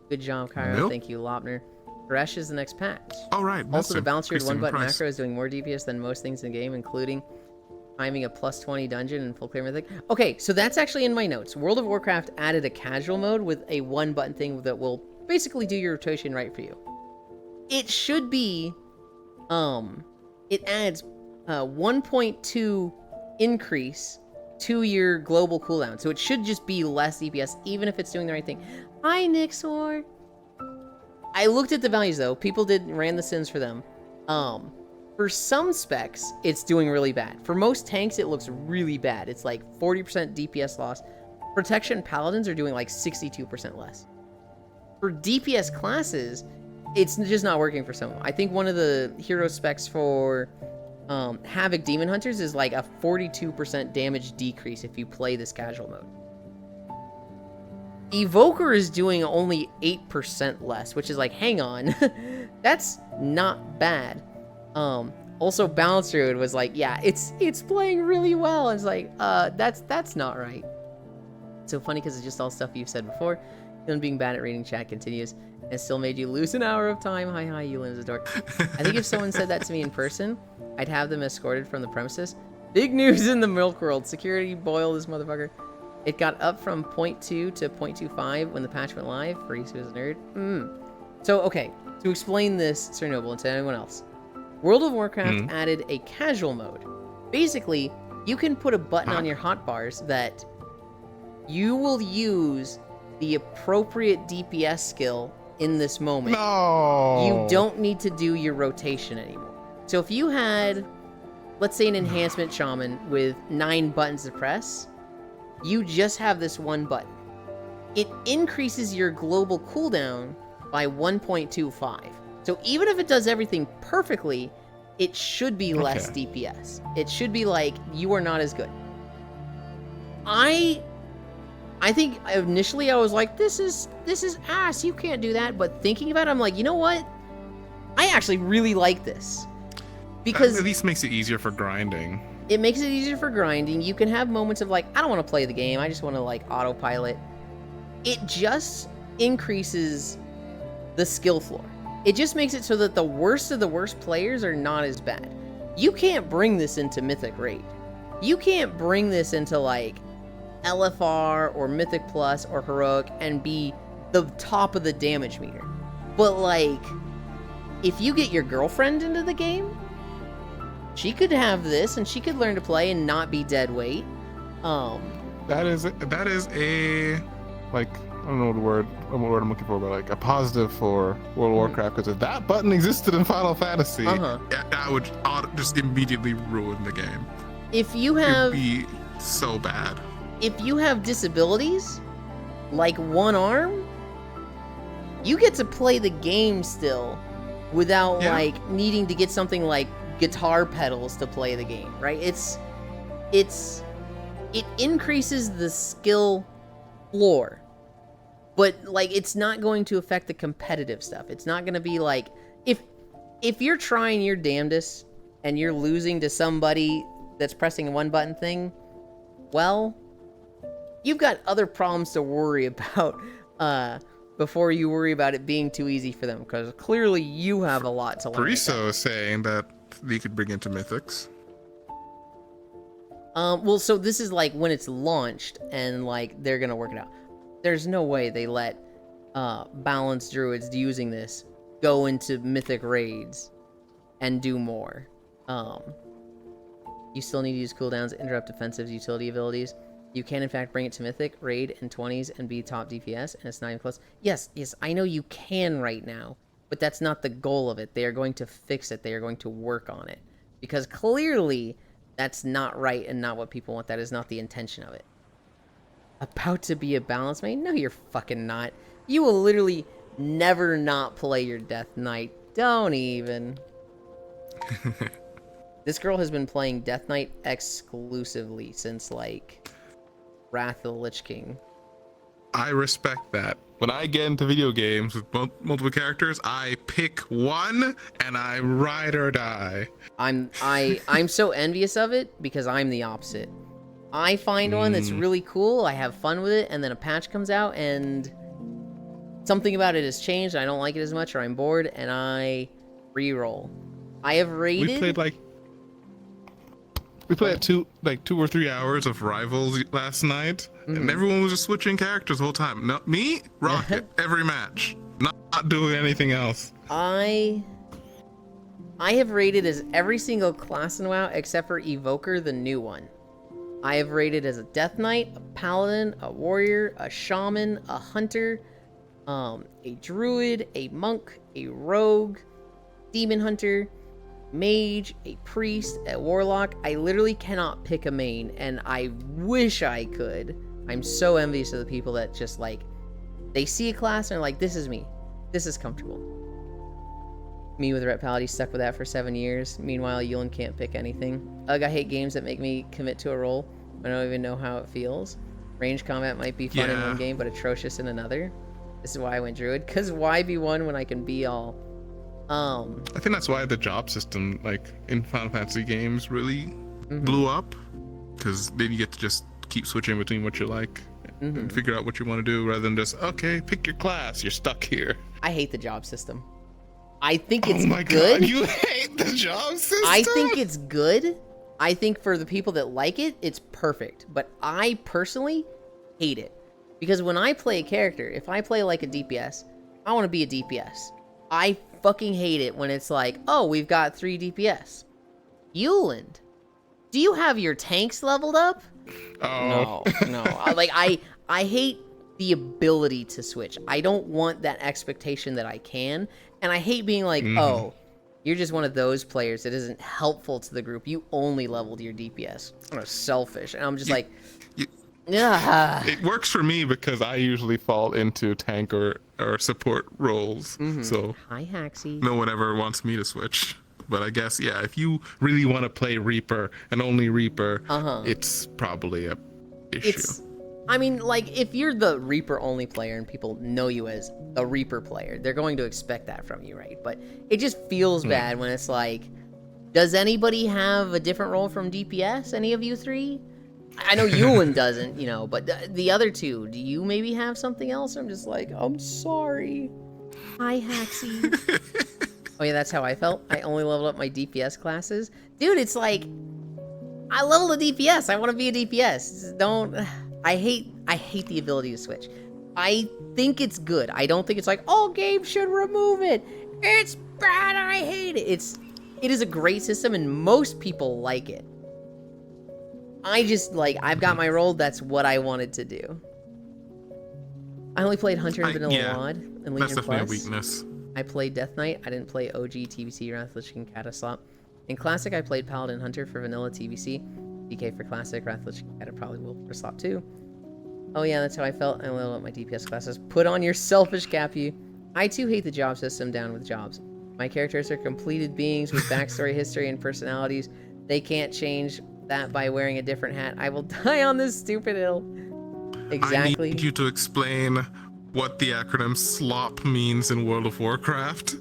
Good job, Cairo. Milk? Thank you, Lopner. Thresh is the next patch. Oh, right. Also, the Balancer Christine one-button Price. macro is doing more DPS than most things in the game, including timing a +20 dungeon and full clear mythic. Okay, so that's actually in my notes. World of Warcraft added a casual mode with a one-button thing that will basically do your rotation right for you. It should be, it adds 1.2 increase to your global cooldown. So it should just be less DPS, even if it's doing the right thing. Hi, Nixor. I looked at the values, though. People ran the sins for them. For some specs, it's doing really bad. For most tanks, it looks really bad. It's like 40% DPS loss. Protection paladins are doing like 62% less. For DPS classes, it's just not working for some of them. I think one of the hero specs for Havoc Demon Hunters is like a 42% damage decrease if you play this casual mode. Evoker is doing only 8% less, which is like, hang on, that's not bad. Also Balancer was like, yeah, it's playing really well. It's like, that's not right. It's so funny because it's just all stuff you've said before. Yulin being bad at reading chat continues, and still made you lose an hour of time. Hi, Yulin is a dork. I think if someone said that to me in person, I'd have them escorted from the premises. Big news in the milk world. Security boiled this motherfucker. It got up from 0.2 to 0.25 when the patch went live. Freeze was a nerd. So, okay. To explain this, Sir Noble, and to anyone else. World of Warcraft added a casual mode. Basically, you can put a button on your hotbars that you will use the appropriate DPS skill in this moment, No. you don't need to do your rotation anymore. So if you had, let's say, an enhancement shaman with 9 buttons to press, you just have this one button. It increases your global cooldown by 1.25. So even if it does everything perfectly, it should be less DPS. It should be like, you are not as good. I think initially I was like, this is ass, you can't do that. But thinking about it, I'm like, you know what? I actually really like this. Because at least makes it easier for grinding. it makes it easier for grinding. You can have moments of like, I don't want to play the game, I just want to like autopilot. It just increases the skill floor. It just makes it so that the worst of the worst players are not as bad. You can't bring this into Mythic Raid. You can't bring this into like LFR or Mythic Plus or Heroic and be the top of the damage meter. But like, if you get your girlfriend into the game, she could have this and she could learn to play and not be dead weight. That is a, like, I don't know what word I'm looking for, but like a positive for World of Warcraft, because if that button existed in Final Fantasy, That would just immediately ruin the game. If you It'd have be so bad. if you have disabilities, like one arm, you get to play the game still without like needing to get something like guitar pedals to play the game, right? It increases the skill floor, but like it's not going to affect the competitive stuff. It's not going to be like, if you're trying your damnedest and you're losing to somebody that's pressing a one button thing, well, you've got other problems to worry about before you worry about it being too easy for them, because clearly you have a lot to learn. Friso is saying that they could bring into Mythics. Well, so this is like when it's launched and like they're gonna work it out. There's no way they let balanced druids using this go into Mythic raids and do more. You still need to use cooldowns, interrupt defensive utility abilities. You can in fact bring it to Mythic, raid in 20s and be top DPS, and it's not even close. Yes, I know you can right now, but that's not the goal of it. They are going to fix it. They are going to work on it. Because clearly, that's not right and not what people want. That is not the intention of it. About to be a balance main? No, you're fucking not. You will literally never not play your Death Knight. Don't even. This girl has been playing Death Knight exclusively since, like, Wrath of the Lich King. I respect that. When I get into video games with multiple characters, I pick one and I ride or die. I'm so envious of it because I'm the opposite. I find one that's really cool, I have fun with it, and then a patch comes out and something about it has changed, I don't like it as much, or I'm bored, and I re-roll. I have raided... We played 2 or 3 hours of Rivals last night, and everyone was just switching characters the whole time. No, me, Rocket, every match, not doing anything else. I have raided as every single class in WoW except for Evoker, the new one. I have raided as a Death Knight, a Paladin, a Warrior, a Shaman, a Hunter, a Druid, a Monk, a Rogue, Demon Hunter, Mage, a Priest, a Warlock. I literally cannot pick a main, and I wish I could. I'm so envious of the people that just like, they see a class and they're like, this is me. This is comfortable. Me with Ret Paladin stuck with that for 7 years. Meanwhile, Yulin can't pick anything. Ugh, I hate games that make me commit to a role. I don't even know how it feels. Range combat might be fun in one game, but atrocious in another. This is why I went Druid, because why be one when I can be all? I think that's why the job system, like in Final Fantasy games, really blew up, because then you get to just keep switching between what you like and figure out what you want to do, rather than just, okay, pick your class, you're stuck here. I hate the job system. I think it's oh my good. God, you hate the job system? I think it's good. I think for the people that like it, it's perfect. But I personally hate it. Because when I play a character, if I play like a DPS, I want to be a DPS. I fucking hate it when it's like, oh, we've got 3 DPS. Yuland, do you have your tanks leveled up? Oh. No. I hate the ability to switch. I don't want that expectation that I can. And I hate being like, oh, you're just one of those players that isn't helpful to the group. You only leveled your DPS. I'm selfish. And I'm just like, yeah. It works for me because I usually fall into tank or support roles. So Hi, Haxie. no one ever wants me to switch. But I guess, yeah, if you really want to play Reaper and only Reaper, it's probably a issue. I mean, like, if you're the Reaper only player and people know you as a Reaper player, they're going to expect that from you, right? But it just feels bad when it's like, does anybody have a different role from DPS? Any of you three? I know Ewan doesn't, you know, but the other two, do you maybe have something else? I'm just like, I'm sorry. Hi, Haxie. Oh yeah, that's how I felt. I only leveled up my DPS classes. Dude, it's like, I leveled a DPS. I want to be a DPS. Don't... I hate the ability to switch. I think it's good. I don't think it's like, all games should remove it. It's bad. I hate it. It is a great system and most people like it. I just like, I've got my role. That's what I wanted to do. I only played Hunter and Vanilla Mod and Legion That's definitely a Plus. weakness. I played Death Knight. I didn't play OG, TBC, Wrath of the Lich King, Cataslop. In Classic, I played Paladin Hunter for Vanilla TBC. DK for Classic, Wrath of the Lich King, Cata probably will for Slop too. Oh yeah, that's how I felt. I leveled up my DPS classes. Put on your selfish cap, you. I too hate the job system. Down with jobs. My characters are completed beings with backstory, history, and personalities. They can't change that by wearing a different hat. I will die on this stupid hill. Exactly. I need you to explain what the acronym SLOP means in World of Warcraft.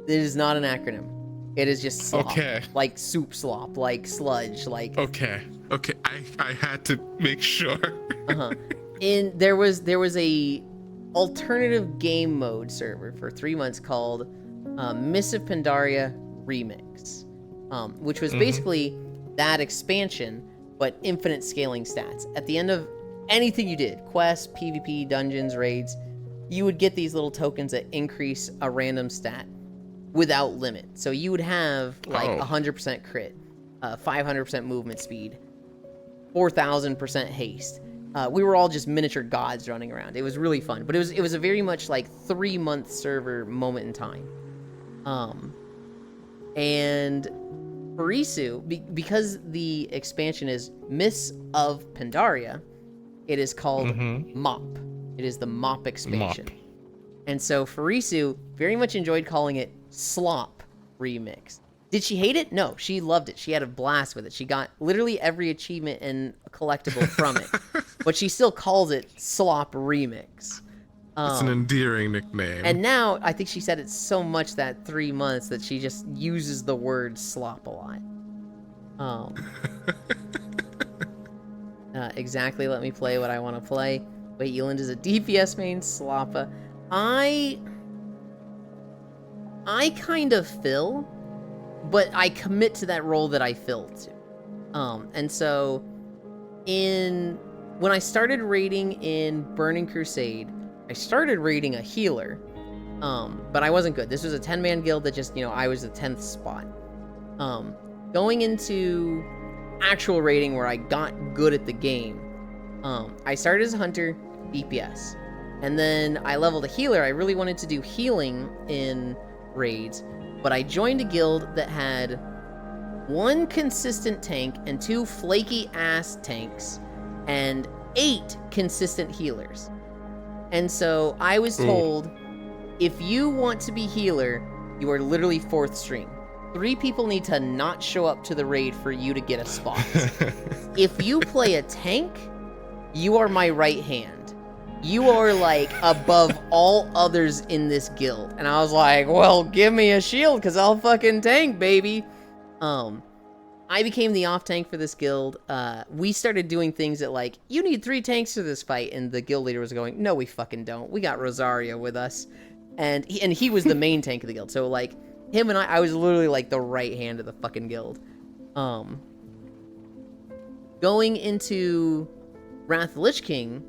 It is not an acronym. It is just slop. Okay. Like soup slop, like sludge, like... Okay. I had to make sure. There was a alternative game mode server for 3 months called Mists of Pandaria Remix, which was basically that expansion, but infinite scaling stats. At the end of anything you did, quests, PvP, dungeons, raids, you would get these little tokens that increase a random stat without limit. So you would have like 100% crit, 500% movement speed, 4,000% haste. We were all just miniature gods running around. It was really fun, but it was a very much like 3-month server moment in time. And Farisu, because the expansion is Mists of Pandaria, it is called MOP. It is the MOP expansion. And so Farisu very much enjoyed calling it Slop Remix. Did she hate it? No, she loved it. She had a blast with it. She got literally every achievement and collectible from it. But she still calls it Slop Remix. It's an endearing nickname. And now, I think she said it so much that 3 months that she just uses the word slop a lot. Exactly, let me play what I want to play. Wait, Eland is a DPS main, Sloppa. I kind of fill, but I commit to that role that I fill to. And so, when I started raiding in Burning Crusade, I started raiding a healer, but I wasn't good. This was a 10-man guild that just, I was the 10th spot. Going into actual raiding where I got good at the game, I started as a hunter, DPS. And then I leveled a healer. I really wanted to do healing in raids, but I joined a guild that had 1 consistent tank and 2 flaky ass tanks and 8 consistent healers. And so I was told, if you want to be healer, you are literally 4th string. 3 people need to not show up to the raid for you to get a spot. If you play a tank, you are my right hand. You are like above all others in this guild. And I was like, well, give me a shield because I'll fucking tank, baby. I became the off tank for this guild. We started doing things that like, you need 3 tanks for this fight. And the guild leader was going, no, we fucking don't. We got Rosario with us. And he was the main tank of the guild. So like him and I was literally like the right hand of the fucking guild. Going into Wrath of the Lich King,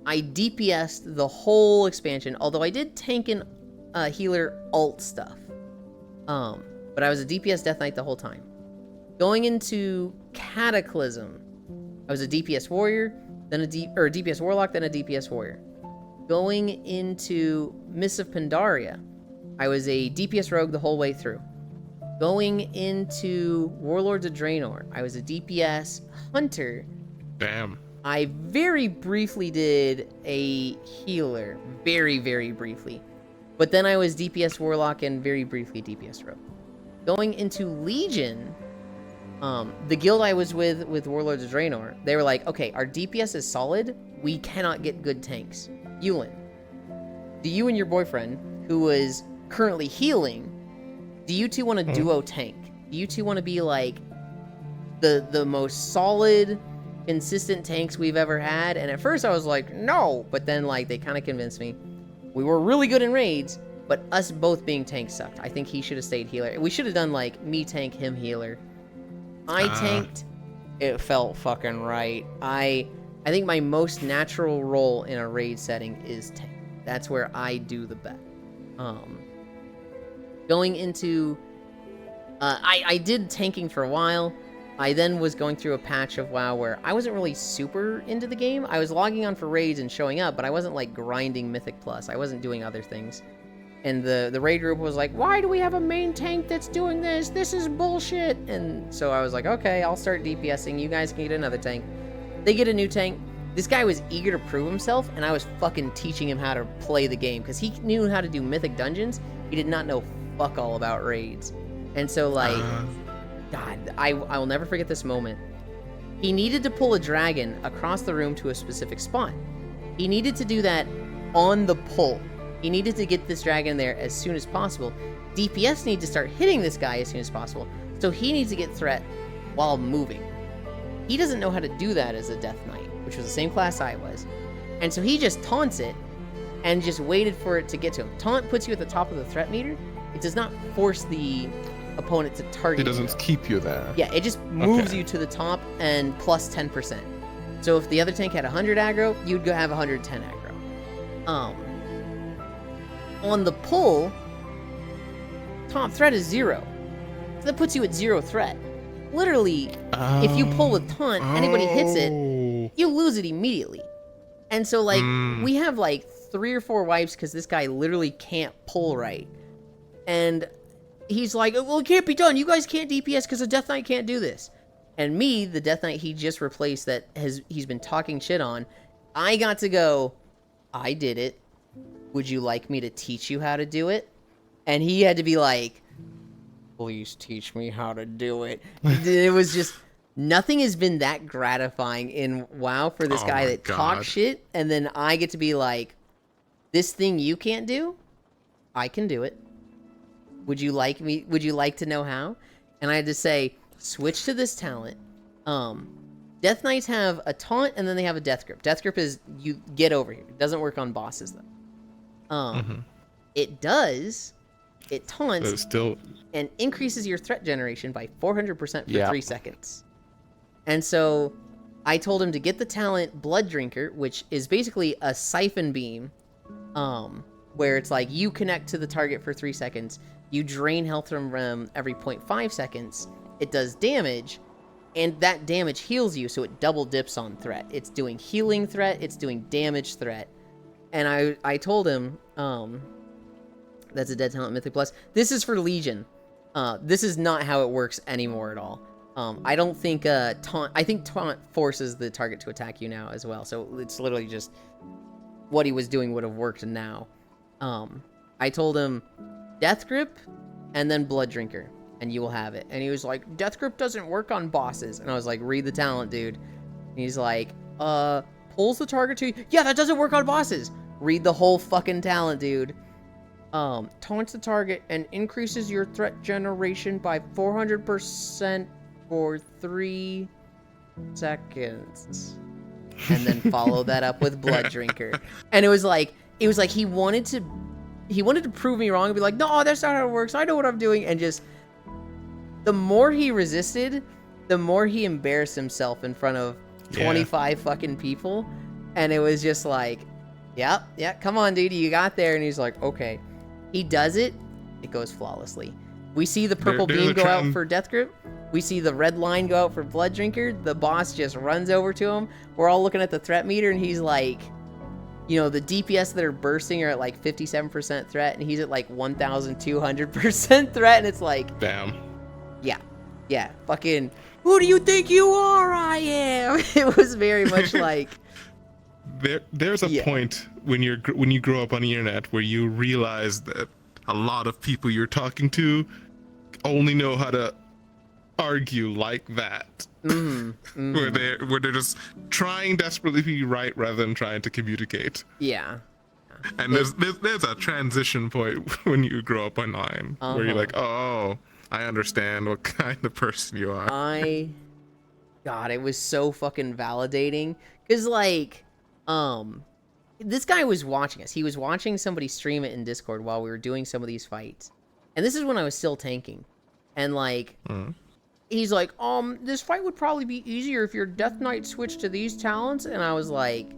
I DPS'd the whole expansion, although I did tank and healer alt stuff. But I was a DPS Death Knight the whole time. Going into Cataclysm, I was a DPS warrior, then DPS warlock, then a DPS warrior. Going into Mists of Pandaria, I was a DPS rogue the whole way through. Going into Warlords of Draenor, I was a DPS hunter. Damn. I very briefly did a healer. Very, very briefly. But then I was DPS Warlock and very briefly DPS Rogue. Going into Legion, the guild I was with Warlords of Draenor, they were like, okay, our DPS is solid. We cannot get good tanks. Yulin, do you and your boyfriend, who is currently healing, do you two want to duo tank? Do you two want to be like the most solid, consistent tanks we've ever had? And at first I was like, no, but then like they kind of convinced me. We were really good in raids, but us both being tanks sucked. I think he should have stayed healer. We should have done like me tank, him healer. I tanked. It felt fucking right. I think my most natural role in a raid setting is tank. That's where I do the best. Going into, I did tanking for a while. I then was going through a patch of WoW where I wasn't really super into the game. I was logging on for raids and showing up, but I wasn't like grinding Mythic Plus. I wasn't doing other things. And the raid group was like, why do we have a main tank that's doing this? This is bullshit. And so I was like, okay, I'll start DPSing. You guys can get another tank. They get a new tank. This guy was eager to prove himself, and I was fucking teaching him how to play the game because he knew how to do Mythic Dungeons. He did not know fuck all about raids. And so like, God, I will never forget this moment. He needed to pull a dragon across the room to a specific spot. He needed to do that on the pull. He needed to get this dragon there as soon as possible. DPS need to start hitting this guy as soon as possible. So he needs to get threat while moving. He doesn't know how to do that as a Death Knight, which was the same class I was. And so he just taunts it and just waited for it to get to him. Taunt puts you at the top of the threat meter. It does not force the opponent to target you. It doesn't keep you there. Yeah, it just moves you to the top and plus 10%. So if the other tank had 100 aggro, you'd go have 110 aggro. On the pull, top threat is 0. So that puts you at 0 threat. Literally, if you pull a taunt, anybody hits it, you lose it immediately. And so like, we have like 3 or 4 wipes because this guy literally can't pull right. And he's like, well, it can't be done. You guys can't DPS because the Death Knight can't do this. And me, the Death Knight he just replaced that he's been talking shit on, I got to go, I did it. Would you like me to teach you how to do it? And he had to be like, please teach me how to do it. It was just, nothing has been that gratifying in WoW for this guy that talks shit. And then I get to be like, this thing you can't do, I can do it. Would you like to know how? And I had to say, switch to this talent. Death Knights have a taunt and then they have a death grip. Death grip is you get over here. It doesn't work on bosses though. It does. It taunts and increases your threat generation by 400% for 3 seconds. And so I told him to get the talent Blood Drinker, which is basically a siphon beam, where it's like you connect to the target for 3 seconds. You drain health from them every 0.5 seconds. It does damage, and that damage heals you, so it double dips on threat. It's doing healing threat, it's doing damage threat. And I told him, that's a dead talent Mythic Plus. This is for Legion. This is not how it works anymore at all. I don't think taunt. I think taunt forces the target to attack you now as well. So it's literally just what he was doing would have worked now. I told him Death Grip and then Blood Drinker, and you will have it. And he was like, Death Grip doesn't work on bosses. And I was like, read the talent, dude. And he's like, pulls the target to you. Yeah, that doesn't work on bosses. Read the whole fucking talent, dude. Taunts the target and increases your threat generation by 400% for 3 seconds. And then follow that up with Blood Drinker. And it was like he wanted to prove me wrong and be like, no, that's not how it works. I know what I'm doing. And just the more he resisted, the more he embarrassed himself in front of 25 fucking people. And it was just like, yeah, come on, dude, you got there. And he's like, okay. He does it. It goes flawlessly. We see the purple beam go out for Death Grip. We see the red line go out for Blood Drinker. The boss just runs over to him. We're all looking at the threat meter, and he's like, the DPS that are bursting are at like 57% threat, and he's at like 1,200% threat, and it's like, Damn. yeah, fucking, who do you think you are? I am. It was very much like, There's a point when you grow up on the internet where you realize that a lot of people you're talking to only know how to argue like that. Where they're just trying desperately to be right rather than trying to communicate. yeah. And there's a transition point when you grow up online where you're like, oh, I understand what kind of person you are. God, it was so fucking validating. Cause like, this guy was watching us. He was watching somebody stream it in Discord while we were doing some of these fights. And this is when I was still tanking. And like, he's like, this fight would probably be easier if your Death Knight switched to these talents. And I was like,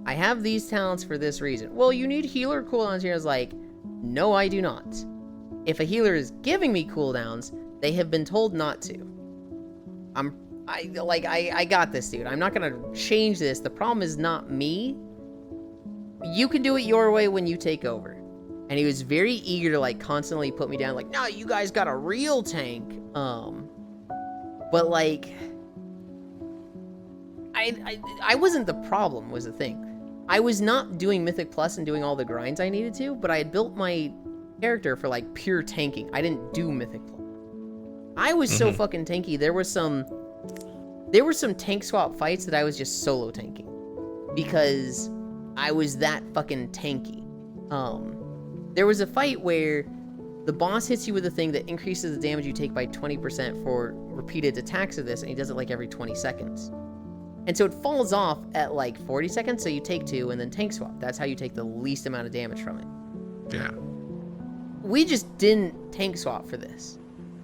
I have these talents for this reason. Well, you need healer cooldowns here. I was like, no, I do not. If a healer is giving me cooldowns, they have been told not to. I got this, dude. I'm not gonna change this. The problem is not me. You can do it your way when you take over. And he was very eager to like constantly put me down, like, no, you guys got a real tank. But like, I wasn't the problem, was the thing. I was not doing Mythic Plus and doing all the grinds I needed to, but I had built my character for like pure tanking. I didn't do Mythic Plus. I was so fucking tanky. There were some tank swap fights that I was just solo tanking because I was that fucking tanky. There was a fight where the boss hits you with a thing that increases the damage you take by 20% for repeated attacks of this, and he does it like every 20 seconds. And so it falls off at like 40 seconds, so you take 2 and then tank swap. That's how you take the least amount of damage from it. Yeah. We just didn't tank swap for this.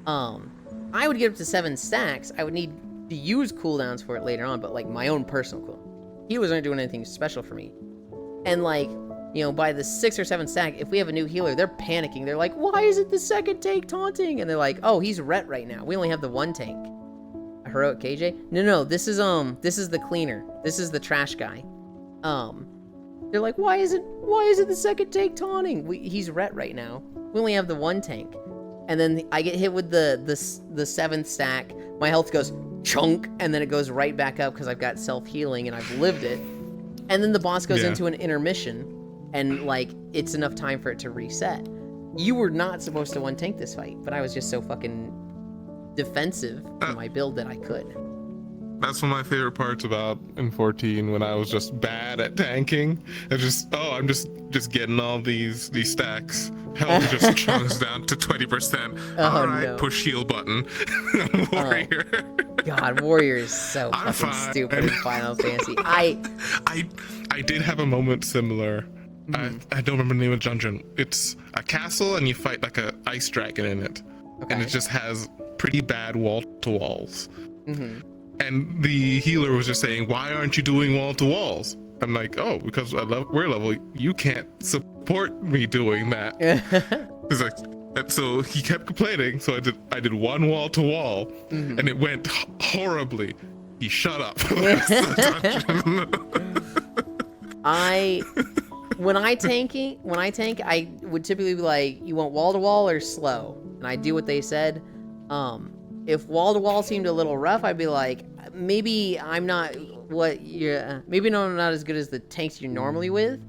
I would get up to 7 stacks. I would need to use cooldowns for it later on, but like my own personal cooldown. He wasn't doing anything special for me. And like, by the 6 or 7 stack, if we have a new healer, they're panicking. They're like, why is it the second tank taunting? And they're like, oh, he's ret right now. We only have the 1 tank. A heroic KJ? No, this is the cleaner. This is the trash guy. They're like, why is it the second tank taunting? He's ret right now. We only have the 1 tank. And then I get hit with the 7th stack. My health goes chunk, and then it goes right back up because I've got self-healing and I've lived it. And then the boss goes into an intermission, and like it's enough time for it to reset. You were not supposed to 1 tank this fight, but I was just so fucking defensive in my build that I could. That's one of my favorite parts about in 14 when I was just bad at tanking. I'm just getting all these stacks. Health just chunks down to 20%. All right, no. Push heal button. Warrior. God, Warrior is so fucking stupid in Final Fantasy. I did have a moment similar. I don't remember the name of the dungeon. It's a castle and you fight like a ice dragon in it. Okay. And it just has pretty bad wall-to-walls. And the healer was just saying, why aren't you doing wall-to-walls? I'm like, oh, because we're level, you can't support me doing that. He's like, and so he kept complaining. So I did 1 wall-to-wall, and it went horribly. He shut up. When I tank, I would typically be like, you want wall-to-wall or slow? And I do what they said. If wall-to-wall seemed a little rough, I'd be like, maybe I'm not as good as the tanks you're normally with.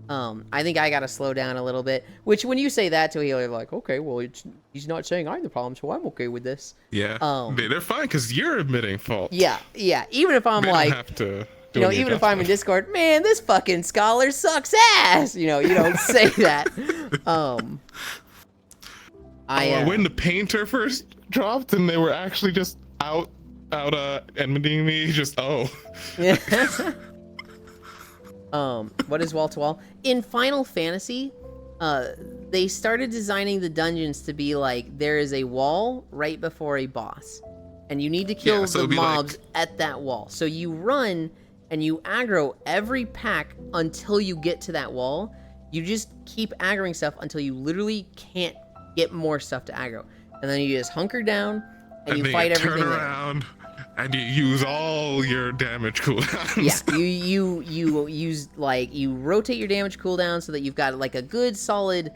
I think I gotta slow down a little bit. Which, when you say that to a healer, like, okay, well, he's not saying I'm the problem, so I'm okay with this. Yeah, they're fine because you're admitting fault. Yeah. Even if I'm they like, don't have to even if I'm in Discord, man, this fucking scholar sucks ass. You don't say that. When the painter first dropped and they were actually just out envying me, what is wall to wall in Final Fantasy? They started designing the dungeons to be like there is a wall right before a boss, and you need to kill the mobs at that wall. So you run and you aggro every pack until you get to that wall. You just keep aggroing stuff until you literally can't get more stuff to aggro, and then you just hunker down and you fight everything. Turn around, And you use all your damage cooldowns. Yeah, you use like you rotate your damage cooldown so that you've got like a good solid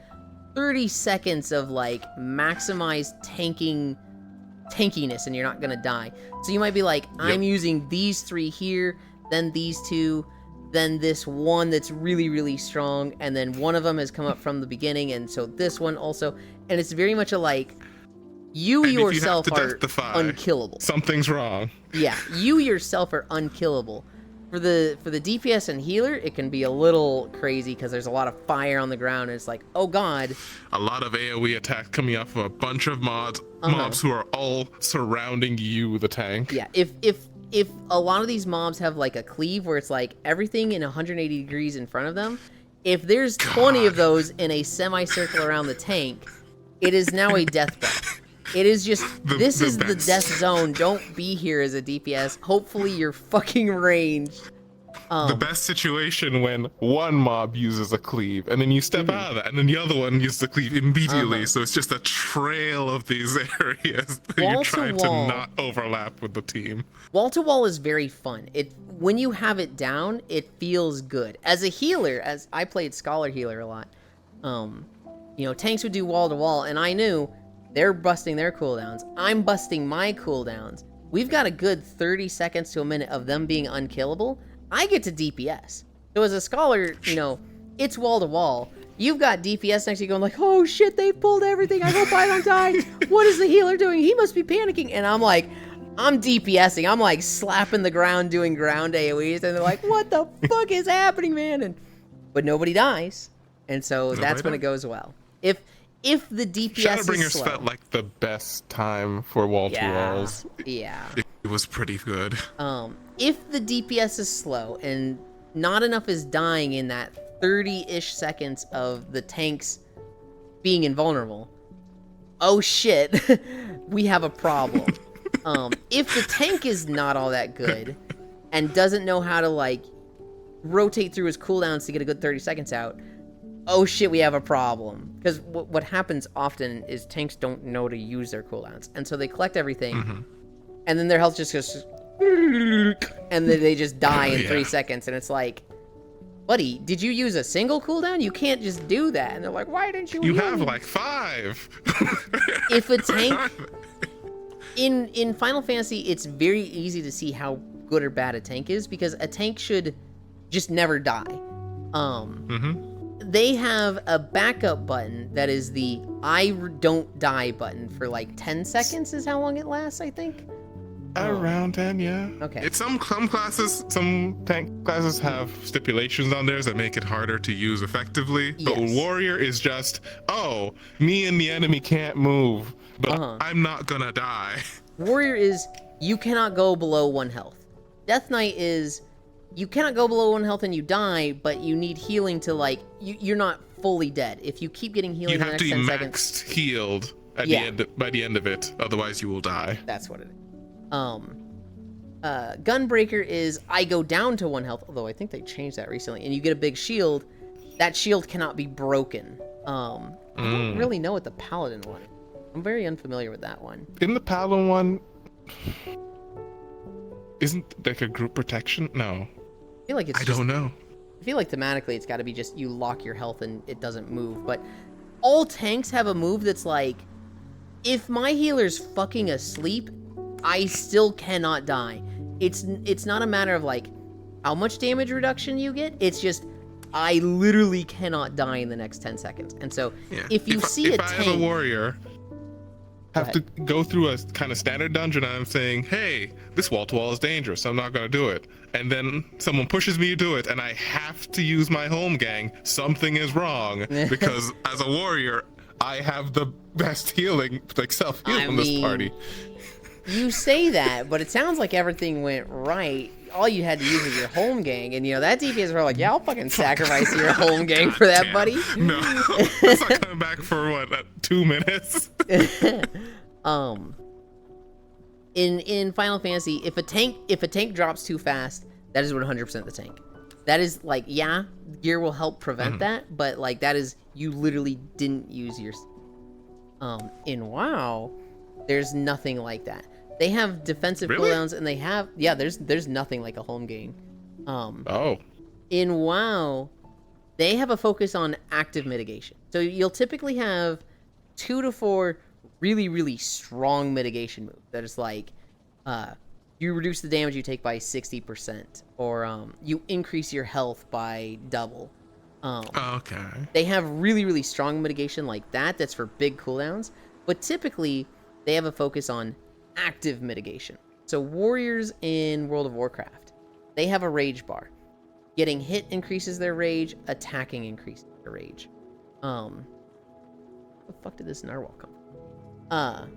30 seconds of like maximized tankiness, and you're not gonna die. So you might be like, I'm using these 3 here, then these 2, then this one that's really, really strong, and then one of them has come up from the beginning, and so this one also. And it's very much a like, you And yourself if you have are to testify, unkillable. Something's wrong. Yeah, you yourself are unkillable. For the DPS and healer, it can be a little crazy because there's a lot of fire on the ground, and it's like, oh god. A lot of AoE attacks coming off of a bunch of mobs who are all surrounding you, the tank. Yeah, if a lot of these mobs have like a cleave where it's like everything in 180 degrees in front of them, if there's 20 of those in a semicircle around the tank, it is now a death buff. It is just, this is the death zone. Don't be here as a DPS. Hopefully you're fucking ranged. The best situation when one mob uses a cleave, and then you step out of that, and then the other one uses the cleave immediately. So it's just a trail of these areas that you're trying to not overlap with the team. Wall to wall is very fun. When you have it down, it feels good. As a healer, as I played Scholar Healer a lot, you know, tanks would do wall to wall, and I knew they're busting their cooldowns. I'm busting my cooldowns. We've got a good 30 seconds to a minute of them being unkillable. I get to DPS. So as a scholar, you know, it's wall to wall. You've got DPS next to you going like, oh shit, they pulled everything. I hope I don't die. What is the healer doing? He must be panicking. And I'm like, I'm DPSing. I'm like slapping the ground doing ground AoEs. And they're like, what the fuck is happening, man? But nobody dies. And so that's when it goes well. If the DPS is slow. Felt like the best time for wall to walls. Yeah. It was pretty good. If the DPS is slow and not enough is dying in that 30-ish seconds of the tanks being invulnerable, oh shit, we have a problem. If the tank is not all that good and doesn't know how to like rotate through his cooldowns to get a good 30 seconds out, oh shit, we have a problem. Because what happens often is tanks don't know to use their cooldowns. And so they collect everything, and then their health just goes, and then they just die in 3 seconds. And it's like, buddy, did you use a single cooldown? You can't just do that. And they're like, why didn't you? You have like 5. If a tank... In Final Fantasy, it's very easy to see how good or bad a tank is, because a tank should just never die. They have a backup button that is the I don't die button for like 10 seconds is how long it lasts, I think. Around 10, yeah. Okay. It's some classes, some tank classes have stipulations on theirs that make it harder to use effectively. But warrior is just, oh, me and the enemy can't move, but I'm not gonna die. Warrior is, you cannot go below 1 health. Death Knight is, you cannot go below 1 health and you die, but you need healing to like, you're not fully dead. If you keep getting healing in the next 10 seconds. You have to be maxed healed at the end, by the end of it, otherwise you will die. That's what it is. Gunbreaker is, I go down to 1 health, although I think they changed that recently, and you get a big shield. That shield cannot be broken. I don't really know what the Paladin one is. I'm very unfamiliar with that one. In the Paladin one, isn't like a group protection? No. I feel like it's I don't know. I feel like thematically it's got to be just you lock your health and it doesn't move. But all tanks have a move that's like, if my healer's fucking asleep, I still cannot die. It's not a matter of like how much damage reduction you get. It's just I literally cannot die in the next 10 seconds. And so if you see a tank, I as a warrior have to go through a kind of standard dungeon, I'm saying, hey, this wall to wall is dangerous, so I'm not gonna do it. And then someone pushes me to do it, and I have to use my home gang. Something is wrong, because as a warrior, I have the best healing, like self-heal in this party. You say that, but it sounds like everything went right. All you had to use was your home gang, and you know that DPS were like, yeah, I'll fucking sacrifice your home gang for that, buddy. No, it's not coming back for what, 2 minutes? In Final Fantasy, if a tank drops too fast, that is 100% the tank. That is like, yeah, gear will help prevent that, but like that is, you literally didn't use your. In WoW, there's nothing like that. They have defensive Really? cooldowns, and they have there's nothing like a home game. Oh. In WoW, they have a focus on active mitigation. So you'll typically have 2 to 4 really, really strong mitigation moves. That is like, you reduce the damage you take by 60%, or you increase your health by double. Okay. They have really, really strong mitigation like that. That's for big cooldowns. But typically, they have a focus on active mitigation. So warriors in World of Warcraft, they have a rage bar. Getting hit increases their rage. Attacking increases their rage. Where the fuck did this narwhal come from?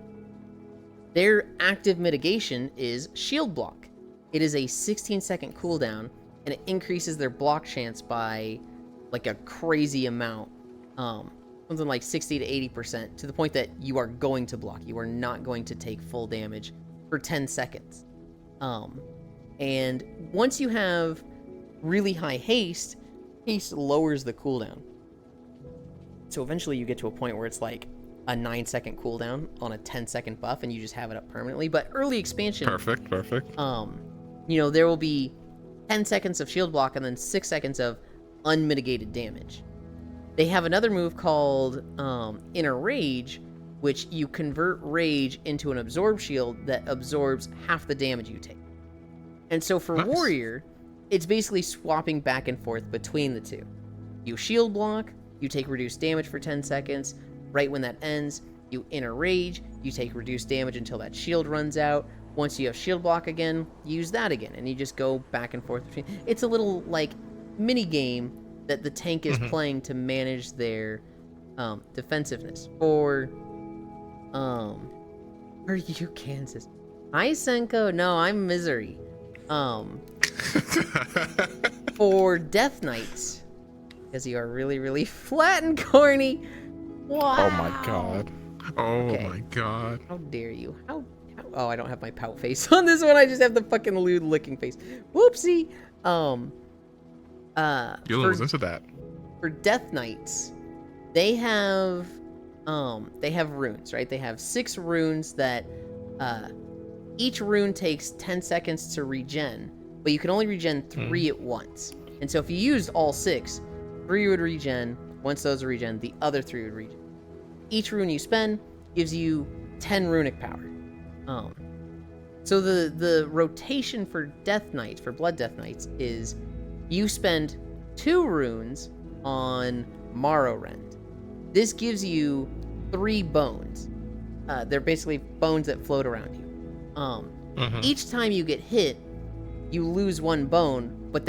Their active mitigation is shield block. It is a 16-second cooldown, and it increases their block chance by like a crazy amount. Something like 60 to 80%, to the point that you are going to block. You are not going to take full damage for 10 seconds. And once you have really high haste, haste lowers the cooldown. So eventually you get to a point where it's like a 9-second cooldown on a 10-second buff, and you just have it up permanently. But early expansion, Perfect. there will be 10 seconds of shield block and then 6 seconds of unmitigated damage. They have another move called Inner Rage, which you convert rage into an absorb shield that absorbs half the damage you take. And so for Nice. warrior, it's basically swapping back and forth between the two. You shield block, you take reduced damage for 10 seconds. Right when that ends, you Inner Rage, you take reduced damage until that shield runs out. Once you have shield block again, use that again, and you just go back and forth between. It's a little like mini game that the tank is playing to manage their defensiveness. Or are you Kansas? Hi Senko. No, I'm Misery. For Death Knights, because you are really, really flat and corny. Wow. Oh my god. Oh Okay. my god. How dare you? How? Oh, I don't have my pout face on this one. I just have the fucking lewd licking face. Whoopsie. You'll lose into that. For Death Knights, they have runes, right? They have 6 runes that each rune takes 10 seconds to regen, but you can only regen 3 at once. And so if you used all 6, 3 would regen. Once those are regen, the other 3 would regen. Each rune you spend gives you 10 runic power. So the rotation for Death Knights, for Blood Death Knights, is you spend 2 runes on Morrowind. This gives you 3 bones. They're basically bones that float around you. Each time you get hit, you lose 1 bone, but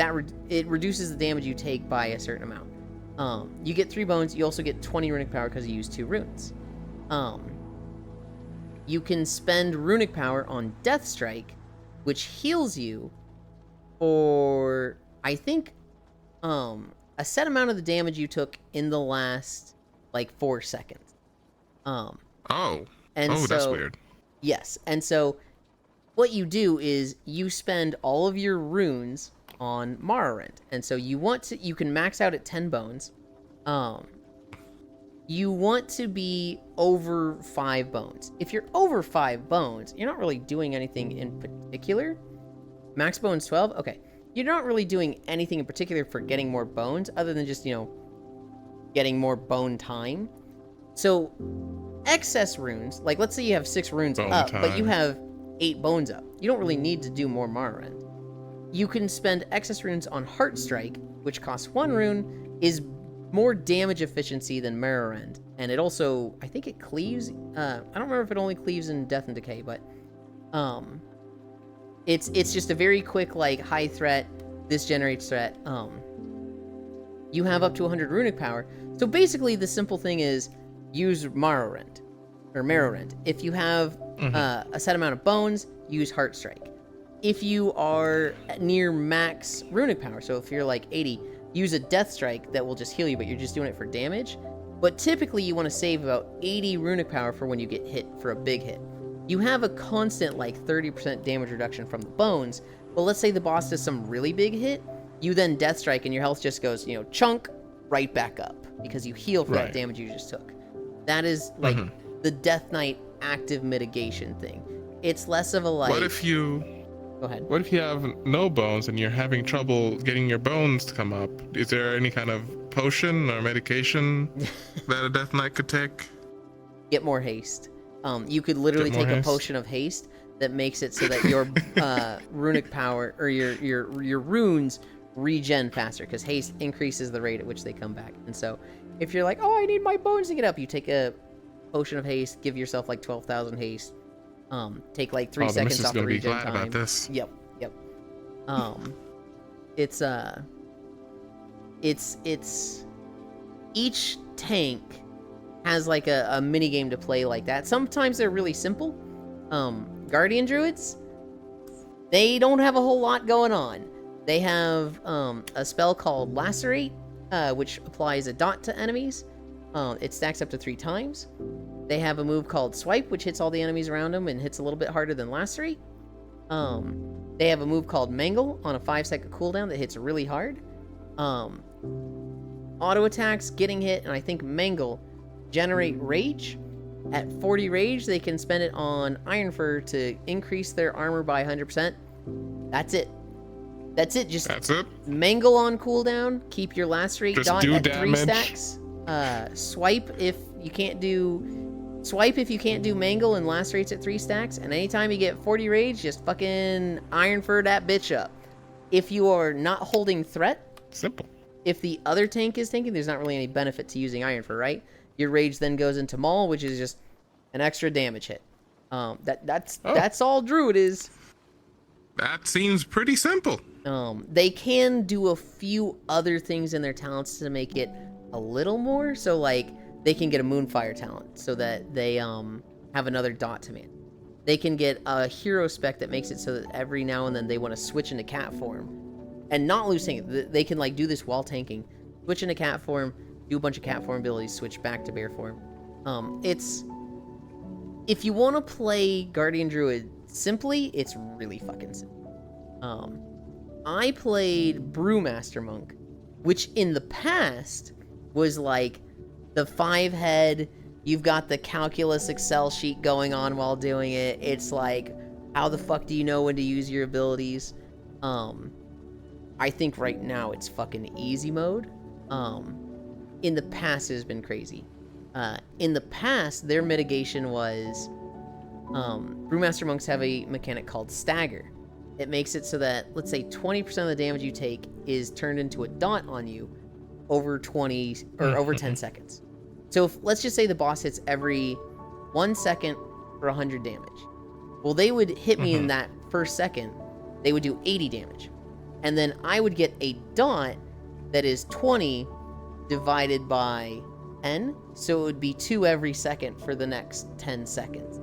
it reduces the damage you take by a certain amount. You get 3 bones. You also get 20 runic power because you use 2 runes. You can spend runic power on Death Strike, which heals you for, I think, a set amount of the damage you took in the last, like, 4 seconds. Oh. And That's so, weird. Yes, and so what you do is you spend all of your runes on Morrowind, and so you can max out at 10 bones. You want to be over 5 bones. If you're over 5 bones, you're not really doing anything in particular. Max bones 12? Okay. You're not really doing anything in particular for getting more bones, other than just, getting more bone time. So, excess runes, like let's say you have 6 runes Bone up, but you time. have 8 bones up. You don't really need to do more Morrowind. You can spend excess runes on Heart Strike, which costs 1 rune, is more damage efficiency than Morrowind, and it also, I think it cleaves. I don't remember if it only cleaves in Death and Decay, but it's just a very quick, like, high threat. This generates threat. You have up to 100 runic power. So basically, the simple thing is use Morrowind. If you have a set amount of bones, use Heart Strike. If you are near max runic power, so if you're like 80, use a Death Strike that will just heal you, but you're just doing it for damage. But typically you want to save about 80 runic power for when you get hit for a big hit. You have a constant like 30% damage reduction from the bones, but let's say the boss does some really big hit, you then Death Strike and your health just goes, chunk right back up because you heal for that damage you just took. That is like the Death Knight active mitigation thing. It's less of a like. What if you Go ahead. What if you have no bones and you're having trouble getting your bones to come up? Is there any kind of potion or medication that a Death Knight could take? Get more haste. You could literally Get more take a haste? potion of haste that makes it so that your runic power or your runes regen faster, because haste increases the rate at which they come back. And so if you're like, oh, I need my bones to get up, you take a potion of haste, give yourself like 12,000 haste, take like 3 the seconds missus off the gonna be regen glad time. about this. Yep. It's each tank has like a mini game to play like that. Sometimes they're really simple. Guardian Druids, they don't have a whole lot going on. They have a spell called Lacerate, which applies a dot to enemies. It stacks up to 3 times. They have a move called Swipe, which hits all the enemies around them and hits a little bit harder than Lacerate. They have a move called Mangle on a 5-second cooldown that hits really hard. Auto attacks, getting hit, and I think Mangle generate rage. At 40 rage, they can spend it on Ironfur to increase their armor by 100%. That's it. That's it. That's it. Mangle on cooldown. Keep your Lacerate Just dot do at 3 damage. stacks. Swipe if you can't do Mangle, and Lacerate's at 3 stacks. And anytime you get 40 rage, just fucking Ironfur that bitch up. If you are not holding threat, Simple. if the other tank is tanking, there's not really any benefit to using Ironfur, right? Your rage then goes into Maul, which is just an extra damage hit. That's all Druid is. That seems pretty simple. They can do a few other things in their talents to make it a little more. So like they can get a Moonfire talent so that they have another dot to man. They can get a hero spec that makes it so that every now and then they want to switch into cat form and not lose tank. They can like do this while tanking, switch into cat form, do a bunch of cat form abilities, switch back to bear form. It's if you want to play Guardian Druid simply, it's really fucking simple. I played Brewmaster Monk, which in the past was like the 5-head, you've got the calculus Excel sheet going on while doing it. It's like, how the fuck do you know when to use your abilities? I think right now it's fucking easy mode. In the past it has been crazy. In the past, their mitigation was Brewmaster Monks have a mechanic called Stagger. It makes it so that, let's say, 20% of the damage you take is turned into a dot on you over 20 or over 10 seconds. So let's just say the boss hits every 1 second for 100 damage. Well, they would hit me in that first second. They would do 80 damage. And then I would get a dot that is 20 divided by 10. So it would be 2 every second for the next 10 seconds.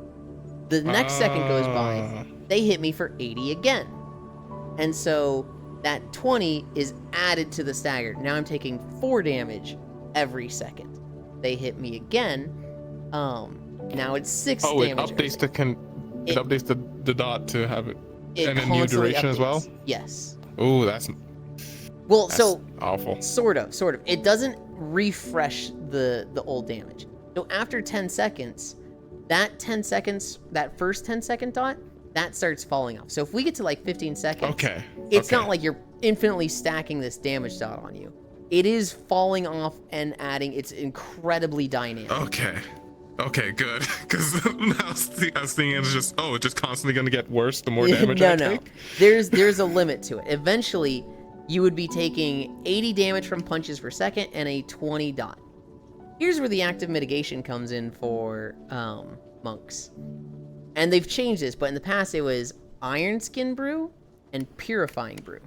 The next second goes by, they hit me for 80 again. And so that 20 is added to the stagger. Now I'm taking 4 damage every second. They hit me again. Now it's 6 damage. It updates the dot to have it and a new constantly duration as well? updates. Yes. Oh, that's awful. Sort of. It doesn't refresh the old damage. So after 10 seconds, that first 10 second dot, that starts falling off. So if we get to like 15 seconds, it's not like you're infinitely stacking this damage dot on you. It is falling off and adding. It's incredibly dynamic. Okay, good. Because I was thinking it's just constantly going to get worse the more damage I take. No. There's a limit to it. Eventually, you would be taking 80 damage from punches per second and a 20 dot. Here's where the active mitigation comes in for monks. And they've changed this, but in the past it was Iron Skin Brew and Purifying Brew.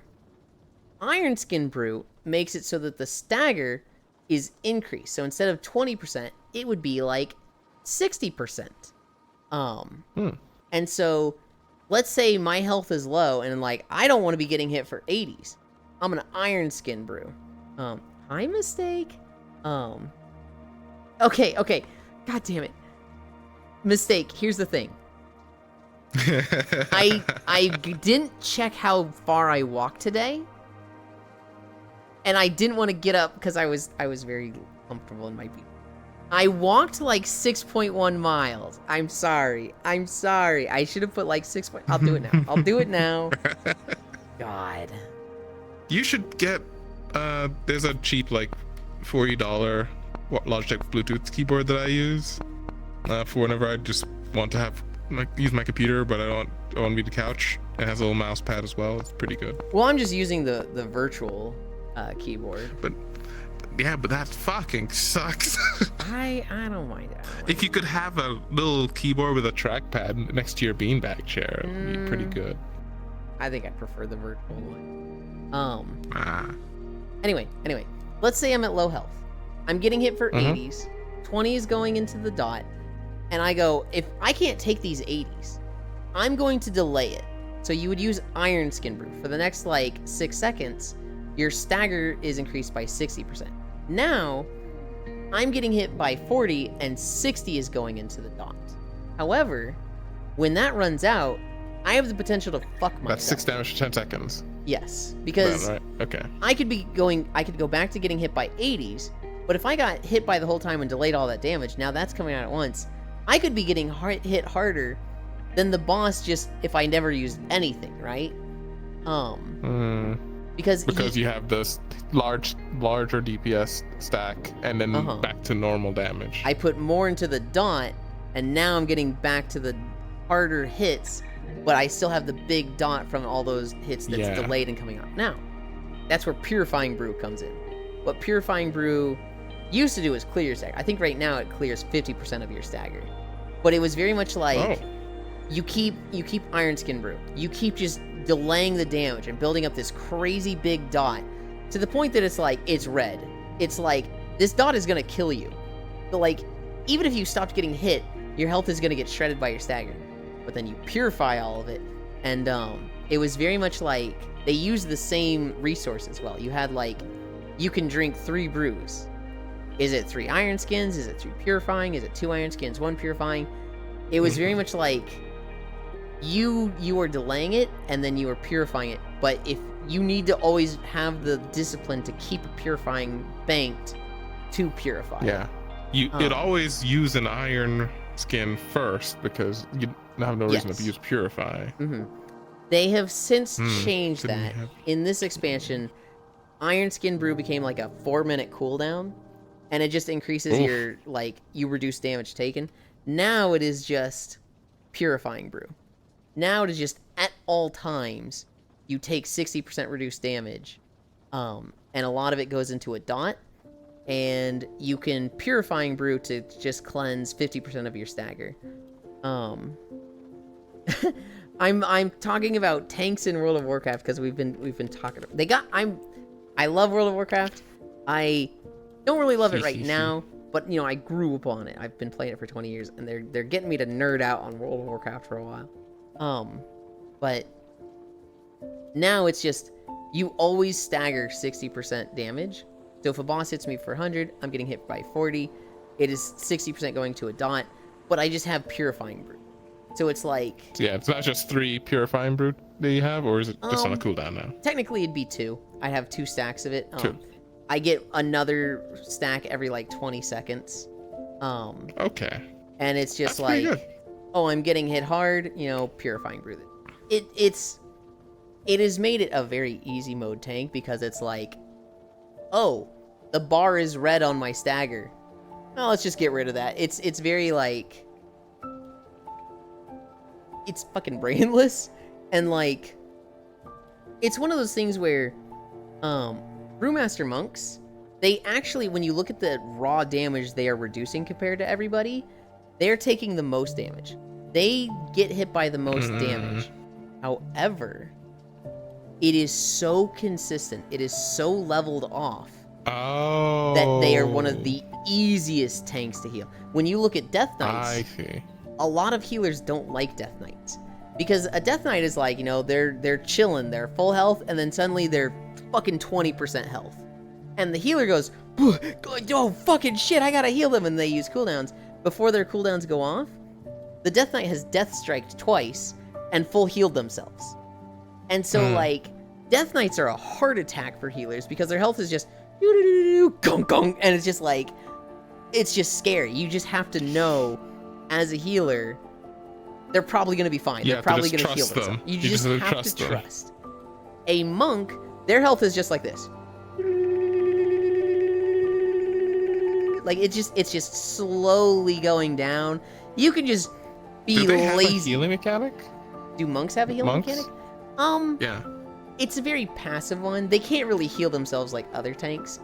Iron Skin Brew makes it so that the stagger is increased. So instead of 20%, it would be like 60%. And so let's say my health is low and like I don't want to be getting hit for 80s. I'm gonna Iron Skin Brew. High mistake. Okay. God damn it. Mistake. Here's the thing. I didn't check how far I walked today. And I didn't want to get up because I was very comfortable in my beat. I walked like 6.1 miles. I'm sorry. I should have put like 6. I'll do it now. I'll do it now. God. You should get there's a cheap like $40 Logitech Bluetooth keyboard that I use for whenever I just want to have use my computer, but I don't want to be the couch. It has a little mouse pad as well. It's pretty good. Well, I'm just using the virtual keyboard. But yeah, but that fucking sucks. I don't mind it. If you could have a little keyboard with a trackpad next to your beanbag chair, it'd be pretty good. I think I prefer the virtual one. Anyway, let's say I'm at low health. I'm getting hit for 80s. 20 is going into the dot. And I go, if I can't take these 80s, I'm going to delay it. So you would use Iron Skin Brew. For the next like 6 seconds, your stagger is increased by 60%. Now, I'm getting hit by 40 and 60 is going into the dot. However, when that runs out, I have the potential to fuck myself. That's 6 damage for 10 seconds. Yes, because Right. Okay. I could go back to getting hit by 80s, but if I got hit by the whole time and delayed all that damage, now that's coming out at once, I could be getting hit harder than the boss just if I never used anything, right? Because you have this larger DPS stack and then back to normal damage. I put more into the dot, and now I'm getting back to the harder hits, but I still have the big dot from all those hits that's delayed and coming out. Now, that's where Purifying Brew comes in. What Purifying Brew used to do is clear your stagger. I think right now it clears 50% of your stagger. But it was very much like you keep Iron Skin Brew. You keep just delaying the damage and building up this crazy big dot to the point that it's like it's red. It's like this dot is gonna kill you. But like even if you stopped getting hit, your health is gonna get shredded by your stagger. But then you purify all of it, and it was very much like they used the same resource as well. You had like you can drink 3 brews. Is it 3 iron skins? Is it 3 purifying? Is it 2 iron skins, 1 purifying? It was very much like you are delaying it and then you are purifying it. But if you need to always have the discipline to keep purifying banked to purify. Yeah. You'd always use an iron skin first because you have no reason to use purify. They have since changed that. In this expansion, Iron Skin Brew became like a 4-minute cooldown, and it just increases your, like, you reduce damage taken. Now it is just Purifying Brew. Now it is just at all times, you take 60% reduced damage, and a lot of it goes into a dot, and you can Purifying Brew to just cleanse 50% of your stagger. I'm talking about tanks in World of Warcraft because we've been talking. I love World of Warcraft. I don't really love it right now, but you know I grew up on it. I've been playing it for 20 years, and they're getting me to nerd out on World of Warcraft for a while. But now it's just you always stagger 60% damage. So if a boss hits me for 100, I'm getting hit by 40. It is 60% going to a dot, but I just have Purifying Brew. So it's like... Yeah, it's not just 3 Purifying Brew that you have, or is it just on a cooldown now? Technically, it'd be 2. I'd have 2 stacks of it. 2. I get another stack every, like, 20 seconds. Okay. And it's just That's pretty like, good. oh, I'm getting hit hard, you know, Purifying Brew. It has made it a very easy mode tank because it's like, oh, the bar is red on my stagger. Oh, let's just get rid of that. It's very, like... It's fucking brainless, and like it's one of those things where Brewmaster monks, they actually, when you look at the raw damage they are reducing compared to everybody, they're taking the most damage. They get hit by the most damage. However, it is so consistent, it is so leveled off that they are one of the easiest tanks to heal. When you look at Death Knights, I see. A lot of healers don't like Death Knights because a Death Knight is like, you know, they're chilling, they're full health, and then suddenly they're fucking 20% health, and the healer goes, oh fucking shit, I gotta heal them, and they use cooldowns. Before their cooldowns go off, the Death Knight has Death Striked twice and full healed themselves, and so like Death Knights are a heart attack for healers because their health is just gong gong, and it's just like it's just scary. You just have to know, as a healer, they're probably going to be fine. You They're have to probably just going to heal trust them. themselves. You You just just have trust to them. trust. A monk, their health is just like this. Like it's just slowly going down. You can just be Do they have a lazy. healing mechanic? Do monks have a healing Monks? mechanic? Yeah. It's a very passive one. They can't really heal themselves like other tanks.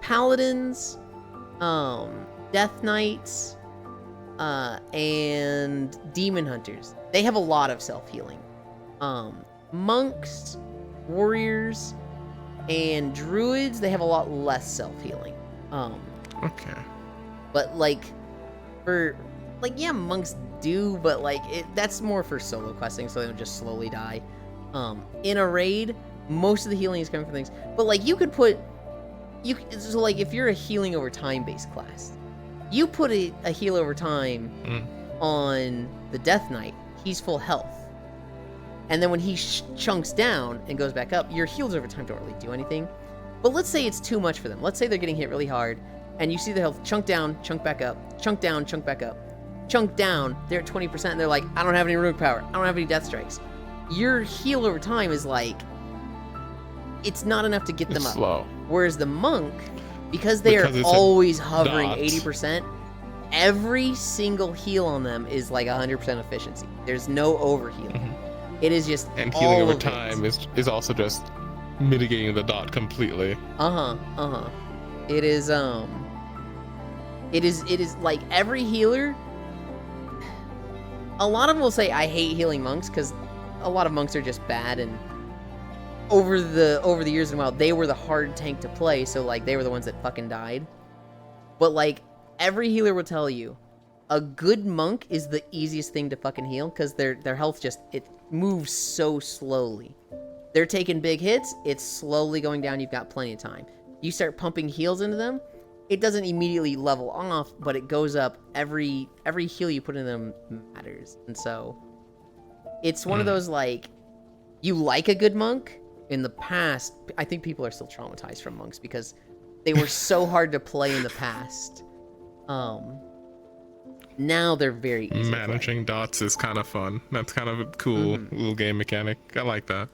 Paladins, Death Knights, and Demon Hunters. They have a lot of self-healing. Monks, warriors, and druids, they have a lot less self-healing. Okay. But like, yeah, monks do, but like that's more for solo questing, so they don't just slowly die. In a raid, most of the healing is coming from things. But like, so like if you're a healing over time based class, you put a heal over time on the Death Knight, he's full health. And then when he chunks down and goes back up, your heals over time don't really do anything. But let's say it's too much for them. Let's say they're getting hit really hard, and you see the health chunk down, chunk back up, chunk down, chunk back up, chunk down, they're at 20%, and they're like, I don't have any runic power, I don't have any death strikes. Your heal over time is like, it's not enough to get them It's up. slow. Whereas the monk, because they Because are it's a always hovering dot. 80%, every single heal on them is like 100% efficiency. There's no overhealing. It is just And healing all over of it. time is also just mitigating the dot completely. It is like every healer. A lot of them will say I hate healing monks because a lot of monks are just bad, and over the years and while they were the hard tank to play, so like they were the ones that fucking died. But like every healer will tell you, a good monk is the easiest thing to fucking heal because their health just it moves so slowly. They're taking big hits, it's slowly going down, you've got plenty of time. You start pumping heals into them, it doesn't immediately level off, but it goes up. Every heal you put in them matters. And so it's one of those, like, you like a good monk. In the past, I think people are still traumatized from monks because they were so hard to play in the past. Now they're very easy to play. Managing dots is kind of fun. That's kind of a cool little game mechanic. I like that.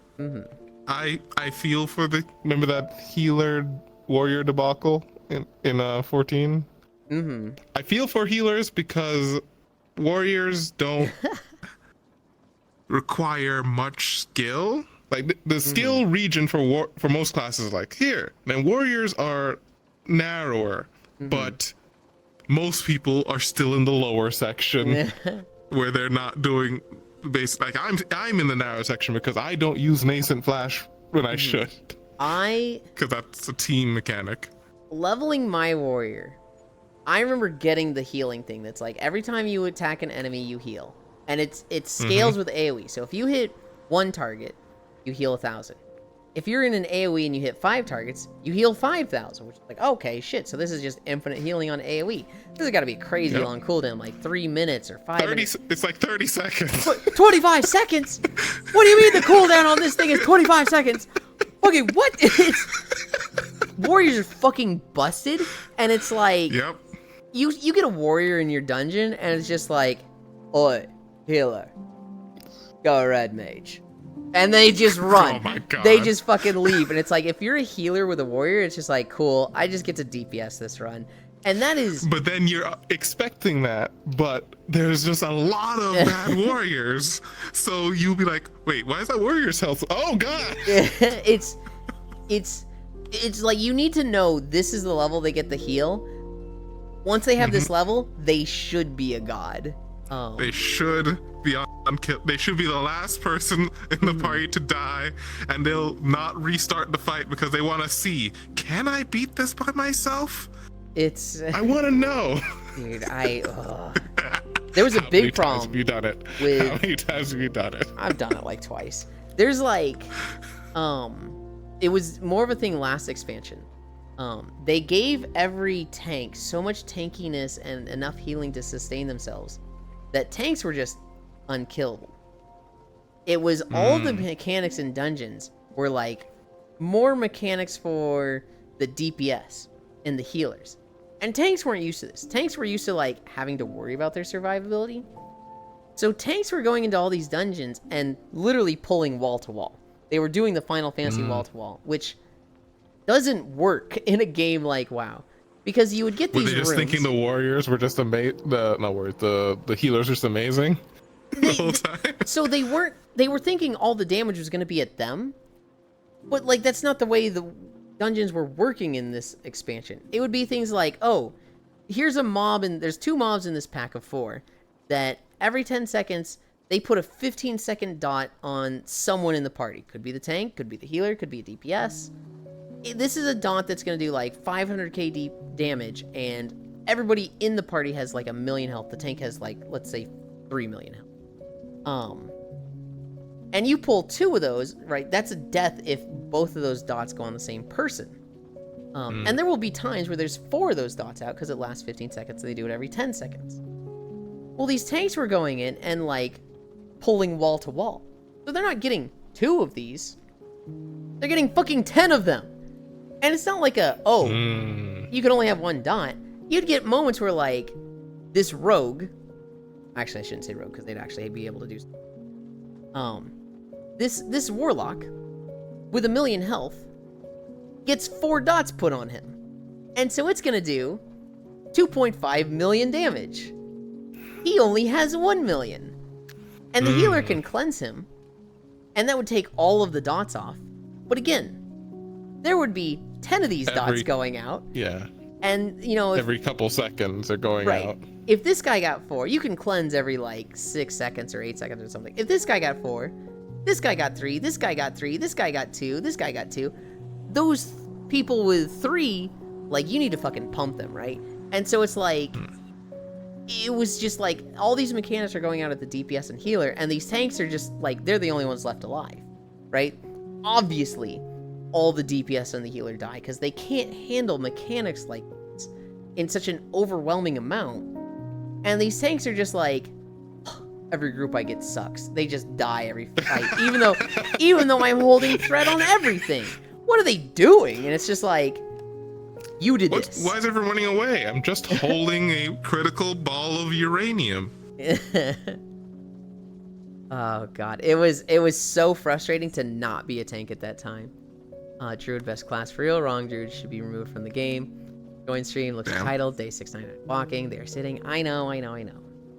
I feel for remember that healer warrior debacle in 14? I feel for healers because warriors don't require much skill. Like the skill region for most classes is like here. Then warriors are narrower, but most people are still in the lower section where they're not doing base. Like I'm in the narrow section because I don't use nascent flash when I should. Because that's a team mechanic. Leveling my warrior, I remember getting the healing thing that's like every time you attack an enemy you heal, and it scales with AoE. So if you hit one target, you heal 1,000. If you're in an AoE and you hit 5 targets, you heal 5,000, which is like, okay, shit, so this is just infinite healing on AoE. This has got to be crazy long cooldown, like 3 minutes or 5 minutes. It's like 30 seconds. 25 seconds? What do you mean the cooldown on this thing is 25 seconds? Okay, what? Warriors are fucking busted, and it's like, Yep. you get a warrior in your dungeon, and it's just like, oi, healer, go red mage. And they just run. Oh my God. They just fucking leave. And it's like, if you're a healer with a warrior, it's just like, cool, I just get to DPS this run. And that is... But then you're expecting that, but there's just a lot of bad warriors. So you'll be like, wait, why is that warrior's health? Oh, God. it's like, you need to know this is the level they get the heal. Once they have this level, they should be a god. They should be they should be the last person in the party to die, and they'll not restart the fight because they want to see, can I beat this by myself? It's... I want to know. Dude, there was a big problem. How many times have you done it? with- How many times have you done it? I've done it like twice. There's like, it was more of a thing last expansion. They gave every tank so much tankiness and enough healing to sustain themselves that tanks were just unkillable. It was all the mechanics in dungeons were like more mechanics for the DPS and the healers. And tanks weren't used to this. Tanks were used to, like, having to worry about their survivability. So tanks were going into all these dungeons and literally pulling wall to wall. They were doing the Final Fantasy wall to wall, which doesn't work in a game like WoW. Because you would get these Were they just rooms. thinking the warriors were just the healers just amazing the whole time? So they were thinking all the damage was going to be at them. But, like, that's not the way the dungeons were working in this expansion. It would be things like, oh, here's a mob, and there's 2 mobs in this pack of 4 that every 10 seconds they put a 15-second dot on someone in the party. Could be the tank, could be the healer, could be a DPS. This is a dot that's going to do like 500k deep damage, and everybody in the party has like 1 million health. The tank has like, let's say, 3 million health. And you pull 2 of those, right? That's a death if both of those dots go on the same person. And there will be times where there's 4 of those dots out because it lasts 15 seconds, and they do it every 10 seconds. Well, these tanks were going in and, like, pulling wall to wall. So they're not getting 2 of these. They're getting fucking 10 of them. And it's not like you can only have 1 dot. You'd get moments where, like, this rogue... Actually, I shouldn't say rogue, because they'd actually be able to do... This warlock, with 1 million health, gets 4 dots put on him. And so it's gonna do 2.5 million damage. He only has 1 million. And the healer can cleanse him, and that would take all of the dots off. But again, there would be 10 of these dots going out. Yeah. And, you know... Every couple seconds they're going out. If this guy got 4, you can cleanse every, like, 6 seconds or 8 seconds or something. If this guy got 4, this guy got 3, this guy got 3, this guy got 2, this guy got 2. Those people with 3, like, you need to fucking pump them, right? And so it's like... It was just like, all these mechanics are going out at the DPS and healer, and these tanks are just, like, they're the only ones left alive, right? Obviously, all the DPS and the healer die, because they can't handle mechanics like this in such an overwhelming amount. And these tanks are just like, every group I get sucks. They just die every fight, even though I'm holding threat on everything. What are they doing? And it's just like, you did this. Why is everyone running away? I'm just holding a critical ball of uranium. Oh god, it was so frustrating to not be a tank at that time. Druid best class for real. Wrong Druid should be removed from the game. Join stream, looks titled day 699 walking. They are sitting. I know.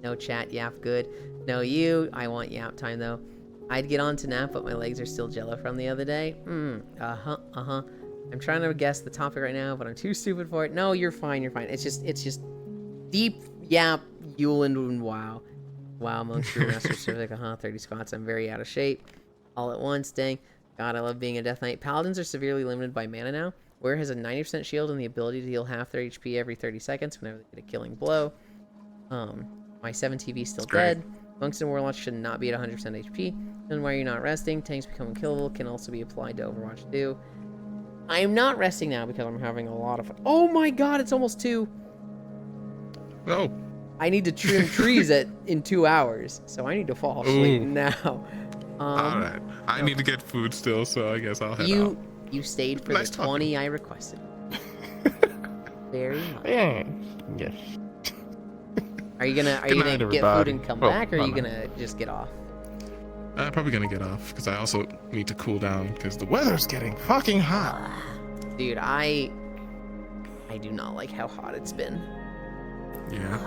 No chat, yap good. No you. I want yap time though. I'd get on to nap, but my legs are still jello from the other day. I'm trying to guess the topic right now, but I'm too stupid for it. No, you're fine. It's just deep yap, Yuland and wow. Wow, amongst your master civic, 30 squats. I'm very out of shape. All at once, dang. God, I love being a Death Knight. Paladins are severely limited by mana now. Warrior has a 90% shield and the ability to heal half their HP every 30 seconds whenever they get a killing blow. My 7 TV is still dead. Monks and Warlocks should not be at 100% HP. Then why are you not resting? Tanks become unkillable. Can also be applied to Overwatch 2. I am not resting now because I'm having a lot of fun. Oh my god, it's almost 2. Oh. I need to trim trees in 2 hours, so I need to fall asleep now. Alright. I need to get food still, so I guess I'll head out. You stayed for Nice the 20 I requested. Very much. Yes. Are you gonna Good night, get everybody. food and come back, or are you gonna just get off? I'm probably gonna get off because I also need to cool down because the weather's getting fucking hot. Dude, I do not like how hot it's been. Yeah.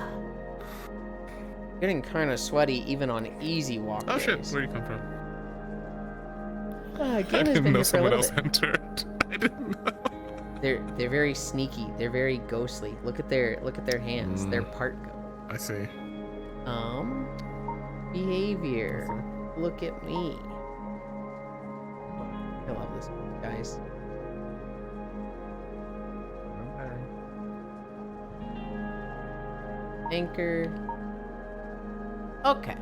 Getting kind of sweaty even on easy walk Oh days. shit, where'd you come from? Again, I has didn't been know here for a someone little else bit. entered. I didn't know. They're very sneaky. They're very ghostly. Look at their hands. They're part ghost. I see. Behavior. Look at me. I love this, guys. Anchor. Okay.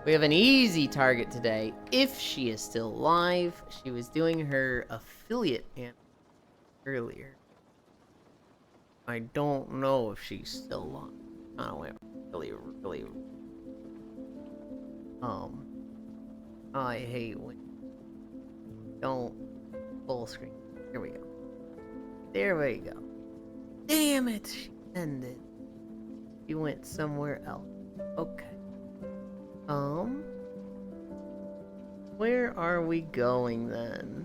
We have an easy target today, if she is still alive. She was doing her affiliate earlier. I don't know if she's still alive. I don't know. Really. I hate when don't full screen. Here we go. There we go. Damn it! She ended. She went somewhere else. Okay. Where are we going then?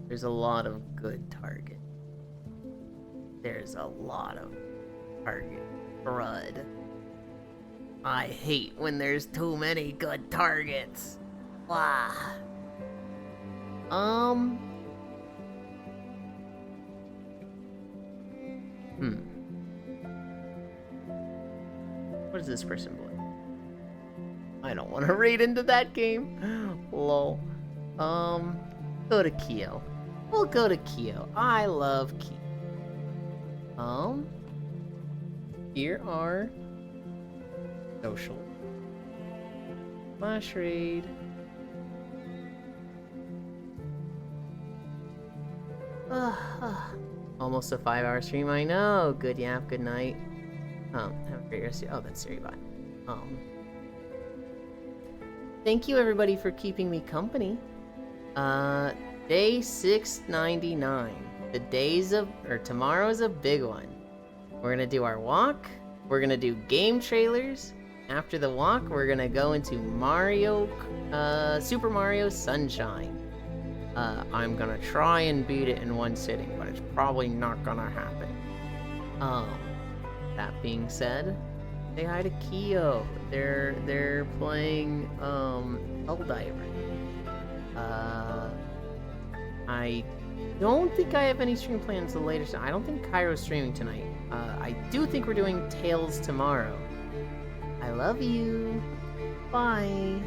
There's a lot of good target. There's a lot of target crud. I hate when there's too many good targets. Blah. What does this person believe? I don't want to raid into that game. Lol. Go to Kyo. We'll go to Kyo. I love Kyo. Here are social. Flash raid. Almost a 5-hour stream, I know. Good yap, good night. Have a great rest of your... Oh, that's Siri bot. Thank you everybody for keeping me company. Day 699. Tomorrow's a big one. We're gonna do our walk. We're gonna do game trailers. After the walk, we're gonna go into Super Mario Sunshine. I'm gonna try and beat it in one sitting, but it's probably not gonna happen. That being said, say hi to Kyo. They're playing Helldiver. I don't think I have any stream plans until later. I don't think Cairo's streaming tonight. I do think we're doing Tales tomorrow. I love you. Bye.